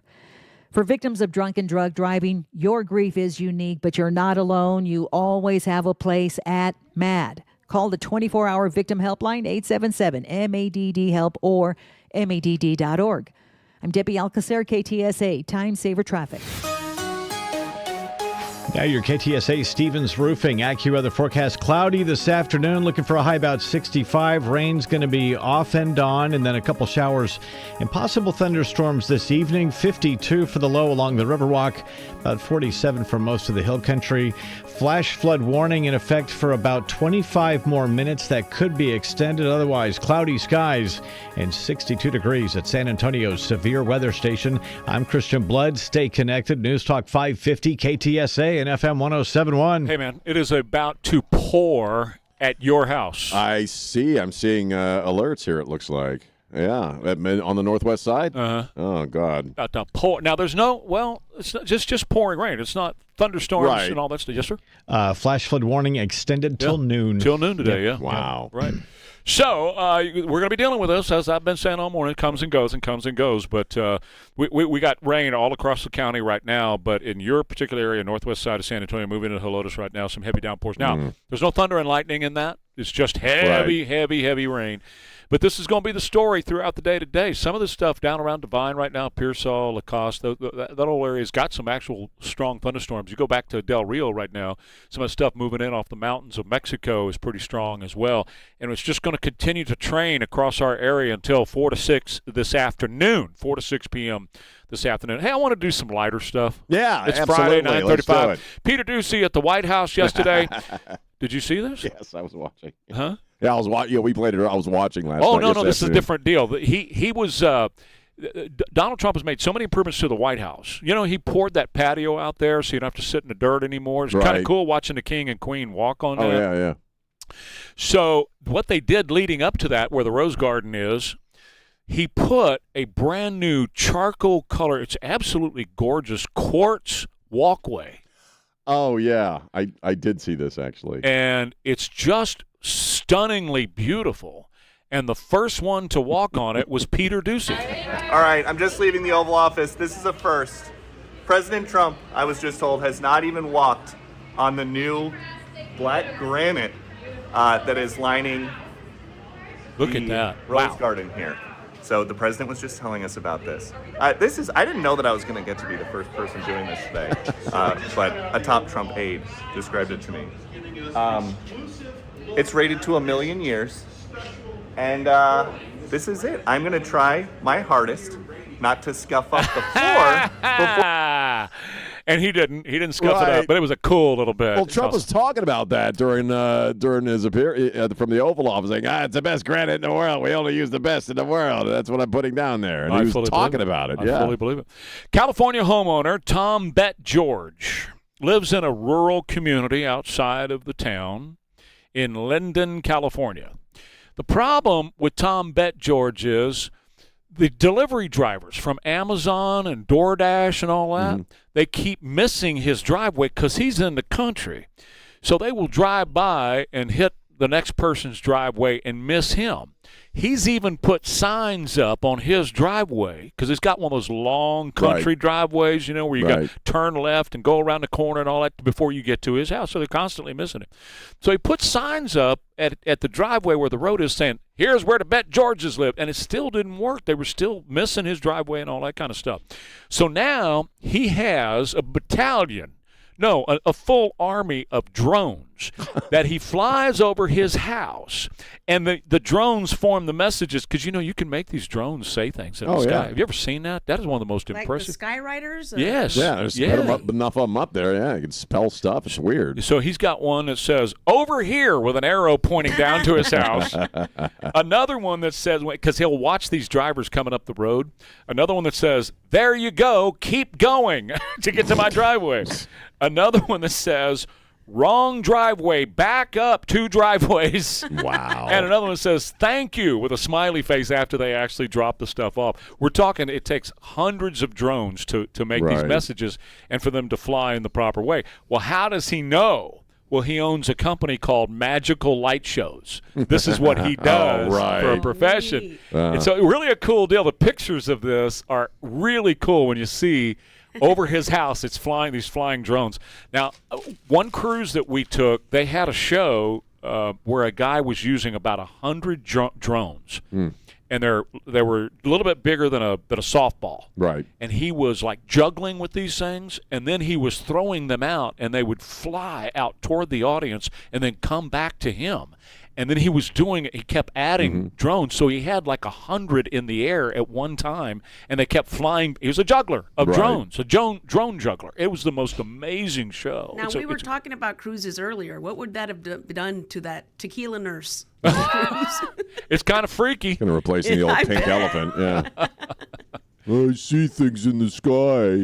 For victims of drunken drug driving, your grief is unique, but you're not alone. You always have a place at MADD. Call the 24-hour victim helpline, 877-MADD-HELP or MADD.org. I'm Debbie Alcacer, KTSA, Time Saver Traffic. Now your KTSA Stevens Roofing AccuWeather forecast. Cloudy this afternoon, looking for a high about 65. Rain's going to be off and on, and then a couple showers and possible thunderstorms this evening. 52 for the low along the Riverwalk, about 47 for most of the hill country. Flash flood warning in effect for about 25 more minutes. That could be extended. Otherwise, cloudy skies and 62 degrees at San Antonio's severe weather station. I'm Christian Blood. Stay connected. News Talk 550 KTSA and FM 107.1. Hey, man, it is about to pour at your house. I see. I'm seeing alerts here, it looks like. Yeah, on the northwest side? Uh-huh. Oh, God. About to pour. Now, there's it's not just pouring rain. It's not thunderstorms and all that stuff. Yes, sir? Flash flood warning extended till noon. Till noon today, yeah. Wow. Yeah, right. So we're going to be dealing with this, as I've been saying all morning. It comes and goes and comes and goes. But we got rain all across the county right now. But in your particular area, northwest side of San Antonio, moving into Helotes right now, some heavy downpours. Now, there's no thunder and lightning in that. It's just heavy rain. But this is going to be the story throughout the day today. Some of the stuff down around Divine right now, Pearsall, Lacoste, that whole area's got some actual strong thunderstorms. You go back to Del Rio right now, some of the stuff moving in off the mountains of Mexico is pretty strong as well. And it's just going to continue to train across our area until 4 to 6 this afternoon, 4 to 6 p.m. this afternoon. Hey, I want to do some lighter stuff. Yeah, it's absolutely. Friday, 9:35. Peter Ducey at the White House yesterday. Did you see this? Yes, I was watching. Huh? Yeah, I was watching. Yeah, we played it. I was watching last night. Oh, no, this is a different deal. He was Donald Trump has made so many improvements to the White House. You know, he poured that patio out there so you don't have to sit in the dirt anymore. It's kind of cool watching the king and queen walk on that. Oh, yeah. So what they did leading up to that, where the Rose Garden is, he put a brand new charcoal color. It's absolutely gorgeous quartz walkway. Oh, yeah. I did see this, actually. And it's just stunningly beautiful. And the first one to walk on it was Peter Ducey. All right, I'm just leaving the Oval Office. This is a first. President Trump, I was just told, has not even walked on the new black granite that is lining the Rose Garden here. So the president was just telling us about this. I didn't know that I was going to get to be the first person doing this today, but a top Trump aide described it to me. It's rated to 1 million years, and this is it. I'm going to try my hardest not to scuff up the floor before. And he didn't scuff it up, but it was a cool little bit. Well, Trump was talking about that during his appearance from the Oval Office, saying, it's the best granite in the world. We only use the best in the world. That's what I'm putting down there. And he was talking about it. I fully believe it. California homeowner Tom George lives in a rural community outside of the town in Linden, California. The problem with Tom George is the delivery drivers from Amazon and DoorDash and all that, they keep missing his driveway because he's in the country. So they will drive by and hit the next person's driveway and miss him. He's even put signs up on his driveway because he's got one of those long country driveways, you know, where you got to turn left and go around the corner and all that before you get to his house. So they're constantly missing him. So he put signs up at the driveway where the road is saying, here's where the Georges live. And it still didn't work. They were still missing his driveway and all that kind of stuff. So now he has a full army of drones that he flies over his house, and the drones form the messages because you can make these drones say things in the sky. Yeah. Have you ever seen that? That is one of the most impressive. The sky riders? Yes. Yeah, there's enough of them up there. Yeah, you can spell stuff. It's weird. So he's got one that says "over here" with an arrow pointing down to his house. Another one that says, because he'll watch these drivers coming up the road. Another one that says, "There you go, keep going to get to my driveway." Another one that says, wrong driveway, back up 2 driveways. Wow. And another one says, thank you, with a smiley face after they actually drop the stuff off. We're talking it takes hundreds of drones to make these messages and for them to fly in the proper way. Well, how does he know? Well, he owns a company called Magical Light Shows. This is what he does for a profession. And so really a cool deal. The pictures of this are really cool when you see over his house it's flying these flying drones. Now, one cruise that we took, they had a show where a guy was using about 100 drones. And they were a little bit bigger than a softball. Right. And he was like juggling with these things, and then he was throwing them out, and they would fly out toward the audience and then come back to him. And then he was doing it. He kept adding drones, so he had like 100 in the air at one time, and they kept flying. He was a juggler of drones, a drone juggler. It was the most amazing show. Now, we were talking about cruises earlier. What would that have done to that tequila nurse? It's kind of freaky. Going to replace the old pink elephant. Yeah. I see things in the sky.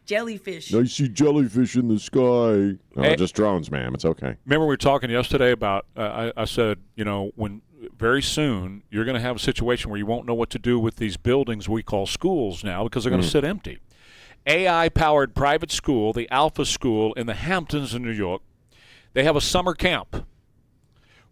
Jellyfish. I see jellyfish in the sky. Oh, just drones, ma'am. It's okay. Remember we were talking yesterday about, I said, when very soon you're going to have a situation where you won't know what to do with these buildings we call schools now because they're going to sit empty. AI-powered private school, the Alpha School in the Hamptons in New York, they have a summer camp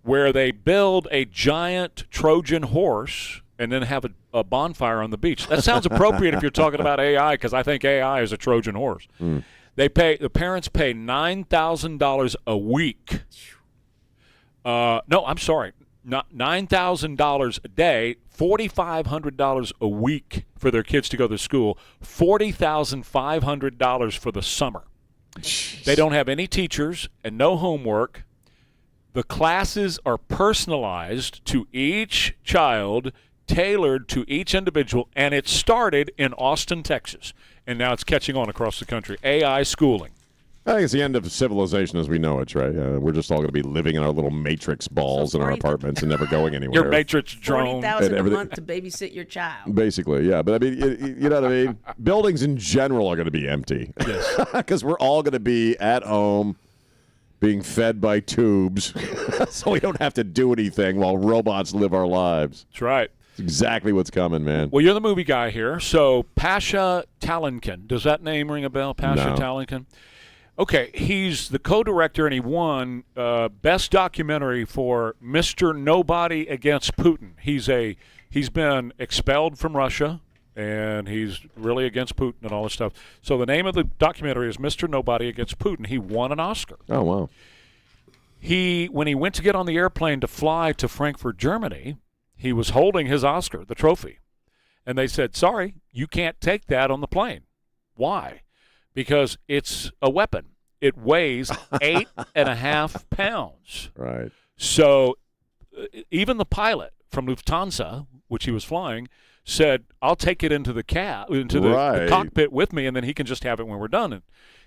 where they build a giant Trojan horse and then have a bonfire on the beach. That sounds appropriate if you're talking about AI, because I think AI is a Trojan horse. The parents pay $9,000 a week. No, I'm sorry, not $9,000 a day, $4,500 a week for their kids to go to school, $40,500 for the summer. Jeez. They don't have any teachers and no homework. The classes are personalized to each child, tailored to each individual, and it started in Austin, Texas, and now it's catching on across the country. AI schooling. I think it's the end of civilization as we know it, Trey. We're just all going to be living in our little matrix balls in our apartments and never going anywhere. Your matrix drone. $40,000 a month to babysit your child. Basically, yeah. But I mean, you know what I mean? Buildings in general are going to be empty. Yes. Because we're all going to be at home being fed by tubes so we don't have to do anything while robots live our lives. That's right. It's exactly what's coming, man. Well, you're the movie guy here. So Pasha Talankin, does that name ring a bell, Pasha Talankin? Okay, he's the co-director, and he won Best Documentary for Mr. Nobody Against Putin. He's been expelled from Russia, and he's really against Putin and all this stuff. So the name of the documentary is Mr. Nobody Against Putin. He won an Oscar. Oh, wow. When he went to get on the airplane to fly to Frankfurt, Germany, he was holding his Oscar, the trophy. And they said, sorry, you can't take that on the plane. Why? Because it's a weapon. It weighs 8.5 pounds. Right. So even the pilot from Lufthansa, which he was flying, said, I'll take it into the the cockpit with me, and then he can just have it when we're done. And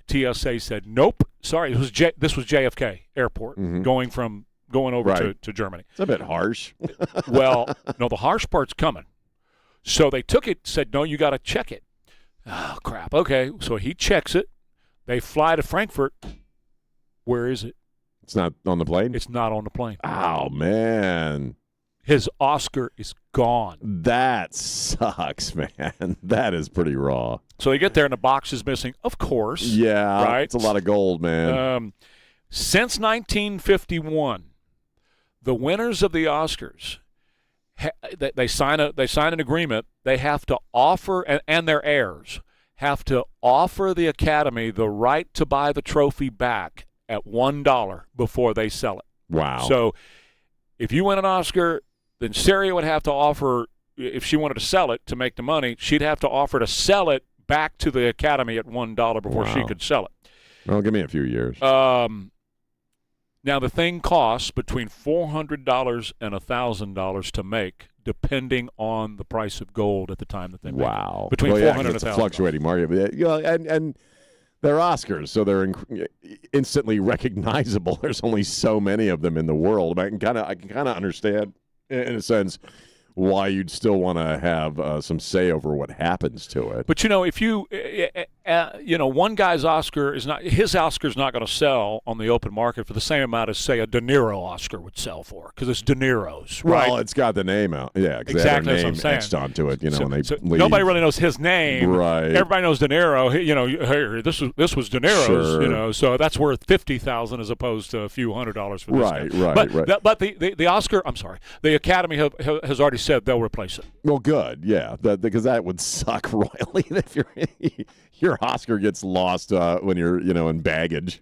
TSA said, nope. Sorry, this was JFK Airport going over to Germany. It's a bit harsh. Well, no, the harsh part's coming. So they took it, said, no, you got to check it. Oh, crap. Okay, so he checks it. They fly to Frankfurt. Where is it? It's not on the plane? It's not on the plane. Oh, man. His Oscar is gone. That sucks, man. That is pretty raw. So they get there and the box is missing, of course. Yeah, right? It's a lot of gold, man. Since 1951, the winners of the Oscars, they sign an agreement. They have to offer, and their heirs have to offer the Academy the right to buy the trophy back at $1 before they sell it. Wow. So if you win an Oscar, then Syria would have to offer, if she wanted to sell it to make the money, she'd have to offer to sell it back to the Academy at $1 before she could sell it. Well, give me a few years. Now, the thing costs between $400 and $1,000 to make, depending on the price of gold at the time that they make it. Between $400 and it's a $1,000. fluctuating market. You know, and they're Oscars, so they're instantly recognizable. There's only so many of them in the world. I can kind of understand, in a sense, why you'd still want to have some say over what happens to it. But, you know, if you One guy's Oscar is not going to sell on the open market for the same amount as, say, a De Niro Oscar would sell for, because it's De Niro's, right? Well, it's got the name out, exactly. They have their name etched onto it, when they leave. Nobody really knows his name, right? Everybody knows De Niro. Hey, this was De Niro's, sure. So that's worth $50,000 as opposed to a few $100s for this guy. Right. But the Oscar, I'm sorry, the Academy has already said they'll replace it. Well, good, yeah, because that would suck royally if your Oscar gets lost when you're, in baggage.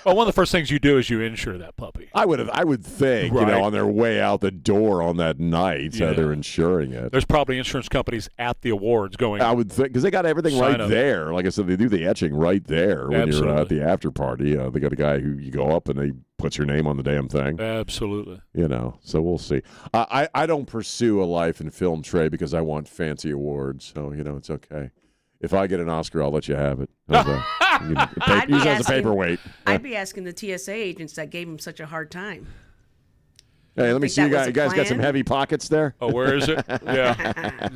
Well, one of the first things you do is you insure that puppy. I would think, right. On their way out the door on that night, they're insuring it. There's probably insurance companies at the awards going. I would think, because they got everything right there. Like I said, they do the etching right there when you're at the after party. They got a guy who you go up and they puts your name on the damn thing. Absolutely. So we'll see. I don't pursue a life in film, Trey, because I want fancy awards. So, it's okay. If I get an Oscar, I'll let you have it. Use it as a paperweight. I'd be asking the TSA agents that gave him such a hard time. Hey, let me see. You guys got some heavy pockets there? Oh, where is it? Yeah.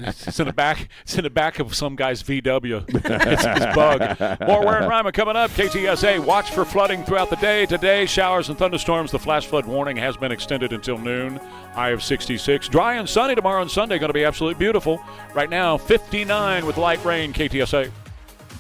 It's in the back. It's in the back of some guy's VW. It's bug. More Ware and Rima coming up. KTSA, watch for flooding throughout the day. Today, showers and thunderstorms. The flash flood warning has been extended until noon. High of 66. Dry and sunny tomorrow and Sunday. Going to be absolutely beautiful. Right now, 59 with light rain. KTSA.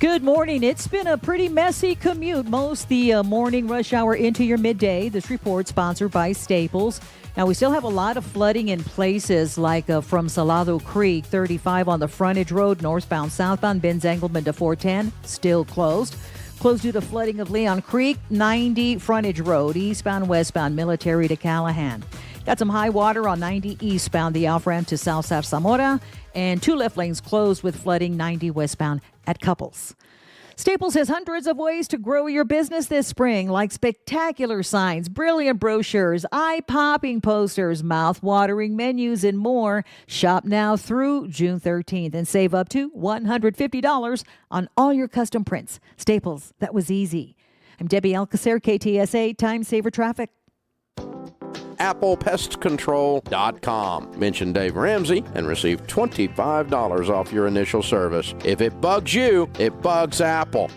Good morning. It's been a pretty messy commute most the morning rush hour into your midday. This report sponsored by Staples. Now, we still have a lot of flooding in places like from Salado Creek, 35 on the frontage road, northbound, southbound, Benz Engelman to 410, still closed. Closed due to flooding of Leon Creek, 90 frontage road, eastbound, westbound, Military to Callahan. Got some high water on 90 eastbound, the off-ramp to South Zamora, and 2 left lanes closed with flooding 90 westbound at Couples. Staples has hundreds of ways to grow your business this spring, like spectacular signs, brilliant brochures, eye-popping posters, mouth-watering menus, and more. Shop now through June 13th and save up to $150 on all your custom prints. Staples, that was easy. I'm Debbie Alcacer, KTSA, Time Saver Traffic. ApplePestControl.com. Mention Dave Ramsey and receive $25 off your initial service. If it bugs you, it bugs Apple.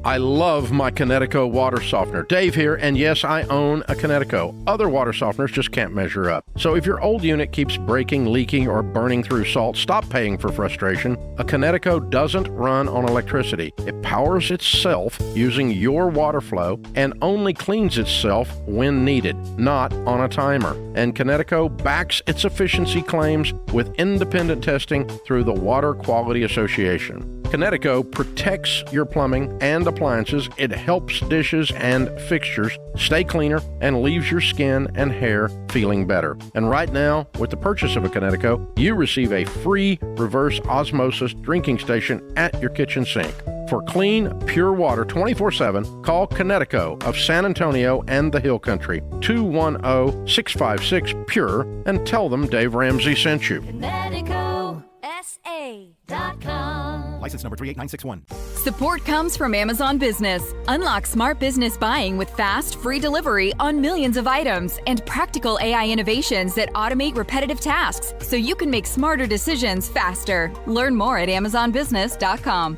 I love my Kinetico water softener. Dave here, and yes, I own a Kinetico. Other water softeners just can't measure up. So if your old unit keeps breaking, leaking, or burning through salt, stop paying for frustration. A Kinetico doesn't run on electricity. It powers itself using your water flow and only cleans itself when needed, not on a timer. And Kinetico backs its efficiency claims with independent testing through the Water Quality Association. Kinetico protects your plumbing and appliances. It helps dishes and fixtures stay cleaner and leaves your skin and hair feeling better. And right now, with the purchase of a Kinetico, you receive a free reverse osmosis drinking station at your kitchen sink. For clean, pure water 24/7, call Kinetico of San Antonio and the Hill Country, 210-656-PURE, and tell them Dave Ramsey sent you. KineticoSA.com. License number 38961. Support comes from Amazon Business. Unlock smart business buying with fast, free delivery on millions of items and practical AI innovations that automate repetitive tasks so you can make smarter decisions faster. Learn more at AmazonBusiness.com.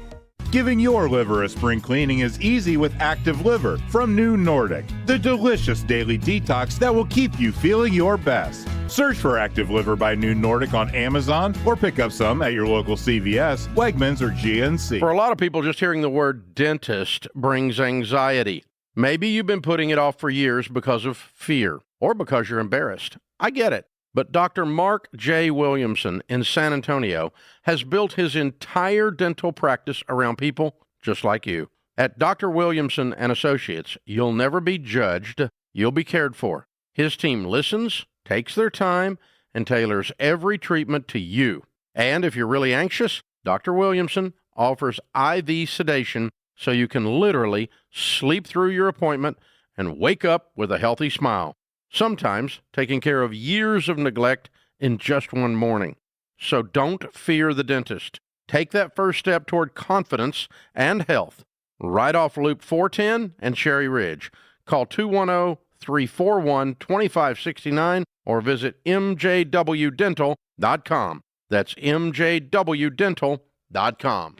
Giving your liver a spring cleaning is easy with Active Liver from New Nordic, the delicious daily detox that will keep you feeling your best. Search for Active Liver by New Nordic on Amazon or pick up some at your local CVS, Wegmans, or GNC. For a lot of people, just hearing the word dentist brings anxiety. Maybe you've been putting it off for years because of fear or because you're embarrassed. I get it. But Dr. Mark J. Williamson in San Antonio has built his entire dental practice around people just like you. At Dr. Williamson and Associates, you'll never be judged, you'll be cared for. His team listens, takes their time, and tailors every treatment to you. And if you're really anxious, Dr. Williamson offers IV sedation so you can literally sleep through your appointment and wake up with a healthy smile. Sometimes taking care of years of neglect in just one morning. So don't fear the dentist. Take that first step toward confidence and health. Right off Loop 410 and Cherry Ridge. Call 210-341-2569 or visit mjwdental.com. That's mjwdental.com.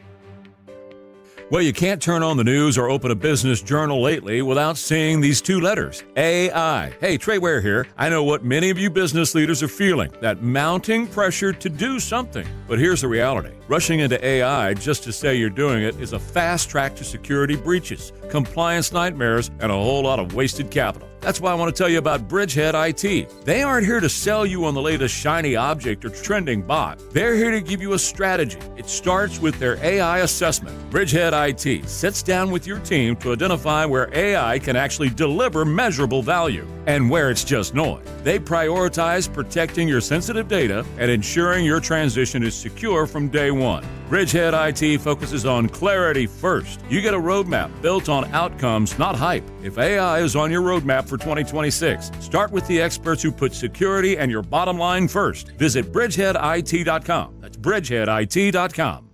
Well, you can't turn on the news or open a business journal lately without seeing these two letters, AI. Hey, Trey Ware here. I know what many of you business leaders are feeling, that mounting pressure to do something. But here's the reality. Rushing into AI just to say you're doing it is a fast track to security breaches, compliance nightmares, and a whole lot of wasted capital. That's why I want to tell you about Bridgehead IT. They aren't here to sell you on the latest shiny object or trending bot. They're here to give you a strategy. It starts with their AI assessment. Bridgehead IT sits down with your team to identify where AI can actually deliver measurable value and where it's just noise. They prioritize protecting your sensitive data and ensuring your transition is secure from day one. Bridgehead IT focuses on clarity first. You get a roadmap built on outcomes, not hype. If AI is on your roadmap for 2026, start with the experts who put security and your bottom line first. Visit bridgeheadit.com. That's bridgeheadit.com.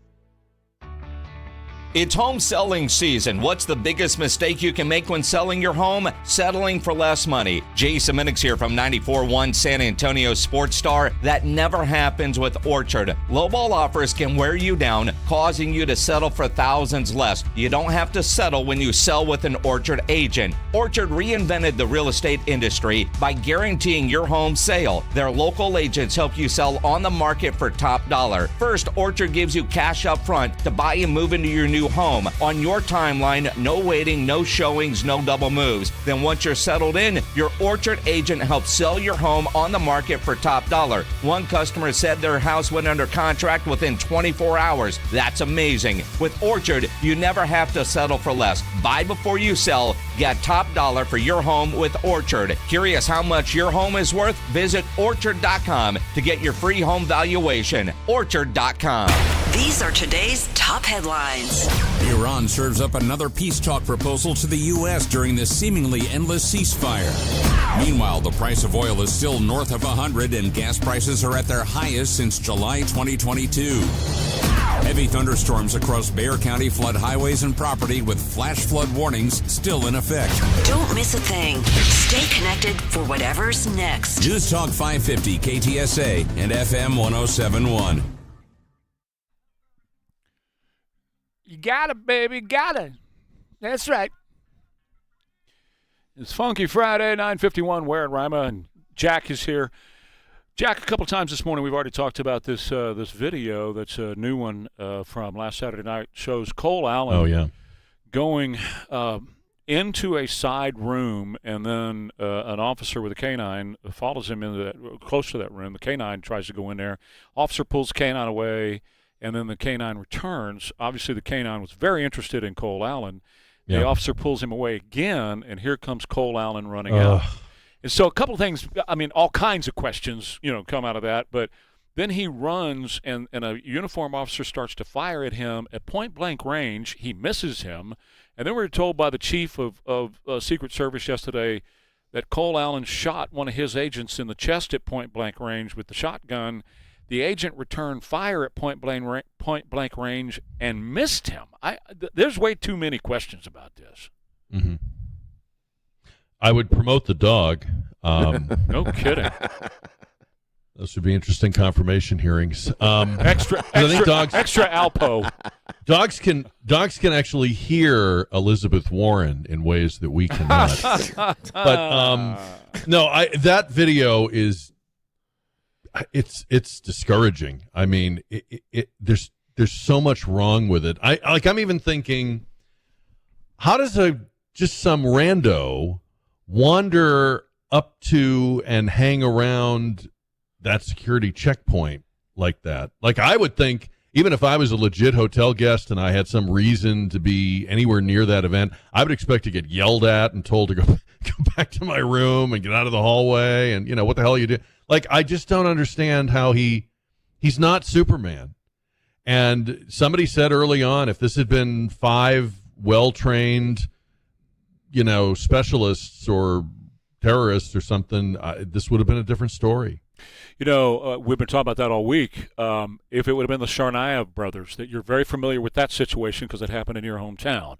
It's home selling season. What's the biggest mistake you can make when selling your home? Settling for less money. Jason Minix here from 94.1 San Antonio Sports Star. That never happens with Orchard. Lowball offers can wear you down, causing you to settle for thousands less. You don't have to settle when you sell with an Orchard agent. Orchard reinvented the real estate industry by guaranteeing your home sale. Their local agents help you sell on the market for top dollar. First, Orchard gives you cash up front to buy and move into your new home on your timeline. No waiting, no showings, no double moves. Then once you're settled in, your Orchard agent helps sell your home on the market for top dollar. One customer said their house went under contract within 24 hours. That's amazing. With Orchard, you never have to settle for less. Buy before you sell. Get top dollar for your home with Orchard. Curious how much your home is worth? Visit Orchard.com to get your free home valuation. Orchard.com. These are today's top headlines. Iran serves up another peace talk proposal to the U.S. during this seemingly endless ceasefire. Meanwhile, the price of oil is still north of 100 and gas prices are at their highest since July 2022. Heavy thunderstorms across Bexar County flood highways and property with flash flood warnings still in effect. Don't miss a thing. Stay connected for whatever's next. News Talk 550 KTSA and FM 107.1. You got it, baby, got it. That's right. It's Funky Friday, 9:51. Ware and Rima, and Jack is here. Jack, a couple times this morning we've already talked about this this video that's a new one from last Saturday night. Shows Cole Allen going into a side room, and then an officer with a canine follows him into that, close to that room. The canine tries to go in there. Officer pulls the canine away. And then the canine returns. Obviously, the canine was very interested in Cole Allen. The officer pulls him away again, and here comes Cole Allen running out. And so a couple of things, I mean, all kinds of questions, come out of that. But then he runs, and a uniformed officer starts to fire at him at point-blank range. He misses him. And then we were told by the chief of Secret Service yesterday that Cole Allen shot one of his agents in the chest at point-blank range with the shotgun. The agent returned fire at point-blank range and missed him. There's way too many questions about this. Mm-hmm. I would promote the dog. No kidding. Those would be interesting confirmation hearings. Extra Alpo. Dogs can actually hear Elizabeth Warren in ways that we cannot. But that video is. It's discouraging. I mean, there's so much wrong with it. I'm even thinking, how does some rando wander up to and hang around that security checkpoint like that? Like, I would think, even if I was a legit hotel guest and I had some reason to be anywhere near that event, I would expect to get yelled at and told to go back to my room and get out of the hallway and, what the hell are you doing? Like, I just don't understand how he's not Superman. And somebody said early on, if this had been 5 well-trained, specialists or terrorists or something, this would have been a different story. We've been talking about that all week. If it would have been the Tsarnaev brothers, that you're very familiar with that situation because it happened in your hometown.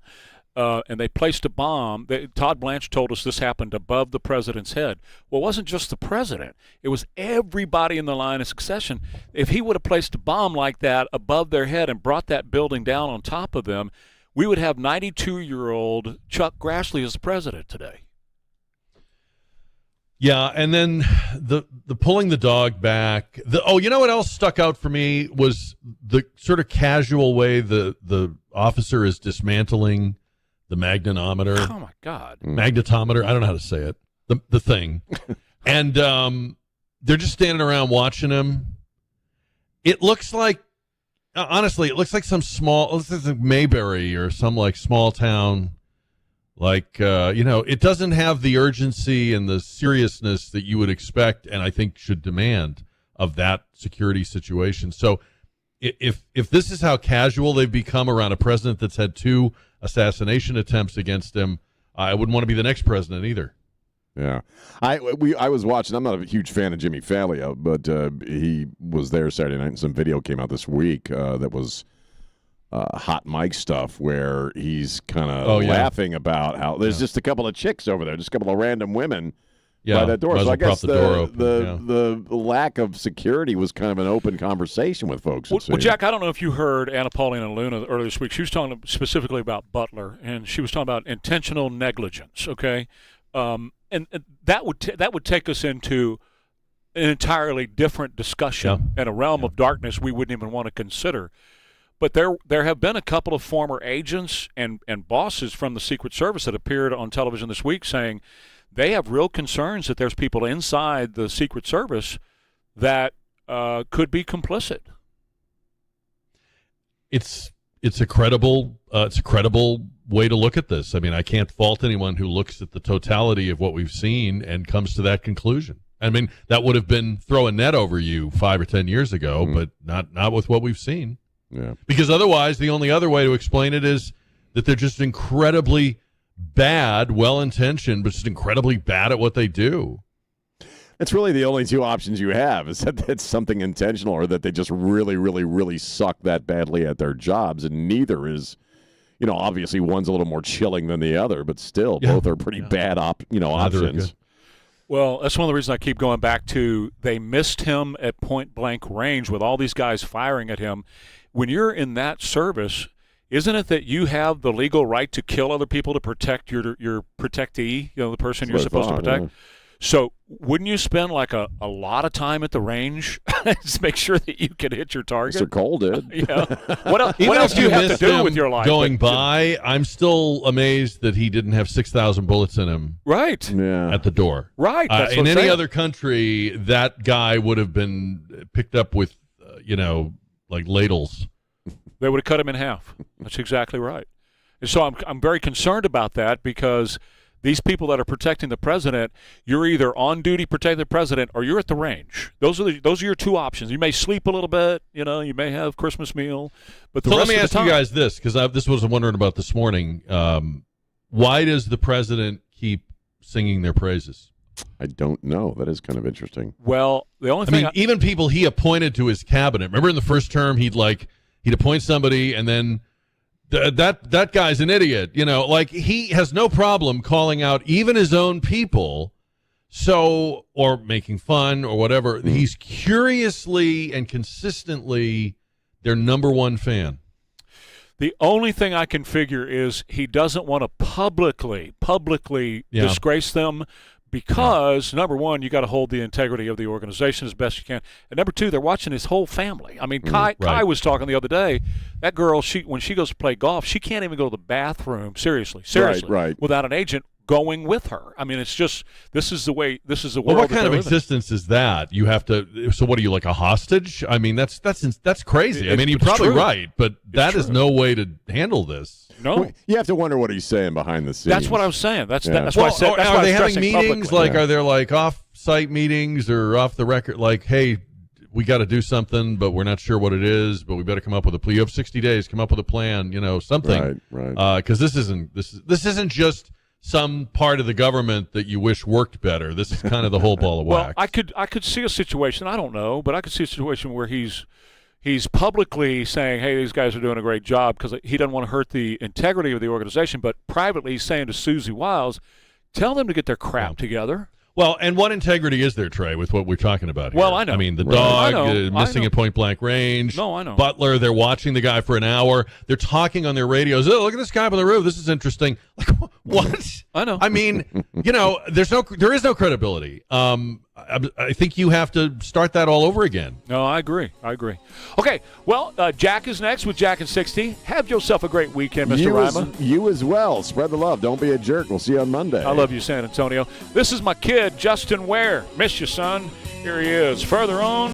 And they placed a bomb. Todd Blanche told us this happened above the president's head. Well, it wasn't just the president. It was everybody in the line of succession. If he would have placed a bomb like that above their head and brought that building down on top of them, we would have 92-year-old Chuck Grassley as the president today. Yeah, and then the pulling the dog back. You know what else stuck out for me was the sort of casual way the officer is dismantling the magnetometer. Oh my God, magnetometer! I don't know how to say it. The thing, and they're just standing around watching him. It looks like, honestly, it looks like it looks like Mayberry or some like small town. Like, it doesn't have the urgency and the seriousness that you would expect and I think should demand of that security situation. So if this is how casual they've become around a president that's had 2 assassination attempts against him, I wouldn't want to be the next president either. Yeah. I was watching. I'm not a huge fan of Jimmy Fallon, but he was there Saturday night and some video came out this week that was hot mic stuff where he's kind of laughing about how there's just a couple of chicks over there, just a couple of random women by that door. So I guess the lack of security was kind of an open conversation with folks. Well, Jack, I don't know if you heard Anna Paulina Luna earlier this week. She was talking specifically about Butler, and she was talking about intentional negligence, okay? And that would take us into an entirely different discussion and a realm of darkness we wouldn't even want to consider. But there have been a couple of former agents and bosses from the Secret Service that appeared on television this week saying they have real concerns that there's people inside the Secret Service that could be complicit. It's a credible way to look at this. I mean, I can't fault anyone who looks at the totality of what we've seen and comes to that conclusion. I mean, that would have been throw a net over you 5 or 10 years ago, but not with what we've seen. Yeah. Because otherwise, the only other way to explain it is that they're just incredibly bad, well-intentioned, but just incredibly bad at what they do. It's really the only 2 options you have, is that it's something intentional or that they just really, really, really suck that badly at their jobs, and neither is, obviously one's a little more chilling than the other, but still both are pretty bad options. Well, that's one of the reasons I keep going back to they missed him at point-blank range with all these guys firing at him. When you're in that service, isn't it that you have the legal right to kill other people to protect your protectee, the person you're supposed to protect? Yeah. So wouldn't you spend like a lot of time at the range to make sure that you can hit your target? Mr. Cole did. Yeah. What else do you have to do with your life? Going by, I'm still amazed that he didn't have 6,000 bullets in him. Right. Yeah. At the door. Right. That's in any other country, that guy would have been picked up with, like ladles. They would have cut him in half. That's exactly right. And so I'm very concerned about that because these people that are protecting the president, you're either on duty protecting the president or you're at the range. Those are your 2 options. You may sleep a little bit, you may have Christmas meal, but the rest let me of the ask time, you guys this, because this was I'm wondering about this morning. Why does the president keep singing their praises? I don't know. That is kind of interesting. Well, the only thing even people he appointed to his cabinet. Remember in the first term, he'd appoint somebody and then that guy's an idiot. Like he has no problem calling out even his own people, or making fun or whatever. He's curiously and consistently their number 1 fan. The only thing I can figure is he doesn't want to publicly disgrace them because, number 1, you got to hold the integrity of the organization as best you can. And number 2, they're watching his whole family. I mean, Kai was talking the other day. That girl, when she goes to play golf, she can't even go to the bathroom, seriously, right. without an agent going with her. I mean, it's just, this is the world. Well, what kind of existence is that? You have to, so what are you, like a hostage? I mean, that's crazy. You're probably right, but that is no way to handle this. No, well, you have to wonder what he's saying behind the scenes. That's what I was saying. That's why I said. That's are why they I'm having meetings? Publicly. Are there like off-site meetings or off the record? Like, hey, we got to do something, but we're not sure what it is. But we better come up with a plan. You have 60 days. Come up with a plan. Something. Right. Because this isn't just some part of the government that you wish worked better. This is kind of the whole ball of wax. Well, I could see a situation. I don't know, but I could see a situation where he's publicly saying, hey, these guys are doing a great job because he doesn't want to hurt the integrity of the organization, but privately he's saying to Susie Wiles, tell them to get their crap together. Well, and what integrity is there, Trey, with what we're talking about here? Well, I know. I mean, the Right. dog I know. missing at point-blank range. No, I know. Butler, they're watching the guy for an hour. They're talking on their radios. Oh, look at this guy up on the roof. This is interesting. Like, what? I know. I mean, there is no credibility. I think you have to start that all over again. No, I agree. Okay, well, Jack is next with Jack and 60. Have yourself a great weekend, Mr. Rima. You as well. Spread the love. Don't be a jerk. We'll see you on Monday. I love you, San Antonio. This is my kid, Justin Ware. Miss you, son. Here he is. Further on.